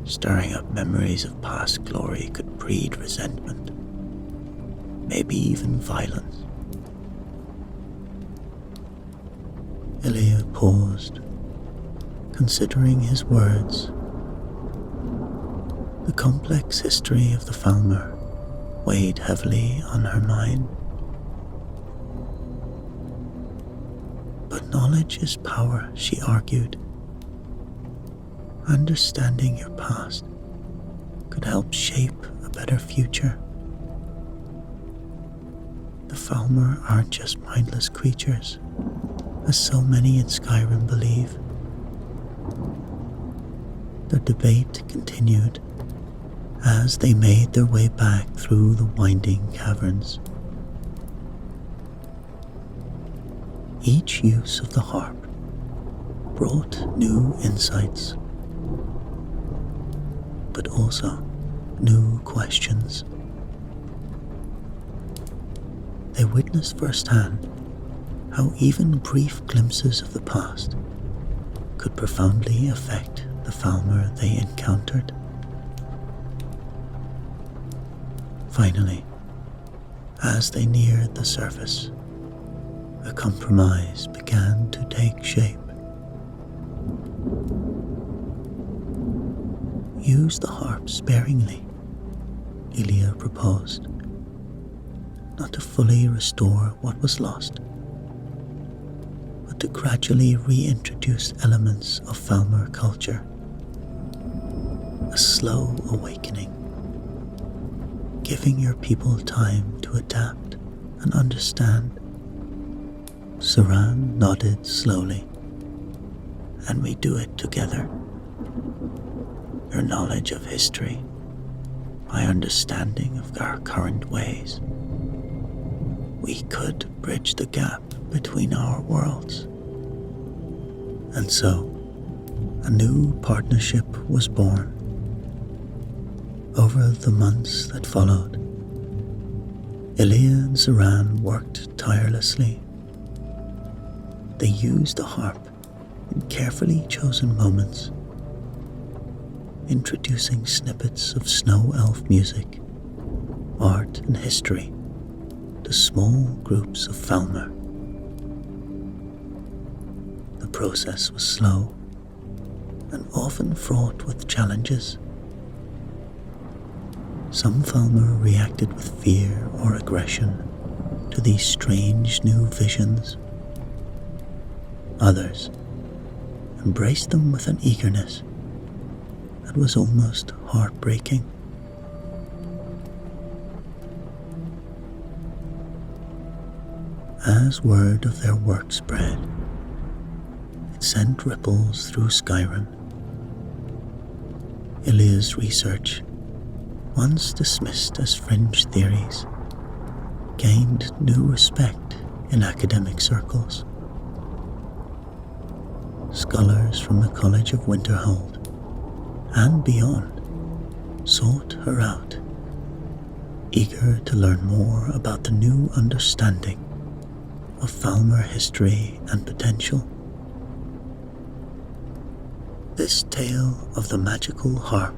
Stirring up memories of past glory could breed resentment, maybe even violence. Ilia paused, considering his words. The complex history of the Falmer weighed heavily on her mind. But knowledge is power, she argued. Understanding your past could help shape a better future. The Falmer aren't just mindless creatures, as so many in Skyrim believe. The debate continued as they made their way back through the winding caverns. Each use of the harp brought new insights, but also new questions. They witnessed firsthand how even brief glimpses of the past could profoundly affect the Falmer they encountered. Finally, as they neared the surface, a compromise began to take shape. Use the harp sparingly, Ilia proposed, not to fully restore what was lost, but to gradually reintroduce elements of Falmer culture. A slow awakening, giving your people time to adapt and understand. Saran nodded slowly. And we do it together. Your knowledge of history, my understanding of our current ways. We could bridge the gap between our worlds. And so, a new partnership was born. Over the months that followed, Ilia and Saran worked tirelessly. They used the harp in carefully chosen moments, introducing snippets of snow elf music, art and history to small groups of Falmer. The process was slow and often fraught with challenges. Some Falmer reacted with fear or aggression to these strange new visions. Others embraced them with an eagerness that was almost heartbreaking. As word of their work spread, it sent ripples through Skyrim. Ilia's research, once dismissed as fringe theories, gained new respect in academic circles. Scholars from the College of Winterhold and beyond sought her out, eager to learn more about the new understanding of Falmer history and potential. This tale of the magical harp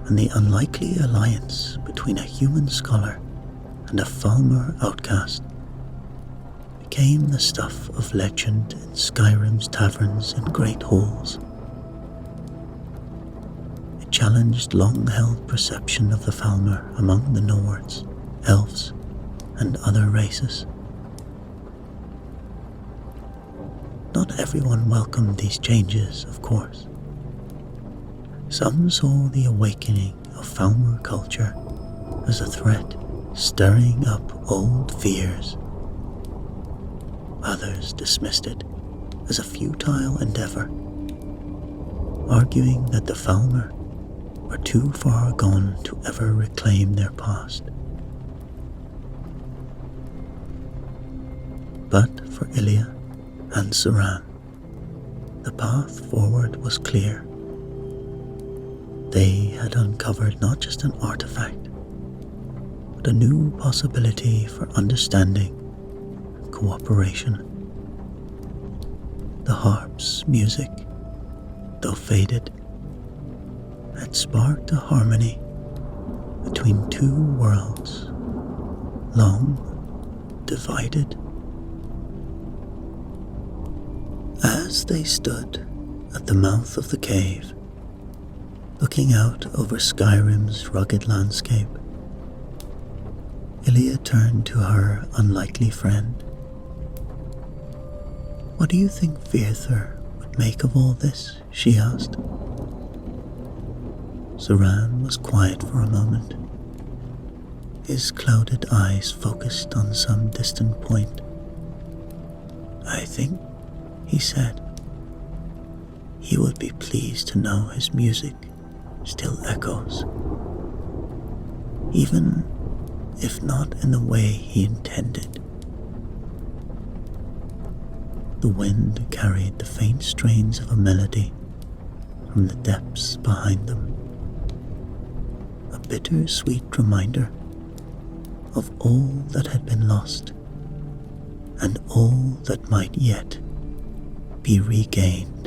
and the unlikely alliance between a human scholar and a Falmer outcast became the stuff of legend in Skyrim's taverns and great halls. It challenged long-held perception of the Falmer among the Nords, elves, and other races. Not everyone welcomed these changes, of course. Some saw the awakening of Falmer culture as a threat stirring up old fears. Others dismissed it as a futile endeavor, arguing that the Falmer were too far gone to ever reclaim their past. But for Ilya and Saran, the path forward was clear. They had uncovered not just an artifact, but a new possibility for understanding and cooperation. The harp's music, though faded, had sparked a harmony between two worlds, long divided. As they stood at the mouth of the cave, looking out over Skyrim's rugged landscape, Ilya turned to her unlikely friend. "What do you think Virthur would make of all this?" she asked. Saran was quiet for a moment, his clouded eyes focused on some distant point. "I think," he said, "he would be pleased to know his music still echoes, even if not in the way he intended." The wind carried the faint strains of a melody from the depths behind them, a bitter-sweet reminder of all that had been lost and all that might yet be regained.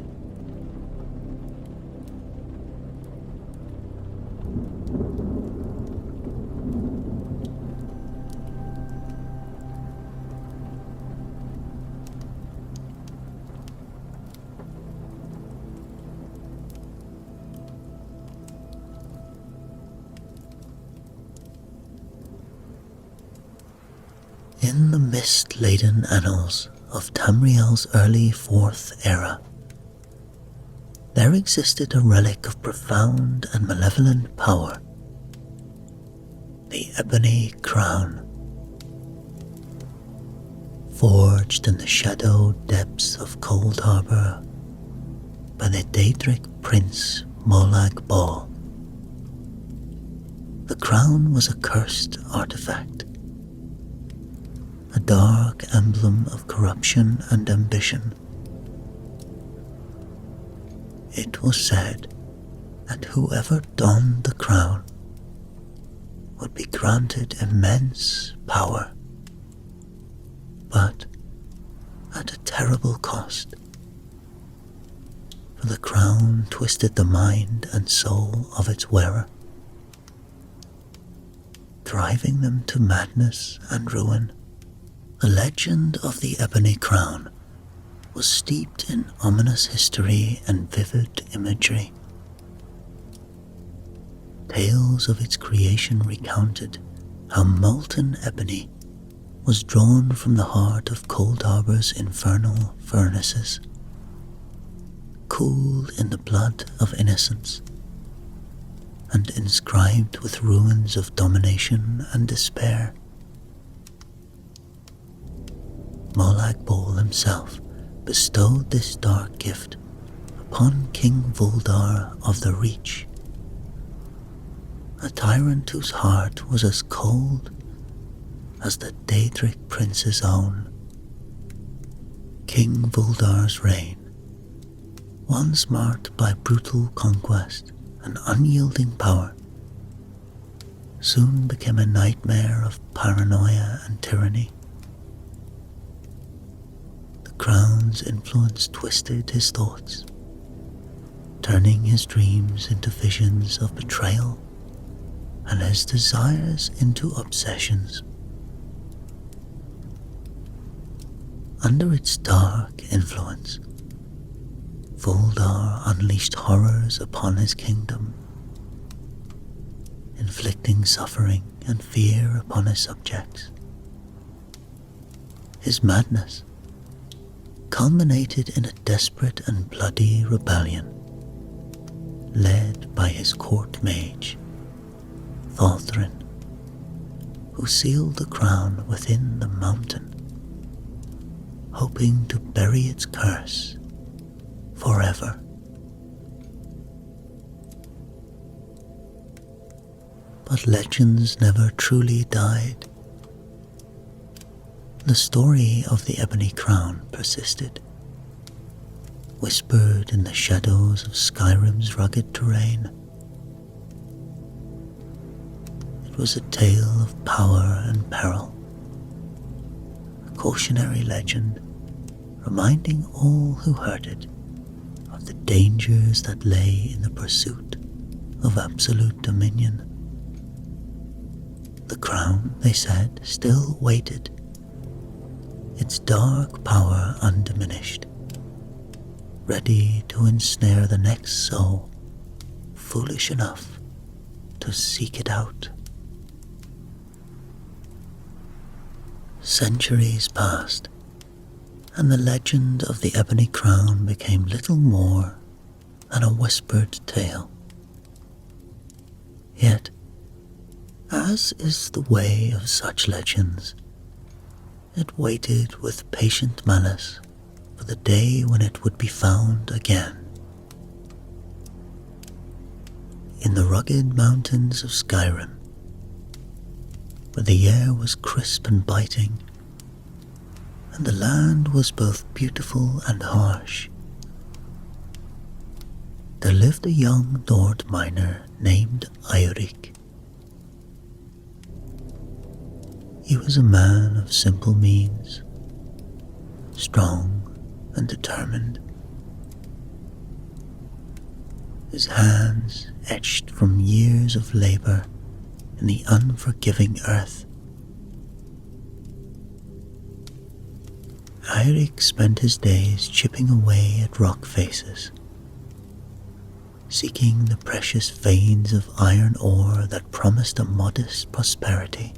In the mist-laden annals of Tamriel's early Fourth Era, there existed a relic of profound and malevolent power, the Ebony Crown. Forged in the shadowed depths of Cold Harbor by the Daedric prince Molag Bal, the crown was a cursed artifact, a dark emblem of corruption and ambition. It was said that whoever donned the crown would be granted immense power, but at a terrible cost, for the crown twisted the mind and soul of its wearer, driving them to madness and ruin. The legend of the Ebony Crown was steeped in ominous history and vivid imagery. Tales of its creation recounted how molten ebony was drawn from the heart of Cold Harbor's infernal furnaces, cooled in the blood of innocents, and inscribed with ruins of domination and despair. Molag Bal himself bestowed this dark gift upon King Vuldar of the Reach, a tyrant whose heart was as cold as the Daedric prince's own. King Vuldar's reign, once marked by brutal conquest and unyielding power, soon became a nightmare of paranoia and tyranny. The crown's influence twisted his thoughts, turning his dreams into visions of betrayal and his desires into obsessions. Under its dark influence, Vuldar unleashed horrors upon his kingdom, inflicting suffering and fear upon his subjects. His madness, culminated in a desperate and bloody rebellion, led by his court mage, Thorthrin, who sealed the crown within the mountain, hoping to bury its curse forever. But legends never truly died. The story of the Ebony Crown persisted, whispered in the shadows of Skyrim's rugged terrain. It was a tale of power and peril, a cautionary legend reminding all who heard it of the dangers that lay in the pursuit of absolute dominion. The crown, they said, still waited, its dark power undiminished, ready to ensnare the next soul foolish enough to seek it out. Centuries passed, and the legend of the Ebony Crown became little more than a whispered tale. Yet, as is the way of such legends, it waited with patient malice for the day when it would be found again. In the rugged mountains of Skyrim, where the air was crisp and biting, and the land was both beautiful and harsh, there lived a young Nord miner named Eirik. He was a man of simple means, strong and determined. His hands etched from years of labor in the unforgiving earth. Eirik spent his days chipping away at rock faces, seeking the precious veins of iron ore that promised a modest prosperity.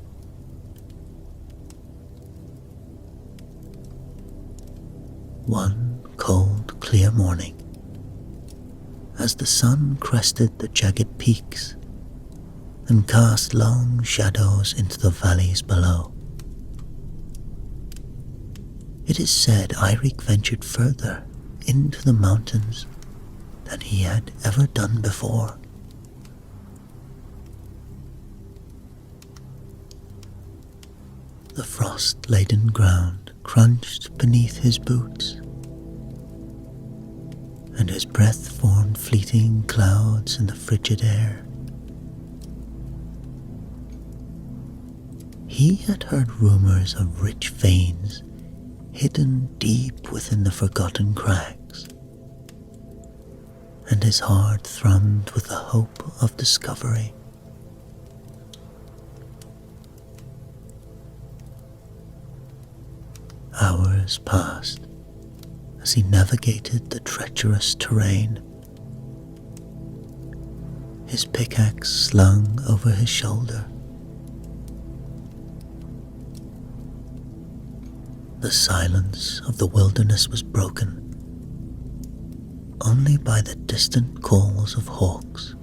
One cold, clear morning, as the sun crested the jagged peaks and cast long shadows into the valleys below, it is said Eirik ventured further into the mountains than he had ever done before. The frost-laden ground crunched beneath his boots, and his breath formed fleeting clouds in the frigid air. He had heard rumors of rich veins hidden deep within the forgotten crags, and his heart thrummed with the hope of discovery. Hours passed as he navigated the treacherous terrain, his pickaxe slung over his shoulder. The silence of the wilderness was broken only by the distant calls of hawks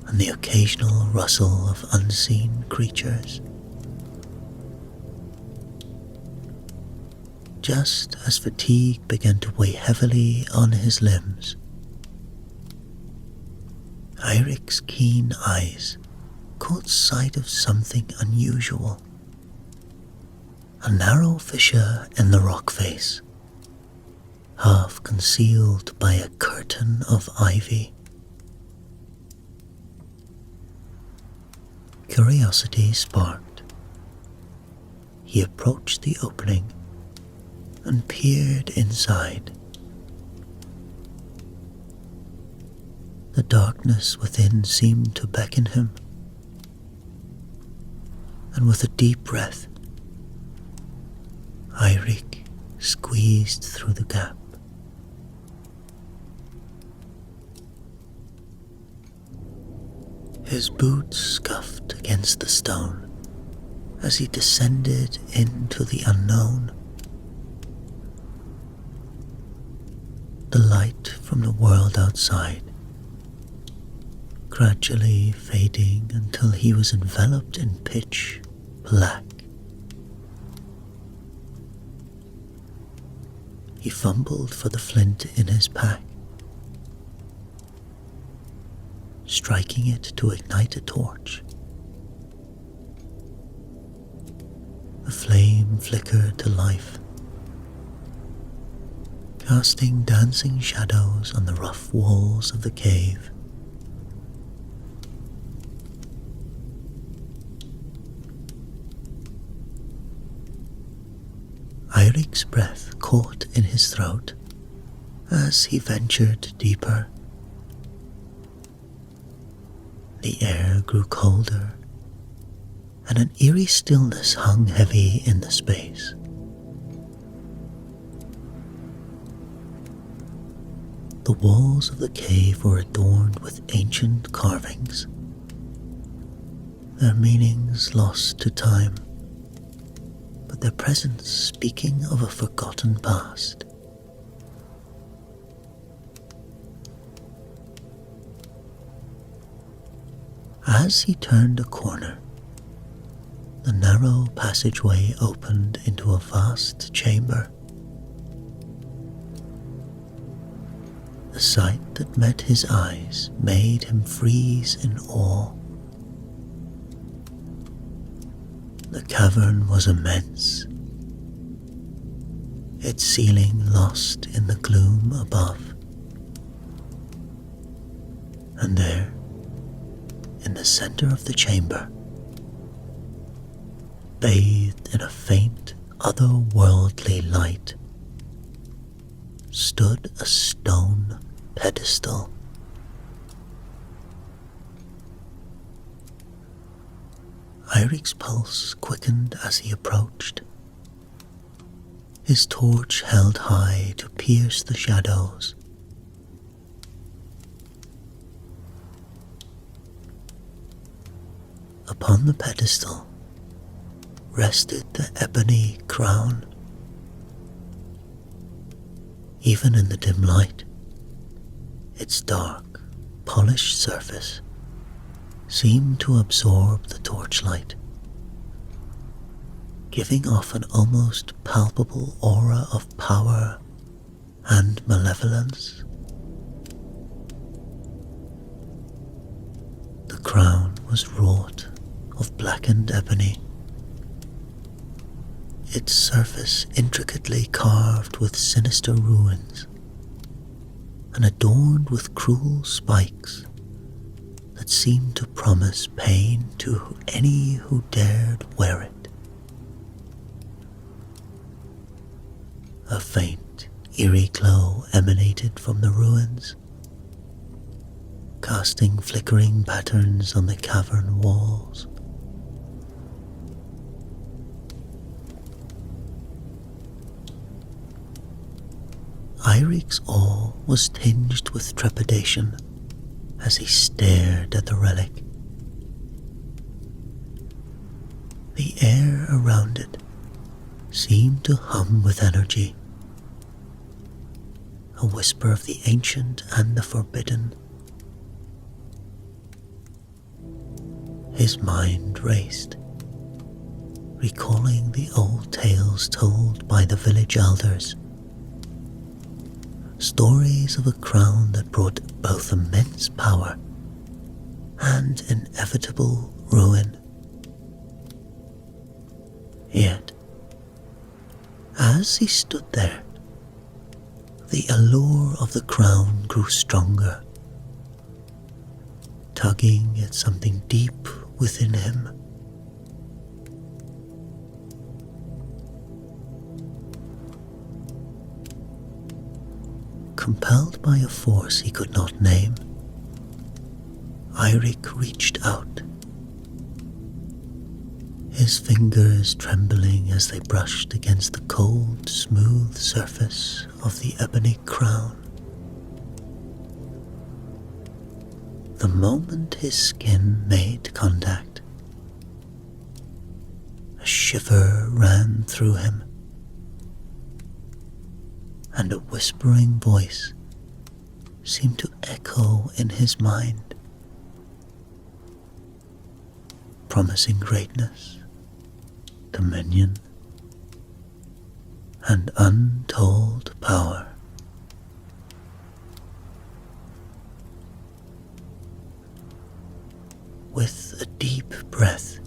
and the occasional rustle of unseen creatures. Just as fatigue began to weigh heavily on his limbs, Eirik's keen eyes caught sight of something unusual. A narrow fissure in the rock face, half concealed by a curtain of ivy. Curiosity sparked. He approached the opening and peered inside. The darkness within seemed to beckon him, and with a deep breath, Eirik squeezed through the gap. His boots scuffed against the stone as he descended into the unknown. the light from the world outside, gradually fading until he was enveloped in pitch black. He fumbled for the flint in his pack, striking it to ignite a torch. The flame flickered to life, casting dancing shadows on the rough walls of the cave. Eirik's breath caught in his throat as he ventured deeper. The air grew colder, and an eerie stillness hung heavy in the space. The walls of the cave were adorned with ancient carvings, their meanings lost to time, but their presence speaking of a forgotten past. As he turned a corner, the narrow passageway opened into a vast chamber. The sight that met his eyes made him freeze in awe. The cavern was immense, its ceiling lost in the gloom above. And there, in the center of the chamber, bathed in a faint, otherworldly light, stood a stone pedestal. Eirik's pulse quickened as he approached, his torch held high to pierce the shadows. Upon the pedestal rested the ebony crown. Even in the dim light, its dark, polished surface seemed to absorb the torchlight, giving off an almost palpable aura of power and malevolence. The crown was wrought of blackened ebony, its surface intricately carved with sinister runes and adorned with cruel spikes that seemed to promise pain to any who dared wear it. A faint, eerie glow emanated from the ruins, casting flickering patterns on the cavern walls. Eirik's awe was tinged with trepidation as he stared at the relic. The air around it seemed to hum with energy, a whisper of the ancient and the forbidden. His mind raced, recalling the old tales told by the village elders. Stories of a crown that brought both immense power and inevitable ruin. Yet, as he stood there, the allure of the crown grew stronger, tugging at something deep within him. Compelled by a force he could not name, Eirik reached out, his fingers trembling as they brushed against the cold, smooth surface of the ebony crown. The moment his skin made contact, a shiver ran through him, and a whispering voice seemed to echo in his mind, promising greatness, dominion, and untold power. With a deep breath,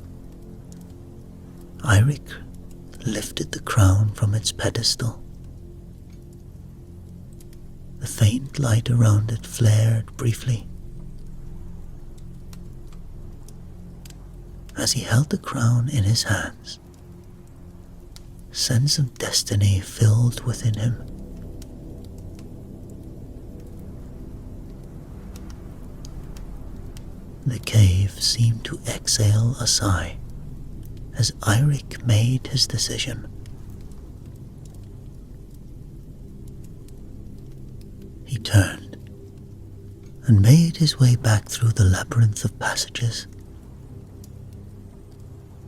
Eirik lifted the crown from its pedestal. The faint light around it flared briefly. As he held the crown in his hands, a sense of destiny filled within him. The cave seemed to exhale a sigh as Eirik made his decision. He turned and made his way back through the labyrinth of passages.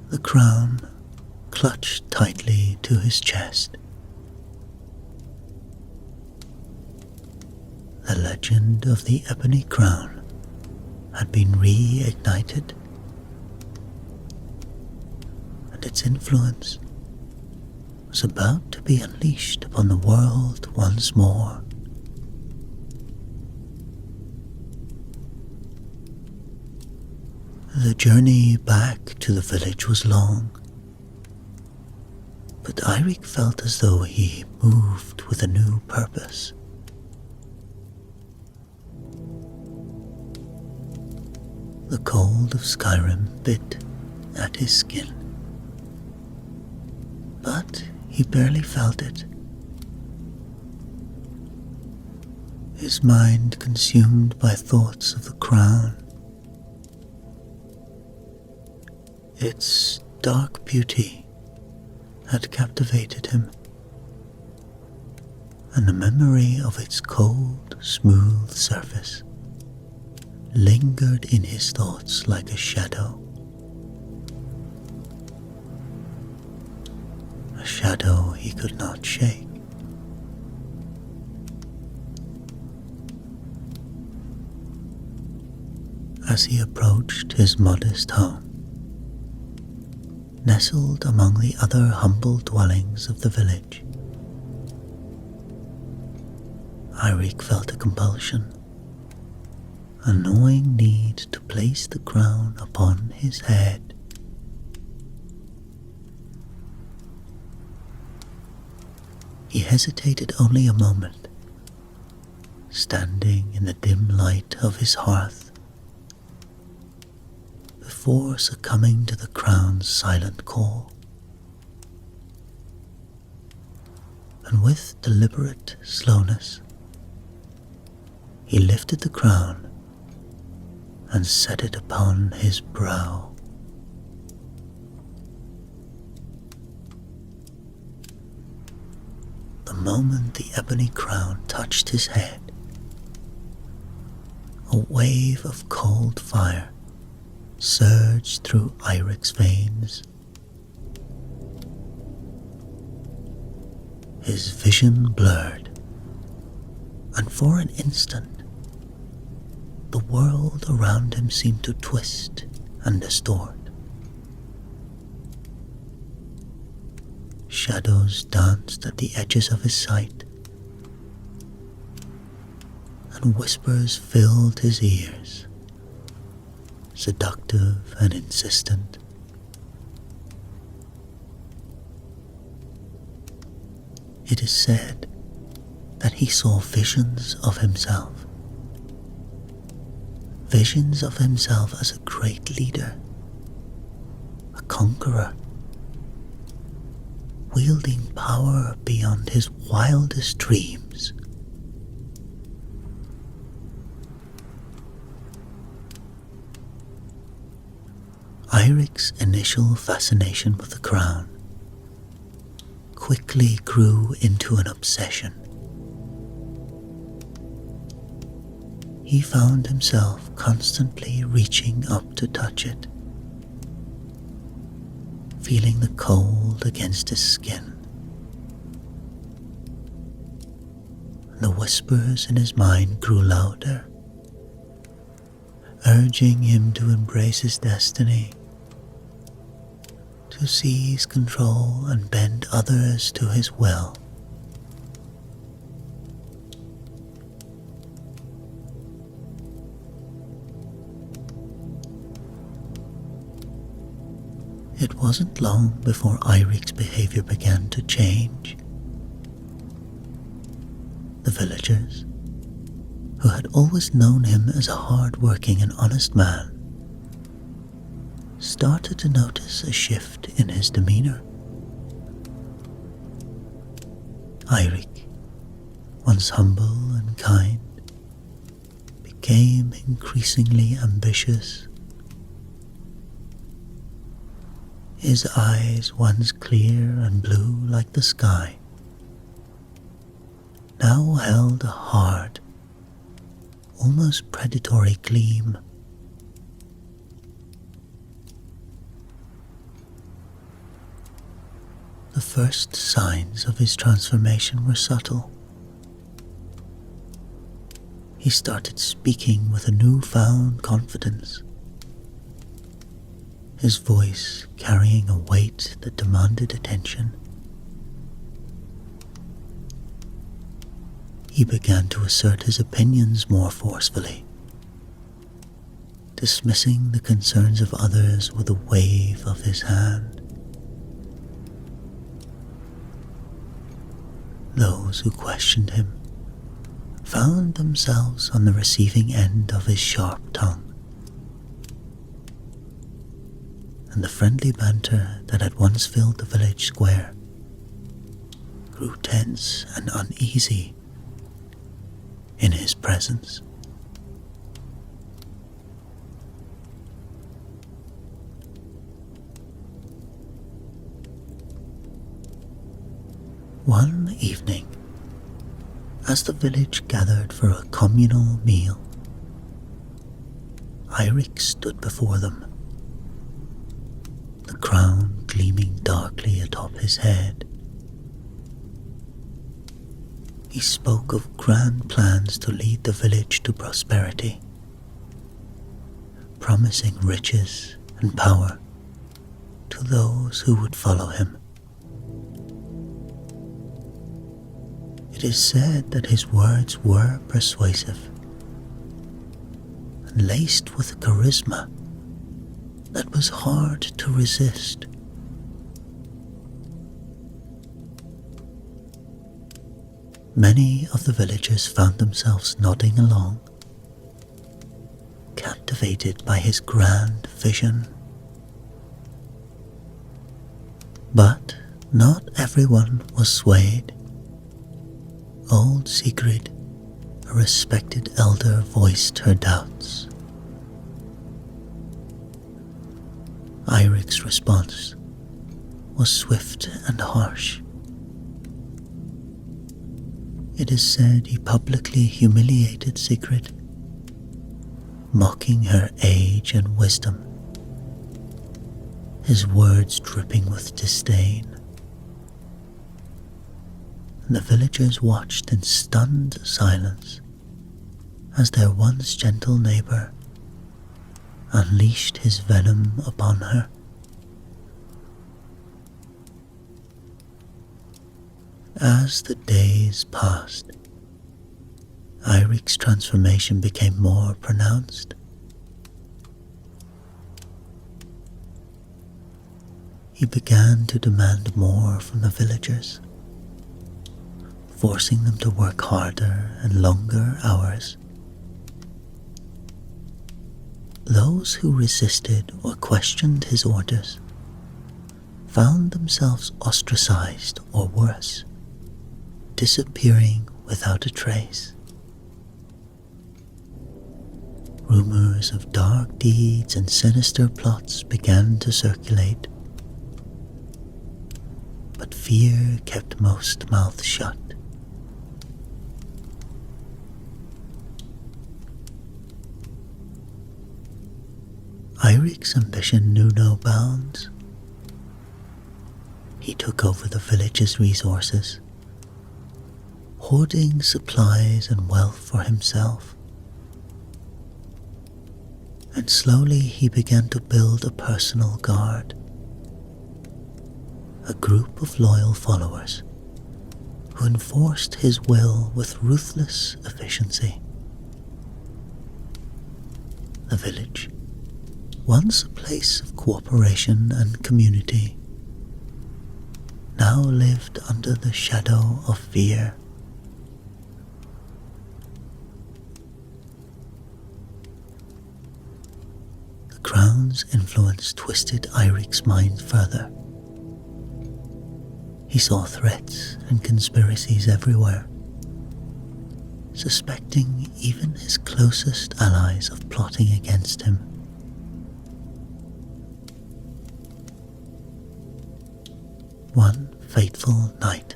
The crown clutched tightly to his chest. The legend of the ebony crown had been reignited, and its influence was about to be unleashed upon the world once more. The journey back to the village was long, but Eirik felt as though he moved with a new purpose. The cold of Skyrim bit at his skin, but he barely felt it. His mind consumed by thoughts of the crown, its dark beauty had captivated him, and the memory of its cold, smooth surface lingered in his thoughts like a shadow. A shadow he could not shake. As he approached his modest home, nestled among the other humble dwellings of the village, Eirik felt a compulsion, a gnawing need to place the crown upon his head. He hesitated only a moment, standing in the dim light of his hearth, before succumbing to the crown's silent call. And with deliberate slowness, he lifted the crown and set it upon his brow. The moment the ebony crown touched his head, a wave of cold fire surged through Eirik's veins. His vision blurred, and for an instant, the world around him seemed to twist and distort. Shadows danced at the edges of his sight, and whispers filled his ears, seductive and insistent. It is said that he saw visions of himself as a great leader, a conqueror, wielding power beyond his wildest dreams. Eirik's initial fascination with the crown quickly grew into an obsession. He found himself constantly reaching up to touch it, feeling the cold against his skin. and the whispers in his mind grew louder, urging him to embrace his destiny, to seize control and bend others to his will. It wasn't long before Eirik's behavior began to change. The villagers, who had always known him as a hard-working and honest man, started to notice a shift in his demeanor. Eirik, once humble and kind, became increasingly ambitious. His eyes, once clear and blue like the sky, now held a hard, almost predatory gleam. The first signs of his transformation were subtle. He started speaking with a newfound confidence, his voice carrying a weight that demanded attention. He began to assert his opinions more forcefully, dismissing the concerns of others with a wave of his hand. Those who questioned him found themselves on the receiving end of his sharp tongue, and the friendly banter that had once filled the village square grew tense and uneasy in his presence. One evening, as the village gathered for a communal meal, Eirik stood before them, the crown gleaming darkly atop his head. He spoke of grand plans to lead the village to prosperity, promising riches and power to those who would follow him. It is said that his words were persuasive and laced with a charisma that was hard to resist. Many of the villagers found themselves nodding along, captivated by his grand vision. But not everyone was swayed. Old Sigrid, a respected elder, voiced her doubts. Eirik's response was swift and harsh. It is said he publicly humiliated Sigrid, mocking her age and wisdom, his words dripping with disdain. And the villagers watched in stunned silence as their once gentle neighbor unleashed his venom upon her. As the days passed, Eirik's transformation became more pronounced. He began to demand more from the villagers, forcing them to work harder and longer hours. Those who resisted or questioned his orders found themselves ostracized or worse, disappearing without a trace. Rumors of dark deeds and sinister plots began to circulate, but fear kept most mouths shut. Eirik's ambition knew no bounds. He took over the village's resources, hoarding supplies and wealth for himself. And slowly he began to build a personal guard, a group of loyal followers who enforced his will with ruthless efficiency. The village, once a place of cooperation and community, now lived under the shadow of fear. The crown's influence twisted Eirik's mind further. He saw threats and conspiracies everywhere, suspecting even his closest allies of plotting against him. One fateful night,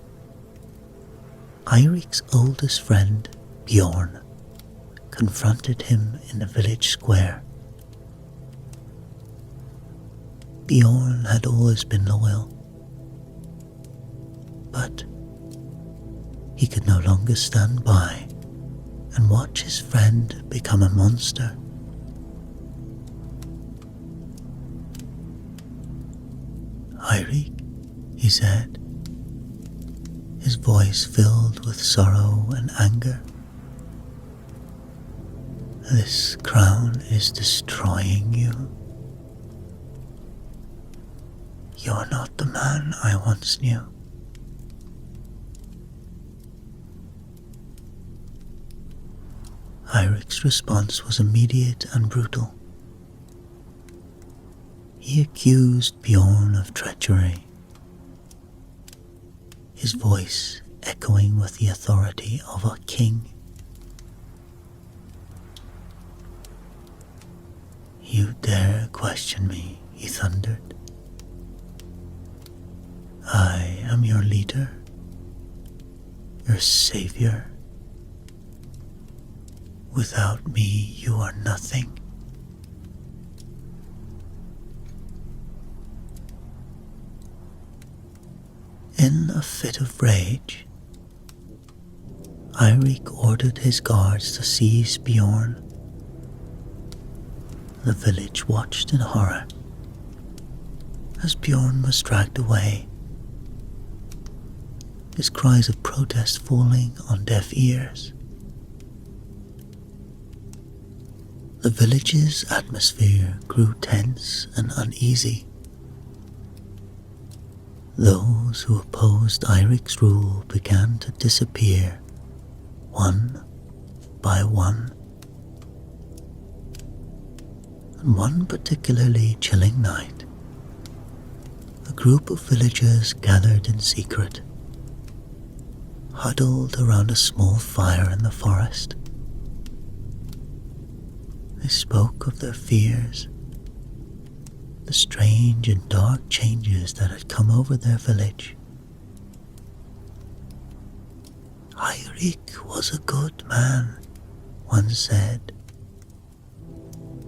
Eirik's oldest friend, Bjorn, confronted him in the village square. Bjorn had always been loyal, but he could no longer stand by and watch his friend become a monster. "Eirik," he said, his voice filled with sorrow and anger, "this crown is destroying you. You're not the man I once knew." Eirik's response was immediate and brutal. He accused Bjorn of treachery, his voice echoing with the authority of a king. "You dare question me," he thundered. "I am your leader, your savior. Without me, you are nothing." In a fit of rage, Eirik ordered his guards to seize Bjorn. The village watched in horror as Bjorn was dragged away, his cries of protest falling on deaf ears. The village's atmosphere grew tense and uneasy. Those who opposed Eirik's rule began to disappear, one by one. On one particularly chilling night, a group of villagers gathered in secret, huddled around a small fire in the forest. They spoke of their fears, the strange and dark changes that had come over their village. "Eirik was a good man," one said,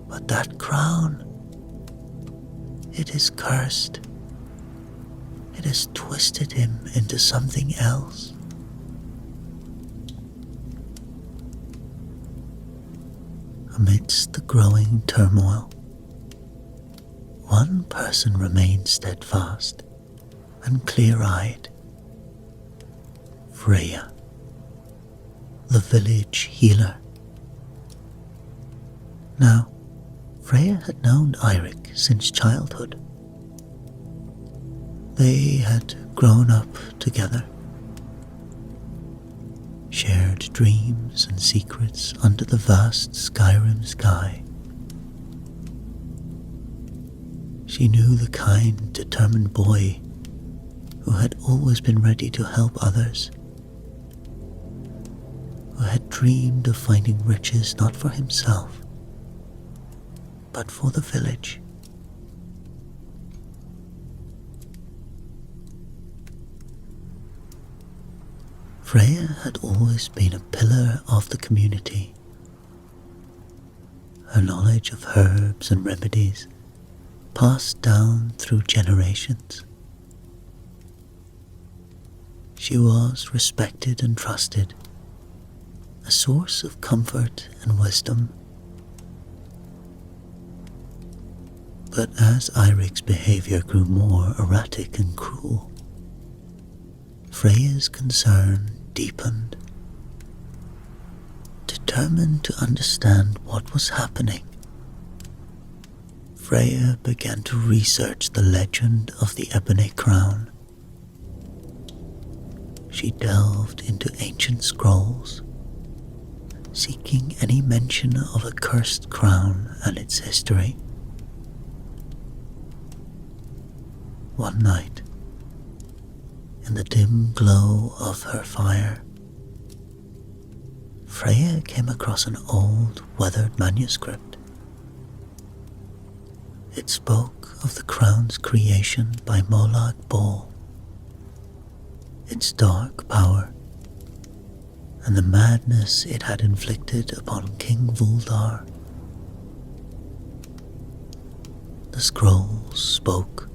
"but that crown, it is cursed. It has twisted him into something else." Amidst the growing turmoil, one person remained steadfast and clear-eyed. Freya, the village healer. Now, Freya had known Eirik since childhood. They had grown up together, shared dreams and secrets under the vast Skyrim sky. She knew the kind, determined boy who had always been ready to help others, who had dreamed of finding riches not for himself, but for the village. Freya had always been a pillar of the community. Her knowledge of herbs and remedies passed down through generations. She was respected and trusted, a source of comfort and wisdom. But as Eirik's behavior grew more erratic and cruel, Freya's concern deepened. Determined to understand what was happening, Freya began to research the legend of the Ebony Crown. She delved into ancient scrolls, seeking any mention of a cursed crown and its history. One night, in the dim glow of her fire, Freya came across an old, weathered manuscript. It spoke of the crown's creation by Molag Bal, its dark power, and the madness it had inflicted upon King Vuldar. The scrolls spoke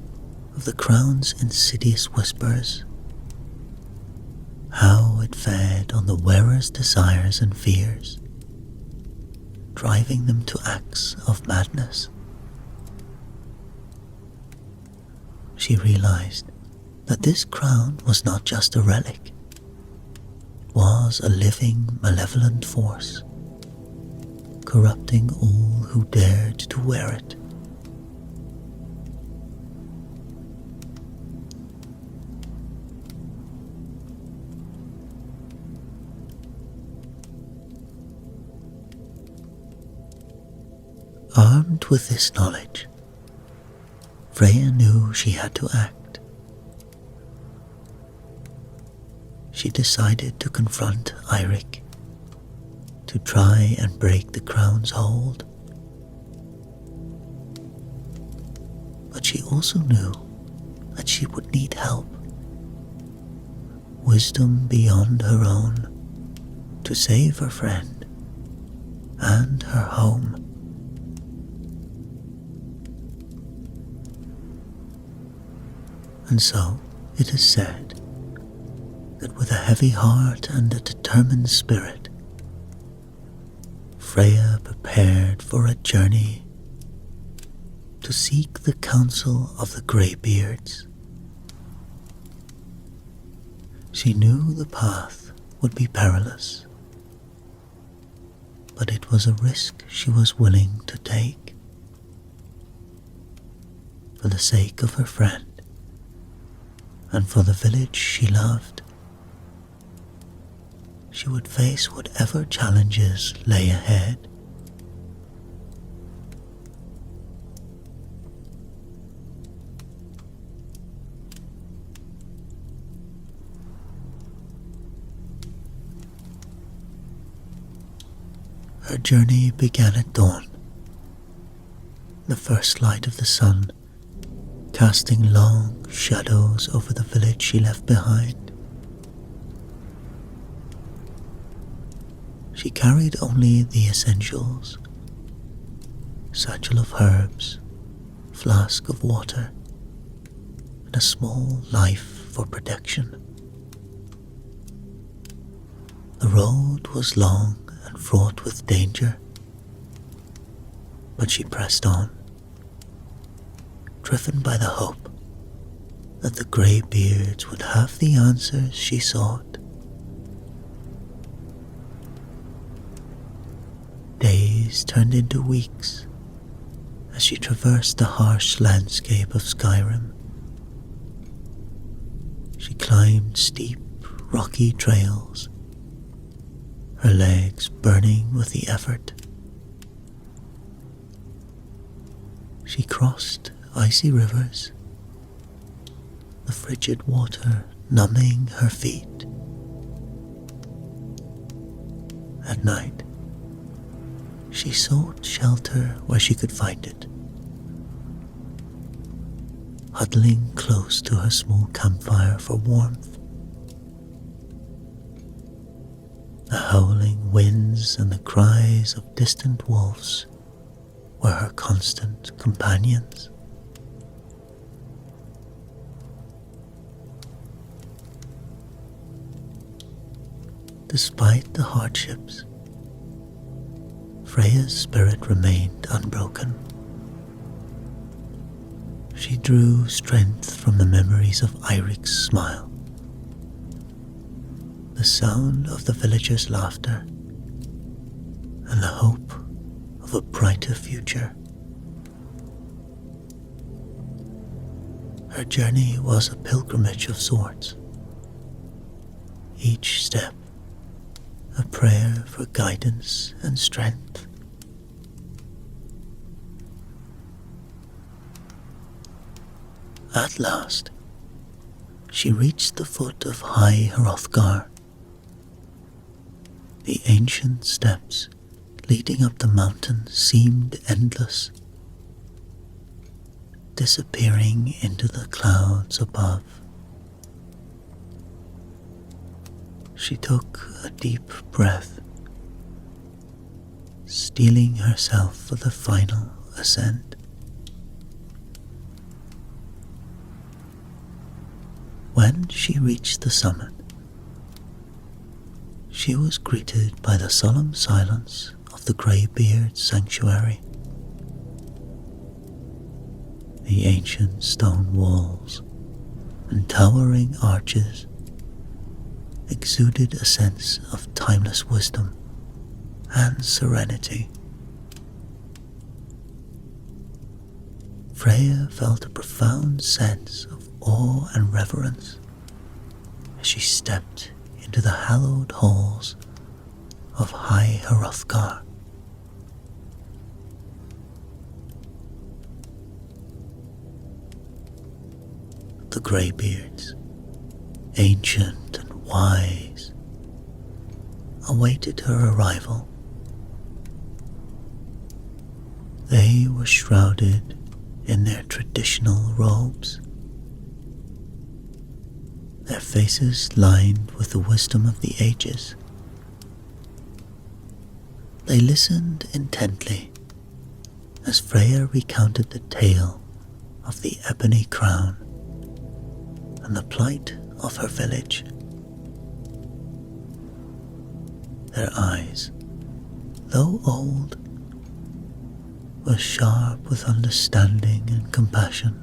of the crown's insidious whispers, how it fed on the wearer's desires and fears, driving them to acts of madness. She realized that this crown was not just a relic. It was a living, malevolent force, corrupting all who dared to wear it. Armed with this knowledge, Freya knew she had to act. She decided to confront Eirik, to try and break the crown's hold. But she also knew that she would need help, wisdom beyond her own, to save her friend and her home. And so it is said that with a heavy heart and a determined spirit, Freya prepared for a journey to seek the counsel of the Greybeards. She knew the path would be perilous, but it was a risk she was willing to take for the sake of her friend and for the village she loved. She would face whatever challenges lay ahead. Her journey began at dawn, the first light of the sun casting long shadows over the village she left behind. She carried only the essentials: satchel of herbs, flask of water, and a small knife for protection. The road was long and fraught with danger, but she pressed on, driven by the hope that the Greybeards would have the answers she sought. Days turned into weeks as she traversed the harsh landscape of Skyrim. She climbed steep, rocky trails, her legs burning with the effort. She crossed icy rivers, the frigid water numbing her feet. At night, she sought shelter where she could find it, huddling close to her small campfire for warmth. The howling winds and the cries of distant wolves were her constant companions. Despite the hardships, Freya's spirit remained unbroken. She drew strength from the memories of Eirik's smile, the sound of the villagers' laughter, and the hope of a brighter future. Her journey was a pilgrimage of sorts, each step a prayer for guidance and strength. At last, she reached the foot of High Hrothgar. The ancient steps leading up the mountain seemed endless, disappearing into the clouds above. She took a deep breath, steeling herself for the final ascent. When she reached the summit, she was greeted by the solemn silence of the Greybeards' sanctuary. The ancient stone walls and towering arches exuded a sense of timeless wisdom and serenity. Freya felt a profound sense of awe and reverence as she stepped into the hallowed halls of High Hrothgar. The Greybeards, ancient and wise, awaited her arrival. They were shrouded in their traditional robes, their faces lined with the wisdom of the ages. They listened intently as Freya recounted the tale of the ebony crown and the plight of her village. Their eyes, though old, were sharp with understanding and compassion.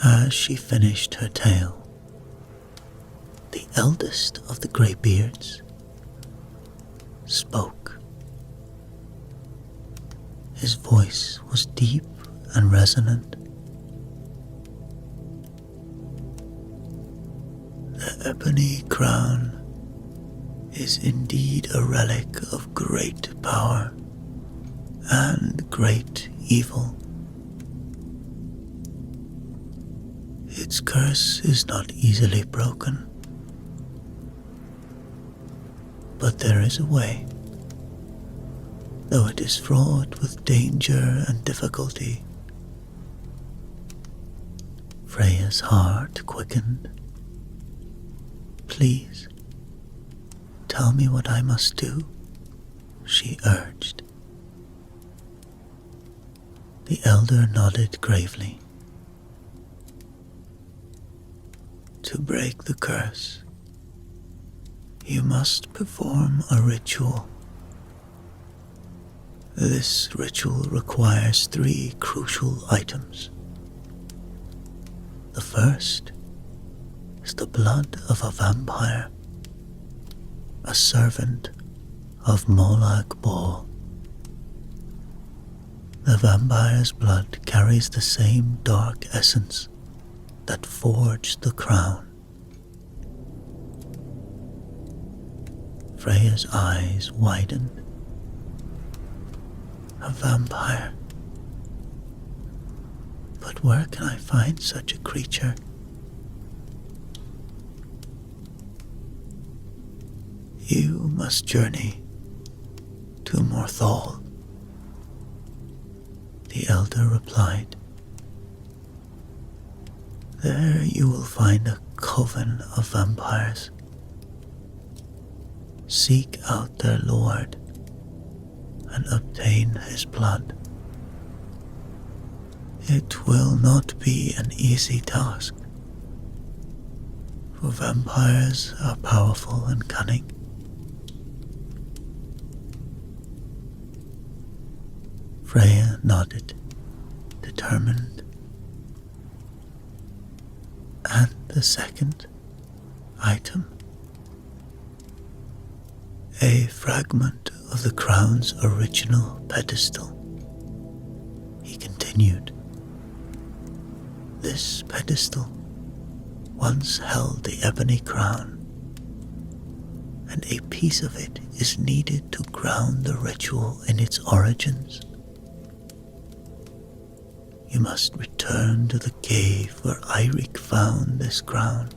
As she finished her tale, the eldest of the Greybeards spoke. His voice was deep and resonant. The ebony crown is indeed a relic of great power and great evil. Its curse is not easily broken, but there is a way, though it is fraught with danger and difficulty. Freya's heart quickened. Please, tell me what I must do, she urged. The elder nodded gravely. To break the curse, you must perform a ritual. This ritual requires 3 crucial items. The first is the blood of a vampire, a servant of Molag Bal. The vampire's blood carries the same dark essence that forged the crown. Freya's eyes widened. A vampire? But where can I find such a creature? You must journey to Morthal, the elder replied. There you will find a coven of vampires. Seek out their lord and obtain his blood. It will not be an easy task, for vampires are powerful and cunning. Freya nodded, determined. And the second item, a fragment of the crown's original pedestal. He continued. This pedestal once held the ebony crown, and a piece of it is needed to ground the ritual in its origins. You must return to the cave where Eirik found this crown.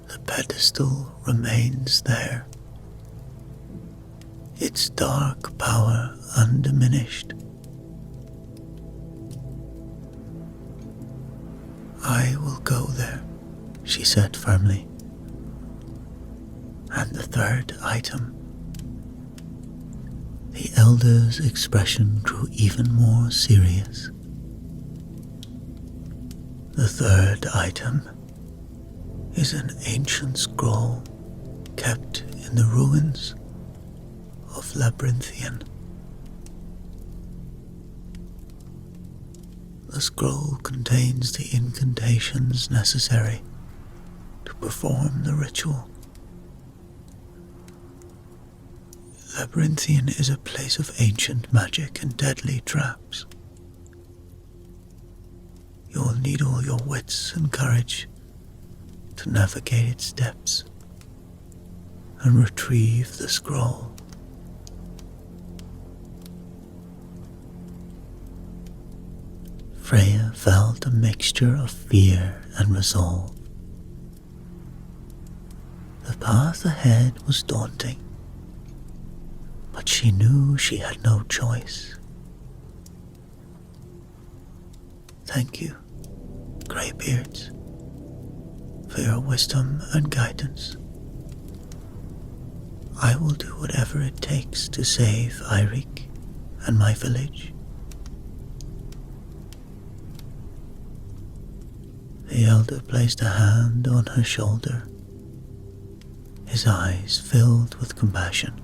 The pedestal remains there, its dark power undiminished. I will go there, she said firmly. And the third item. The elder's expression grew even more serious. The third item is an ancient scroll kept in the ruins of Labyrinthian. The scroll contains the incantations necessary to perform the ritual. Labyrinthian is a place of ancient magic and deadly traps. You will need all your wits and courage to navigate its depths and retrieve the scroll. Freya felt a mixture of fear and resolve. The path ahead was daunting, but she knew she had no choice. Thank you, Greybeards, for your wisdom and guidance. I will do whatever it takes to save Eirik and my village. The elder placed a hand on her shoulder, his eyes filled with compassion.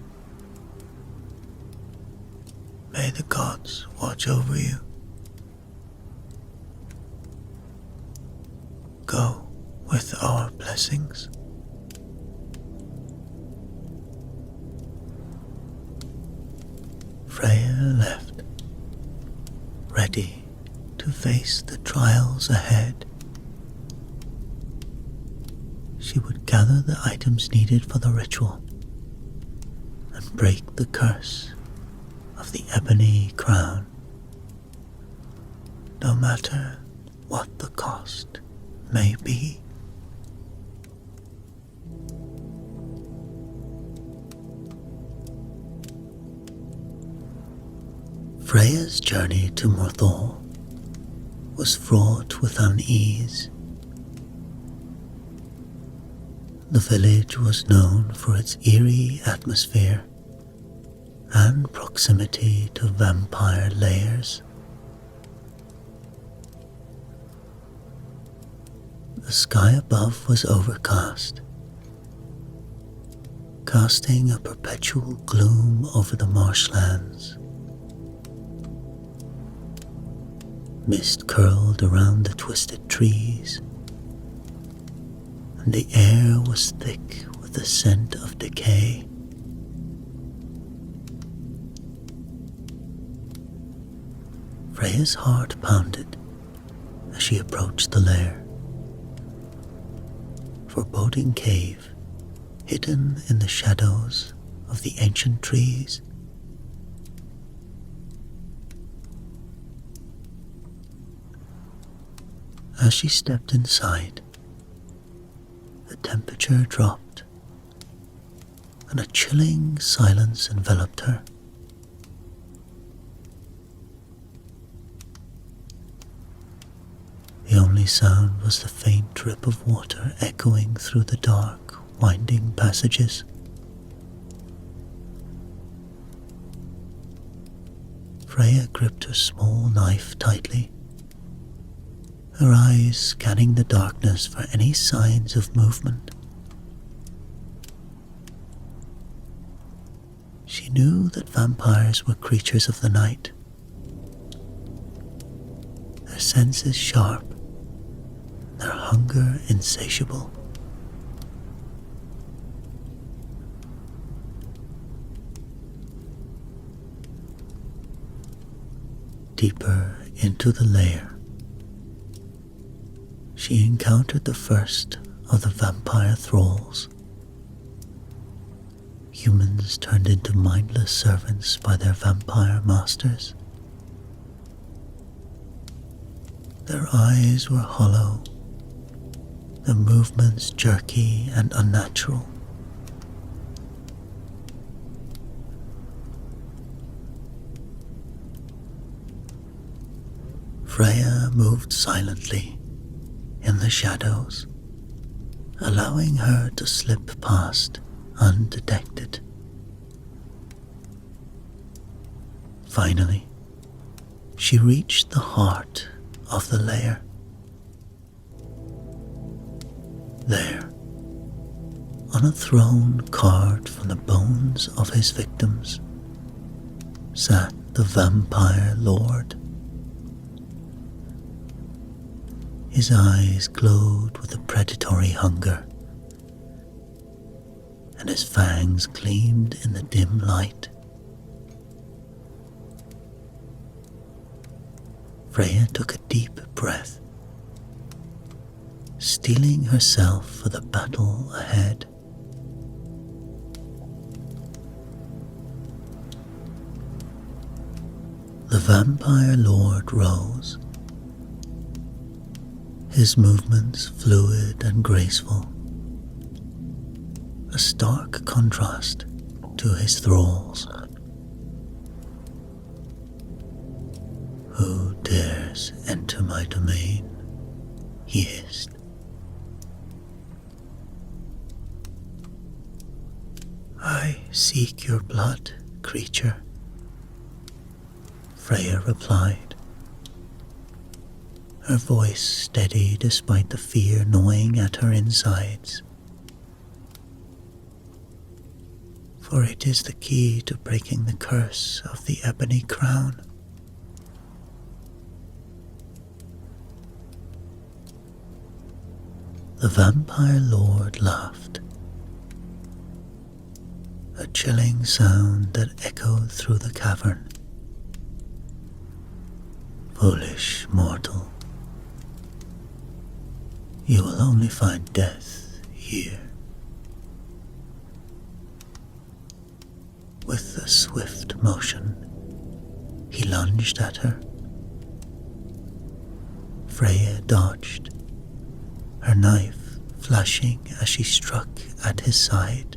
May the gods watch over you. Go with our blessings. Freya left, ready to face the trials ahead. She would gather the items needed for the ritual and break the curse of the ebony crown, no matter what the cost may be. Freya's journey to Morthor was fraught with unease. The village was known for its eerie atmosphere and proximity to vampire lairs. The sky above was overcast, casting a perpetual gloom over the marshlands. Mist curled around the twisted trees, and the air was thick with the scent of decay. Freya's heart pounded as she approached the lair. Foreboding cave, hidden in the shadows of the ancient trees. As she stepped inside, the temperature dropped, and a chilling silence enveloped her. The only sound was the faint drip of water echoing through the dark, winding passages. Freya gripped her small knife tightly, her eyes scanning the darkness for any signs of movement. She knew that vampires were creatures of the night, their senses sharp, their hunger insatiable. Deeper into the lair, she encountered the first of the vampire thralls. Humans turned into mindless servants by their vampire masters. Their eyes were hollow, their movements jerky and unnatural. Freya moved silently in the shadows, allowing her to slip past undetected. Finally, she reached the heart of the lair. There, on a throne carved from the bones of his victims, sat the vampire lord. His eyes glowed with a predatory hunger, and his fangs gleamed in the dim light. Freya took a deep breath, steeling herself for the battle ahead. The vampire lord rose, his movements fluid and graceful, a stark contrast to his thralls. "Who dares enter my domain?" he hissed. "I seek your blood, creature," Freya replied, her voice steady despite the fear gnawing at her insides. "For it is the key to breaking the curse of the ebony crown." The vampire lord laughed, a chilling sound that echoed through the cavern. "Foolish mortal, you will only find death here." With a swift motion, he lunged at her. Freya dodged, her knife flashing as she struck at his side.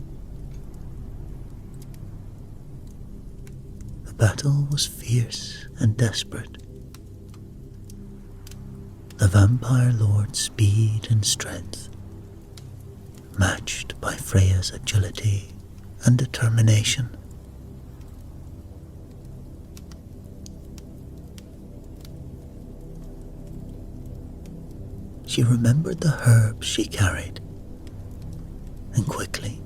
The battle was fierce and desperate. The vampire lord's speed and strength, matched by Freya's agility and determination. She remembered the herbs she carried, and quickly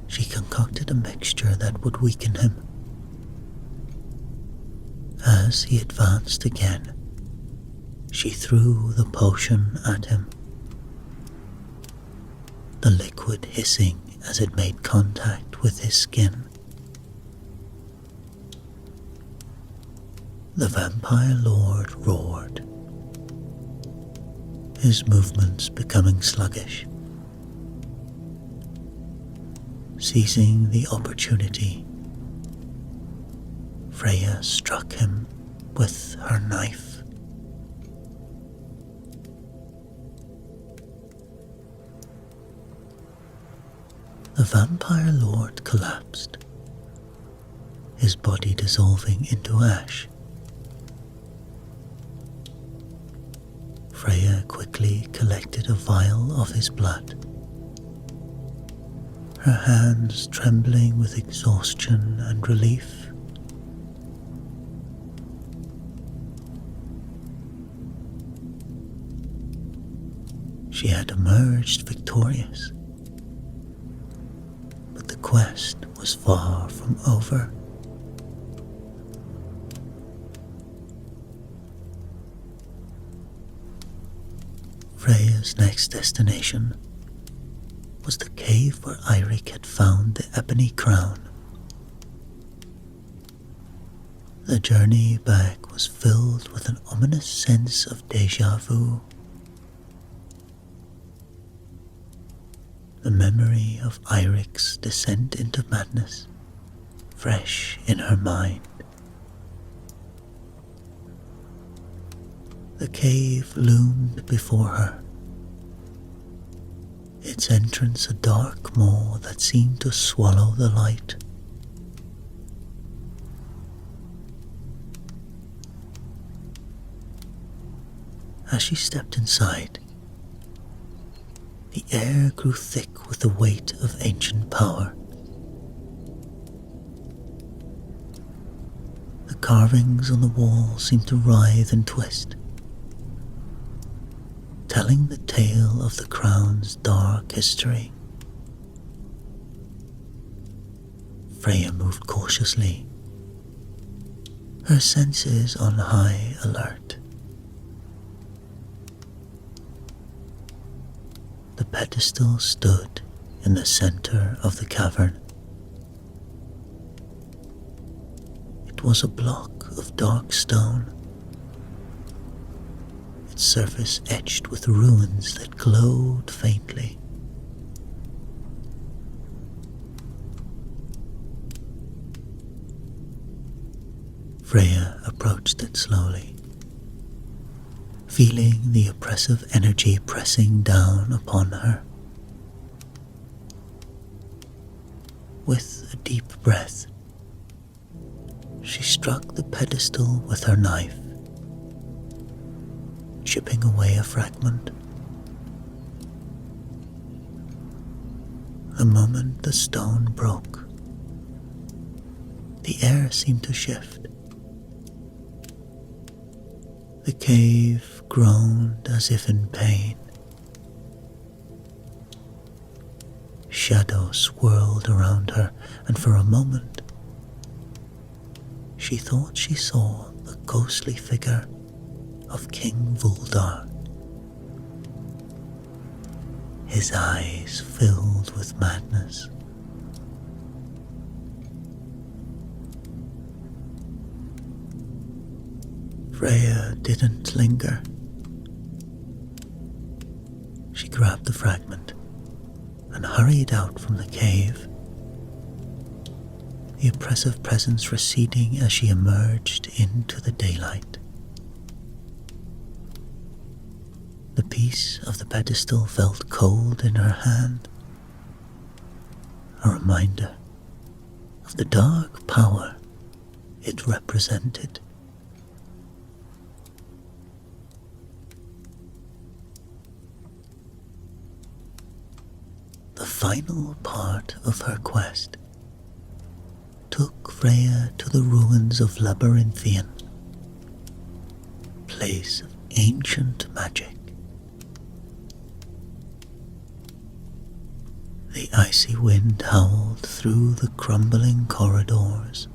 she concocted a mixture that would weaken him. As he advanced again, she threw the potion at him, the liquid hissing as it made contact with his skin. The vampire lord roared, his movements becoming sluggish. Seizing the opportunity, Freya struck him with her knife. The vampire lord collapsed, his body dissolving into ash. Freya quickly collected a vial of his blood, her hands trembling with exhaustion and relief. She had emerged victorious, but the quest was far from over. Freya's next destination was the cave where Eirik had found the ebony crown. The journey back was filled with an ominous sense of déjà vu. The memory of Eirik's descent into madness, fresh in her mind. The cave loomed before her, its entrance a dark maw that seemed to swallow the light. As she stepped inside, the air grew thick with the weight of ancient power. The carvings on the wall seemed to writhe and twist, telling the tale of the crown's dark history. Freya moved cautiously, her senses on high alert. The pedestal stood in the center of the cavern. It was a block of dark stone, its surface etched with runes that glowed faintly. Freya approached it slowly, feeling the oppressive energy pressing down upon her. With a deep breath, she struck the pedestal with her knife, chipping away a fragment. The moment the stone broke, the air seemed to shift. The cave groaned as if in pain. Shadows swirled around her, and for a moment, she thought she saw the ghostly figure of King Vuldar, his eyes filled with madness. Freya didn't linger. She grabbed the fragment and hurried out from the cave, the oppressive presence receding as she emerged into the daylight. The piece of the pedestal felt cold in her hand, a reminder of the dark power it represented. The final part of her quest took Freya to the ruins of Labyrinthian, place of ancient magic. The icy wind howled through the crumbling corridors,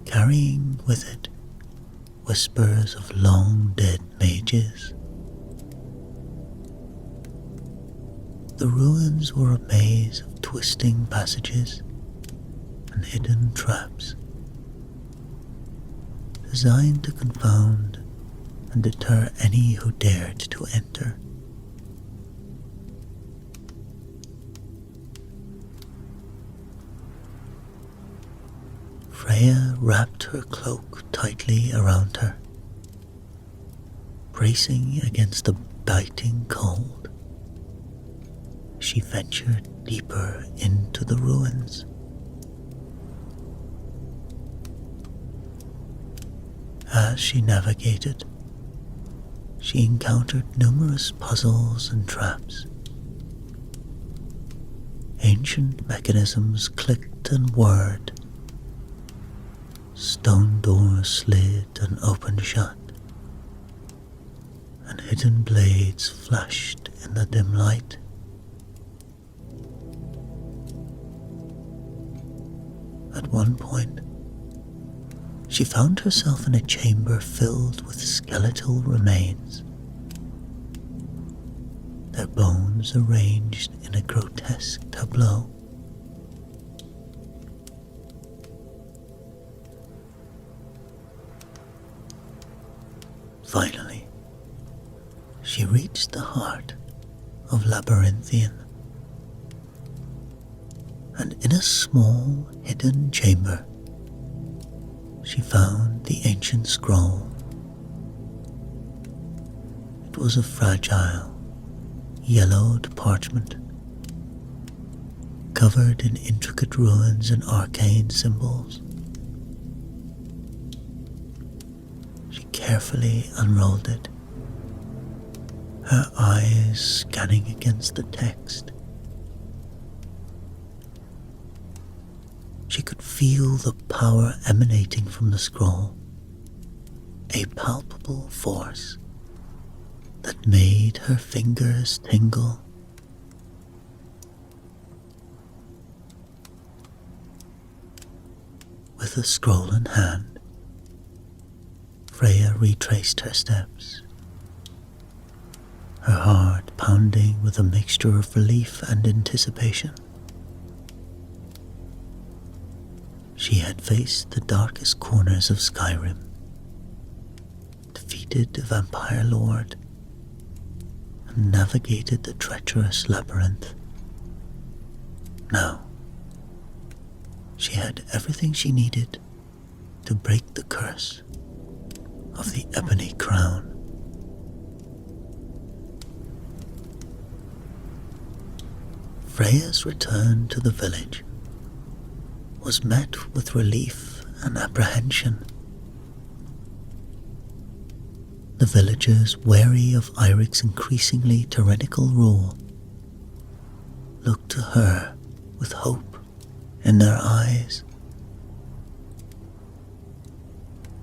carrying with it whispers of long-dead mages. The ruins were a maze of twisting passages and hidden traps, designed to confound and deter any who dared to enter. Freya wrapped her cloak tightly around her, bracing against the biting cold. She ventured deeper into the ruins. As she navigated, she encountered numerous puzzles and traps. Ancient mechanisms clicked and whirred. Stone doors slid and opened shut, and hidden blades flashed in the dim light. At one point, she found herself in a chamber filled with skeletal remains, their bones arranged in a grotesque tableau. Finally, she reached the heart of Labyrinthian, and in a small hidden chamber, she found the ancient scroll. It was a fragile, yellowed parchment, covered in intricate runes and arcane symbols. She carefully unrolled it, her eyes scanning against the text. She could feel the power emanating from the scroll, a palpable force that made her fingers tingle. With the scroll in hand, Freya retraced her steps, her heart pounding with a mixture of relief and anticipation. She had faced the darkest corners of Skyrim, defeated a vampire lord, and navigated the treacherous labyrinth. Now, she had everything she needed to break the curse of the Ebony Crown. Freya's return to the village was met with relief and apprehension. The villagers, wary of Eirik's increasingly tyrannical rule, looked to her with hope in their eyes.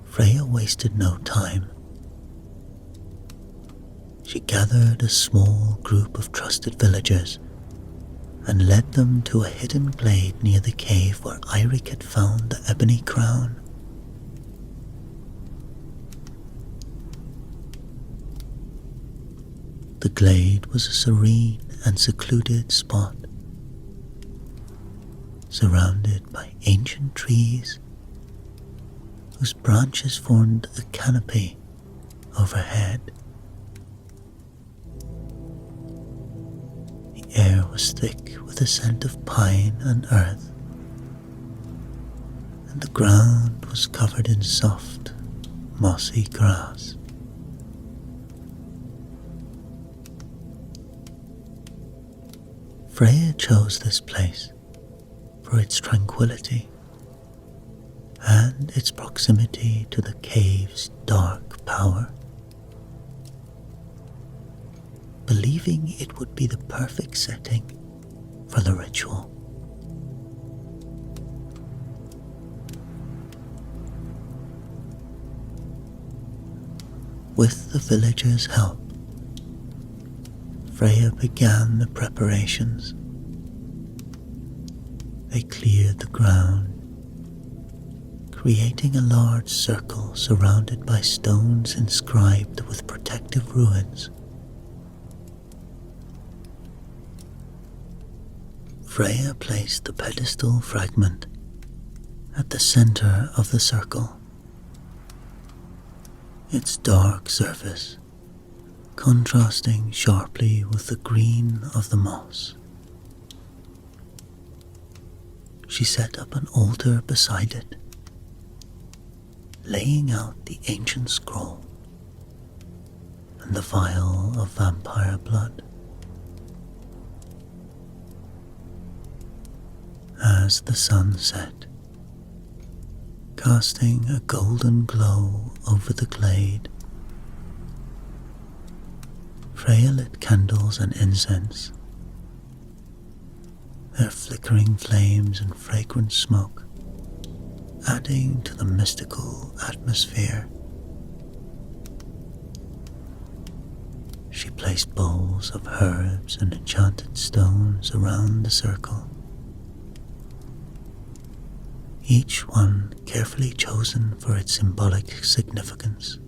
Freya wasted no time. She gathered a small group of trusted villagers and led them to a hidden glade near the cave where Eirik had found the Ebony Crown. The glade was a serene and secluded spot, surrounded by ancient trees whose branches formed a canopy overhead. The air was thick with a scent of pine and earth, and the ground was covered in soft, mossy grass. Freya chose this place for its tranquility and its proximity to the cave's dark power, believing it would be the perfect setting for the ritual. With the villagers' help, Freya began the preparations. They cleared the ground, creating a large circle surrounded by stones inscribed with protective runes. Freya placed the pedestal fragment at the center of the circle, its dark surface contrasting sharply with the green of the moss. She set up an altar beside it, laying out the ancient scroll and the vial of vampire blood. As the sun set, casting a golden glow over the glade, Freya lit candles and incense, their flickering flames and fragrant smoke adding to the mystical atmosphere. She placed bowls of herbs and enchanted stones around the circle, each one carefully chosen for its symbolic significance.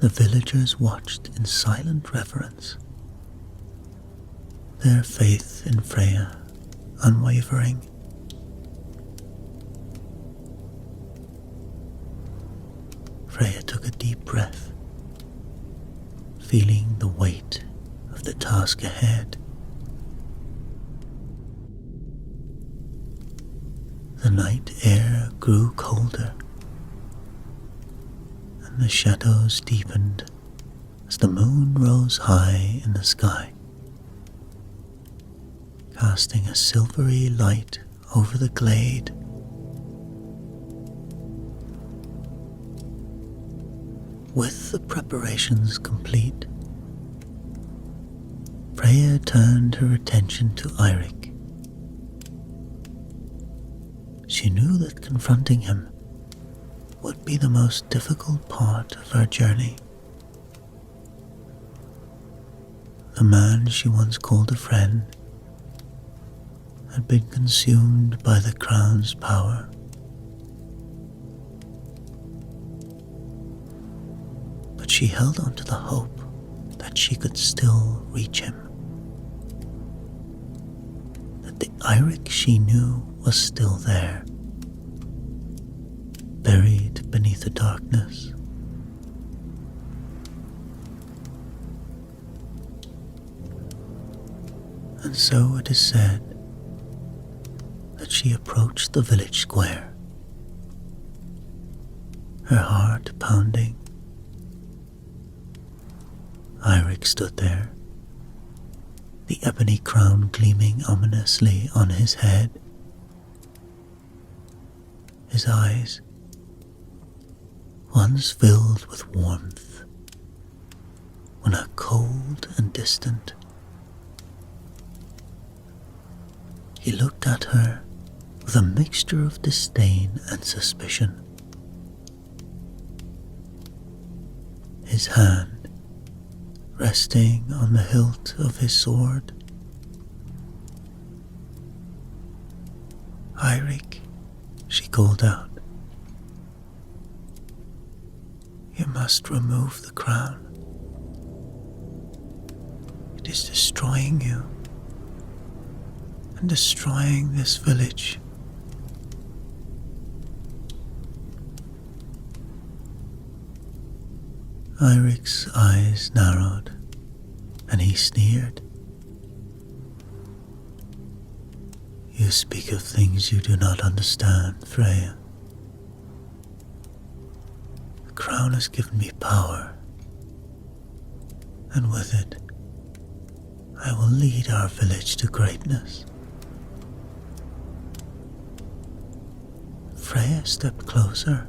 The villagers watched in silent reverence, their faith in Freya unwavering. Freya took a deep breath, feeling the weight of the task ahead. The night air grew colder, and the shadows deepened as the moon rose high in the sky, casting a silvery light over the glade. With the preparations complete, Freya turned her attention to Eirik. She knew that confronting him would be the most difficult part of her journey. The man she once called a friend had been consumed by the crown's power. But she held on to the hope that she could still reach him, that the Eirik she knew was still there, buried beneath the darkness. And so it is said that she approached the village square, her heart pounding. Eirik stood there, the ebony crown gleaming ominously on his head. His eyes, once filled with warmth, were now cold and distant. He looked at her with a mixture of disdain and suspicion. His hand resting on the hilt of his sword. "Eirik," she called out, "you must remove the crown. It is destroying you and destroying this village." Eirik's eyes narrowed, and he sneered. "You speak of things you do not understand, Freya. The crown has given me power, and with it, I will lead our village to greatness." Freya stepped closer,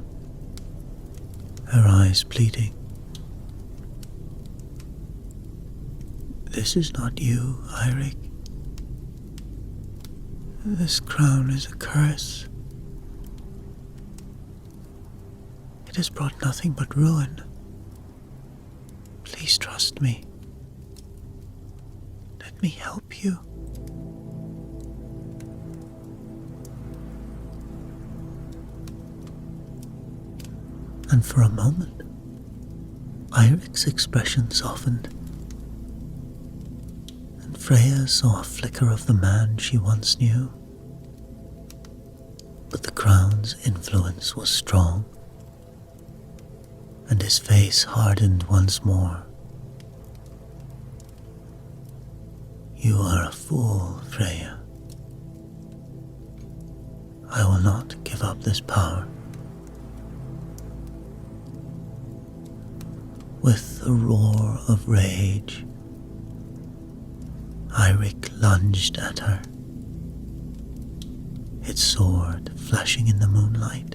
her eyes pleading. "This is not you, Eirik. This crown is a curse. It has brought nothing but ruin. Please trust me. Let me help you." And for a moment, Eirik's expression softened. Freya saw a flicker of the man she once knew, but the crown's influence was strong, and his face hardened once more. "You are a fool, Freya. I will not give up this power." With a roar of rage, Eirik lunged at her, its sword flashing in the moonlight.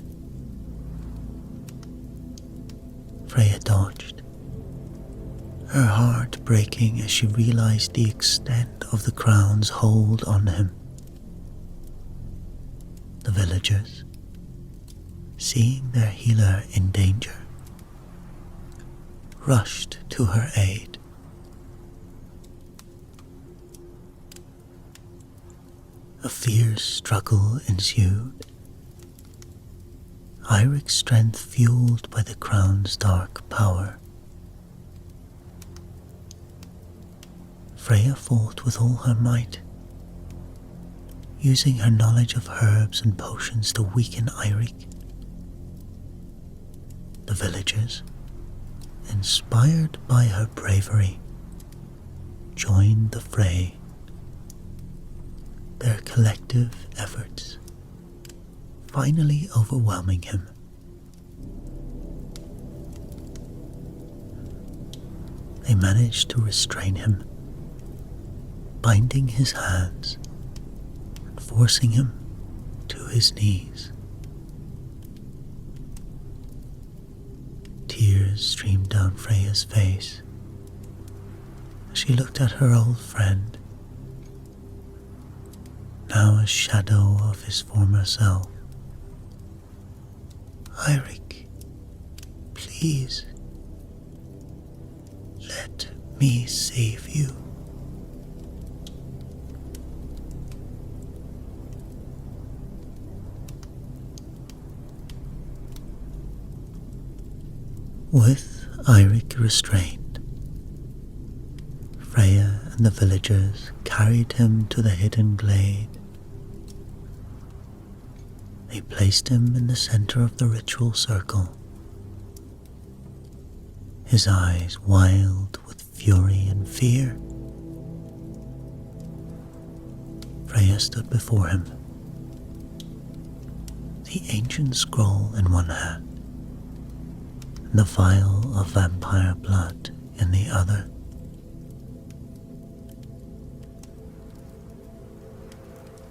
Freya dodged, her heart breaking as she realized the extent of the crown's hold on him. The villagers, seeing their healer in danger, rushed to her aid. A fierce struggle ensued, Eirik's strength fueled by the crown's dark power. Freya fought with all her might, using her knowledge of herbs and potions to weaken Eirik. The villagers, inspired by her bravery, joined the fray. Their collective efforts finally overwhelming him. They managed to restrain him, binding his hands and forcing him to his knees. Tears streamed down Freya's face as she looked at her old friend, now a shadow of his former self. Eirik, please, let me save you. With Eirik restrained, Freya and the villagers carried him to the hidden glade. They placed him in the center of the ritual circle, his eyes wild with fury and fear. Freya stood before him, the ancient scroll in one hand, and the vial of vampire blood in the other.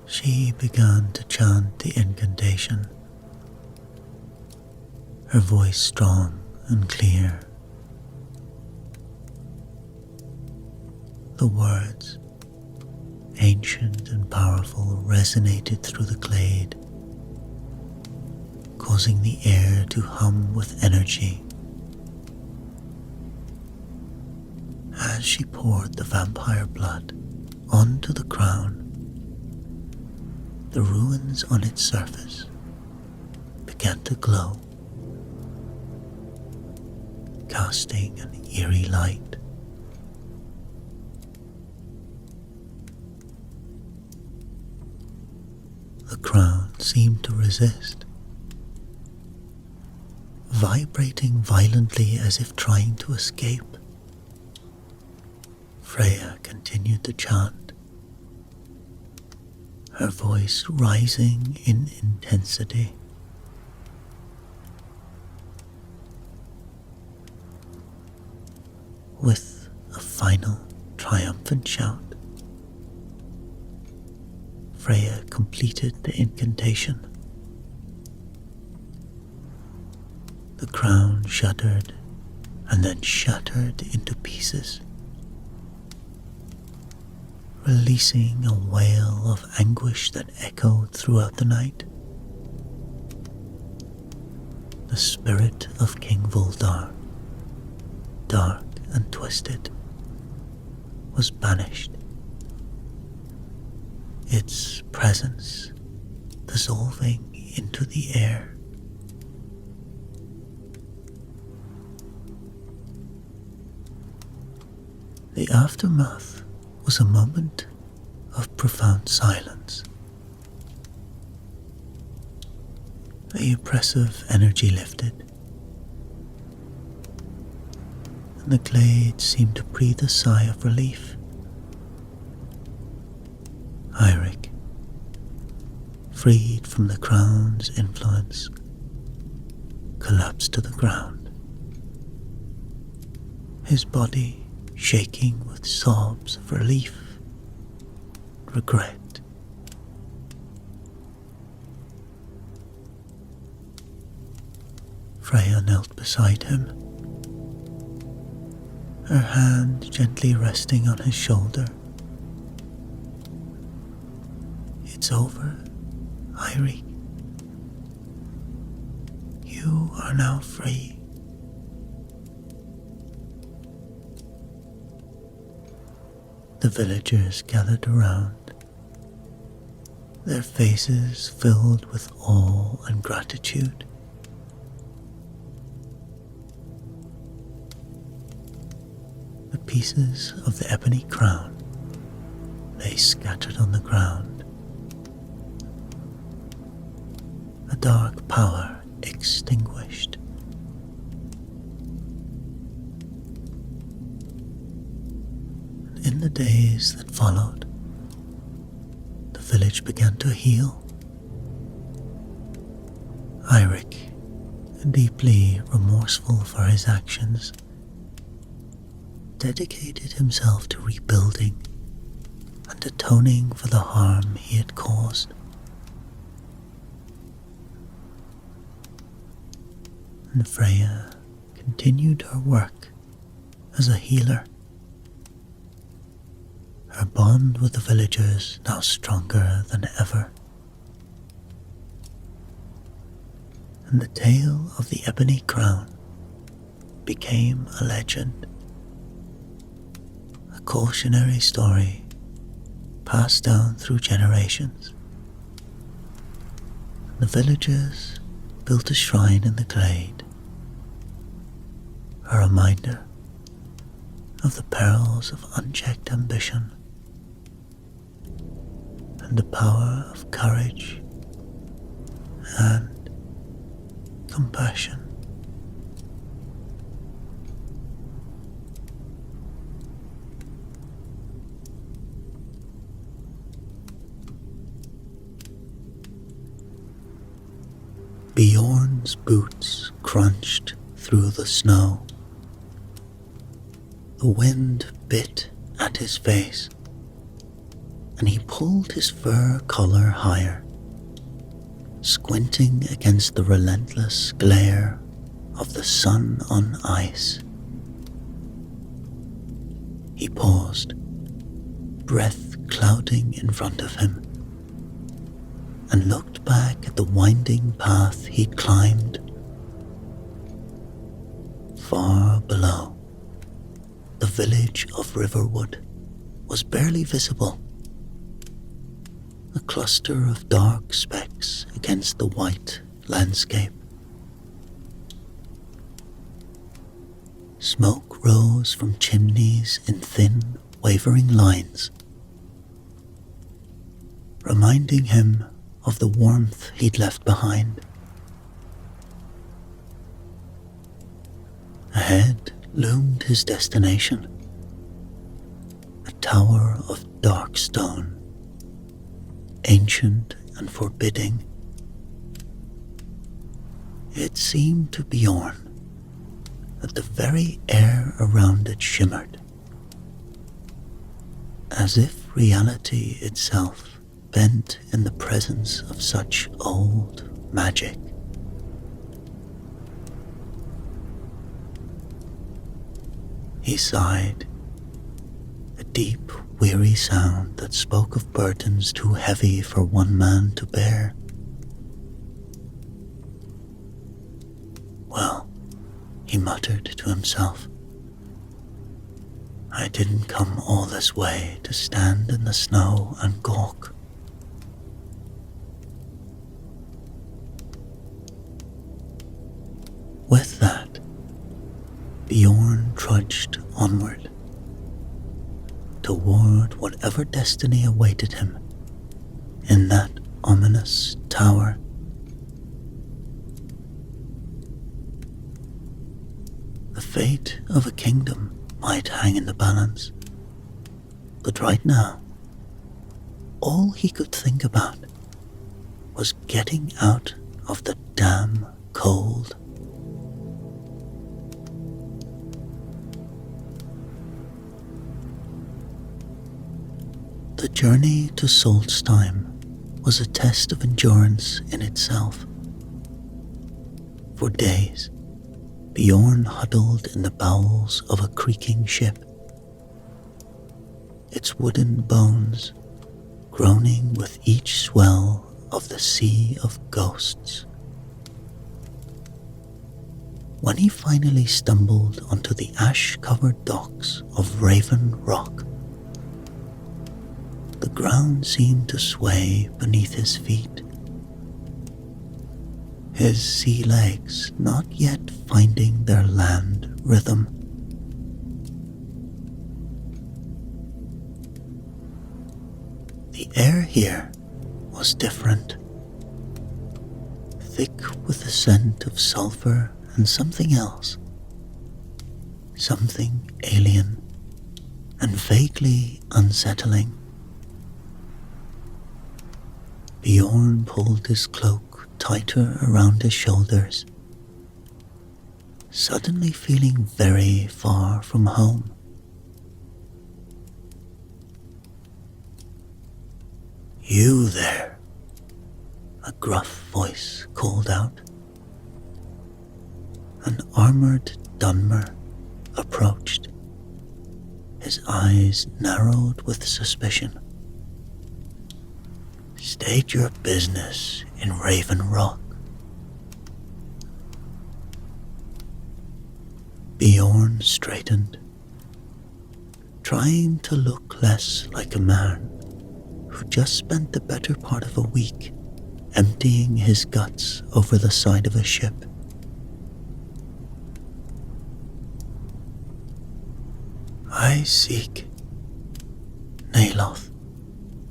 She began to chant the incantation, her voice strong and clear. The words, ancient and powerful, resonated through the glade, causing the air to hum with energy. As she poured the vampire blood onto the crown, the ruins on its surface began to glow, casting an eerie light. The crown seemed to resist, vibrating violently as if trying to escape. Freya continued to chant, her voice rising in intensity. With a final triumphant shout, Freya completed the incantation. The crown shuddered and then shattered into pieces, releasing a wail of anguish that echoed throughout the night. The spirit of King Vuldar, dark and twisted, was banished, its presence dissolving into the air. The aftermath was a moment of profound silence. The oppressive energy lifted, and the glade seemed to breathe a sigh of relief. Eirik, freed from the crown's influence, collapsed to the ground, his body shaking with sobs of relief and regret. Freya knelt beside him, her hand gently resting on his shoulder. "It's over, Eirik. You are now free. The villagers gathered around, their faces filled with awe and gratitude. The pieces of the ebony crown lay scattered on the ground. A dark power extinguished. In the days that followed, the village began to heal. Eirik, deeply remorseful for his actions, dedicated himself to rebuilding and atoning for the harm he had caused. And Freya continued her work as a healer, her bond with the villagers now stronger than ever. And the tale of the ebony crown became a legend, a cautionary story passed down through generations. The villagers built a shrine in the glade, a reminder of the perils of unchecked ambition and the power of courage and compassion. Bjorn's boots crunched through the snow. The wind bit at his face, and he pulled his fur collar higher, squinting against the relentless glare of the sun on ice. He paused, breath clouding in front of him, and looked back at the winding path he'd climbed. Far below, the village of Riverwood was barely visible, a cluster of dark specks against the white landscape. Smoke rose from chimneys in thin, wavering lines, reminding him of the warmth he'd left behind. Ahead loomed his destination, a tower of dark stone, ancient and forbidding. It seemed to Bjorn that the very air around it shimmered, as if reality itself bent in the presence of such old magic. He sighed, a deep, weary sound that spoke of burdens too heavy for one man to bear. Well, he muttered to himself, I didn't come all this way to stand in the snow and gawk. With that, Bjorn trudged onward, toward whatever destiny awaited him in that ominous tower. The fate of a kingdom might hang in the balance, but right now, all he could think about was getting out of the damn cold. The journey to Solstheim was a test of endurance in itself. For days, Bjorn huddled in the bowels of a creaking ship, its wooden bones groaning with each swell of the sea of ghosts. when he finally stumbled onto the ash-covered docks of Raven Rock. The ground seemed to sway beneath his feet, his sea legs not yet finding their land rhythm. The air here was different, thick with the scent of sulfur and something else, something alien and vaguely unsettling. Bjorn pulled his cloak tighter around his shoulders, suddenly feeling very far from home. "You there," a gruff voice called out. An armored Dunmer approached, his eyes narrowed with suspicion. "State your business in Raven Rock." Bjorn straightened, trying to look less like a man who just spent the better part of a week emptying his guts over the side of a ship. "I seek Naloth,"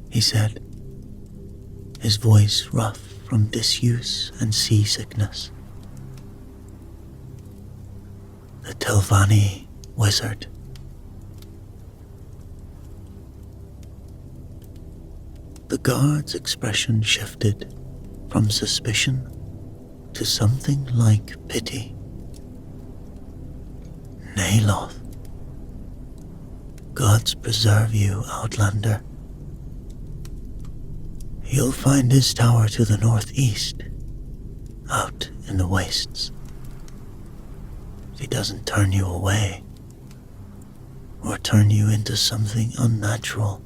he said, his voice rough from disuse and seasickness. "The Telvanni wizard." The guard's expression shifted from suspicion to something like pity. "Naloth. Gods preserve you, Outlander. You'll find his tower to the northeast, out in the wastes. If he doesn't turn you away, or turn you into something unnatural."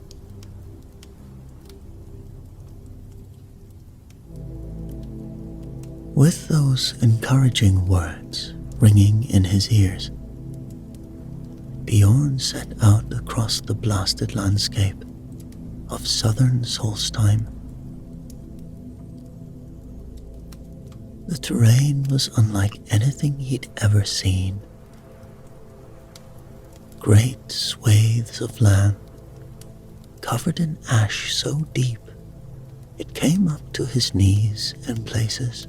With those encouraging words ringing in his ears, Bjorn set out across the blasted landscape of southern Solstheim. The terrain was unlike anything he'd ever seen. Great swathes of land, covered in ash so deep it came up to his knees in places.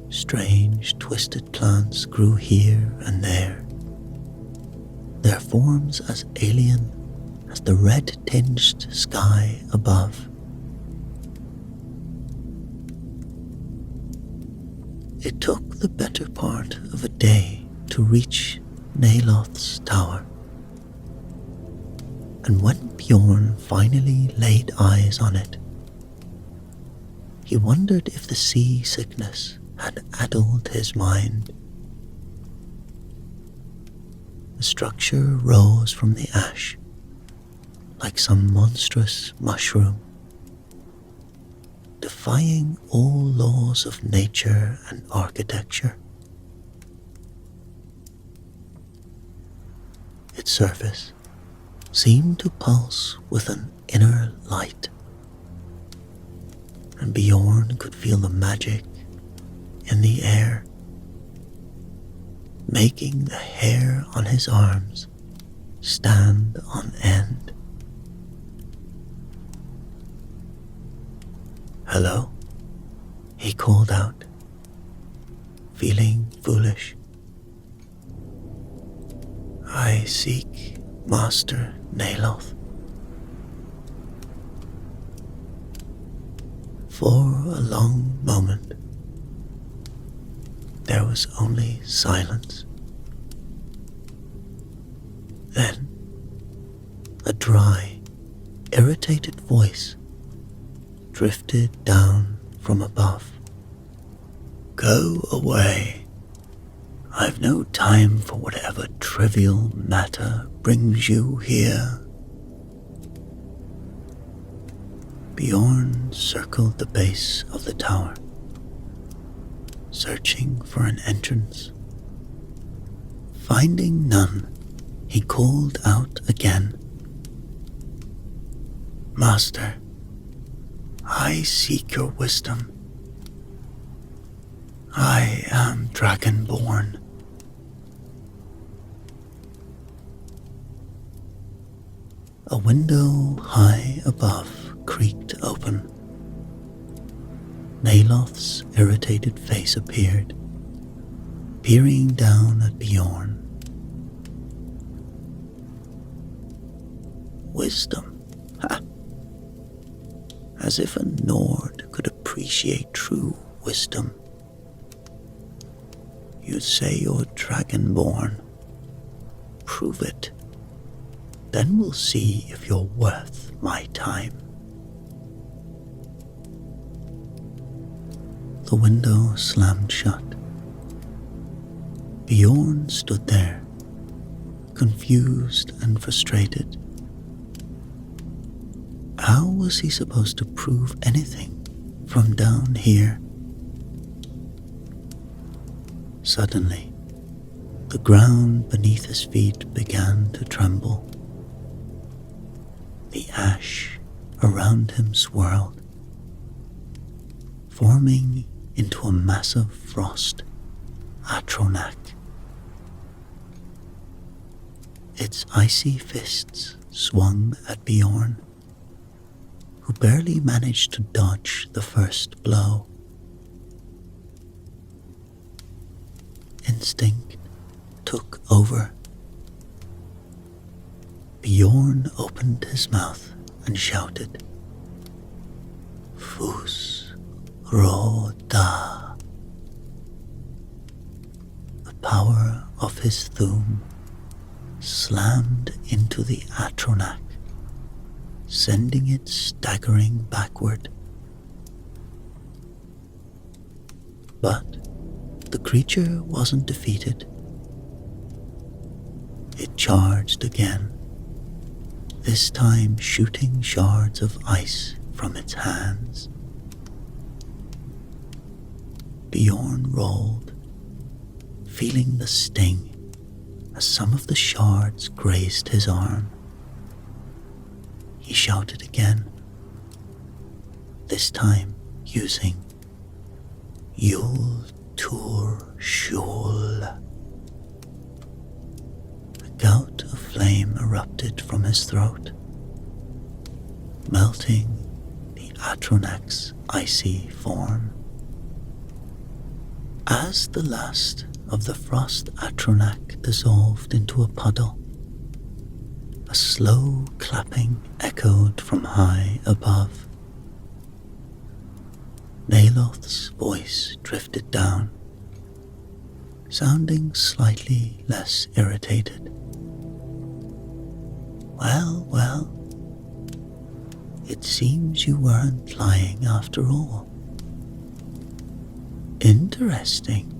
Strange, twisted plants grew here and there, their forms as alien as the red-tinged sky above. It took the better part of a day to reach Naloth's tower, and when Bjorn finally laid eyes on it, he wondered if the seasickness had addled his mind. The structure rose from the ash like some monstrous mushroom, defying all laws of nature and architecture. Its surface seemed to pulse with an inner light, and Bjorn could feel the magic in the air, making the hair on his arms stand on end. "Hello?" he called out, feeling foolish. "I seek Master Naloth." For a long moment, there was only silence. Then, a dry, irritated voice drifted down from above. "Go away. I've no time for whatever trivial matter brings you here." Bjorn circled the base of the tower, searching for an entrance. Finding none, he called out again. "Master, I seek your wisdom. I am dragonborn." A window high above creaked open. Naloth's irritated face appeared, peering down at Bjorn. "Wisdom? Ha! As if a Nord could appreciate true wisdom. You say you're dragonborn. Prove it. Then we'll see if you're worth my time." The window slammed shut. Bjorn stood there, confused and frustrated. How was he supposed to prove anything from down here? Suddenly, the ground beneath his feet began to tremble. The ash around him swirled, forming into a massive frost Atronak. Its icy fists swung at Bjorn, who barely managed to dodge the first blow. Instinct took over. Bjorn opened his mouth and shouted, "Fus Roda." The power of his Thum slammed into the Atronak, sending it staggering backward. But the creature wasn't defeated. It charged again, this time shooting shards of ice from its hands. Bjorn rolled, feeling the sting as some of the shards grazed his arm. He shouted again, this time using Yul Tur Shul. A gout of flame erupted from his throat, melting the Atronach's icy form. As the last of the frost Atronach dissolved into a puddle, a slow clapping echoed from high above. Naloth's voice drifted down, sounding slightly less irritated. Well, well, it seems you weren't lying after all. Interesting.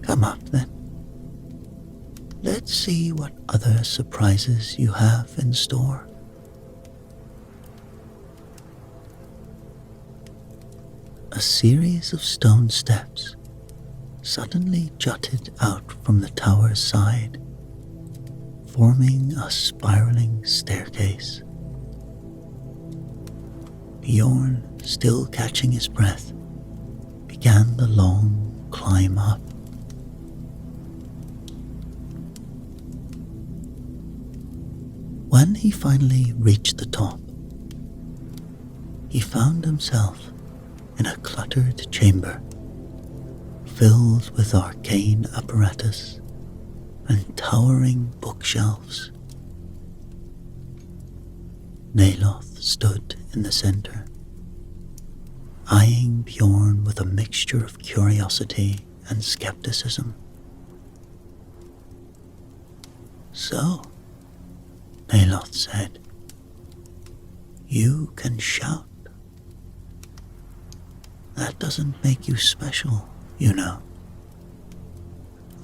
Come up then. Let's see what other surprises you have in store. A series of stone steps suddenly jutted out from the tower's side, forming a spiraling staircase. Bjorn, still catching his breath, began the long climb up. When he finally reached the top, he found himself in a cluttered chamber filled with arcane apparatus and towering bookshelves. Naloth stood in the center, eyeing Bjorn with a mixture of curiosity and skepticism. "So," Naloth said, "you can shout. That doesn't make you special, you know.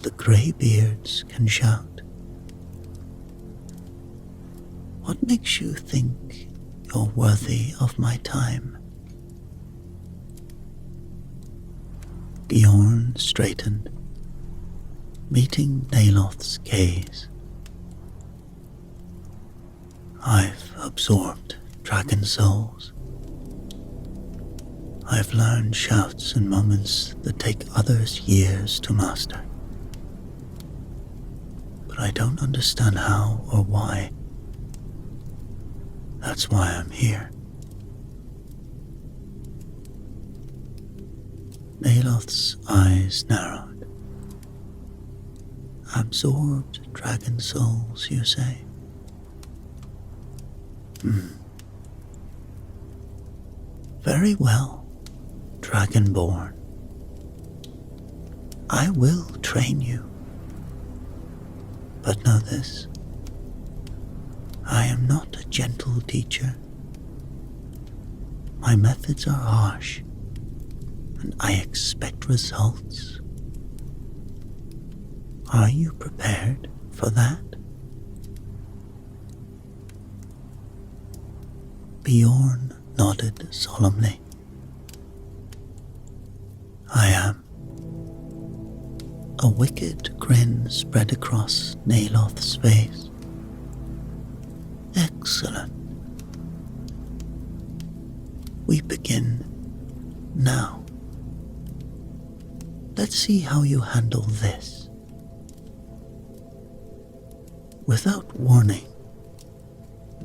The Greybeards can shout. What makes you think you're worthy of my time?" Bjorn straightened, meeting Naloth's gaze. I've absorbed dragon souls. I've learned shouts and moments that take others years to master. But I don't understand how or why. That's why I'm here. Naloth's eyes narrowed. Absorbed dragon souls, you say? Very well, Dragonborn. I will train you. But know this. I am not a gentle teacher. My methods are harsh, and I expect results. Are you prepared for that? Bjorn nodded solemnly. I am. A wicked grin spread across Naloth's face. Excellent. We begin now. Let's see how you handle this. Without warning,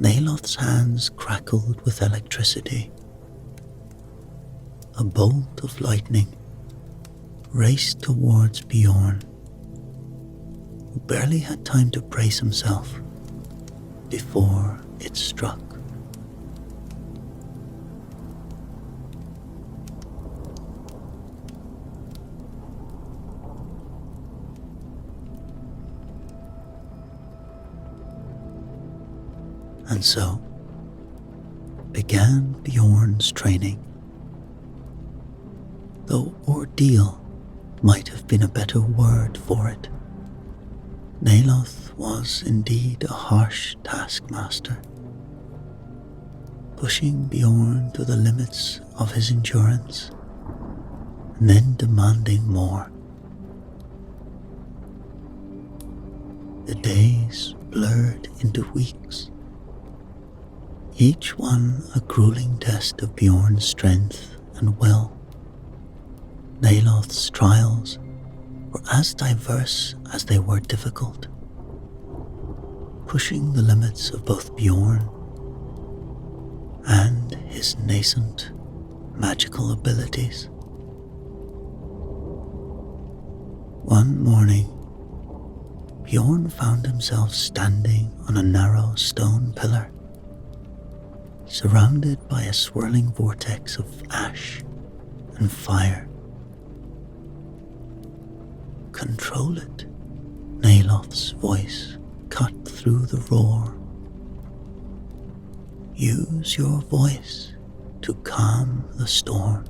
Naloth's hands crackled with electricity. A bolt of lightning raced towards Bjorn, who barely had time to brace himself before it struck. And so began Bjorn's training. Though ordeal might have been a better word for it, Naloth was indeed a harsh taskmaster, pushing Bjorn to the limits of his endurance, and then demanding more. The days blurred into weeks, each one a grueling test of Bjorn's strength and will. Naloth's trials were as diverse as they were difficult, pushing the limits of both Bjorn and his nascent magical abilities. One morning, Bjorn found himself standing on a narrow stone pillar, surrounded by a swirling vortex of ash and fire. Control it, Naloth's voice cut through the roar. Use your voice to calm the storm.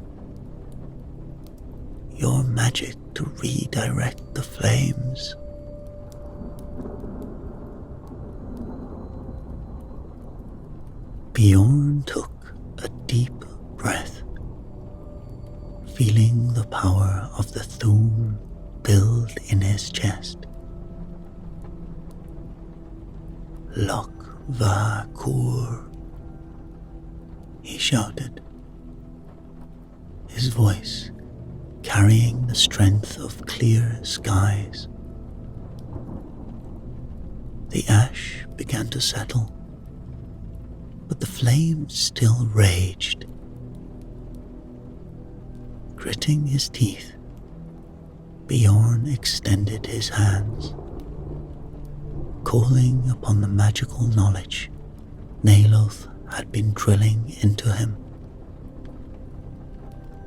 Your magic to redirect the flames. Bjorn took a deep breath, feeling the power of the Thum build in his chest. Lok va kur, he shouted, his voice carrying the strength of clear skies. The ash began to settle, but the flames still raged. Gritting his teeth, Bjorn extended his hands, calling upon the magical knowledge Naloth had been drilling into him.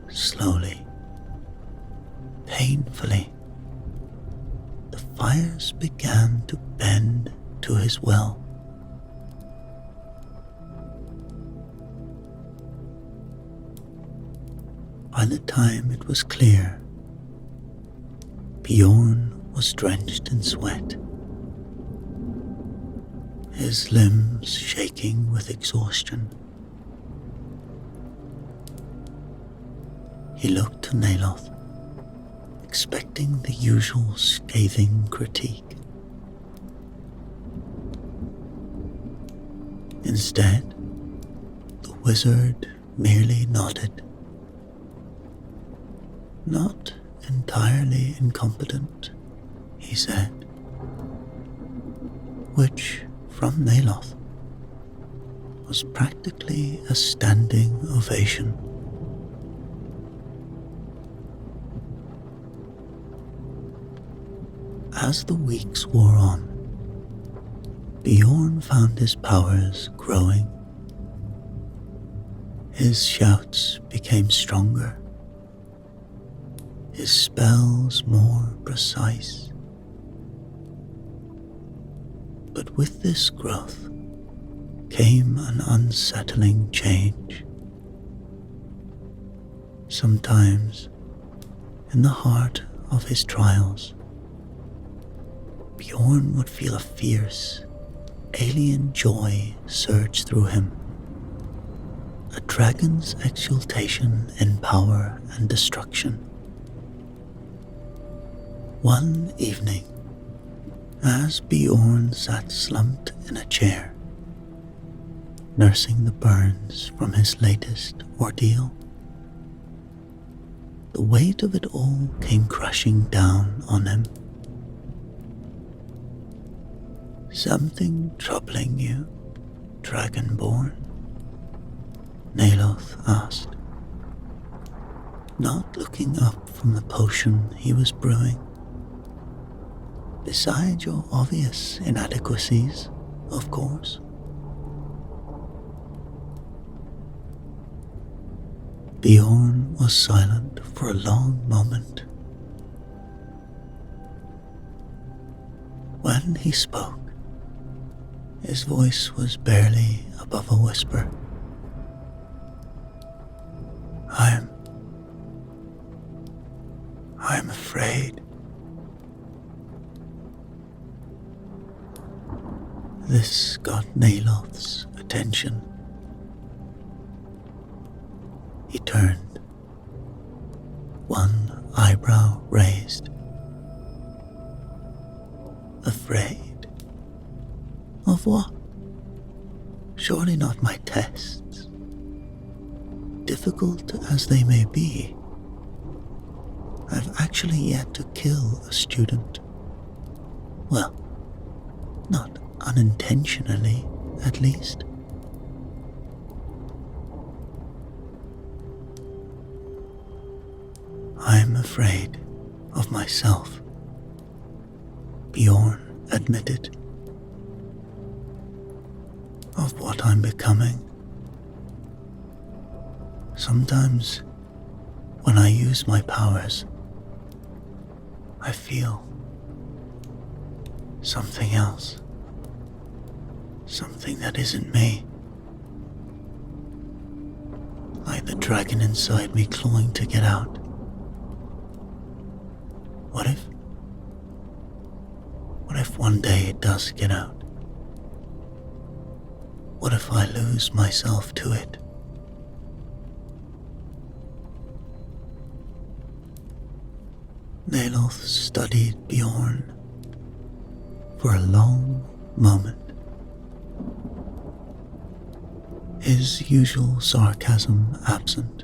Slowly, painfully, the fires began to bend to his will. By the time it was clear, Bjorn was drenched in sweat, his limbs shaking with exhaustion. He looked to Naloth, expecting the usual scathing critique. Instead, the wizard merely nodded. "Not entirely incompetent," he said, which, from Naloth, was practically a standing ovation. As the weeks wore on, Bjorn found his powers growing. His shouts became stronger, his spells more precise. But with this growth came an unsettling change. Sometimes, in the heart of his trials, Bjorn would feel a fierce, alien joy surge through him, a dragon's exultation in power and destruction. One evening, as Bjorn sat slumped in a chair, nursing the burns from his latest ordeal, the weight of it all came crashing down on him. "Something troubling you, Dragonborn?" Naloth asked, not looking up from the potion he was brewing. "Besides your obvious inadequacies, of course." Bjorn was silent for a long moment. When he spoke, his voice was barely above a whisper. I'm afraid." This got Naloth's attention. He turned, one eyebrow raised. "Afraid? Of what? Surely not my tests. Difficult as they may be, I've actually yet to kill a student. Well, not unintentionally, at least." "I'm afraid of myself," Bjorn admitted. "Of what I'm becoming. Sometimes, when I use my powers, I feel something else. Something that isn't me. Like the dragon inside me clawing to get out. What if one day it does get out? What if I lose myself to it?" Naloth studied Bjorn for a long moment. His usual sarcasm absent.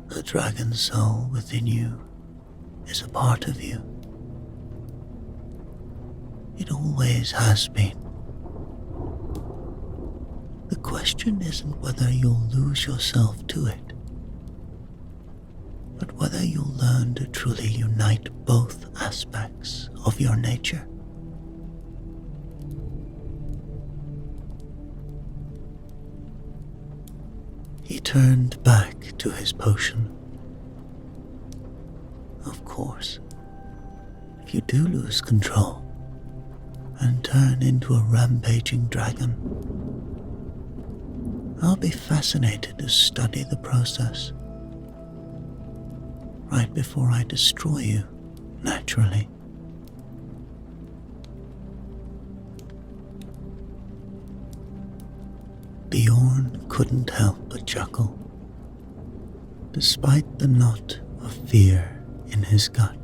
"The dragon soul within you is a part of you. It always has been. The question isn't whether you'll lose yourself to it, but whether you'll learn to truly unite both aspects of your nature." He turned back to his potion. "Of course, if you do lose control and turn into a rampaging dragon, I'll be fascinated to study the process. Right before I destroy you, naturally." Bjorn couldn't help but chuckle. despite the knot of fear in his gut.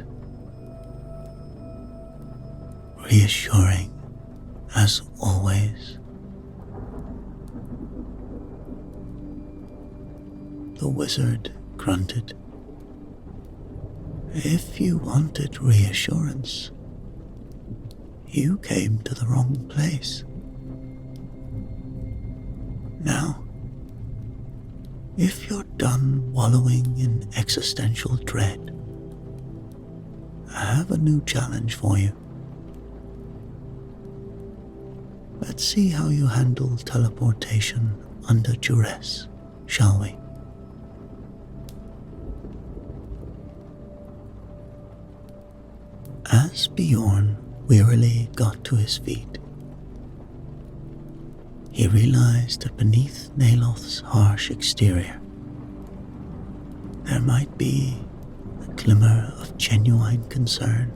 Reassuring as always. The wizard grunted. If you wanted reassurance, you came to the wrong place. Now, if you're done wallowing in existential dread, I have a new challenge for you. Let's see how you handle teleportation under duress, shall we? As Bjorn wearily got to his feet, he realized that beneath Naloth's harsh exterior, there might be a glimmer of genuine concern.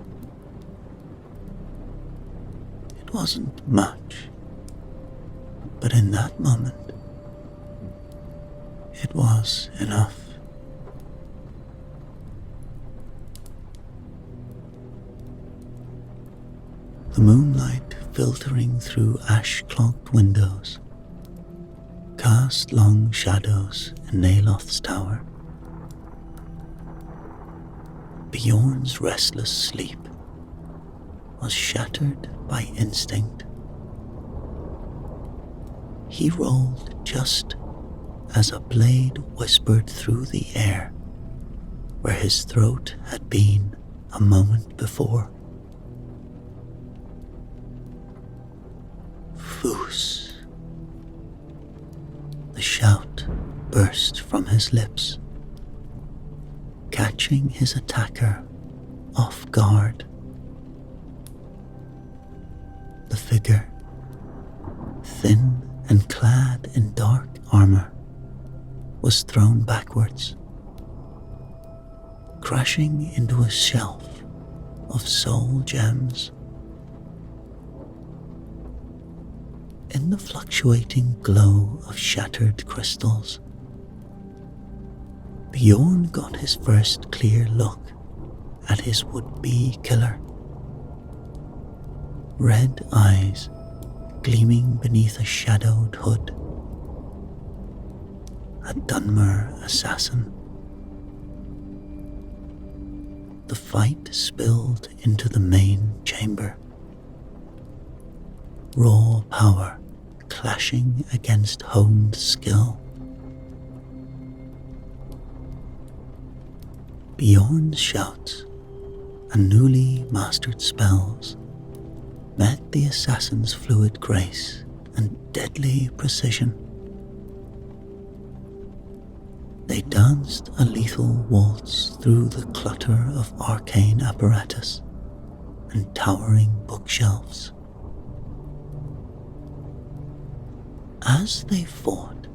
It wasn't much, but in that moment, it was enough. The moonlight filtering through ash-clogged windows cast long shadows in Naloth's tower. Bjorn's restless sleep was shattered by instinct. He rolled just as a blade whispered through the air where his throat had been a moment before. Foos. The shout burst from his lips, catching his attacker off guard. The figure, thin and clad in dark armor, was thrown backwards, crashing into a shelf of soul gems. In the fluctuating glow of shattered crystals, Bjorn got his first clear look at his would-be killer. Red eyes gleaming beneath a shadowed hood. A Dunmer assassin. The fight spilled into the main chamber. Raw power clashing against honed skill. Bjorn's shouts and newly mastered spells met the assassin's fluid grace and deadly precision. They danced a lethal waltz through the clutter of arcane apparatus and towering bookshelves. As they fought,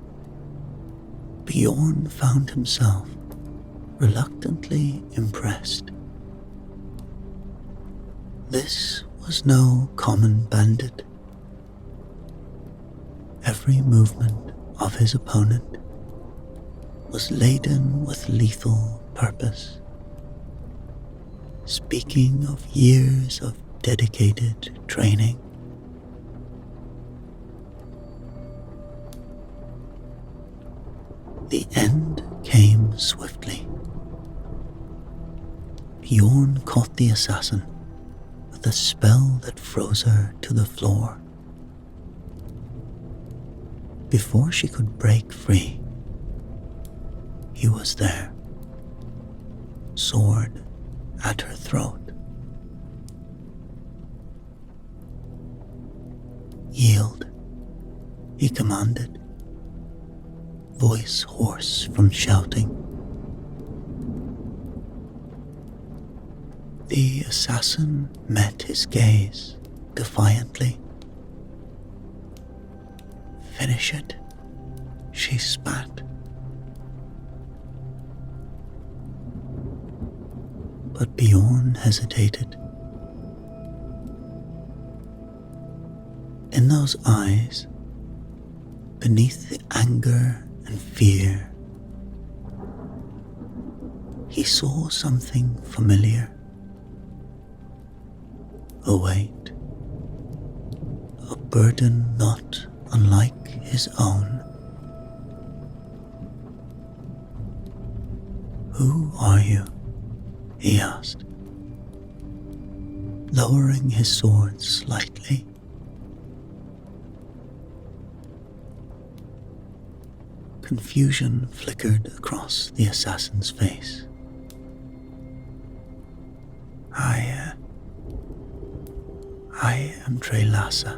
Bjorn found himself reluctantly impressed. This was no common bandit. Every movement of his opponent was laden with lethal purpose, speaking of years of dedicated training. The end came swiftly. Bjorn caught the assassin with a spell that froze her to the floor. Before she could break free, he was there, sword at her throat. Yield, he commanded, voice hoarse from shouting. The assassin met his gaze defiantly. Finish it, she spat. But Bjorn hesitated. In those eyes, beneath the anger and fear, he saw something familiar. A weight, a burden not unlike his own. "Who are you?" he asked, lowering his sword slightly. Confusion flickered across the assassin's face. I am Trelasa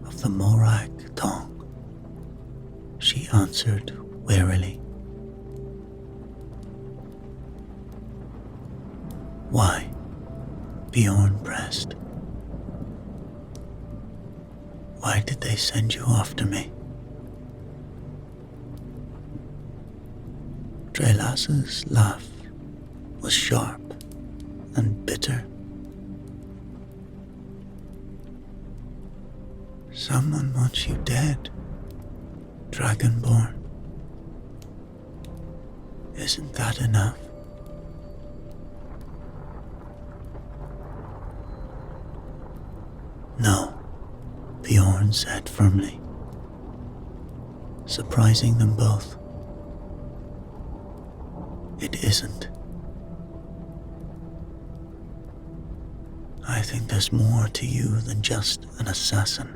of the Morag Tong," she answered wearily. "Why?" Bjorn pressed. "Why did they send you after me?" Trelasa's laugh was sharp and bitter. "Someone wants you dead, Dragonborn. Isn't that enough?" "No," Bjorn said firmly, surprising them both. "It isn't. I think there's more to you than just an assassin.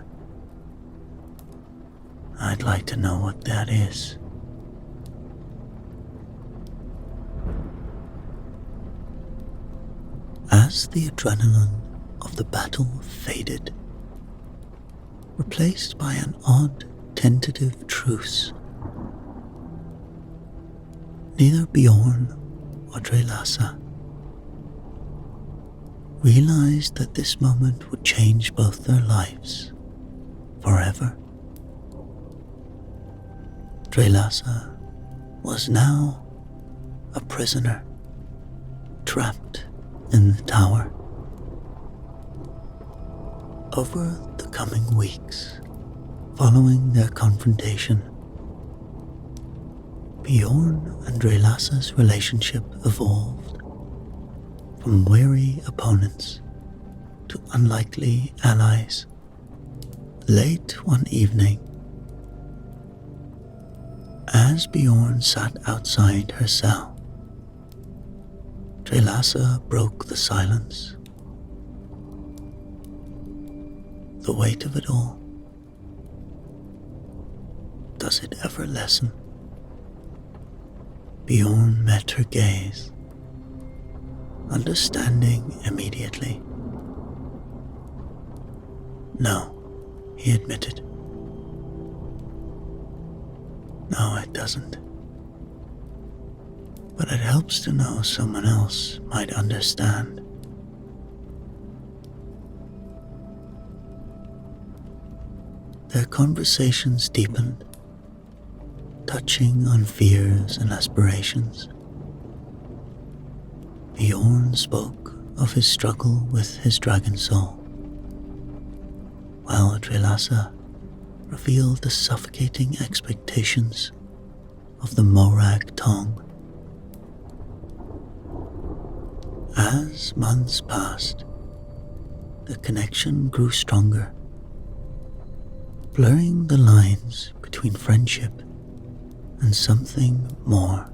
I'd like to know what that is." As the adrenaline of the battle faded, replaced by an odd, tentative truce, neither Bjorn or Trelasa realized that this moment would change both their lives forever. Trelasa was now a prisoner, trapped in the tower. Over the coming weeks, following their confrontation, Bjorn and Trelasa's relationship evolved from wary opponents to unlikely allies. Late one evening, as Bjorn sat outside her cell, Trelasa broke the silence. The weight of it all. Does it ever lessen? Bjorn met her gaze, understanding immediately. "No," he admitted. "No, it doesn't. But it helps to know someone else might understand." Their conversations deepened, touching on fears and aspirations. Bjorn spoke of his struggle with his dragon soul, while Trelasa revealed the suffocating expectations of the Morag Tong. As months passed, the connection grew stronger, blurring the lines between friendship and something more.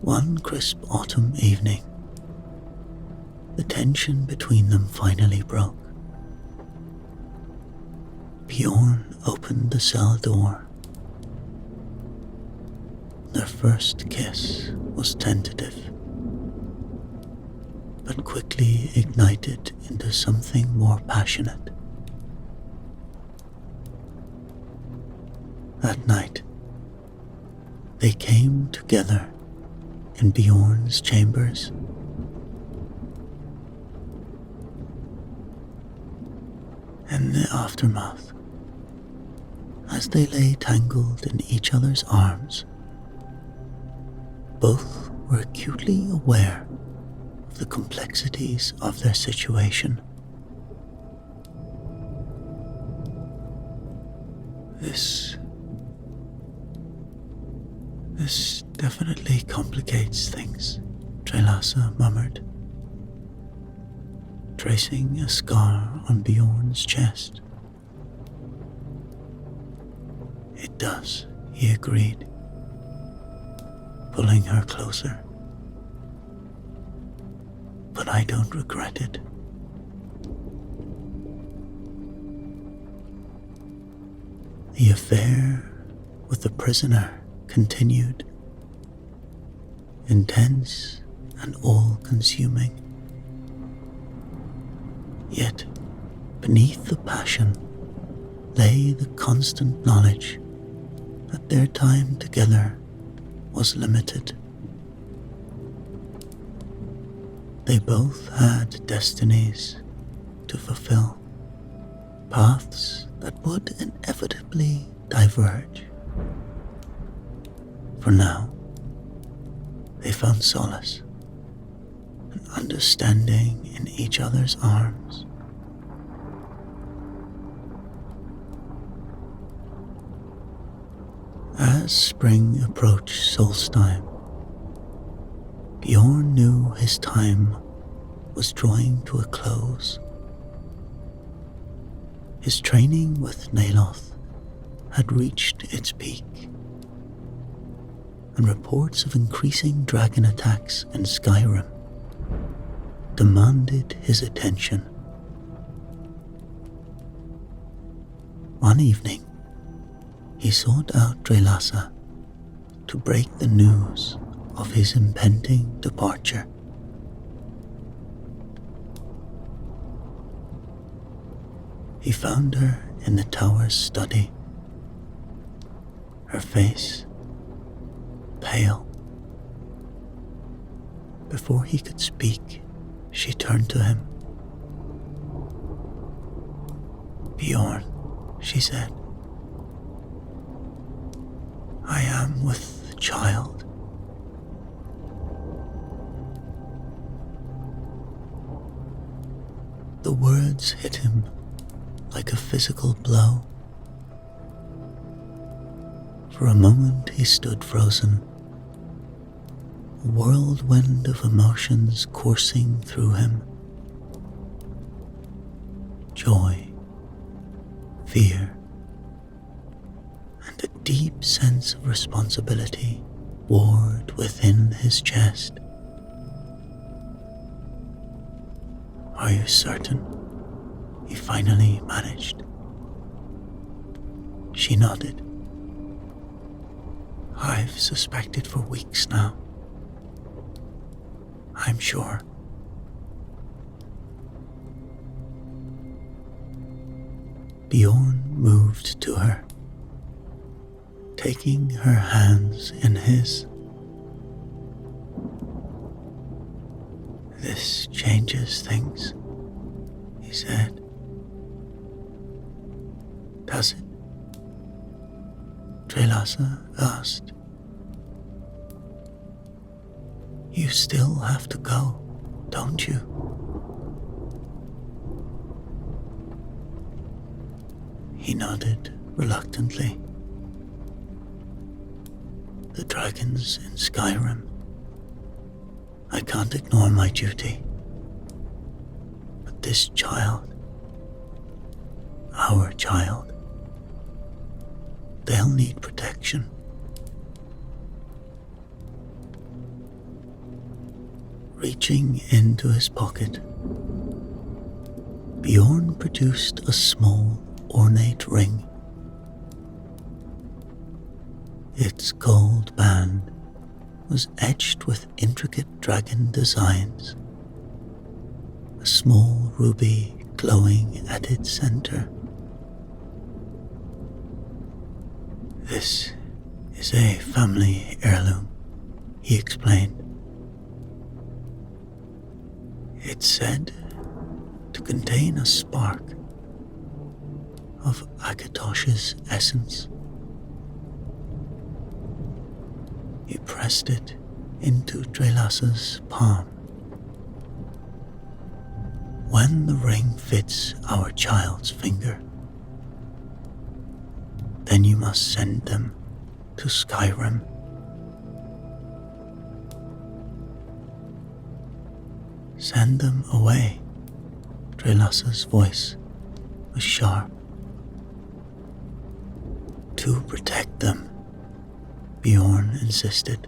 One crisp autumn evening, the tension between them finally broke. Bjorn opened the cell door. Their first kiss was tentative, but quickly ignited into something more passionate. That night, they came together in Bjorn's chambers. In the aftermath, as they lay tangled in each other's arms, both were acutely aware of the complexities of their situation. Definitely complicates things, Trelasa murmured, tracing a scar on Bjorn's chest. It does, he agreed, pulling her closer. But I don't regret it. The affair with the prisoner continued, intense and all-consuming. Yet, beneath the passion lay the constant knowledge that their time together was limited. They both had destinies to fulfill, paths that would inevitably diverge. For now, they found solace and understanding in each other's arms. As spring approached Solstheim, Bjorn knew his time was drawing to a close. His training with Naloth had reached its peak, and reports of increasing dragon attacks in Skyrim demanded his attention. One evening, he sought out Trelasa to break the news of his impending departure. He found her in the tower's study, her face pale. Before he could speak, she turned to him. "Bjorn," she said, "I am with the child." The words hit him like a physical blow. For a moment he stood frozen, a whirlwind of emotions coursing through him. Joy, fear, and a deep sense of responsibility warred within his chest. "Are you certain?" he finally managed. She nodded. "I've suspected for weeks now. I'm sure." Bjorn moved to her, taking her hands in his. "This changes things," he said. "Does it?" Trelasa asked. "You still have to go, don't you?" He nodded reluctantly. "The dragons in Skyrim. I can't ignore my duty. But this child, our child, they'll need protection." Reaching into his pocket, Bjorn produced a small, ornate ring. Its gold band was etched with intricate dragon designs, a small ruby glowing at its center. "This is a family heirloom," he explained. "It's said to contain a spark of Akatosh's essence." He pressed it into Trelasa's palm. "When the ring fits our child's finger, then you must send them to Skyrim. Send them away. Drelassa's voice was sharp. To protect them, Bjorn insisted.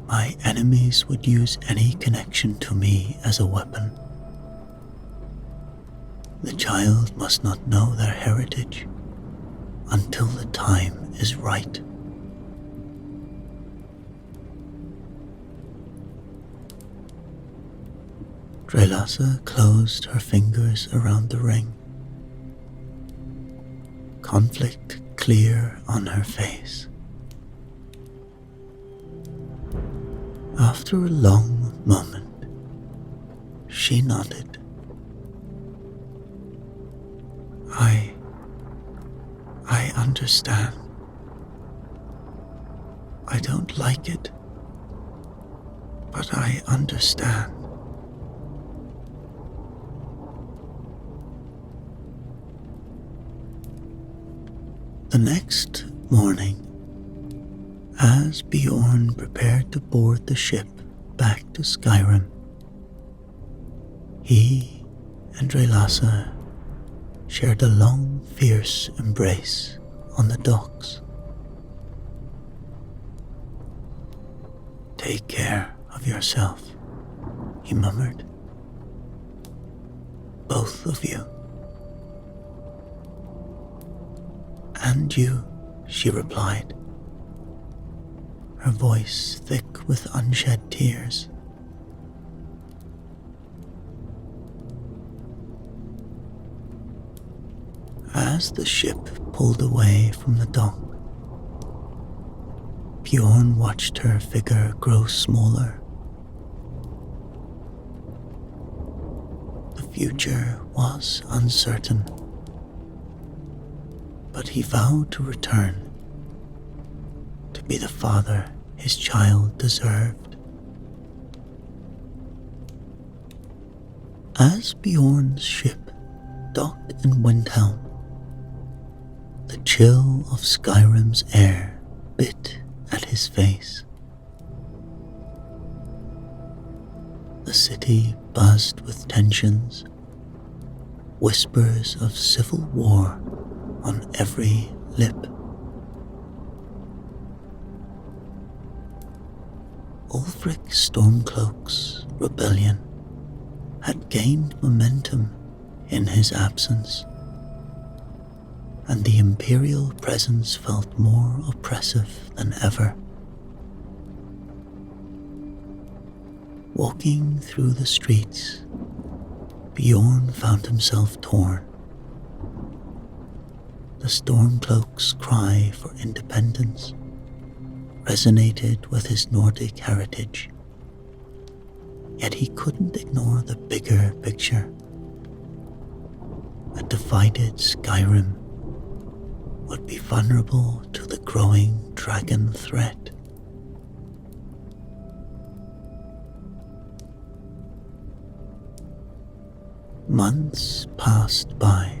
My enemies would use any connection to me as a weapon. The child must not know their heritage until the time is right. Drelassa closed her fingers around the ring, conflict clear on her face. After a long moment, she nodded. I understand. I don't like it, but I understand. The next morning, as Bjorn prepared to board the ship back to Skyrim, he and Drelassa shared a long, fierce embrace on the docks. Take care of yourself, he murmured. Both of you. And you, she replied, her voice thick with unshed tears. As the ship pulled away from the dock, Bjorn watched her figure grow smaller. The future was uncertain, but he vowed to return to be the father his child deserved. As Bjorn's ship docked in Winterhold, the chill of Skyrim's air bit at his face. The city buzzed with tensions, whispers of civil war on every lip. Ulfric Stormcloak's rebellion had gained momentum in his absence, and the Imperial presence felt more oppressive than ever. Walking through the streets, Bjorn found himself torn. The Stormcloak's cry for independence resonated with his Nordic heritage, yet he couldn't ignore the bigger picture. A divided Skyrim would be vulnerable to the growing dragon threat. Months passed by.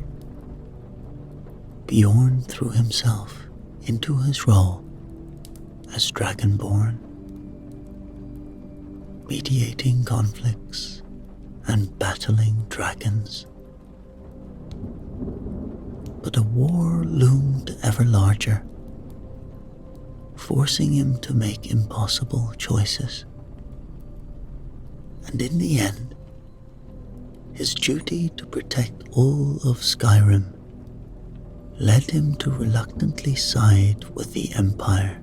Bjorn threw himself into his role as Dragonborn, mediating conflicts and battling dragons. But a war loomed ever larger, forcing him to make impossible choices. And in the end, his duty to protect all of Skyrim led him to reluctantly side with the Empire.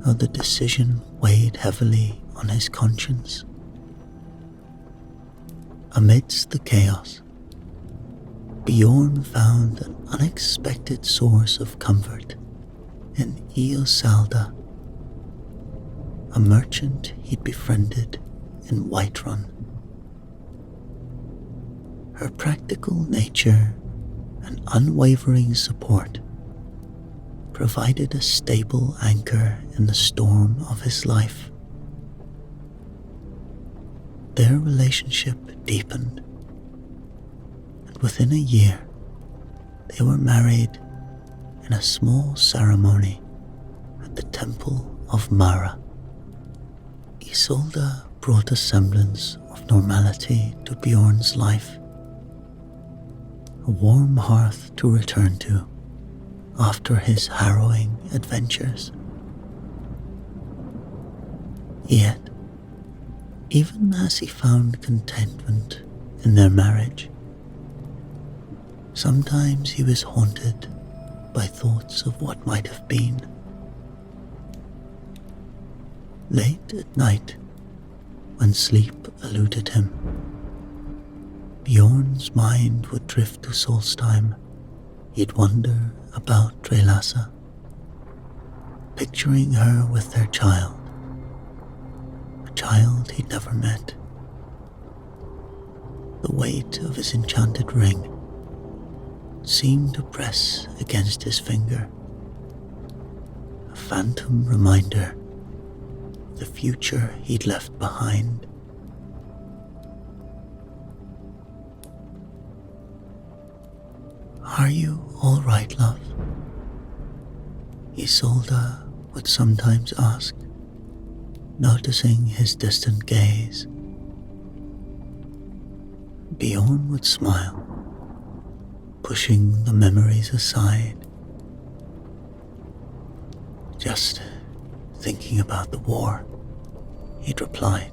Though the decision weighed heavily on his conscience. Amidst the chaos, Bjorn found an unexpected source of comfort in Eosalda, a merchant he'd befriended in Whiterun. Her practical nature and unwavering support provided a stable anchor in the storm of his life. Their relationship deepened, and within a year, they were married in a small ceremony at the Temple of Mara. Isolde brought a semblance of normality to Bjorn's life, a warm hearth to return to after his harrowing adventures. Yet, even as he found contentment in their marriage, sometimes he was haunted by thoughts of what might have been. Late at night, when sleep eluded him, Bjorn's mind would drift to Solstheim. He'd wonder about Drelasa, picturing her with their child, a child he'd never met. The weight of his enchanted ring seemed to press against his finger, a phantom reminder of the future he'd left behind. "Are you all right, love?" Isolde would sometimes ask, noticing his distant gaze. Bjorn would smile, pushing the memories aside. "Just thinking about the war," he'd replied,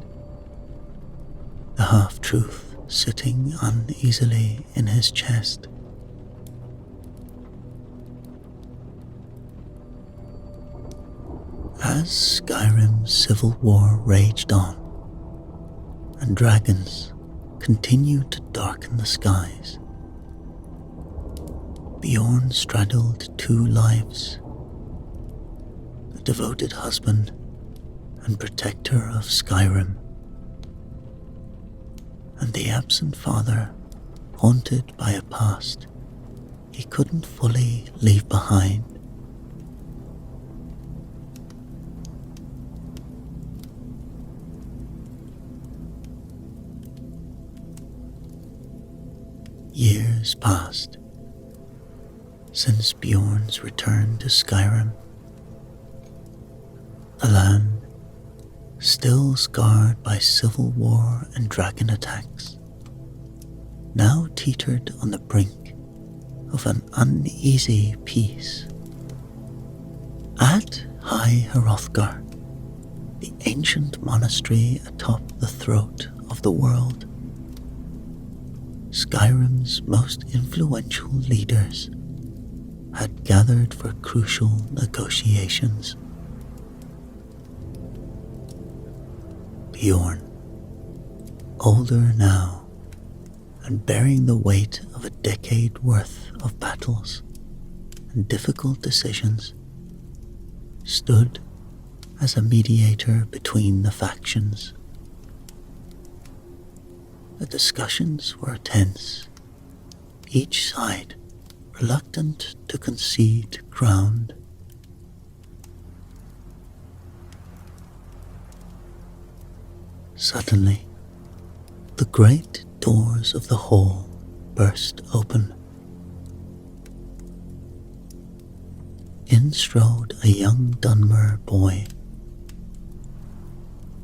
the half-truth sitting uneasily in his chest. As Skyrim's civil war raged on, and dragons continued to darken the skies, Bjorn straddled two lives, the devoted husband and protector of Skyrim, and the absent father haunted by a past he couldn't fully leave behind. Years passed since Bjorn's return to Skyrim. The land, still scarred by civil war and dragon attacks, now teetered on the brink of an uneasy peace. At High Hrothgar, the ancient monastery atop the throat of the world, Skyrim's most influential leaders had gathered for crucial negotiations. Bjorn, older now and bearing the weight of a decade worth of battles and difficult decisions, stood as a mediator between the factions. The discussions were tense, each side reluctant to concede ground. Suddenly, the great doors of the hall burst open. In strode a young Dunmer boy,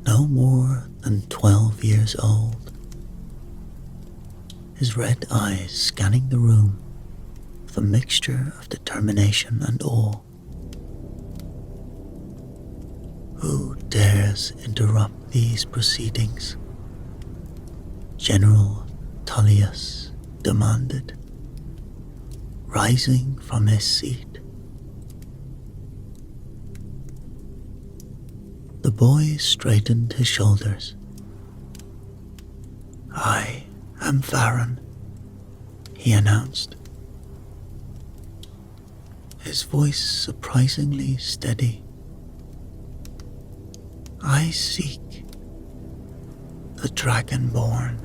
no more than 12 years old, his red eyes scanning the room with a mixture of determination and awe. "Who dares interrupt these proceedings?" General Tullius demanded, rising from his seat. The boy straightened his shoulders. "I am Varan," he announced, his voice surprisingly steady. "I seek the Dragonborn."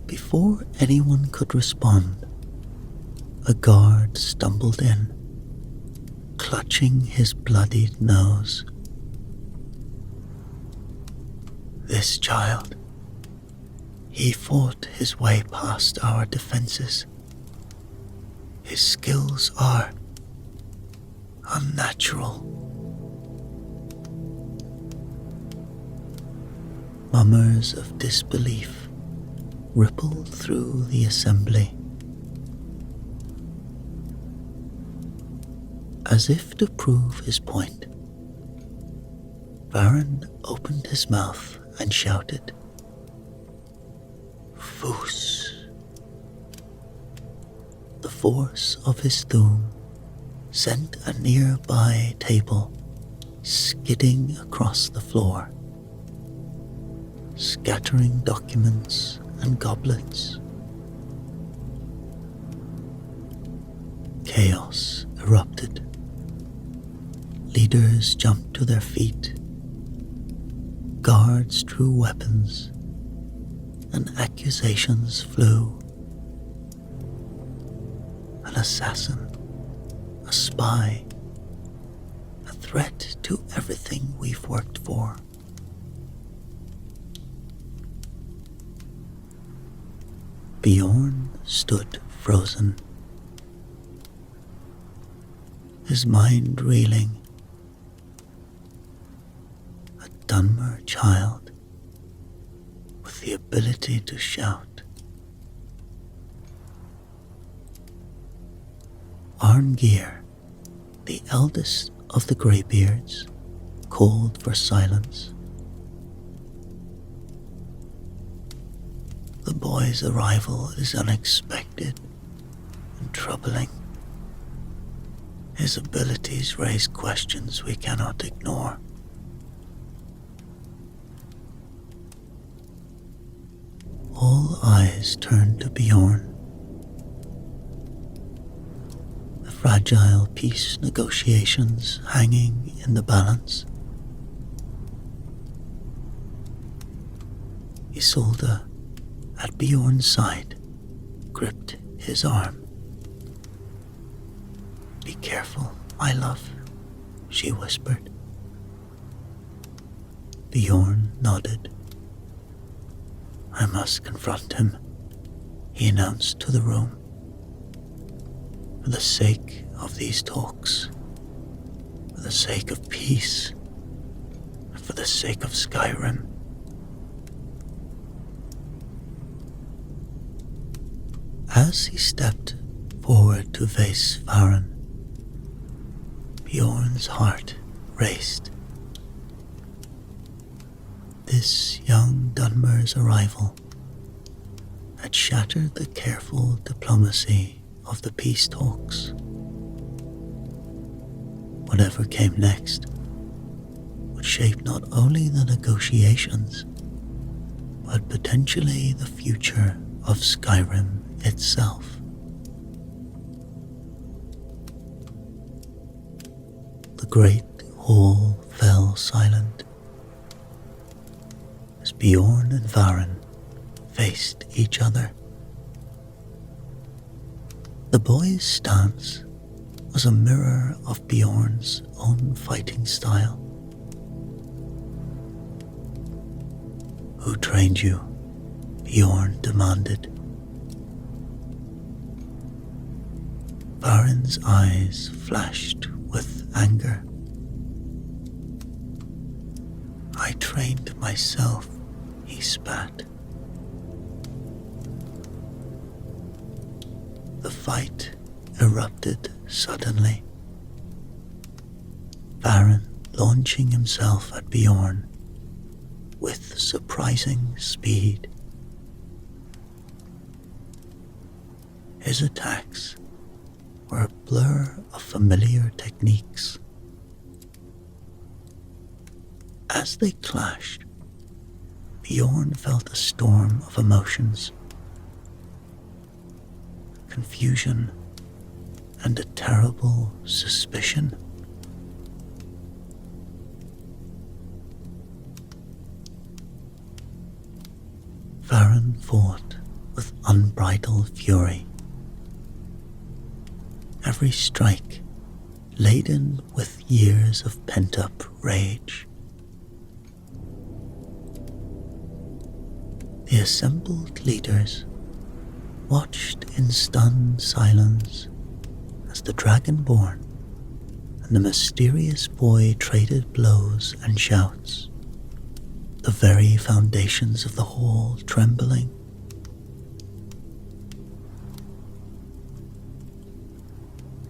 Before anyone could respond, a guard stumbled in, clutching his bloodied nose. "This child, he fought his way past our defenses. His skills are unnatural. Murmurs of disbelief rippled through the assembly. As if to prove his point, Baron opened his mouth and shouted, "Foos!" The force of his doom sent a nearby table skidding across the floor, scattering documents and goblets. Chaos erupted. Leaders jumped to their feet. Guards drew weapons, and accusations flew. An assassin, a spy, a threat to everything we've worked for. Bjorn stood frozen, his mind reeling. A Dunmer child with the ability to shout. Arngeir, the eldest of the Greybeards, called for silence. The boy's arrival is unexpected and troubling. His abilities raise questions we cannot ignore. All eyes turn to Bjorn. The fragile peace negotiations hanging in the balance. Isolde, at Bjorn's side, gripped his arm. "Be careful, my love," she whispered. Bjorn nodded. "I must confront him," he announced to the room. "For the sake of these talks, for the sake of peace, and for the sake of Skyrim." As he stepped forward to face Farron, Bjorn's heart raced. This young Dunmer's arrival had shattered the careful diplomacy of the peace talks. Whatever came next would shape not only the negotiations, but potentially the future of Skyrim itself. The great hall fell silent as Bjorn and Farron faced each other. The boy's stance was a mirror of Bjorn's own fighting style. "Who trained you?" Bjorn demanded. Farron's eyes flashed with anger. "I trained myself," he spat. The fight erupted suddenly. Farron launching himself at Bjorn with surprising speed. His attacks were a blur of familiar techniques. As they clashed, Bjorn felt a storm of emotions. Confusion and a terrible suspicion. Farron fought with unbridled fury. Every strike laden with years of pent-up rage. The assembled leaders watched in stunned silence as the Dragonborn and the mysterious boy traded blows and shouts, the very foundations of the hall trembling.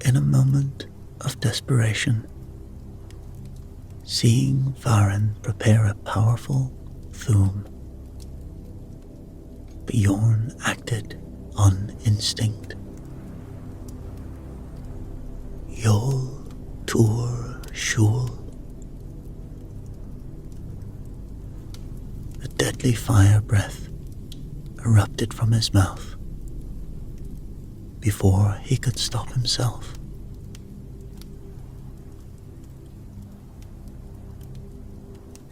In a moment of desperation, seeing Varen prepare a powerful Thuum, Bjorn acted on instinct. Yol Tur Shul. A deadly fire breath erupted from his mouth before he could stop himself.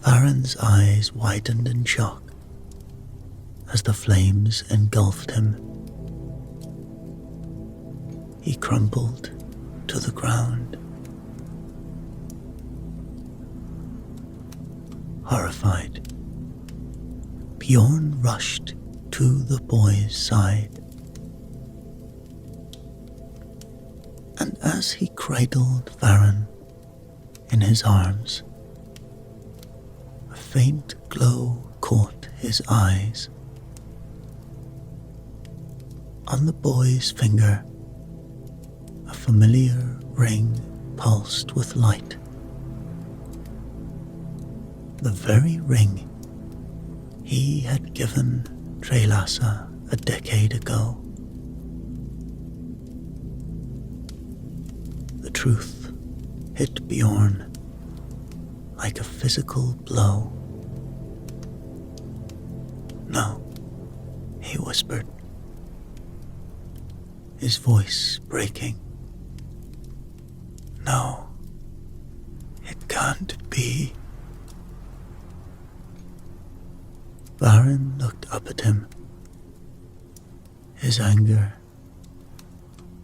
Varen's eyes widened in shock as the flames engulfed him. He crumpled to the ground. Horrified, Bjorn rushed to the boy's side, and as he cradled Varen in his arms, a faint glow caught his eyes. On the boy's finger, a familiar ring pulsed with light. The very ring he had given Trelasa a decade ago. The truth hit Bjorn like a physical blow. "No," he whispered, his voice breaking. "No, it can't be." Varen looked up at him, his anger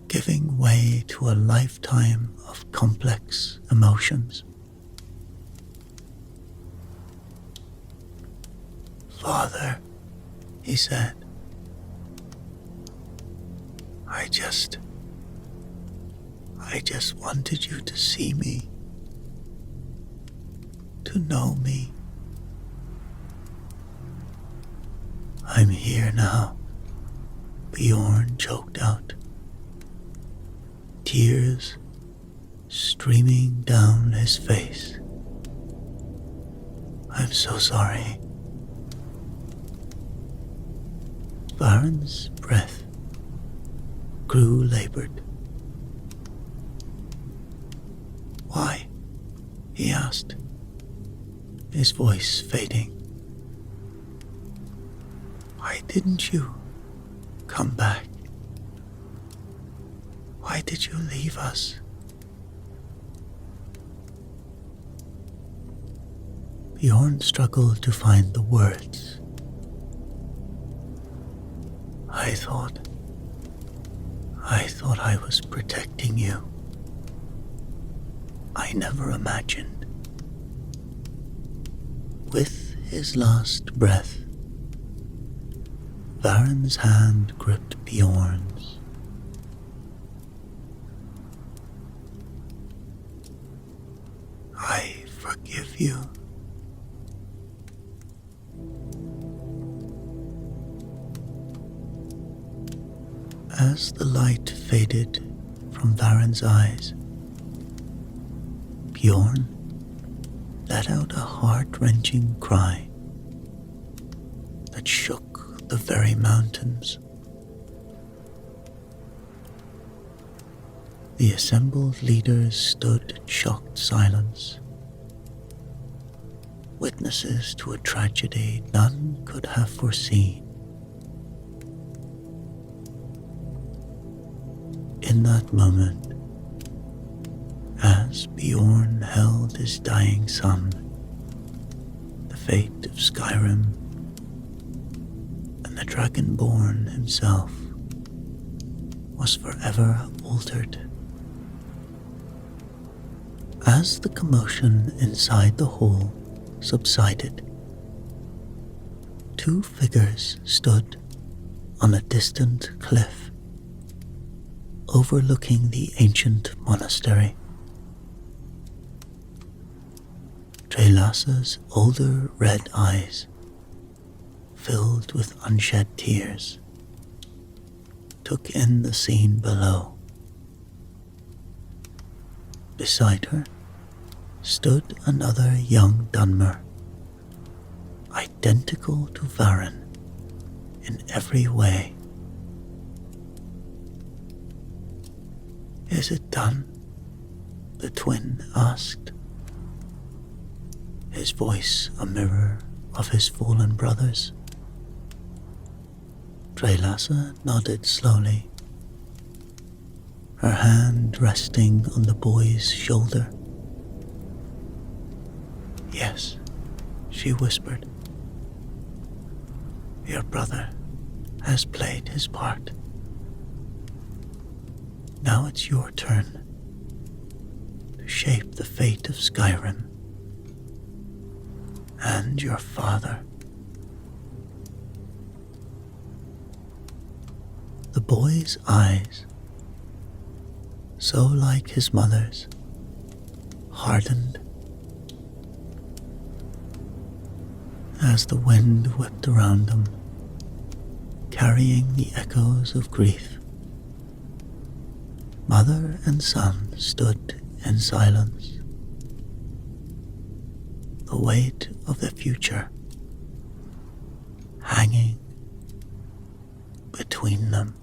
giving way to a lifetime of complex emotions. "Father," he said, I just wanted you to see me, to know me. I'm here now," Bjorn choked out, tears streaming down his face. "I'm so sorry." Varen's breath grew labored. "Why?" he asked, his voice fading. "Why didn't you come back? Why did you leave us?" Bjorn struggled to find the words. I thought I was protecting you. I never imagined." With his last breath, Varen's hand gripped Bjorn's. "I forgive you." As the light faded from Varen's eyes, Bjorn let out a heart-wrenching cry that shook the very mountains. The assembled leaders stood in shocked silence, witnesses to a tragedy none could have foreseen. In that moment, as Bjorn held his dying son, the fate of Skyrim and the Dragonborn himself was forever altered. As the commotion inside the hall subsided, two figures stood on a distant cliff overlooking the ancient monastery. Treylassa's older red eyes, filled with unshed tears, took in the scene below. Beside her stood another young Dunmer, identical to Varen in every way. "Is it done?" the twin asked, his voice a mirror of his fallen brother's. Treylassa nodded slowly, her hand resting on the boy's shoulder. "Yes," she whispered. "Your brother has played his part. Now it's your turn to shape the fate of Skyrim and your father." The boy's eyes, so like his mother's, hardened as the wind whipped around them, carrying the echoes of grief. Mother and son stood in silence, the weight of the future hanging between them.